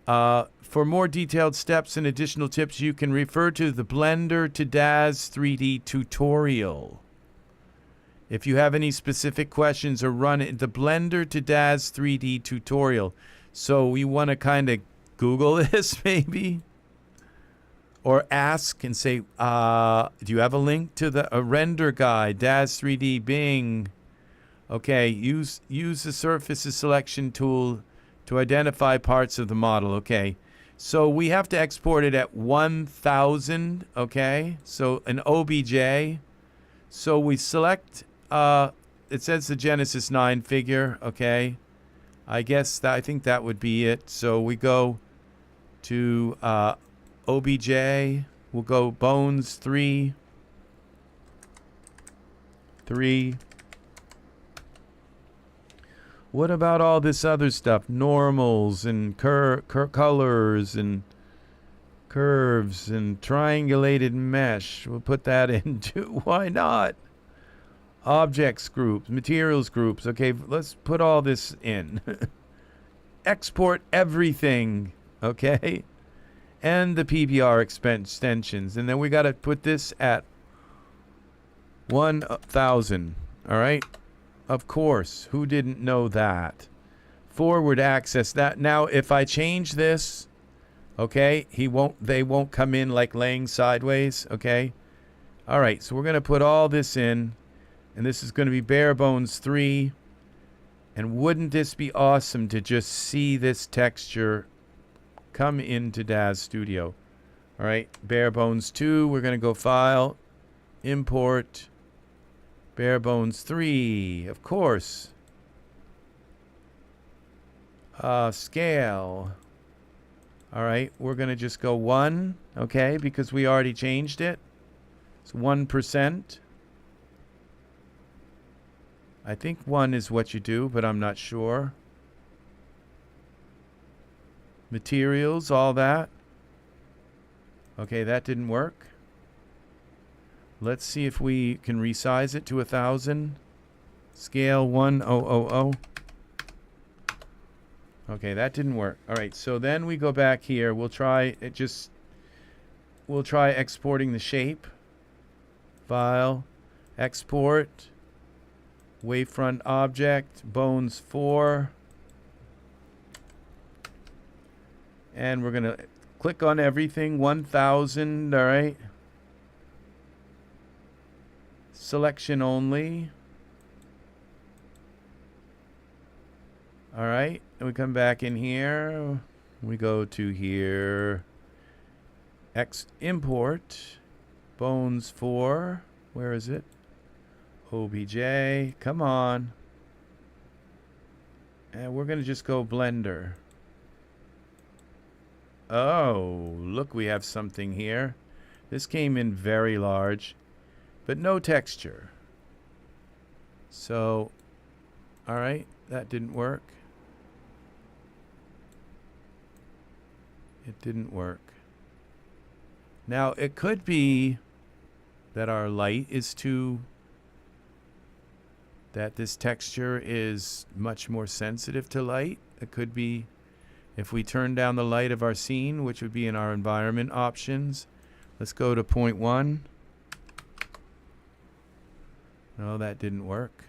For more detailed steps and additional tips, you can refer to the Blender to Daz 3D tutorial. If you have any specific questions, or run it, the Blender to Daz 3D tutorial. So we want to kind of Google this maybe, or ask and say, do you have a link to a render guide, Daz 3D Bing? Okay, use the surfaces selection tool to identify parts of the model. Okay, so we have to export it at 1,000. Okay, so an OBJ. So we select, it says the Genesis 9 figure, okay. I think that would be it. So we go to OBJ, we'll go bones 3. What about all this other stuff? Normals and colors and curves and triangulated mesh. We'll put that in too. Why not? Objects groups, materials groups. Okay, let's put all this in. Export everything. Okay? And the PBR extensions. And then we got to put this at 1,000. All right? Of course. Who didn't know that? Forward access. That now, if I change this, okay, they won't come in like laying sideways, okay? All right, so we're going to put all this in, and this is going to be bare bones 3. And wouldn't this be awesome to just see this texture come into Daz Studio? All right, bare bones 2, we're going to go File, Import, bare bones 3, of course. Scale. All right, we're going to just go 1, okay, because we already changed it. It's 1%. I think 1 is what you do, but I'm not sure. Materials, all that. Okay, that didn't work. Let's see if we can resize it to 1,000. Scale 1000. Okay, that didn't work. All right, so then we go back here. We'll try exporting the shape. File, export, wavefront object, bones 4. And we're going to click on everything, 1,000, all right. Selection only. All right, and we come back in here. We go to here. Import. Bones 4. Where is it? OBJ. Come on. And we're going to just go Blender. Oh, look, we have something here. This came in very large, but no texture. So, all right, that didn't work. It didn't work. Now, it could be that our light is that this texture is much more sensitive to light. It could be if we turn down the light of our scene, which would be in our environment options. Let's go to 0.1. No, that didn't work.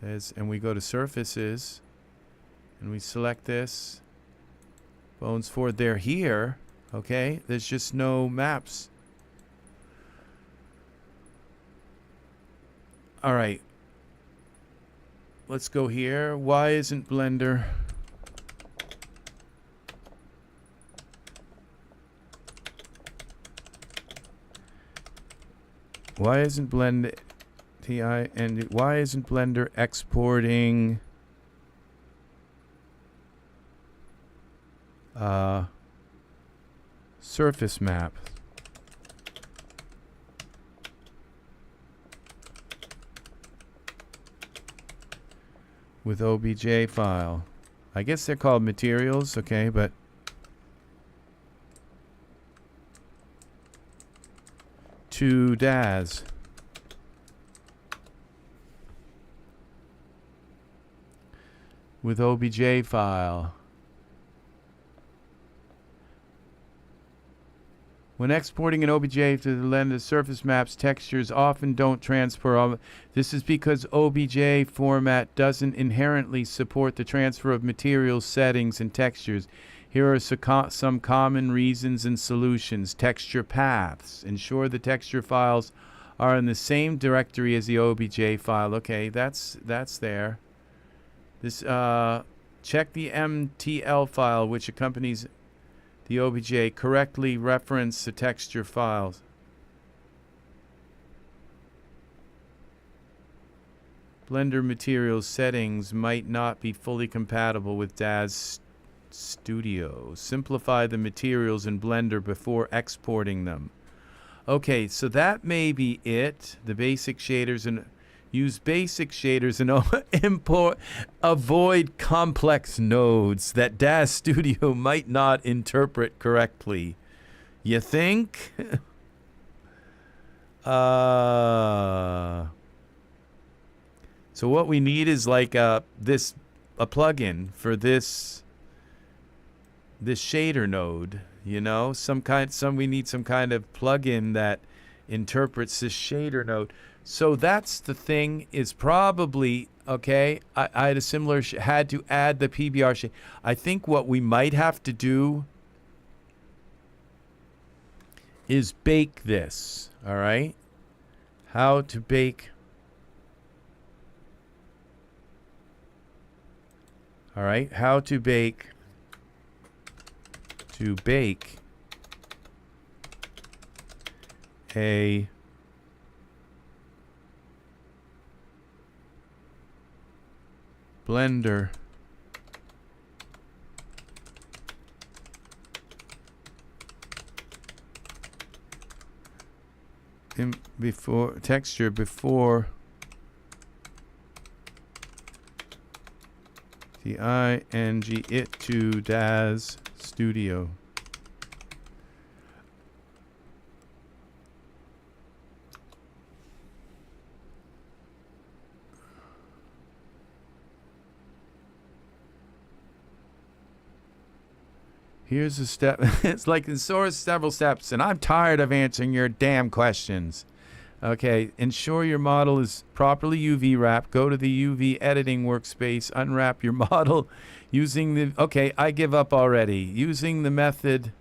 And we go to surfaces, and we select this. Bones 4, they're here. Okay, there's just no maps. All right. Let's go here. Why isn't Blender? Why isn't Blender TI and why isn't Blender exporting surface map? With OBJ file. I guess they're called materials, okay, but to Daz. With OBJ file. When exporting an OBJ to the lens, surface maps textures often don't transfer all. This is because OBJ format doesn't inherently support the transfer of materials, settings, and textures. Here are some common reasons and solutions. Texture paths. Ensure the texture files are in the same directory as the OBJ file. Okay, that's there. This check the MTL file which accompanies the OBJ. Correctly reference the texture files. Blender materials settings might not be fully compatible with Daz Studio. Simplify the materials in Blender before exporting them. Okay, so that may be it. The basic shaders and use basic shaders and avoid complex nodes that Daz Studio might not interpret correctly. You think? So what we need is like a plugin for this shader node, you know, we need some kind of plugin that interprets this shader node. So that's the thing, is probably okay. I had a similar had to add the PBR shade. I think what we might have to do is bake this. All right, how to bake. All right, how to bake a Blender texture before the ing it to Daz Studio. Here's a step. It's like in source several steps, and I'm tired of answering your damn questions. Okay, ensure your model is properly UV wrapped. Go to the UV editing workspace, unwrap your model using the, okay, I give up already. Using the method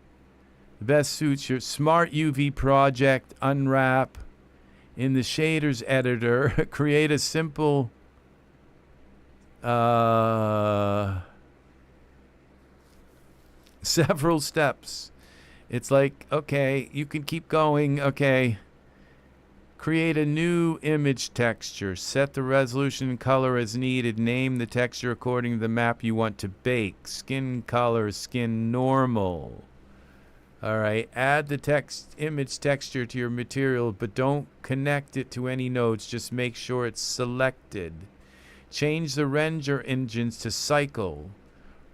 that best suits your smart UV project, unwrap. In the shaders editor, create a simple, several steps. It's like, okay, you can keep going, okay. Create a new image texture. Set the resolution and color as needed. Name the texture according to the map you want to bake. Skin color, skin normal. All right. Add the image texture to your material, but don't connect it to any nodes. Just make sure it's selected. Change the render engines to cycle.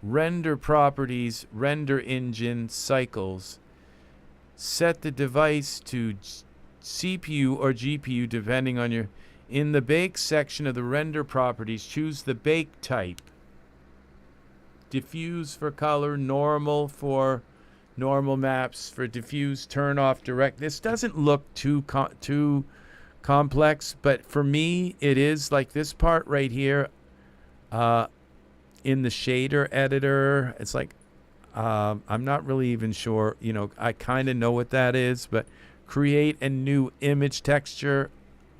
Render properties, render engine, cycles. Set the device to CPU or GPU depending on your. In the bake section of the render properties, choose the bake type. Diffuse for color, normal for normal maps, for diffuse, turn off direct. This doesn't look too complex, but for me it is. Like this part right here in the shader editor, it's like I'm not really even sure, you know, I kind of know what that is, but create a new image texture.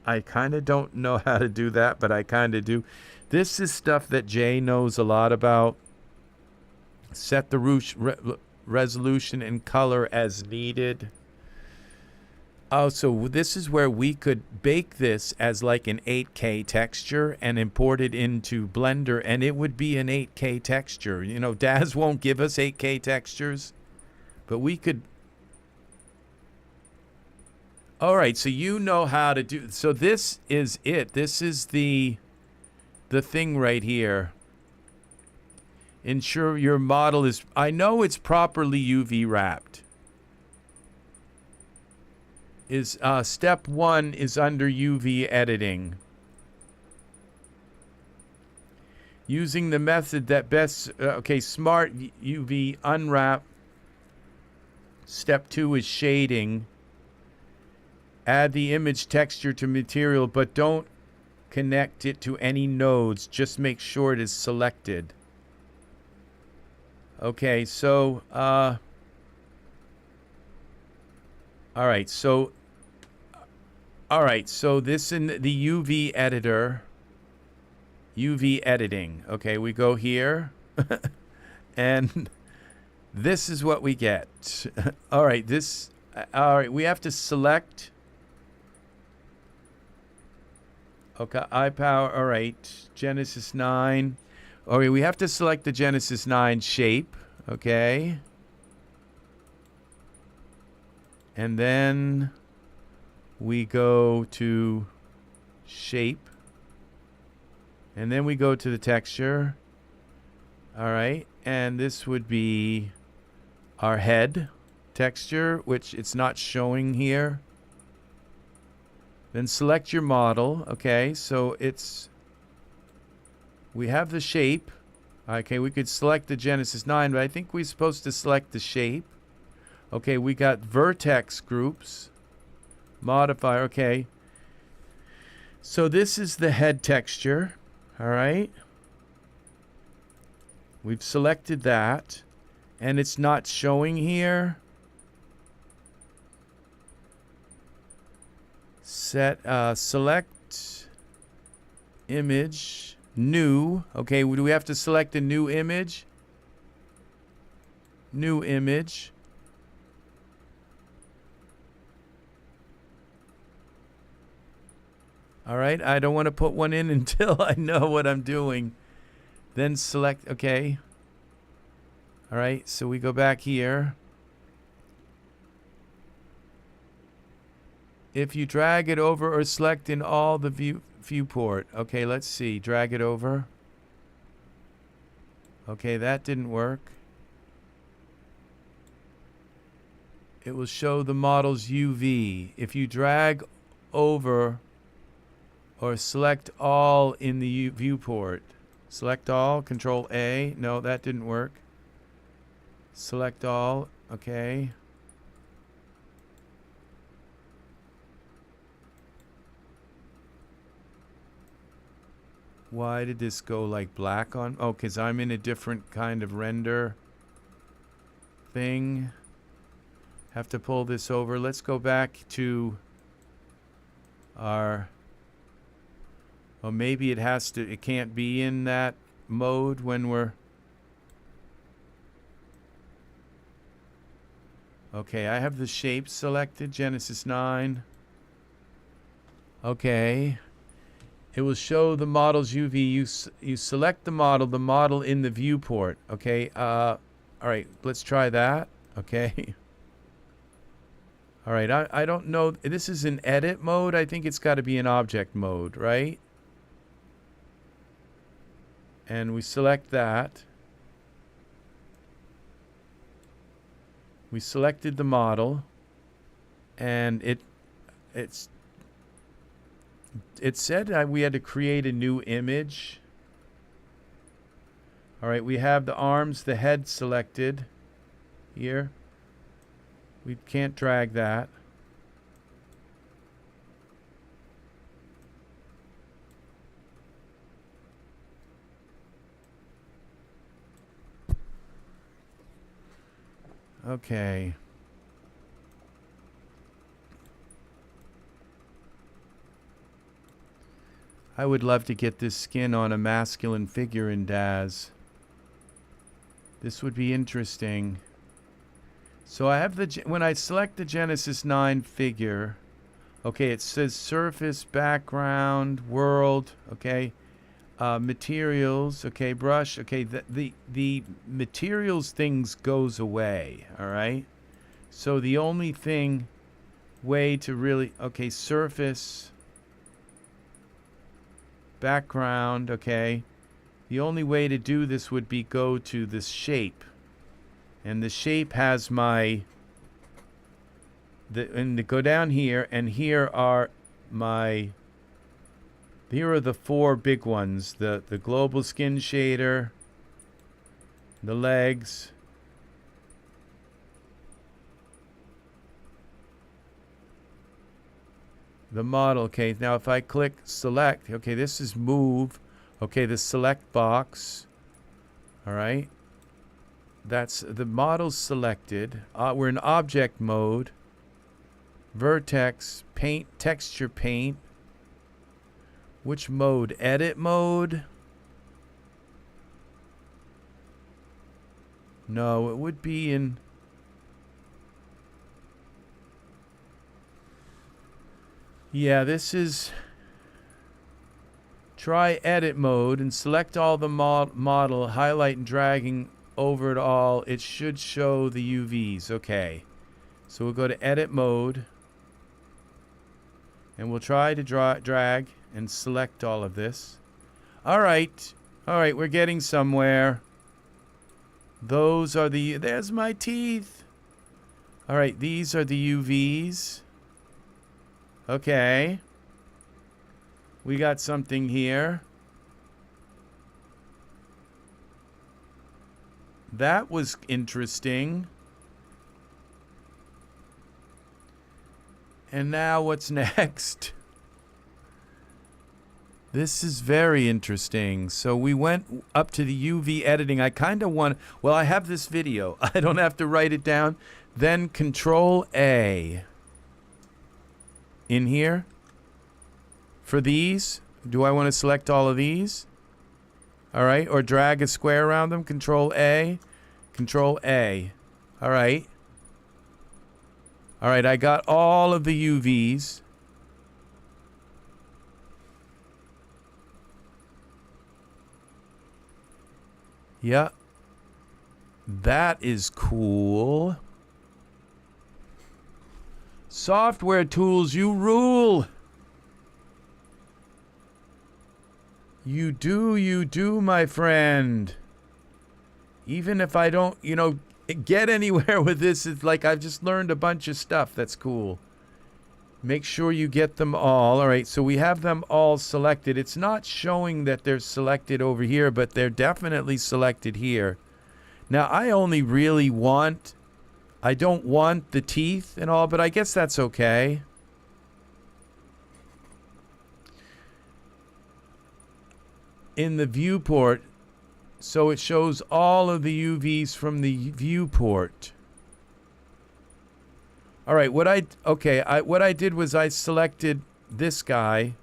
I kind of don't know how to do that, but I kind of do. This is stuff that Jay knows a lot about. Set the resolution and color as needed. Oh, so this is where we could bake this as like an 8K texture and import it into Blender, and it would be an 8K texture. You know, Daz won't give us 8K textures, but we could. All right, so you know how to do. So this is it. This is the thing right here. Ensure your model is. I know it's properly UV wrapped. Is step 1 is under UV editing. Using the method that best. Okay, smart UV unwrap. Step 2 is shading. Add the image texture to material, but don't connect it to any nodes. Just make sure it is selected. Okay, so all right, so this in the UV editor, UV editing. Okay, we go here and this is what we get. All right, all right, we have to select. Okay, iPower, all right, Genesis 9. All right, we have to select the Genesis 9 shape, okay? And then we go to shape. And then we go to the texture. All right, and this would be our head texture, which it's not showing here. Then select your model. Okay, so we have the shape. Okay, we could select the Genesis 9, but I think we're supposed to select the shape. Okay, we got vertex groups. Modifier, okay. So this is the head texture. All right. We've selected that, and it's not showing here. Select image, new. Okay, do we have to select a new image? New image. All right, I don't want to put one in until I know what I'm doing. Then select, okay. All right, so we go back here. If you drag it over or select in all the viewport. Okay, let's see. Drag it over. Okay, that didn't work. It will show the model's UV. If you drag over or select all in the viewport. Select all, Control A. No, that didn't work. Select all, okay. Why did this go like black on? Oh, because I'm in a different kind of render thing. Have to pull this over. Let's go back to our... Oh, maybe it has to... It can't be in that mode when we're... Okay, I have the shape selected. Genesis 9. Okay. It will show the model's UV. You select the model in the viewport. Okay. All right. Let's try that. Okay. All right. I don't know. This is in edit mode. I think it's got to be in object mode, right? And we select that. We selected the model, and it said we had to create a new image. All right, we have the arms, the head selected here. We can't drag that. Okay. I would love to get this skin on a masculine figure in Daz. This would be interesting. So I have when I select the Genesis 9 figure, okay, it says surface, background, world, okay, materials, okay, brush, okay, the materials things goes away, all right? So the only way to really, okay, surface, background, okay, the only way to do this would be go to this shape, and the shape has and to go down here, and here are the four big ones: the global skin shader, the legs, the model. Okay, now if I click select, okay, this is move. Okay, the select box. All right, that's the model selected. We're in object mode. Vertex, paint, texture paint. Which mode? Edit mode. No, it would be in... Yeah, this is... Try edit mode and select all the model, highlight and dragging over it all. It should show the UVs. Okay. So we'll go to edit mode. And we'll try to drag and select all of this. All right. All right, we're getting somewhere. Those are the... There's my teeth. All right, these are the UVs. Okay. We got something here. That was interesting. And now what's next? This is very interesting. So we went up to the UV editing. I kind of want... Well, I have this video. I don't have to write it down. Then Control A. In here. For these, do I want to select all of these? All right, or drag a square around them. Control A, Control A. All right. All right, I got all of the UVs. Yeah. That is cool. Software tools, you rule. You do, my friend. Even if I don't, get anywhere with this, it's like I've just learned a bunch of stuff. That's cool. Make sure you get them all. All right, so we have them all selected. It's not showing that they're selected over here, but they're definitely selected here. Now, I only really want... I don't want the teeth and all, but I guess that's okay. In the viewport, so it shows all of the UVs from the viewport. All right, what I did was I selected this guy.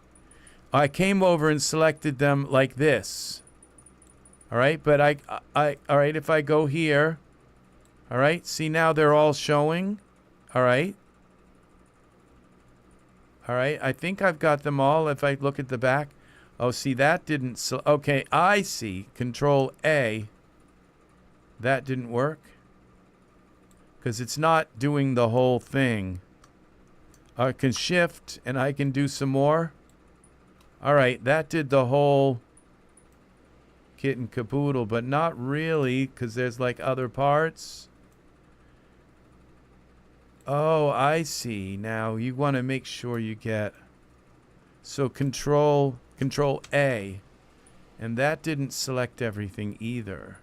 I came over and selected them like this. All right, but all right, if I go here, all right, see now they're all showing. All right. All right, I think I've got them all if I look at the back. Oh, see, that didn't... Okay, I see. Control A. That didn't work. Because it's not doing the whole thing. I can shift, and I can do some more. All right, that did the whole kit and caboodle, but not really, because there's, like, other parts. Oh, I see. Now, you want to make sure you get... So, Control A, and that didn't select everything either.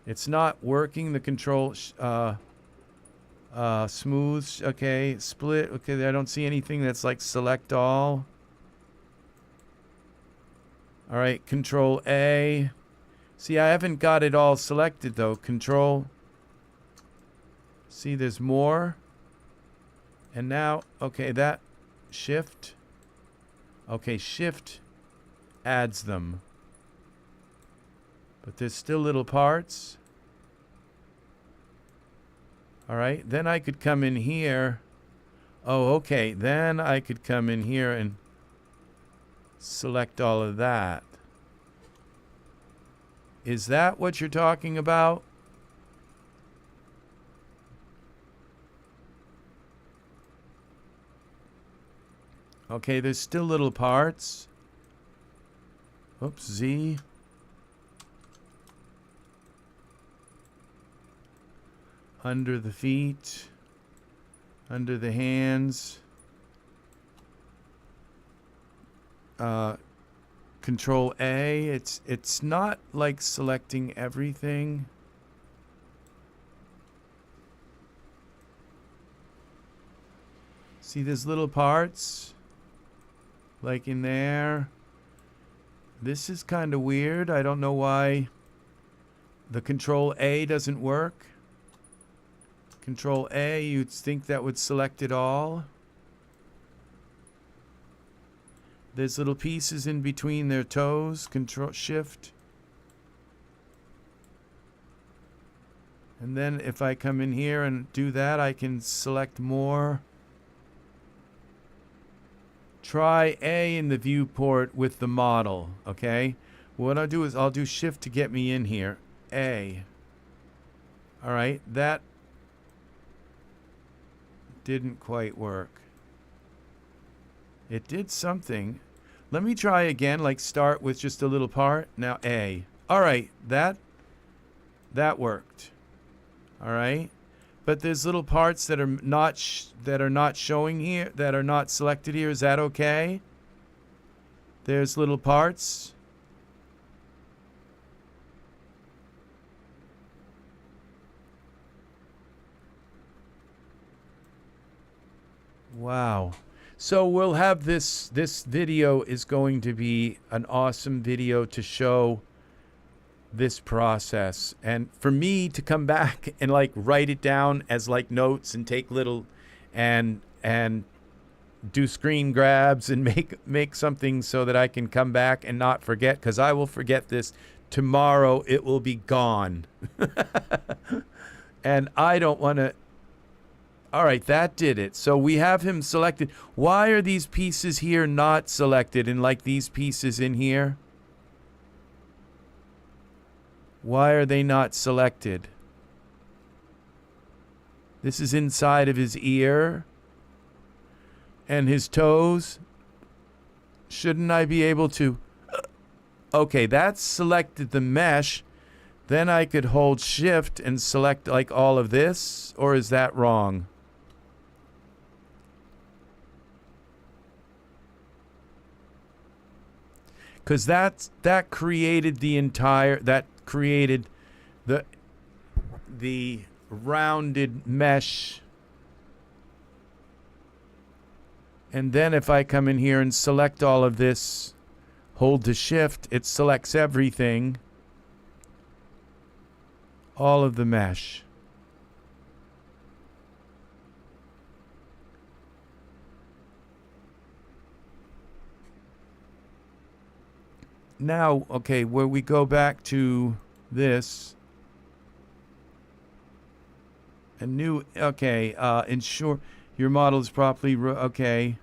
It's not working. The control smooth. Okay, split. Okay, I don't see anything that's like select all. All right, Control A. See, I haven't got it all selected though. Control. See, there's more. And now, okay, that Shift. Okay, Shift adds them. But there's still little parts. All right, then I could come in here. Oh, okay, then I could come in here and select all of that. Is that what you're talking about? Okay, there's still little parts. Oops, Z. Under the feet. Under the hands. Control A. It's not like selecting everything. See, there's little parts. Like in there. This is kind of weird. I don't know why the Control A doesn't work. Control A, you'd think that would select it all. There's little pieces in between their toes. Control Shift. And then if I come in here and do that, I can select more. Try A in the viewport with the model, okay? What I'll do is I'll do shift to get me in here. A. All right, that didn't quite work. It did something. Let me try again, like start with just a little part. Now A. All right, that worked. All right, but there's little parts that are not showing here, that are not selected here. Is that okay? There's little parts. Wow. So we'll have this video is going to be an awesome video to show this process, and for me to come back and like write it down as like notes and take little and do screen grabs and make something so that I can come back and not forget, because I will forget this tomorrow. It will be gone. And I don't want to. All right, that did it. So we have him selected. Why are these pieces here not selected, and like these pieces in here? Why are they not selected? This is inside of his ear and his toes. Shouldn't I be able to? Okay, that's selected the mesh. Then I could hold shift and select like all of this, or is that wrong? Because that created the entire, that created the rounded mesh. And then if I come in here and select all of this, hold the shift, it selects everything, all of the mesh. Now, okay, where we go back to this, a new, okay, ensure your model is properly, okay,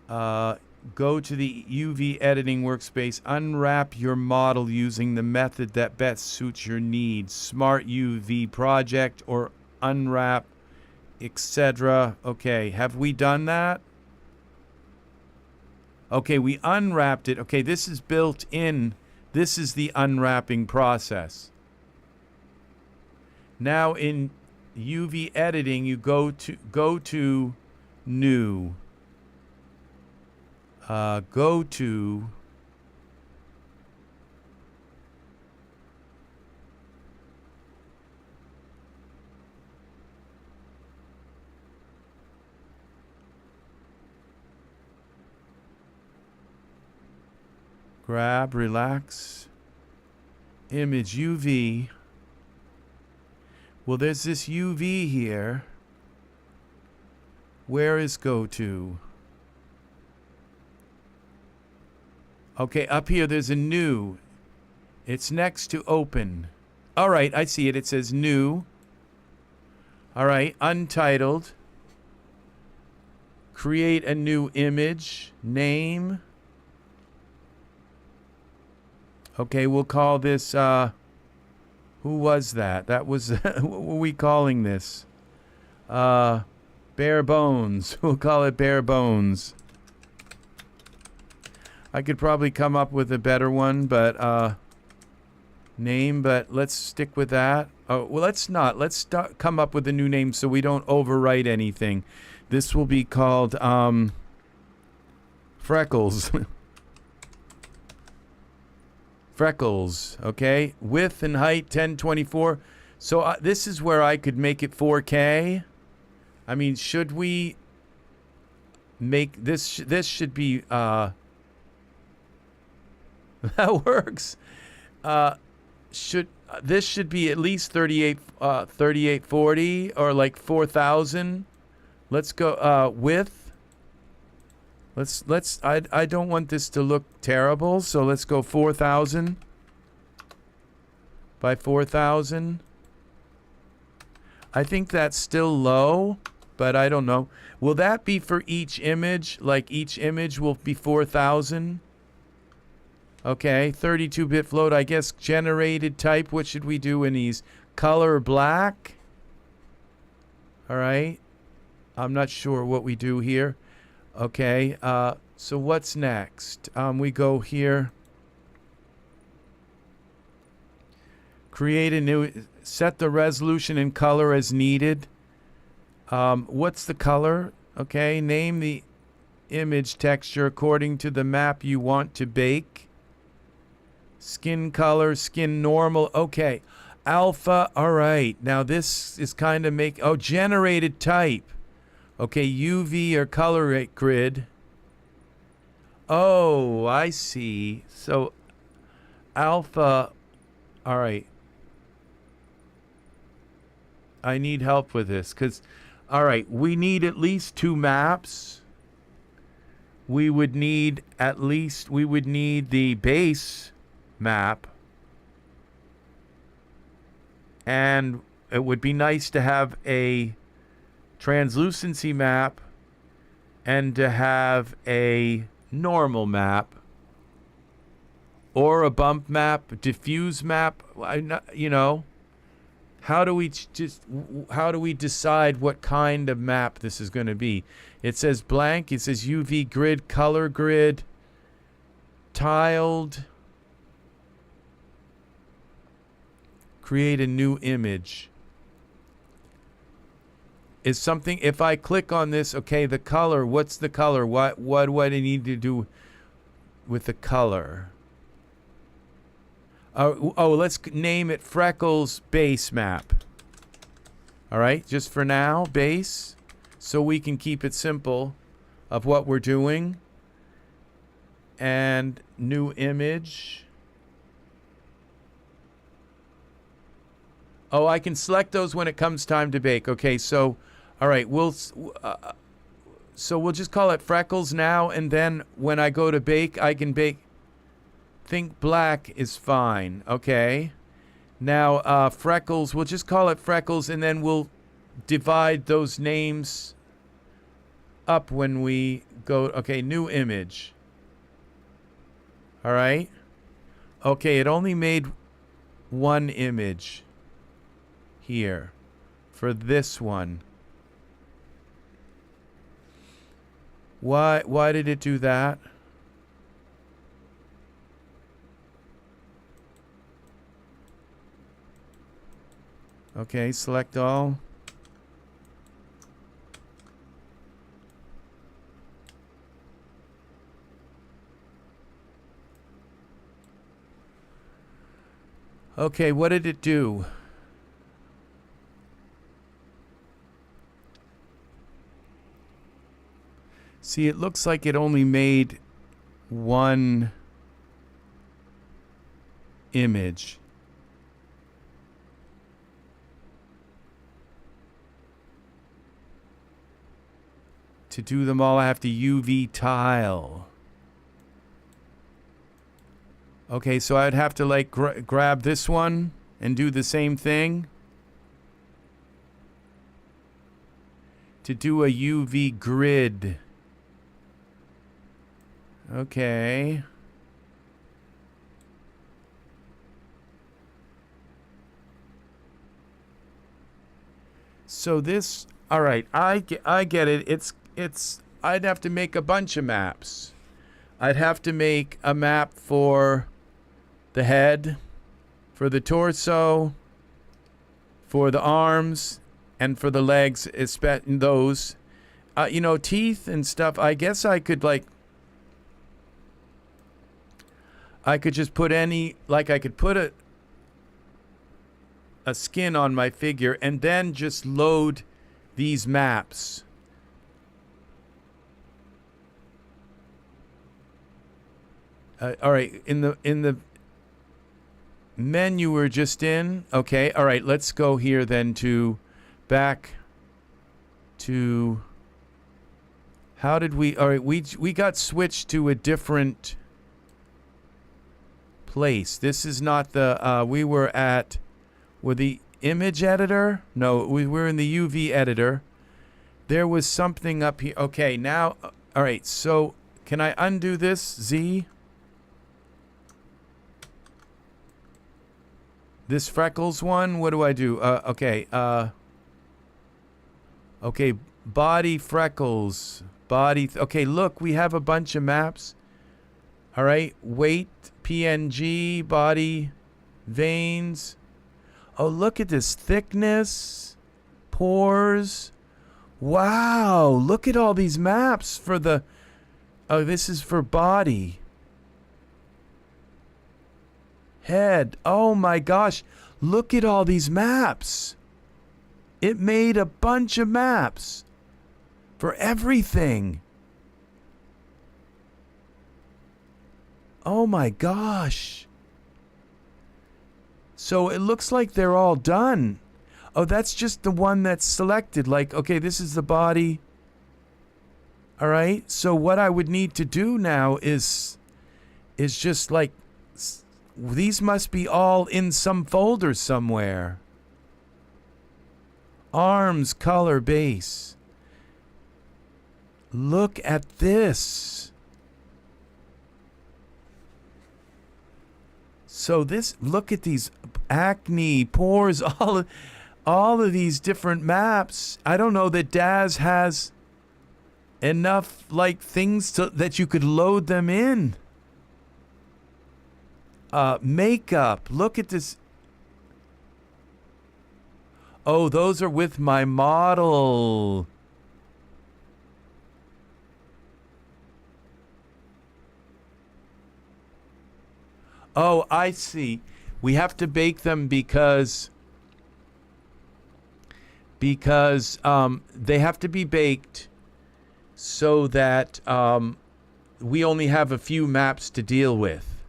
go to the UV editing workspace, unwrap your model using the method that best suits your needs, Smart UV project or unwrap, etc. Okay, have we done that? Okay, we unwrapped it. Okay, this is built in. This is the unwrapping process. Now in UV editing, you go to new. Go to grab, relax, image UV. Well, there's this UV here. Where is go to? Okay, up here there's a new. It's next to open. All right, I see it. It says new. All right, untitled. Create a new image. Name. Okay, we'll call this, who was that? That was, what were we calling this? Bare bones. We'll call it bare bones. I could probably come up with a better one, but, name, but let's stick with that. Oh, well, let's not. Let's come up with a new name so we don't overwrite anything. This will be called, Freckles. Freckles, okay? Width and height 1024. So this is where I could make it 4K. I mean, should we make this? This should be that works. This should be at least 3840 or like 4000. Let's go width. I don't want this to look terrible, so let's go 4,000 by 4,000. I think that's still low, but I don't know. Will that be for each image? Like each image will be 4,000? Okay, 32-bit float. I guess generated type. What should we do in these? Color black? All right. I'm not sure what we do here. Okay, so what's next? We go here. Create a new, set the resolution and color as needed. What's the color? Okay, name the image texture according to the map you want to bake. Skin color, skin normal. Okay, alpha. All right, now this is kind of generated type. Okay, UV or color rate grid. Oh, I see. So alpha. All right. I need help with this because, all right, we need at least 2 maps. We would need the base map. And it would be nice to have a translucency map and to have a normal map or a bump map, diffuse map, you know. How do we decide what kind of map this is going to be? It says blank, it says UV grid, color grid, tiled, create a new image. Is something, if I click on this, okay, the color, what's the color? What do I need to do with the color? Let's name it Freckles Base Map. All right, just for now, base, so we can keep it simple of what we're doing. And new image. Oh, I can select those when it comes time to bake. Okay, so, all right, so we'll just call it Freckles now, and then when I go to bake, I can bake. Think black is fine. Okay. Now, Freckles, we'll just call it Freckles, and then we'll divide those names up when we go. Okay, new image. All right. Okay, it only made one image here for this one. Why did it do that? Okay, select all. Okay, what did it do? See, it looks like it only made one image. To do them all, I have to UV tile. Okay, so I'd have to like grab this one and do the same thing. To do a UV grid. Okay. So this, all right, I get it. I'd have to make a bunch of maps. I'd have to make a map for the head, for the torso, for the arms, and for the legs, especially those. You know, teeth and stuff, I guess I could just put I could put a skin on my figure and then just load these maps. All right, in the menu we're just in. Okay, all right, let's go here then to back to, how did we, all right, we got switched to a different place. This is not the, we were at where the image editor. No, we're in the UV editor. There was something up here. Okay, now, all right, so can I undo this, Z? This freckles one, what do I do? Okay, okay, body freckles, okay, look, we have a bunch of maps. All right, weight, PNG, body, veins. Oh, look at this thickness, pores. Wow, look at all these maps for the, oh, this is for body. Head, oh my gosh, look at all these maps. It made a bunch of maps for everything. Oh my gosh. So it looks like they're all done. Oh, that's just the one that's selected. Like, okay, this is the body. All right. So what I would need to do now is just like, these must be all in some folder somewhere. Arms, color, base. Look at this. So this, look at these acne, pores, all of these different maps. I don't know that Daz has enough like things that you could load them in. Makeup. Look at this. Oh, those are with my model. Oh, I see. We have to bake them because they have to be baked so that we only have a few maps to deal with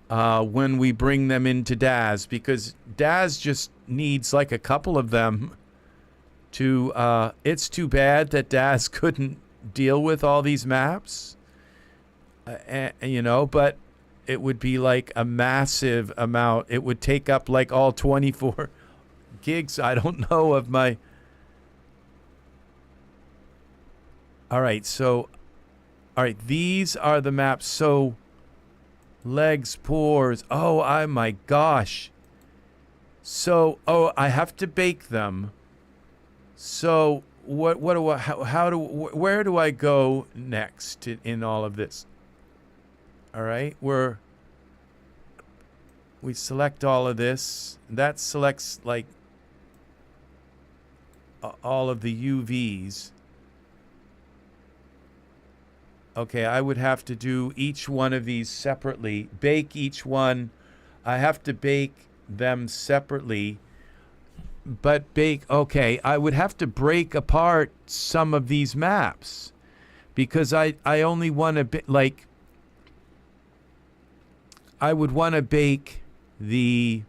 when we bring them into Daz, because Daz just needs like a couple of them to it's too bad that Daz couldn't deal with all these maps, you know, but it would be like a massive amount. It would take up like all 24 gigs, I don't know, of my... All right, so... All right, these are the maps. So, legs, pores. Oh, my gosh. So, oh, I have to bake them. So, what do I... Where do I go next in all of this? All right, we select all of this. That selects like all of the UVs. Okay, I would have to do each one of these separately. Bake each one. I have to bake them separately. But okay, I would have to break apart some of these maps because I only want to like... I would want to bake the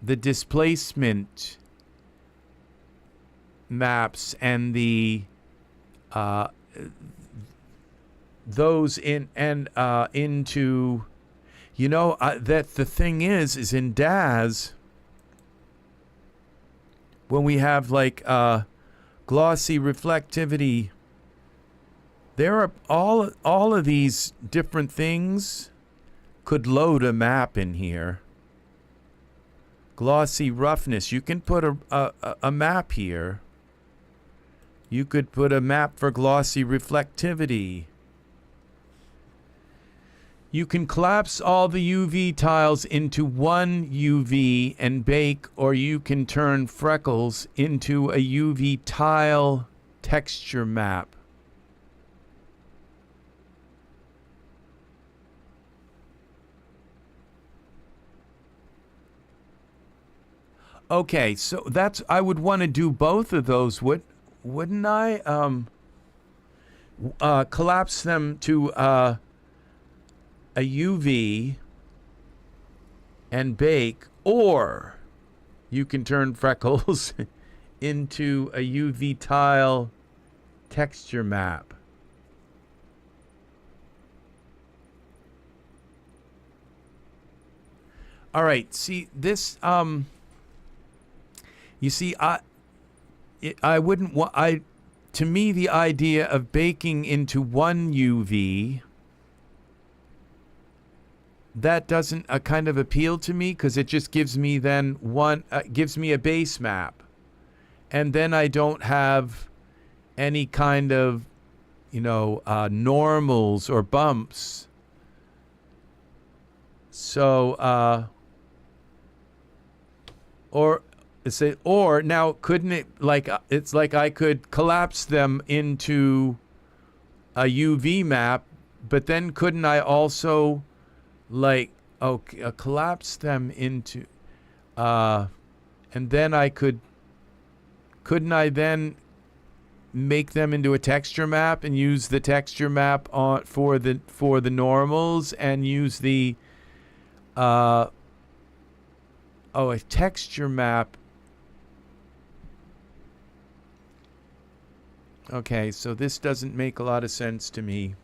displacement maps and the those in and into, you know, that the thing is in Daz, when we have like glossy reflectivity, there are all of these different things could load a map in here. Glossy roughness. You can put a map here. You could put a map for glossy reflectivity. You can collapse all the UV tiles into one UV and bake, or you can turn freckles into a UV tile texture map. Okay, so that's... I would want to do both of those, wouldn't I? Collapse them to a UV and bake, or you can turn freckles into a UV tile texture map. All right. See this. You see, I wouldn't want. To me, the idea of baking into one UV, that doesn't kind of appeal to me, because it just gives me then gives me a base map, and then I don't have any kind of, normals or bumps. So, or now, couldn't it, it's like I could collapse them into a UV map, but then couldn't I also collapse them into, and then couldn't I then make them into a texture map and use the texture map for the normals, and use the a texture map. Okay, so this doesn't make a lot of sense to me.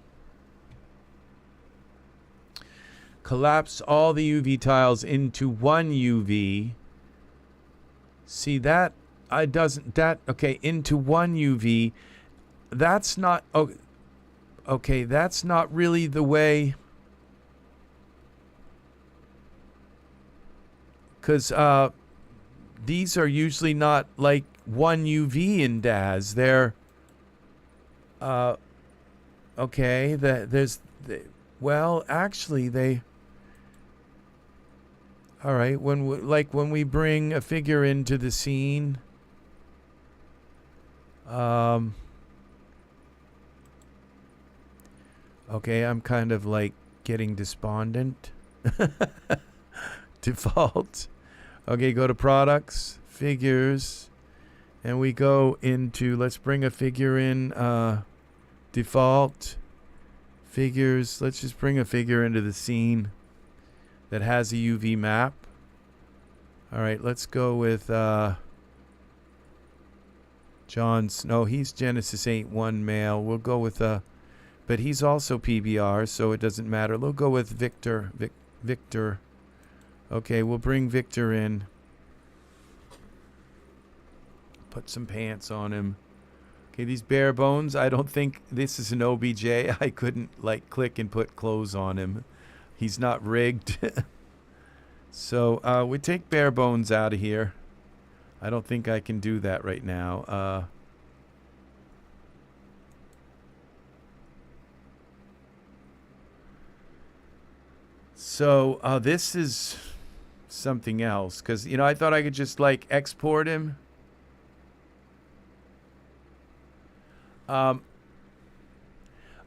Collapse all the UV tiles into one UV. See that? Into one UV. That's not, okay, that's not really the way. Because these are usually not like one UV in Daz. They're, okay, well, actually, they, all right, when we bring a figure into the scene, okay, I'm kind of getting despondent. Default. Okay, go to products, figures, and we go into, let's bring a figure in, default, figures, let's just bring a figure into the scene that has a UV map. All right, let's go with John Snow. He's Genesis 8.1 male. We'll go with but he's also PBR, so it doesn't matter. We'll go with Victor. Victor. Okay, we'll bring Victor in. Put some pants on him. Okay, these bare bones, I don't think this is an OBJ. I couldn't click and put clothes on him. He's not rigged. So we take bare bones out of here. I don't think I can do that right now. So this is something else, because I thought I could just export him.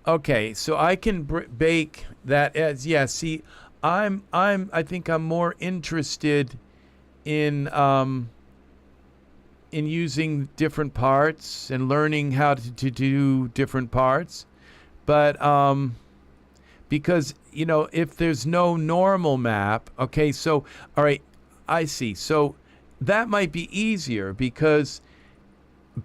Okay, so I can bake that as, yeah, see, I think I'm more interested in using different parts and learning how to do different parts. But because, if there's no normal map, okay, so, all right, I see. So that might be easier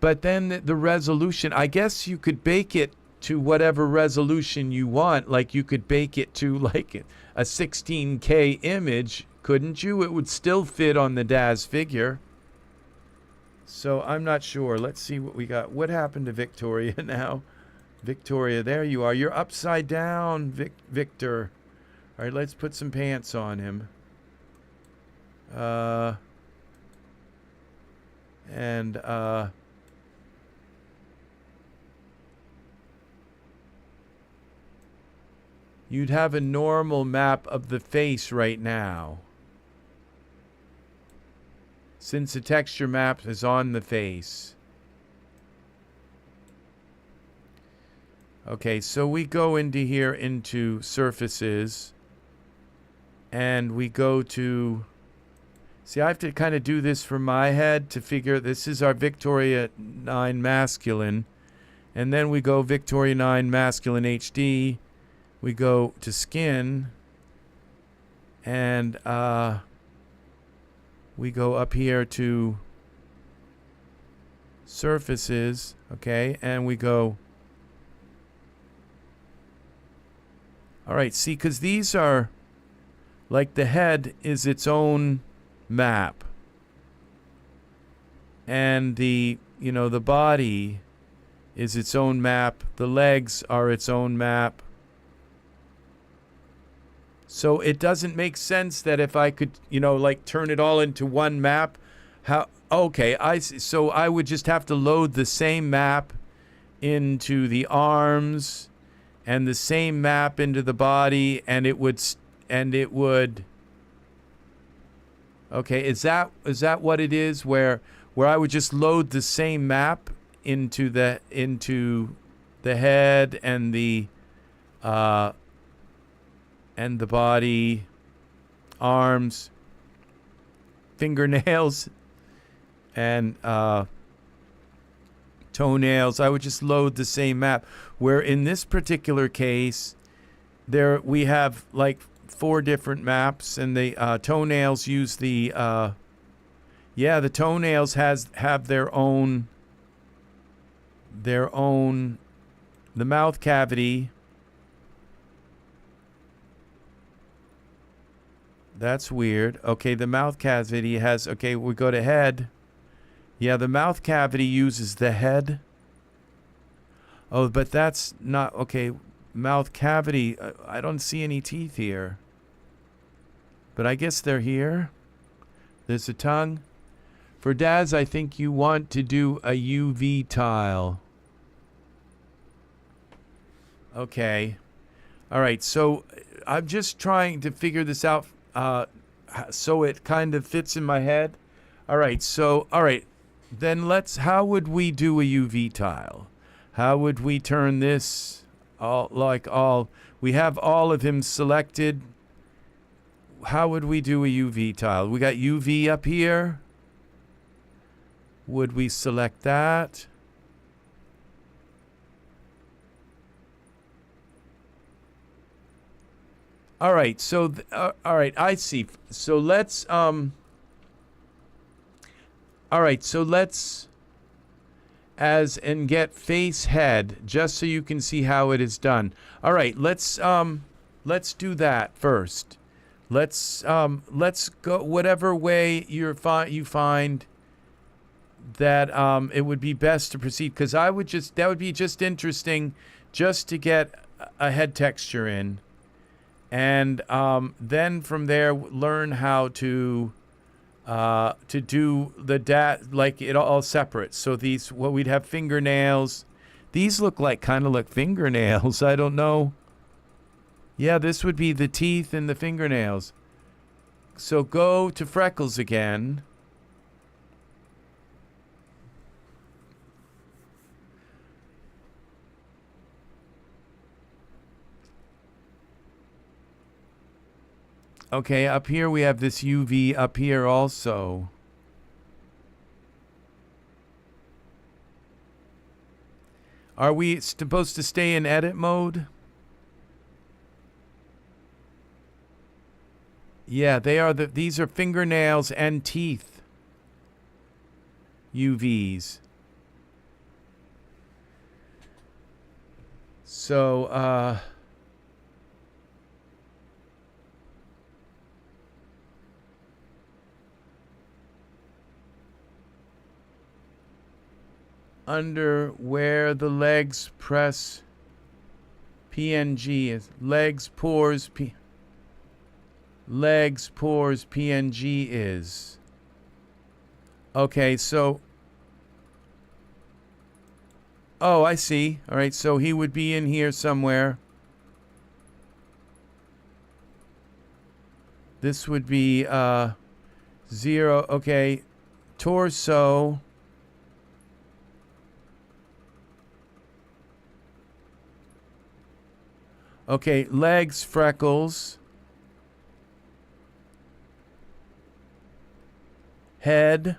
but then the resolution, I guess you could bake it to whatever resolution you want. Like you could bake it to a 16K image, couldn't you? It would still fit on the Daz figure. So I'm not sure. Let's see what we got. What happened to Victoria now? Victoria, there you are. You're upside down, Victor. All right, let's put some pants on him. You'd have a normal map of the face right now, since the texture map is on the face. Okay, so we go into here into surfaces, and we go to, see, I have to kind of do this for my head to figure, this is our Victoria 9 masculine, and then we go Victoria 9 masculine HD. We go to skin, and we go up here to surfaces, okay, and we go, all right, see, because these are, like the head is its own map, and the body is its own map. The legs are its own map. So it doesn't make sense that if I could, like turn it all into one map, how? Okay, I see. So I would just have to load the same map into the arms and the same map into the body, and it would. Okay, is that what it is? Where I would just load the same map into the head and the body, arms, fingernails, and toenails. I would just load the same map. Where in this particular case, we have like 4 different maps, and the toenails use the the toenails have their own the mouth cavity. That's weird. Okay, the mouth cavity has, okay, we go to head. Yeah, the mouth cavity uses the head. Oh, but that's not, okay, mouth cavity, I don't see any teeth here. But I guess they're here. There's a tongue. For Daz, I think you want to do a UV tile. Okay. All right, so I'm just trying to figure this out so it kind of fits in my head. All right, then how would we do a UV tile? How would we turn this we have all of him selected. How would we do a UV tile? We got UV up here. Would we select that? All right, so all right, I see. So let's all right, so let's get face head just so you can see how it is done. All right, let's do that first. Let's go whatever way you find that it would be best to proceed, because that would be just interesting just to get a head texture in. And then from there, learn how to do like it all separate. So we'd have fingernails. These kind of look fingernails. I don't know. Yeah, this would be the teeth and the fingernails. So go to freckles again. Okay, up here we have this UV up here also. Are we supposed to stay in edit mode? Yeah, these are fingernails and teeth UVs. So, under where the legs press PNG is legs pores PNG is. Okay, so I see. All right, so he would be in here somewhere. This would be 0. Okay, torso. Okay, legs, freckles. Head.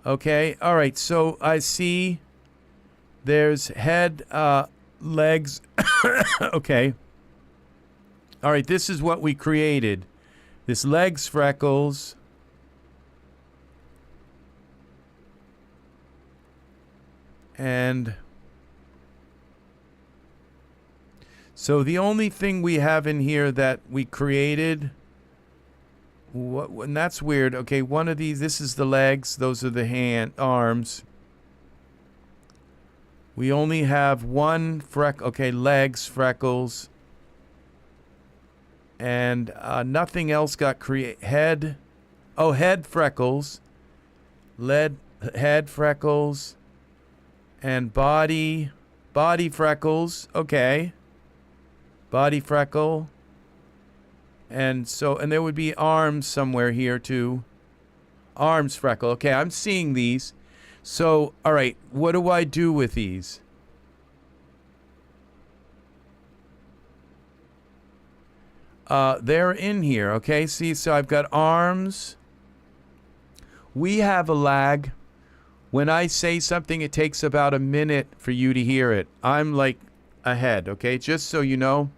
Okay, all right, so I see there's head, legs. Okay. All right, this is what we created. This legs, freckles. And So the only thing we have in here that we created, and that's weird. Okay, one of these, this is the legs, those are the arms. We only have one okay, legs, freckles. And nothing else got head. Oh, head, freckles. Head, freckles. And body freckles. Okay. Body freckle. And there would be arms somewhere here too. Arms freckle. Okay, I'm seeing these. So, all right, what do I do with these? They're in here, okay? See, so I've got arms. We have a lag. When I say something, it takes about a minute for you to hear it. I'm like ahead, okay? Just so you know.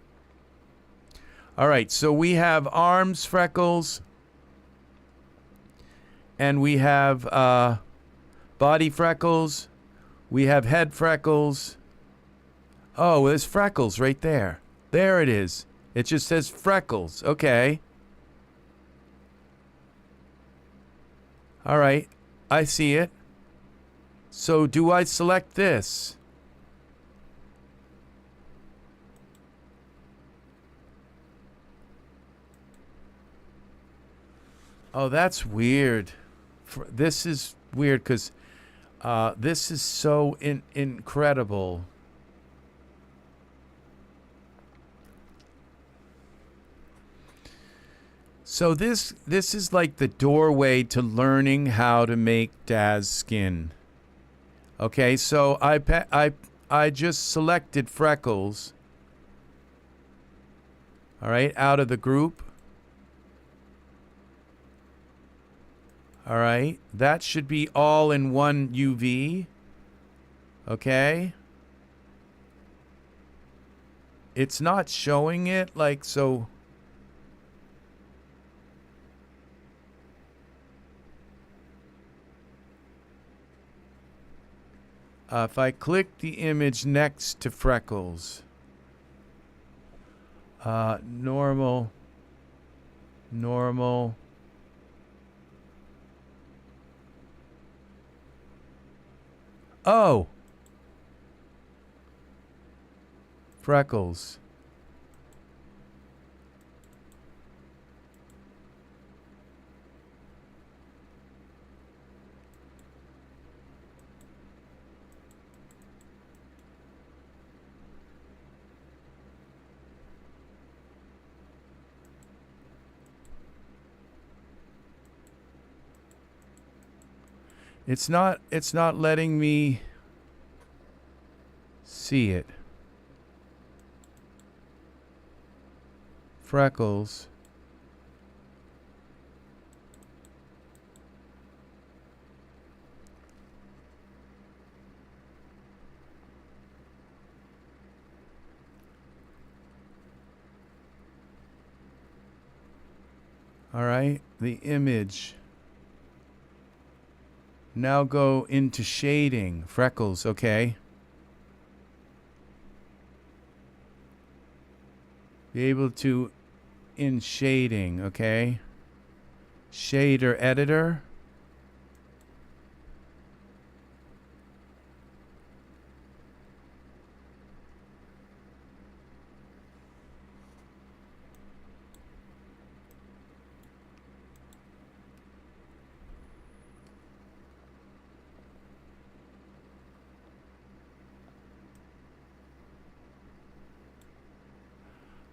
All right, so we have arms freckles. And we have body freckles. We have head freckles. Oh, there's freckles right there. There it is. It just says freckles. Okay. All right. I see it. So do I select this? Oh, that's weird. This is weird because this is so incredible. So this is like the doorway to learning how to make Daz skin. Okay, so I just selected freckles. All right, out of the group. All right, that should be all in one UV. Okay. It's not showing it like so. If I click the image next to freckles, normal. Oh, freckles. It's not letting me see it. Freckles. All right, the image. Now go into shading. Freckles, okay. Be able to in shading, okay. Shader editor.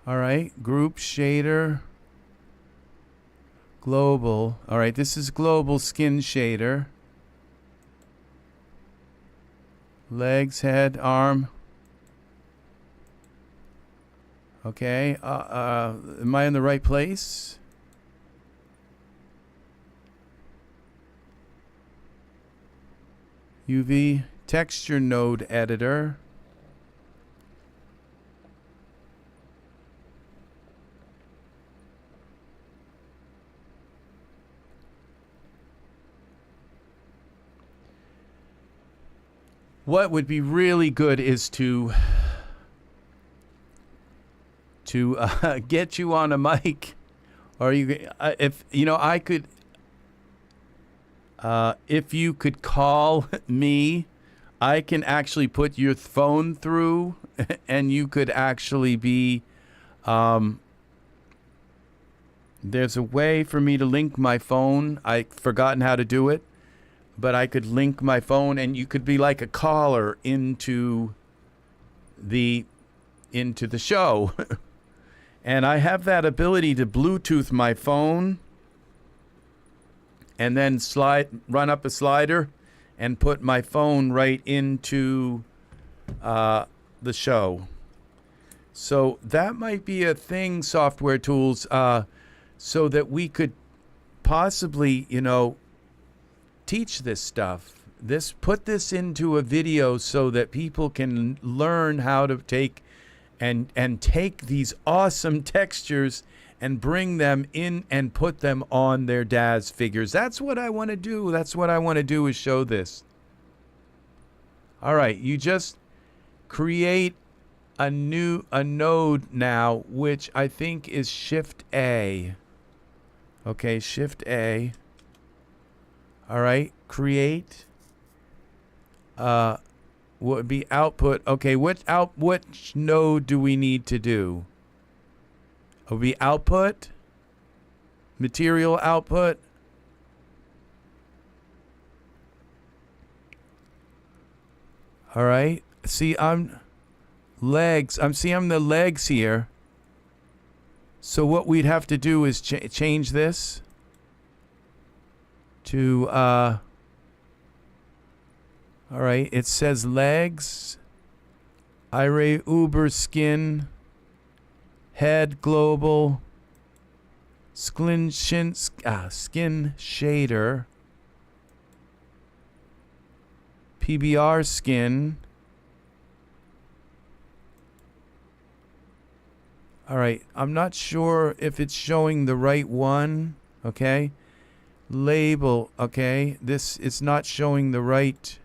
All right, group shader, global. All right, this is global skin shader. Legs, head, arm. Okay, am I in the right place? UV texture node editor. What would be really good is to to get you on a mic, or if you know, I could, if you could call me, I can actually put your phone through, and you could actually be. There's a way for me to link my phone. I've forgotten how to do it, but I could link my phone, and you could be like a caller into the show. And I have that ability to Bluetooth my phone and then run up a slider and put my phone right into the show. So that might be a thing, Software Tools, so that we could possibly, you know, teach this stuff. Put this into a video so that people can learn how to take and take these awesome textures and bring them in and put them on their Daz figures. That's what I want to do. That's what I want to do, is show this. All right, you just create a node now, which I think is Shift A. Okay, Shift A. All right, create. What would be output? Okay, which node do we need to do? It would be output, material output. All right. See, I'm legs. I'm the legs here. So what we'd have to do is change this to all right, it says legs, Iray Uber skin, head global, skin shader, PBR skin. All right, I'm not sure if it's showing the right one. Okay, label. Okay, this is not showing the right.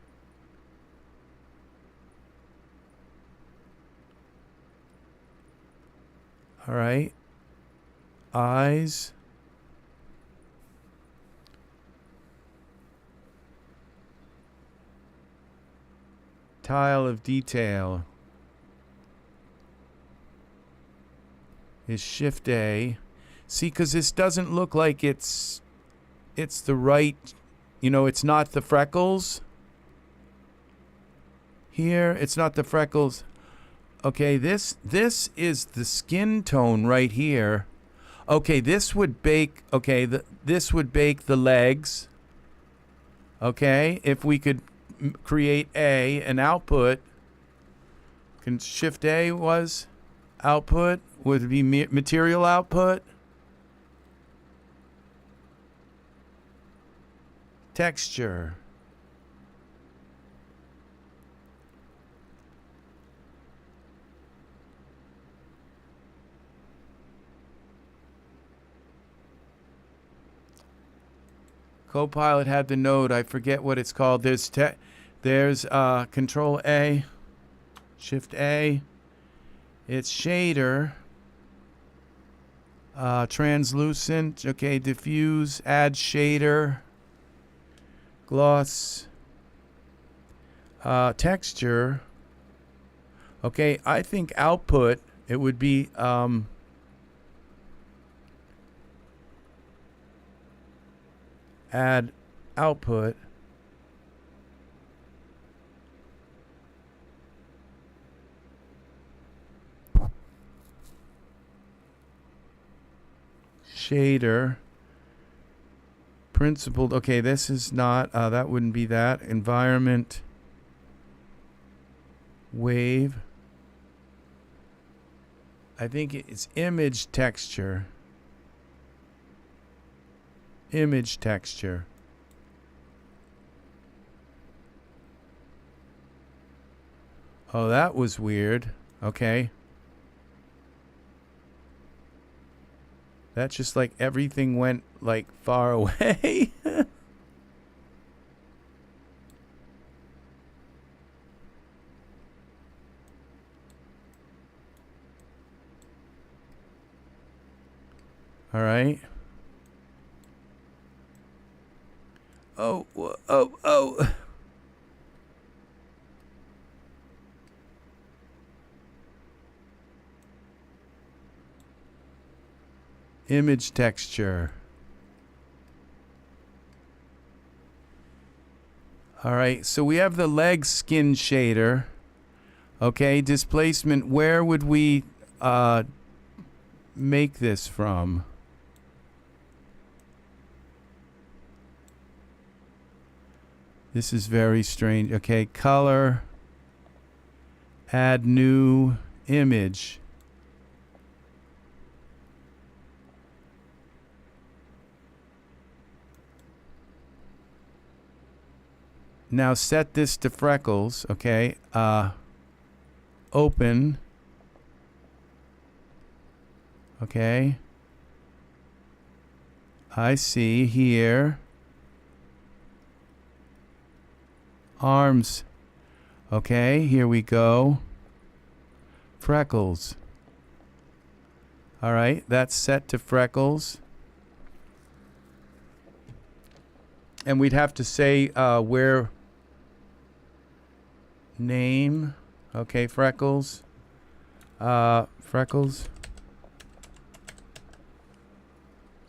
All right, eyes. Tile of detail is Shift A. See, because this doesn't look like it's the right, you know, it's not the freckles. Here, it's not the freckles. Okay, this is the skin tone right here. Okay, this would bake, okay, this would bake the legs. Okay, if we could create an output, Shift A was output, would be material output, texture, Copilot had the node, I forget what it's called. There's Control A, Shift A. It's shader, translucent. Okay, diffuse, add shader, gloss, texture. Okay, I think output, it would be add output. Shader. Principled. Okay, this is not, that wouldn't be that. Environment. Wave. I think it's image texture. Image texture. Oh, that was weird. Okay. That's just like everything went like far away. All right. Oh, oh, oh. Image texture. All right, so we have the leg skin shader. Okay, displacement. Where would we make this from? This is very strange. Okay, color. Add new image. Now set this to freckles, okay? Open. Okay. I see here. Arms. Okay, here we go. Freckles. All right, that's set to freckles. And we'd have to say where. Name. Okay, freckles. Freckles.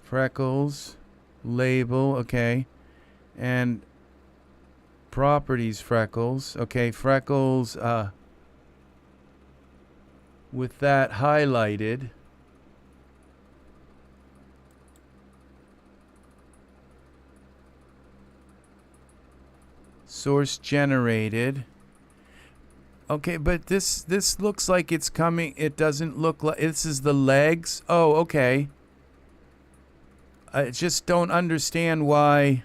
Freckles. Label. Okay. And properties freckles. Okay, freckles with that highlighted. Source generated. Okay, but this looks like it's coming. It doesn't look like this is the legs. Oh, okay. I just don't understand why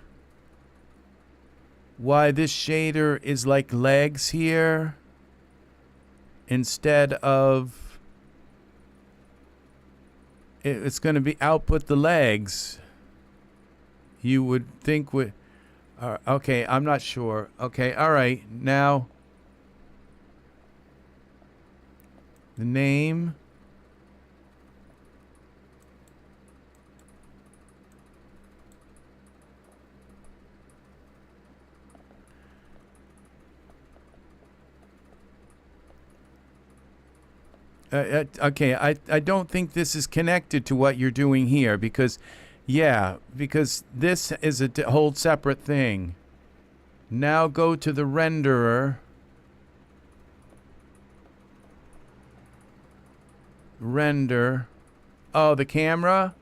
this shader is like legs here instead of it's going to be output the legs. You would think with okay, I'm not sure. Okay, all right. Now the name. Okay, I don't think this is connected to what you're doing here because this is a whole separate thing. Now go to the renderer. Render. Oh, the camera?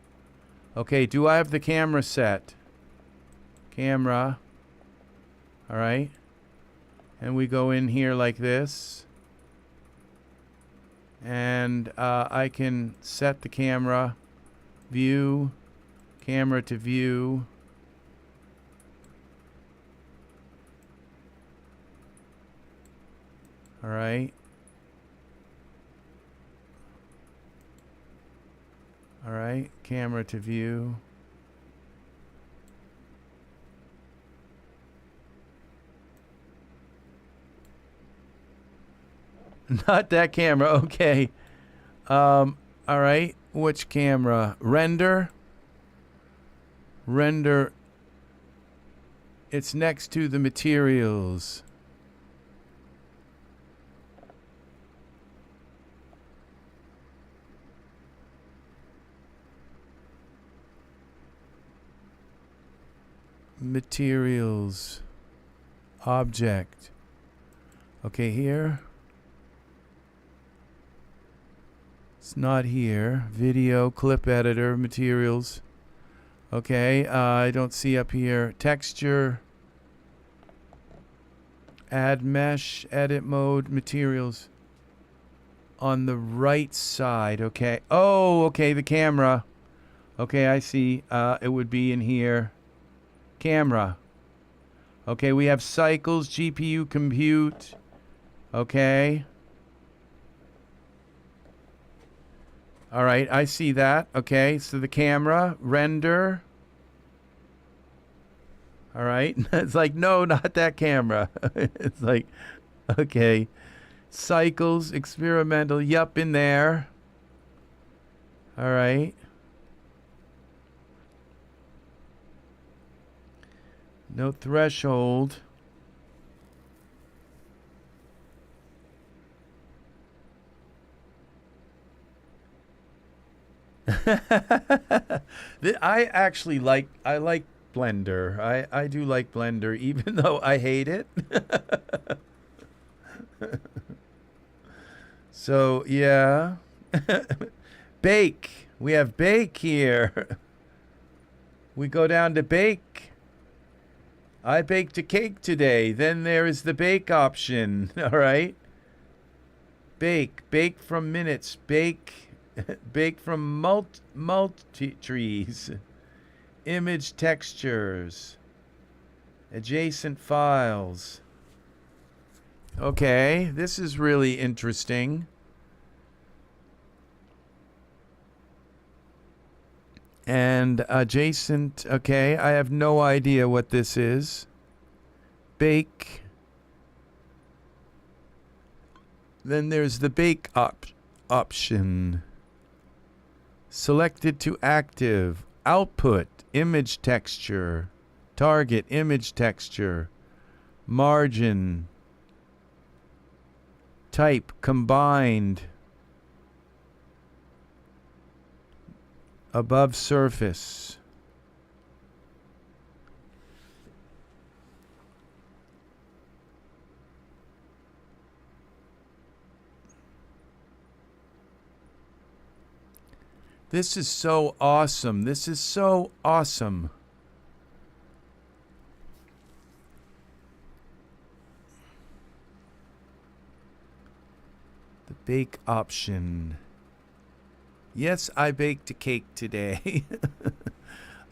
Okay, do I have the camera set? Camera. All right. And we go in here like this. And I can set the camera. View. Camera to view. All right. All right, camera to view. Not that camera, okay. All right, which camera? Render. Render. It's next to the materials. Materials. Object. Okay, here. It's not here. Video, clip editor, materials. Okay, I don't see up here. Texture. Add mesh, edit mode, materials. On the right side, okay. Oh, okay, the camera. Okay, I see. It would be in here. Camera. Okay, we have cycles, GPU compute. Okay. All right, I see that. Okay, so the camera, render. All right. It's like, no, not that camera. It's like, okay. Cycles, experimental, yup, in there. All right. No threshold. I actually like Blender. I do like Blender, even though I hate it. So yeah. Bake. We have bake here. We go down to bake. I baked a cake today. Then there is the bake option. All right. Bake from minutes. Bake from multi trees. Image textures. Adjacent files. Okay, this is really interesting. And adjacent, okay, I have no idea what this is. Bake. Then there's the bake option. Selected to active. Output, image texture. Target, image texture. Margin. Type, combined. Above surface. This is so awesome. This is so awesome. The bake option. Yes, I baked a cake today.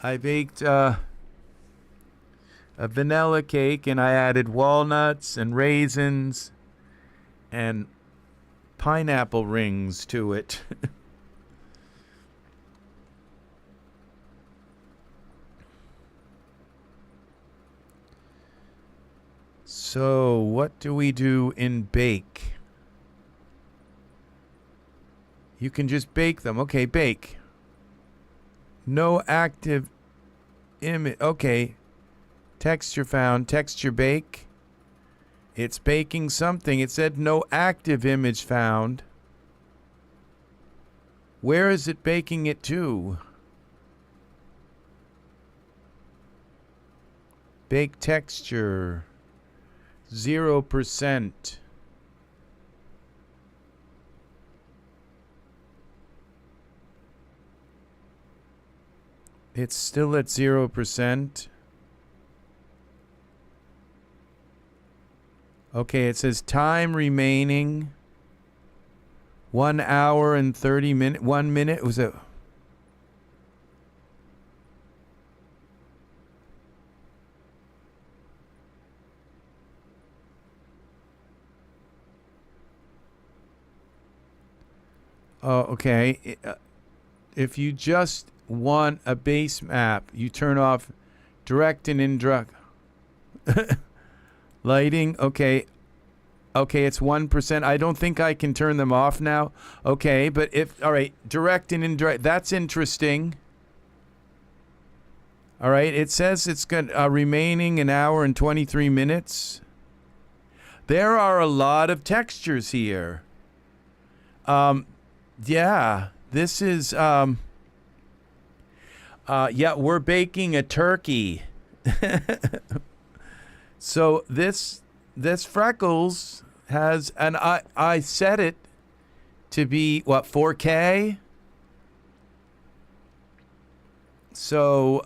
I baked a vanilla cake, and I added walnuts and raisins and pineapple rings to it. So, what do we do in bake? You can just bake them. Okay, bake. No active image. Okay. Texture found. Texture bake. It's baking something. It said no active image found. Where is it baking it to? Bake texture. 0%. It's still at 0%. Okay, it says time remaining 1 hour and 30 minutes. 1 minute was it? Oh, okay. If you just want a base map, you turn off direct and indirect lighting. Okay, it's 1%. I don't think I can turn them off now. Okay, but if all right, direct and indirect. That's interesting. All right, it says it's got remaining 1 hour and 23 minutes. There are a lot of textures here. Yeah, this is yeah, we're baking a turkey. So this Freckles has, and I set it to be what, 4K? So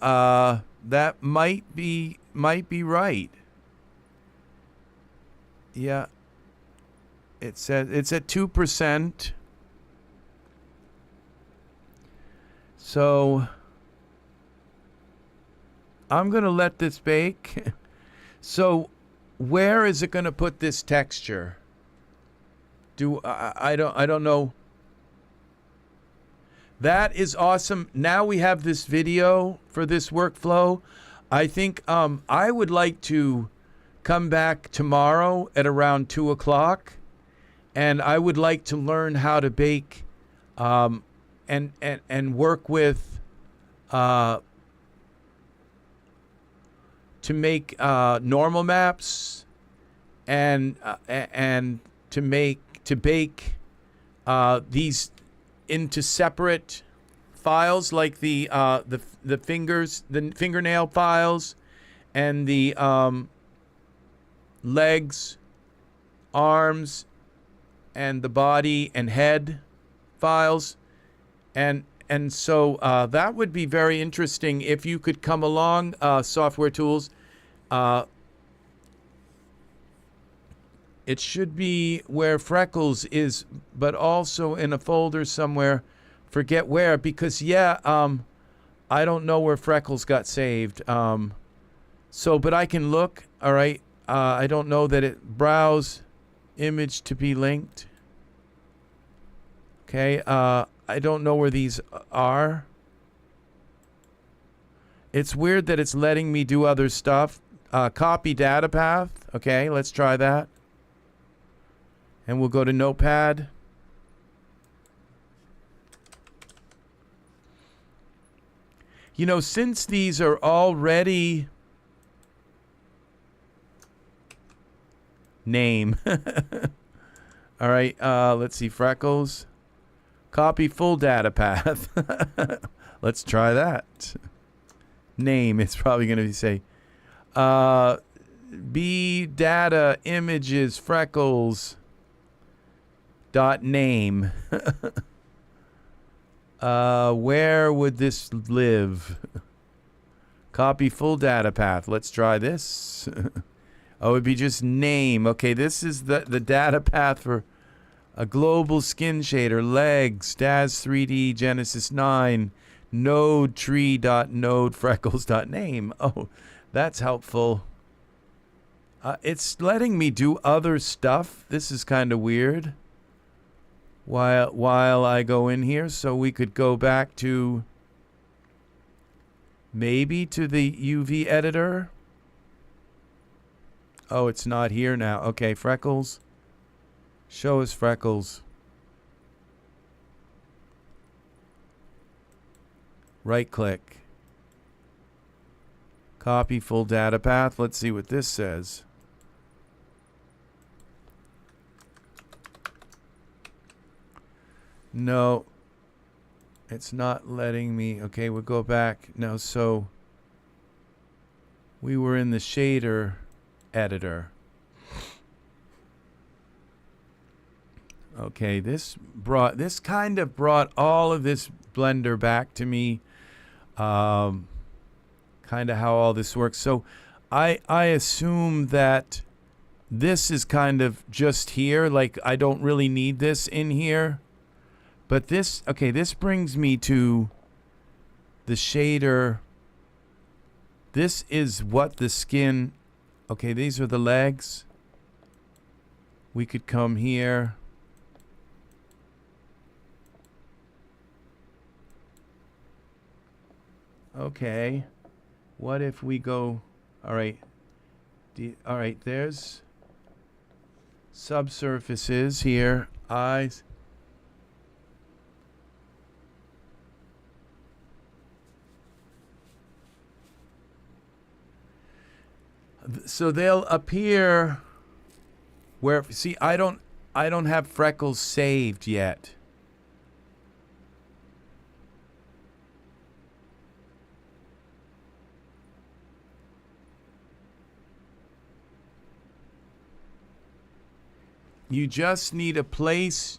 that might be right. Yeah. It says it's at 2%. So I'm going to let this bake. So where is it going to put this texture? I don't know. That is awesome. Now we have this video for this workflow. I think I would like to come back tomorrow at around 2 o'clock, and I would like to learn how to bake and work with to make normal maps and to bake these into separate files, like the fingernail files and the legs, arms, and the body and head files, and so that would be very interesting if you could come along, Software Tools. It should be where Freckles is, but also in a folder somewhere. Forget where, because I don't know where Freckles got saved. But I can look. All right. I don't know that it browse image to be linked. Okay. I don't know where these are. It's weird that it's letting me do other stuff. Copy data path. Okay, let's try that. And we'll go to Notepad. You know, since these are already name. All right, let's see, Freckles. Copy full data path. Let's try that. Name, it's probably going to say B data images Freckles dot name. Where would this live? Copy full data path. Let's try this. Oh, it'd be just name. Okay, this is the data path for a global skin shader, legs, Daz 3D, Genesis 9, node tree dot node freckles dot name. Oh, that's helpful. It's letting me do other stuff. This is kind of weird. While I go in here, so we could go back to maybe to the UV editor. Oh, it's not here now. Okay, Freckles. Show us Freckles. Right click. Copy full data path. Let's see what this says. No, it's not letting me. Okay, we'll go back. No, so we were in the shader editor. Okay, this kind of brought all of this Blender back to me. Kind of how all this works. So I assume that this is kind of just here. Like, I don't really need this in here. But this, okay, this brings me to the shader. This is what the skin, okay, these are the legs. We could come here. Okay, what if we go, all right, all right, there's subsurfaces here, eyes. So they'll appear where, see, I don't have Freckles saved yet. You just need a place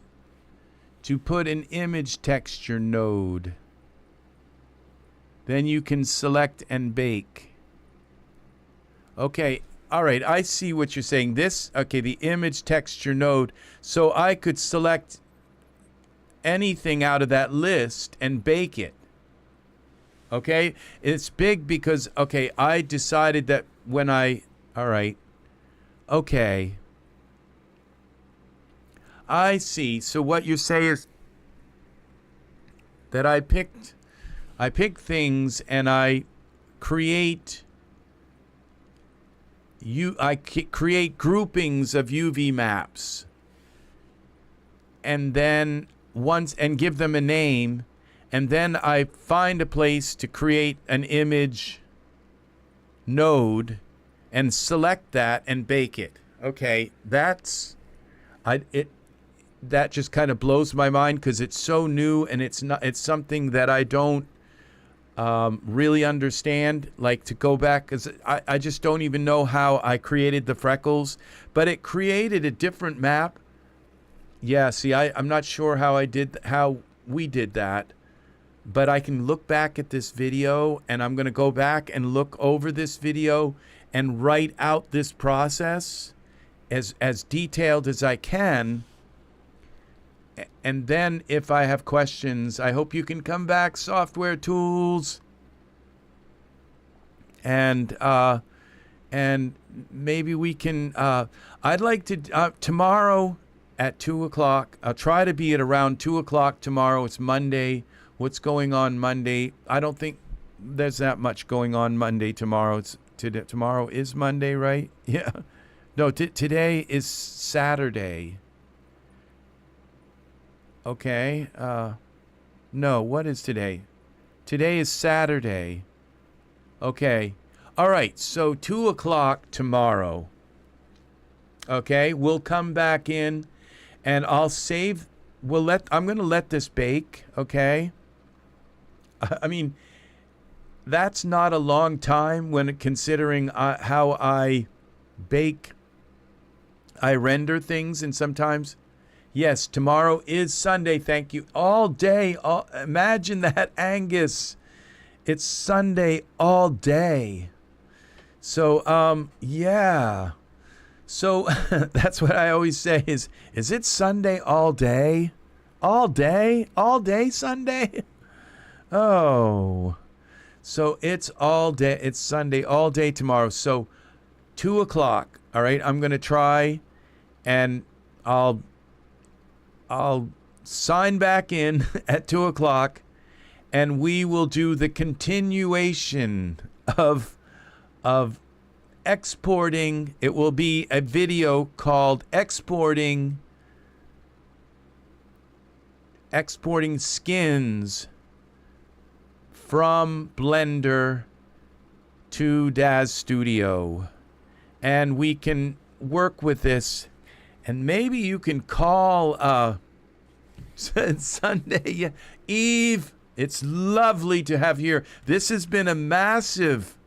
to put an image texture node. Then you can select and bake. Okay, all right, I see what you're saying. This, okay, the image texture node. So I could select anything out of that list and bake it. Okay, it's big because, okay, I decided that when I, all right, okay. I see. So what you say is that I pick things and I create create groupings of UV maps, and then and give them a name, and then I find a place to create an image node and select that and bake it. Okay, that just kind of blows my mind because it's so new and it's something that I don't really understand. Like, to go back, because I just don't even know how I created the freckles, but it created a different map. Yeah, see, I'm not sure how we did that, but I can look back at this video, and I'm going to go back and look over this video and write out this process as detailed as I can. And then if I have questions, I hope you can come back, software tools, and maybe we can, I'd like to, tomorrow at 2 o'clock, I'll try to be at around 2 o'clock tomorrow. It's Monday. What's going on Monday? I don't think there's that much going on Monday tomorrow. Tomorrow is Monday, right? Yeah. No, today is Saturday. Okay. No, what is today? Today is Saturday. Okay. All right. So 2 o'clock tomorrow. Okay. We'll come back in and I'll save. I'm going to let this bake. Okay. I mean, that's not a long time when considering how I bake. I render things, and sometimes. Yes, tomorrow is Sunday. Thank you. All day. Imagine that, Angus. It's Sunday all day. So, yeah. So that's what I always say is it Sunday all day? All day? All day Sunday? Oh. So it's all day. It's Sunday all day tomorrow. So 2 o'clock. All right. I'm going to try and I'll sign back in at 2 o'clock, and we will do the continuation of exporting. It will be a video called exporting skins from Blender to Daz Studio, and we can work with this. And maybe you can call Sunday. Eve, it's lovely to have you here. This has been a massive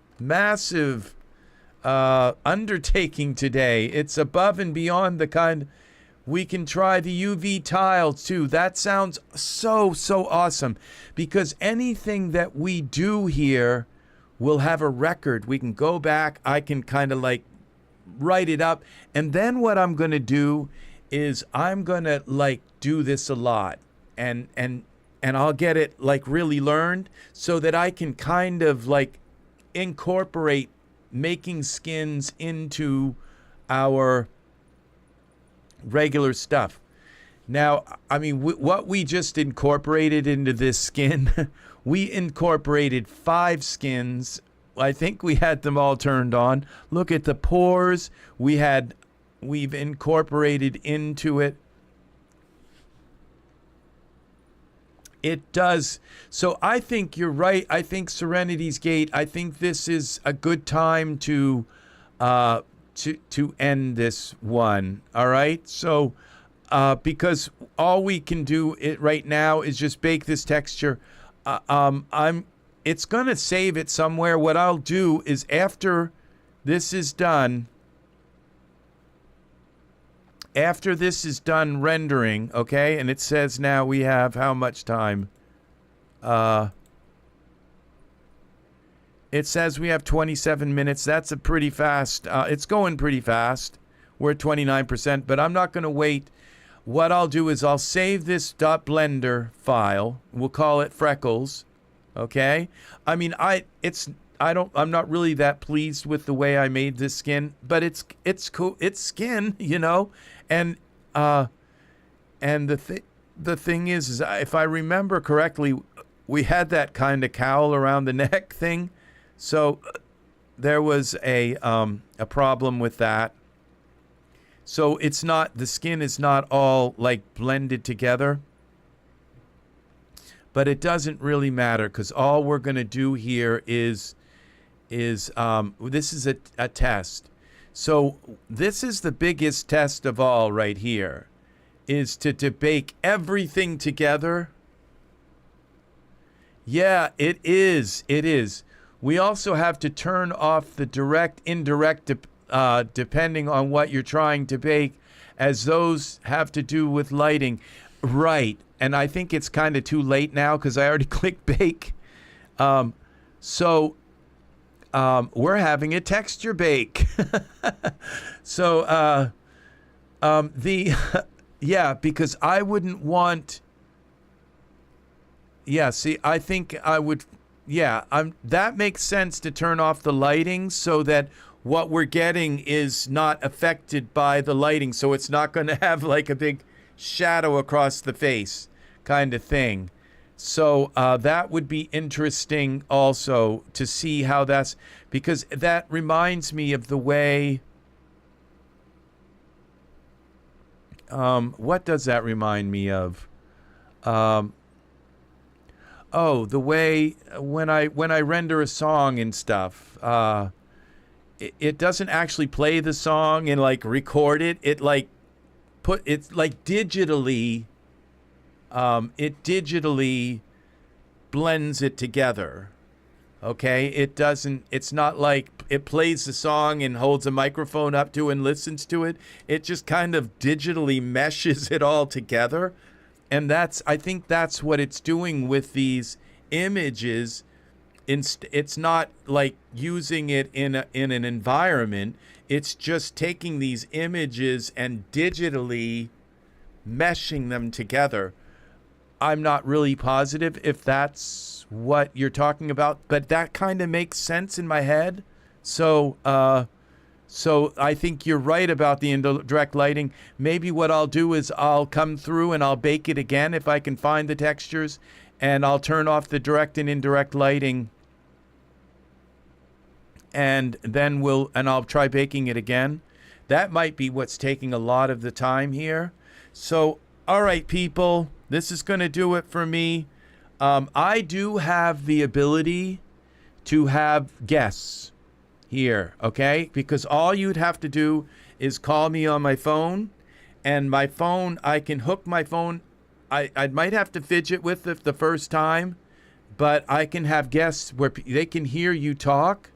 undertaking today. It's above and beyond the kind. We can try the UV tiles too. That sounds so awesome, because anything that we do here will have a record. We can go back. I can kind of like write it up, and then what I'm going to do is I'm going to like do this a lot, and I'll get it like really learned so that I can kind of like incorporate making skins into our regular stuff. Now, I mean, what we just incorporated into this skin, we incorporated 5 skins. I think we had them all turned on. Look at the pores we've incorporated into it. It does. So I think you're right. I think Serenity's Gate, I think this is a good time to end this one. All right. So because all we can do right now is just bake this texture. It's going to save it somewhere. What I'll do is after this is done rendering, okay, and it says now we have how much time? It says we have 27 minutes. That's a pretty fast, it's going pretty fast. We're at 29%, but I'm not going to wait. What I'll do is I'll save this .blender file. We'll call it Freckles. Okay. I mean, I'm not really that pleased with the way I made this skin, but it's cool. It's skin, you know, and the thing is if I remember correctly, we had that kind of cowl around the neck thing. So there was a problem with that. So the skin is not all like blended together. But it doesn't really matter, because all we're going to do here is this is a test. So this is the biggest test of all right here, is to bake everything together. Yeah, it is. It is. We also have to turn off the direct, indirect, depending on what you're trying to bake, as those have to do with lighting. Right. And I think it's kind of too late now because I already clicked bake. So we're having a texture bake. So yeah, because I wouldn't want. Yeah, see, I think I would. Yeah, that makes sense to turn off the lighting so that what we're getting is not affected by the lighting. So it's not going to have like a big shadow across the face kind of thing. So that would be interesting also to see how that's, because that reminds me of the way, what does that remind me of? Oh, the way when I render a song and stuff, it doesn't actually play the song and like record it. It like it's like digitally. It digitally blends it together. Okay, it doesn't. It's not like it plays the song and holds a microphone up to and listens to it. It just kind of digitally meshes it all together. And I think that's what it's doing with these images. It's not like using it in an environment. It's just taking these images and digitally meshing them together. I'm not really positive if that's what you're talking about, but that kind of makes sense in my head. So I think you're right about the indirect lighting. Maybe what I'll do is I'll come through and I'll bake it again if I can find the textures, and I'll turn off the direct and indirect lighting, and then I'll try baking it again. That might be what's taking a lot of the time here. So, all right, people, this is going to do it for me. I do have the ability to have guests here, okay? Because all you'd have to do is call me on my phone, and my phone, I can hook my phone. I might have to fidget with it the first time, but I can have guests where they can hear you talk.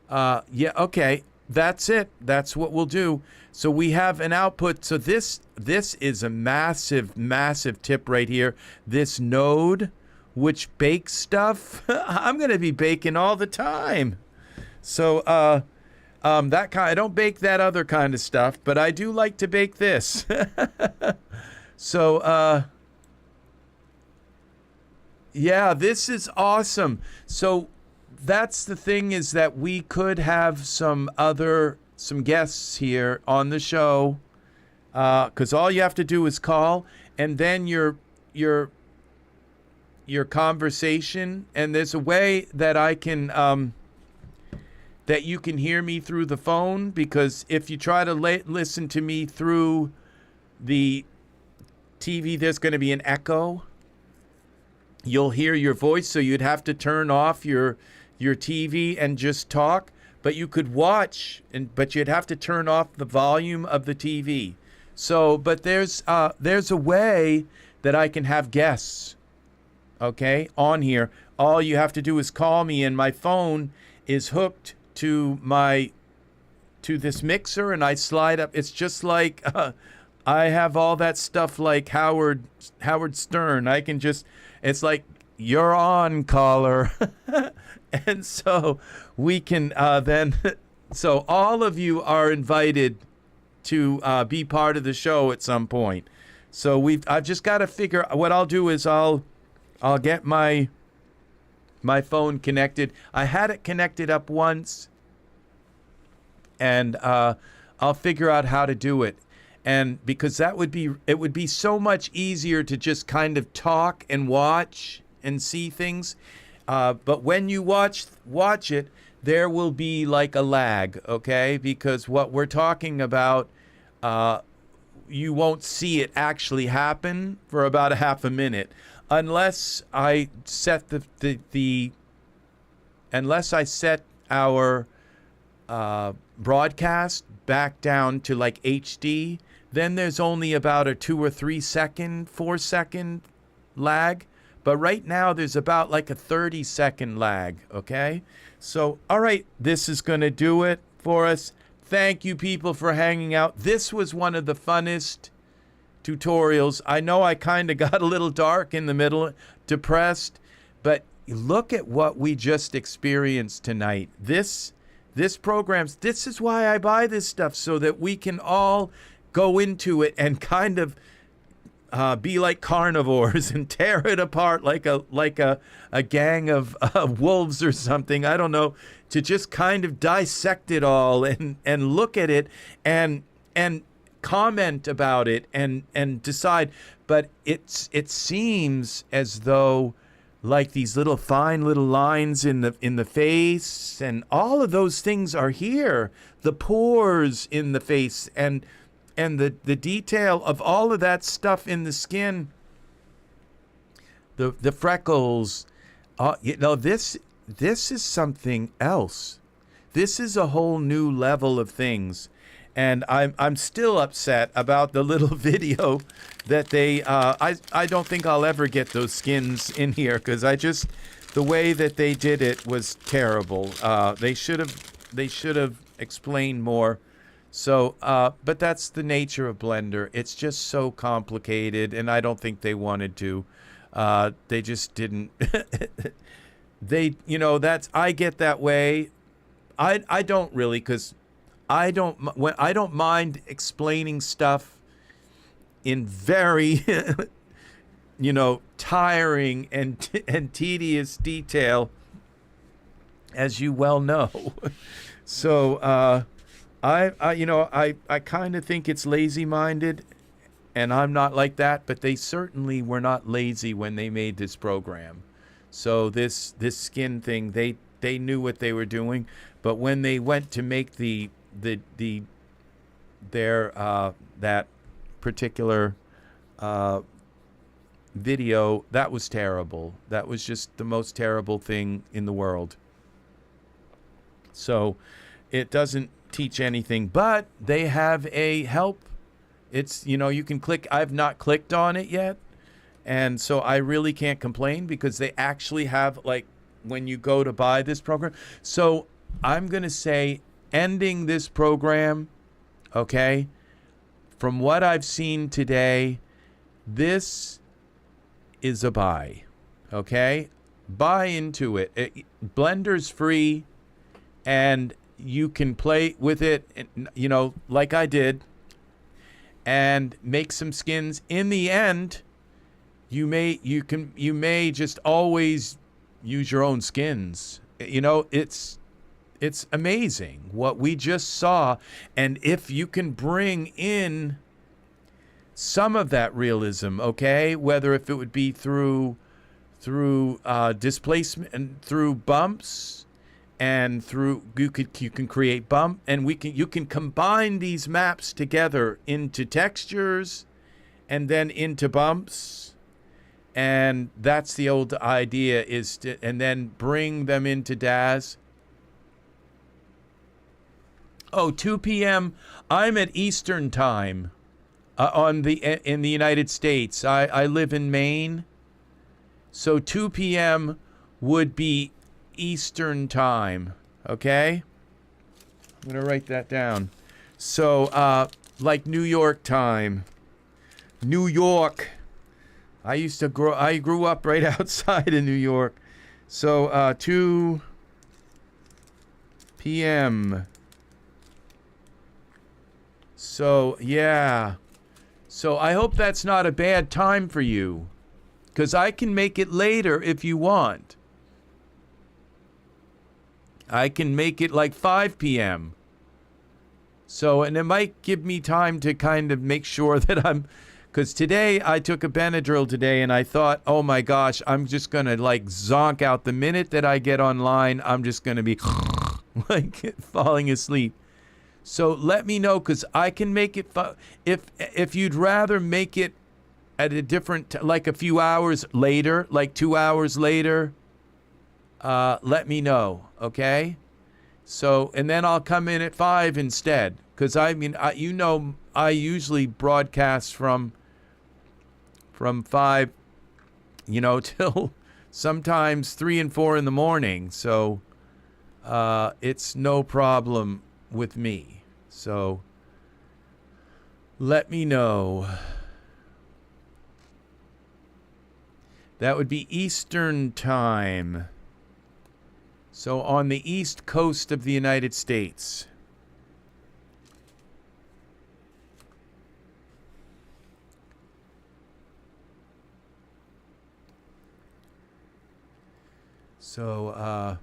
Yeah, okay, that's it. That's what we'll do. So we have an output. So this is a massive, massive tip right here. This node, which bakes stuff. I'm going to be baking all the time. So that kind, I don't bake that other kind of stuff, but I do like to bake this. So yeah, this is awesome. So that's the thing, is that we could have some guests here on the show, because all you have to do is call, and then your conversation, and there's a way that I can that you can hear me through the phone, because if you try to listen to me through the TV, there's going to be an echo. You'll hear your voice, so you'd have to turn off your TV and just talk. But you could watch, but you'd have to turn off the volume of the TV. So, but there's a way that I can have guests, okay, on here. All you have to do is call me, and my phone is hooked to this mixer, and I slide up. It's just like I have all that stuff like Howard Stern. I can just, it's like, you're on, caller. And so we can then, so all of you are invited to be part of the show at some point. So I've just got to figure, what I'll do is I'll get my phone connected. I had it connected up once, and I'll figure out how to do it. And because it would be so much easier to just kind of talk and watch and see things. But when you watch it, there will be like a lag, okay? Because what we're talking about, you won't see it actually happen for about a half a minute, unless I set the unless I set our broadcast back down to like HD, then there's only about a 2 or 3 second, 4 second lag. But right now there's about like a 30-second lag, okay? So, all right, this is going to do it for us. Thank you, people, for hanging out. This was one of the funnest tutorials. I know I kind of got a little dark in the middle, depressed, but look at what we just experienced tonight. This programs, this is why I buy this stuff, so that we can all go into it and kind of be like carnivores and tear it apart like a gang of wolves or something. I don't know, to just kind of dissect it all and look at it and comment about it and decide. But it seems as though like these little fine little lines in the face and all of those things are here. The pores in the face and the detail of all of that stuff in the skin, the freckles, this is something else. This is a whole new level of things, and I'm still upset about the little video that they. I don't think I'll ever get those skins in here because the way that they did it was terrible. They should have explained more. So, but that's the nature of Blender. It's just so complicated, and I don't think they wanted to. They just didn't. I get that way. I don't really, because I don't mind explaining stuff in very, tiring and tedious detail, as you well know. So, I kind of think it's lazy-minded, and I'm not like that, but they certainly were not lazy when they made this program. So this skin thing, they knew what they were doing, but when they went to make that particular video, that was terrible. That was just the most terrible thing in the world. So it doesn't teach anything, but they have a help. It's, you can click. I've not clicked on it yet, and so I really can't complain because they actually have, like, when you go to buy this program. So I'm going to say, ending this program, okay, from what I've seen today, this is a buy, okay? Buy into it. Blender's free, and you can play with it, like I did, and make some skins. In the end, you may just always use your own skins. It's amazing what we just saw, and if you can bring in some of that realism, okay, whether if it would be through displacement and through bumps. And you can create bump, and you can combine these maps together into textures, and then into bumps, and that's the old idea and then bring them into Daz. Oh, 2 p.m. I'm at Eastern time, in the United States. I live in Maine, so 2 p.m. would be Eastern time, okay? I'm gonna write that down. So, like New York time. New York. I grew up right outside of New York. So, 2 p.m. So, yeah. So, I hope that's not a bad time for you, because I can make it later if you want. I can make it like 5 p.m. So, and it might give me time to kind of make sure that because today I took a Benadryl today, and I thought, oh my gosh, I'm just going to like zonk out the minute that I get online. I'm just going to be like falling asleep. So let me know, because I can make it, if you'd rather make it at a different, like a few hours later, like 2 hours later, let me know, okay? So, and then I'll come in at 5 instead. Because, I mean, you know, I usually broadcast from 5, you know, till sometimes 3 and 4 in the morning. So, it's no problem with me. So, let me know. That would be Eastern time. So on the east coast of the United States. So,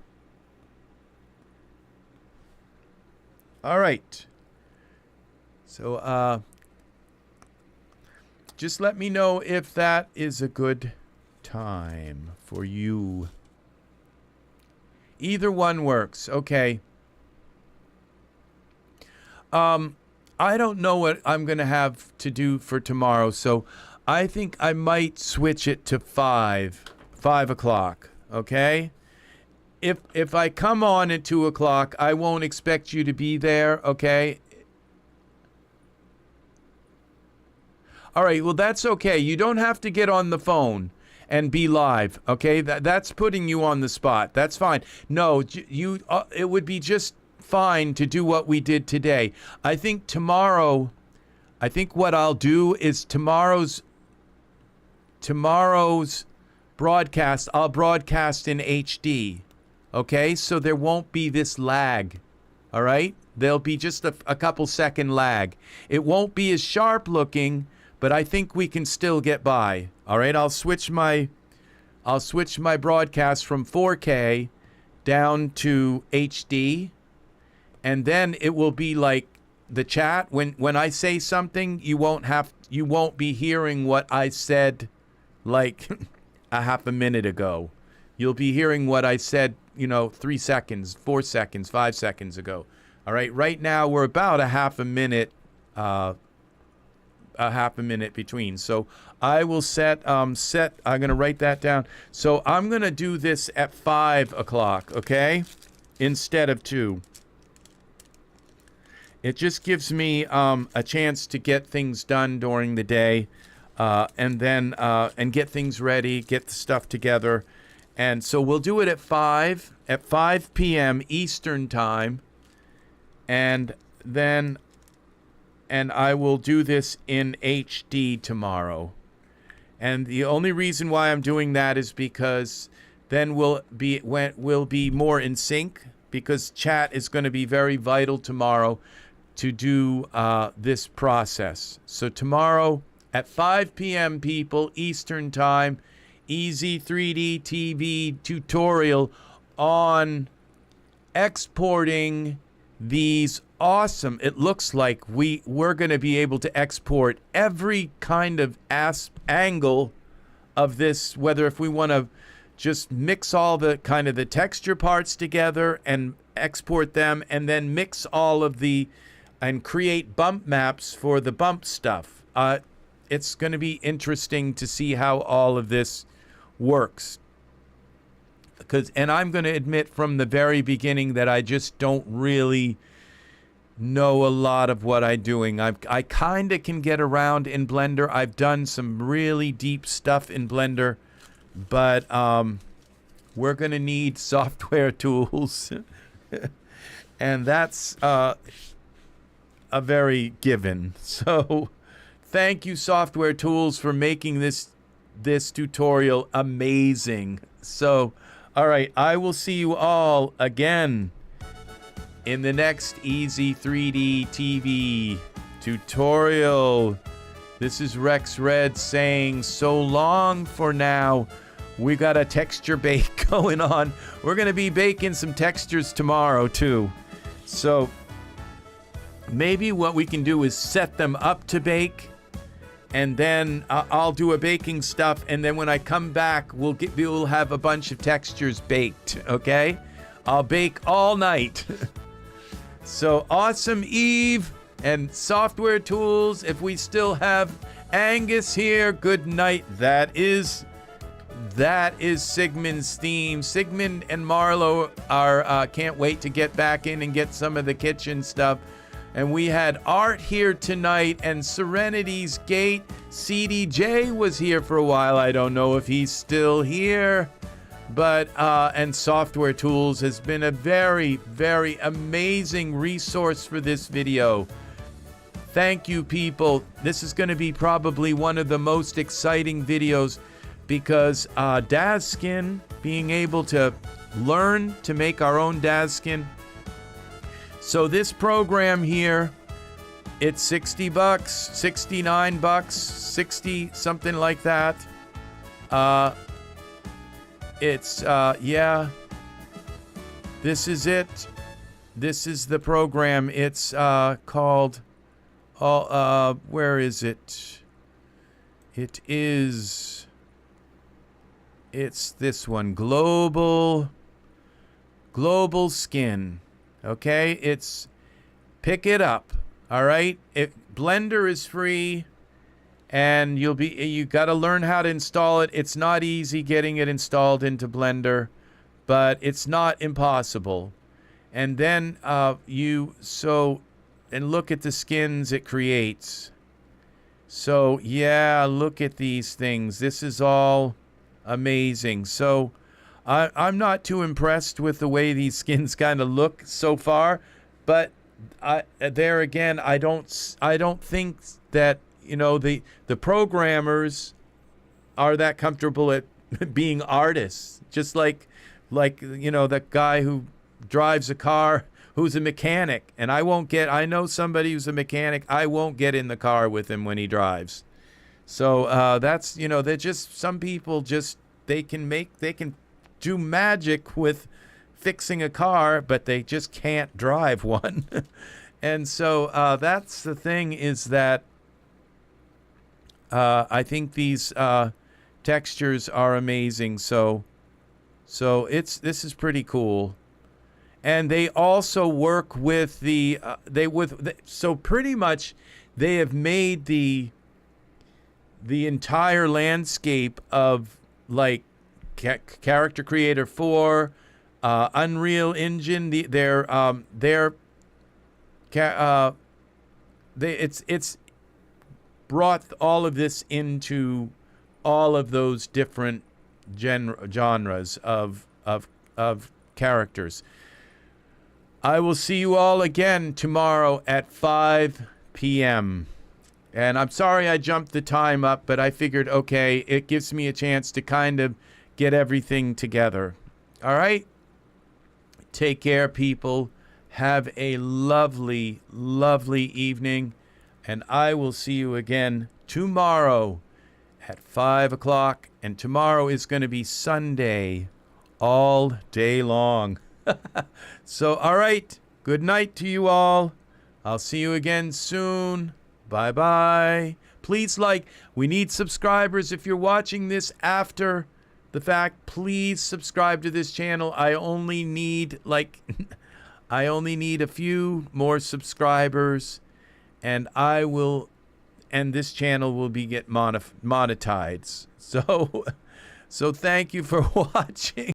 all right. So, just let me know if that is a good time for you. Either one works. Okay. I don't know what I'm going to have to do for tomorrow, so I think I might switch it to 5 o'clock, okay? If I come on at 2 o'clock, I won't expect you to be there, okay? All right, well, that's okay. You don't have to get on the phone and be live, okay? That's putting you on the spot. That's fine. No, it would be just fine to do what we did today. I think tomorrow, what I'll do is tomorrow's broadcast, I'll broadcast in HD, okay? So there won't be this lag, all right? There'll be just a couple second lag. It won't be as sharp looking, but I think we can still get by. All right, I'll switch my broadcast from 4K down to HD, and then it will be like the chat. When I say something, you won't be hearing what I said like a half a minute ago. You'll be hearing what I said, 3 seconds, 4 seconds, 5 seconds ago. All right, right now we're about a half a minute between. So I will I'm going to write that down. So I'm going to do this at 5 o'clock, okay? Instead of 2. It just gives me a chance to get things done during the day, and then get things ready, get the stuff together. And so we'll do it at 5 p.m. Eastern time, and I will do this in HD tomorrow. And the only reason why I'm doing that is because then we'll be more in sync, because chat is going to be very vital tomorrow to do this process. So tomorrow at 5 p.m. people, Eastern time, EZ3DTV tutorial on exporting these awesome, it looks like we're going to be able to export every kind of angle of this, whether if we want to just mix all the kind of the texture parts together and export them, and then mix all of and create bump maps for the bump stuff. It's going to be interesting to see how all of this works. And I'm going to admit from the very beginning that I just don't really know a lot of what I'm doing. I kind of can get around in Blender. I've done some really deep stuff in Blender, but we're going to need software tools. And that's a very given. So thank you, software tools, for making this tutorial amazing. So, all right, I will see you all again in the next EZ3DTV tutorial. This is RexRed saying so long for now. We got a texture bake going on. We're going to be baking some textures tomorrow too. So maybe what we can do is set them up to bake, and then I'll do a baking stuff, and then when I come back, we'll have a bunch of textures baked, okay? I'll bake all night. So awesome, Eve and software tools. If we still have Angus here, good night. That is That is Sigmund's theme. Sigmund and Marlo are can't wait to get back in and get some of the kitchen stuff. And we had Art here tonight, and Serenity's Gate. CDJ was here for a while. I don't know if he's still here. But, and Software Tools has been a very, very amazing resource for this video. Thank you, people. This is going to be probably one of the most exciting videos because Daz Skin, being able to learn to make our own Daz Skin. So this program here, it's 60 bucks, 69 bucks, 60, something like that. Yeah, this is it. This is the program. It's called, where is it? It's this one, Global Skin. Okay, pick it up. All right, Blender is free. And you got to learn how to install it. It's not easy getting it installed into Blender, but it's not impossible. And then and look at the skins it creates. So yeah, look at these things. This is all amazing. So I'm not too impressed with the way these skins kind of look so far, but there again, I don't think that, you know, the programmers are that comfortable at being artists. Just like you know, that guy who drives a car who's a mechanic, and I know somebody who's a mechanic, I won't get in the car with him when he drives. So that's, you know, they're just, some people just, they can do magic with fixing a car, but they just can't drive one. And so that's the thing, is that I think these textures are amazing. So this is pretty cool. And they also work with so pretty much they have made the entire landscape of like Character Creator 4, Unreal Engine. It's brought all of this into all of those different genres of characters. I will see you all again tomorrow at 5 p.m. And I'm sorry I jumped the time up, but I figured, okay, it gives me a chance to kind of get everything together. All right? Take care, people. Have a lovely, lovely evening. And I will see you again tomorrow at 5 o'clock. And tomorrow is going to be Sunday all day long. So, all right. Good night to you all. I'll see you again soon. Bye-bye. Please we need subscribers. If you're watching this after the fact, please subscribe to this channel. I only need a few more subscribers, and this channel will get monetized. So thank you for watching.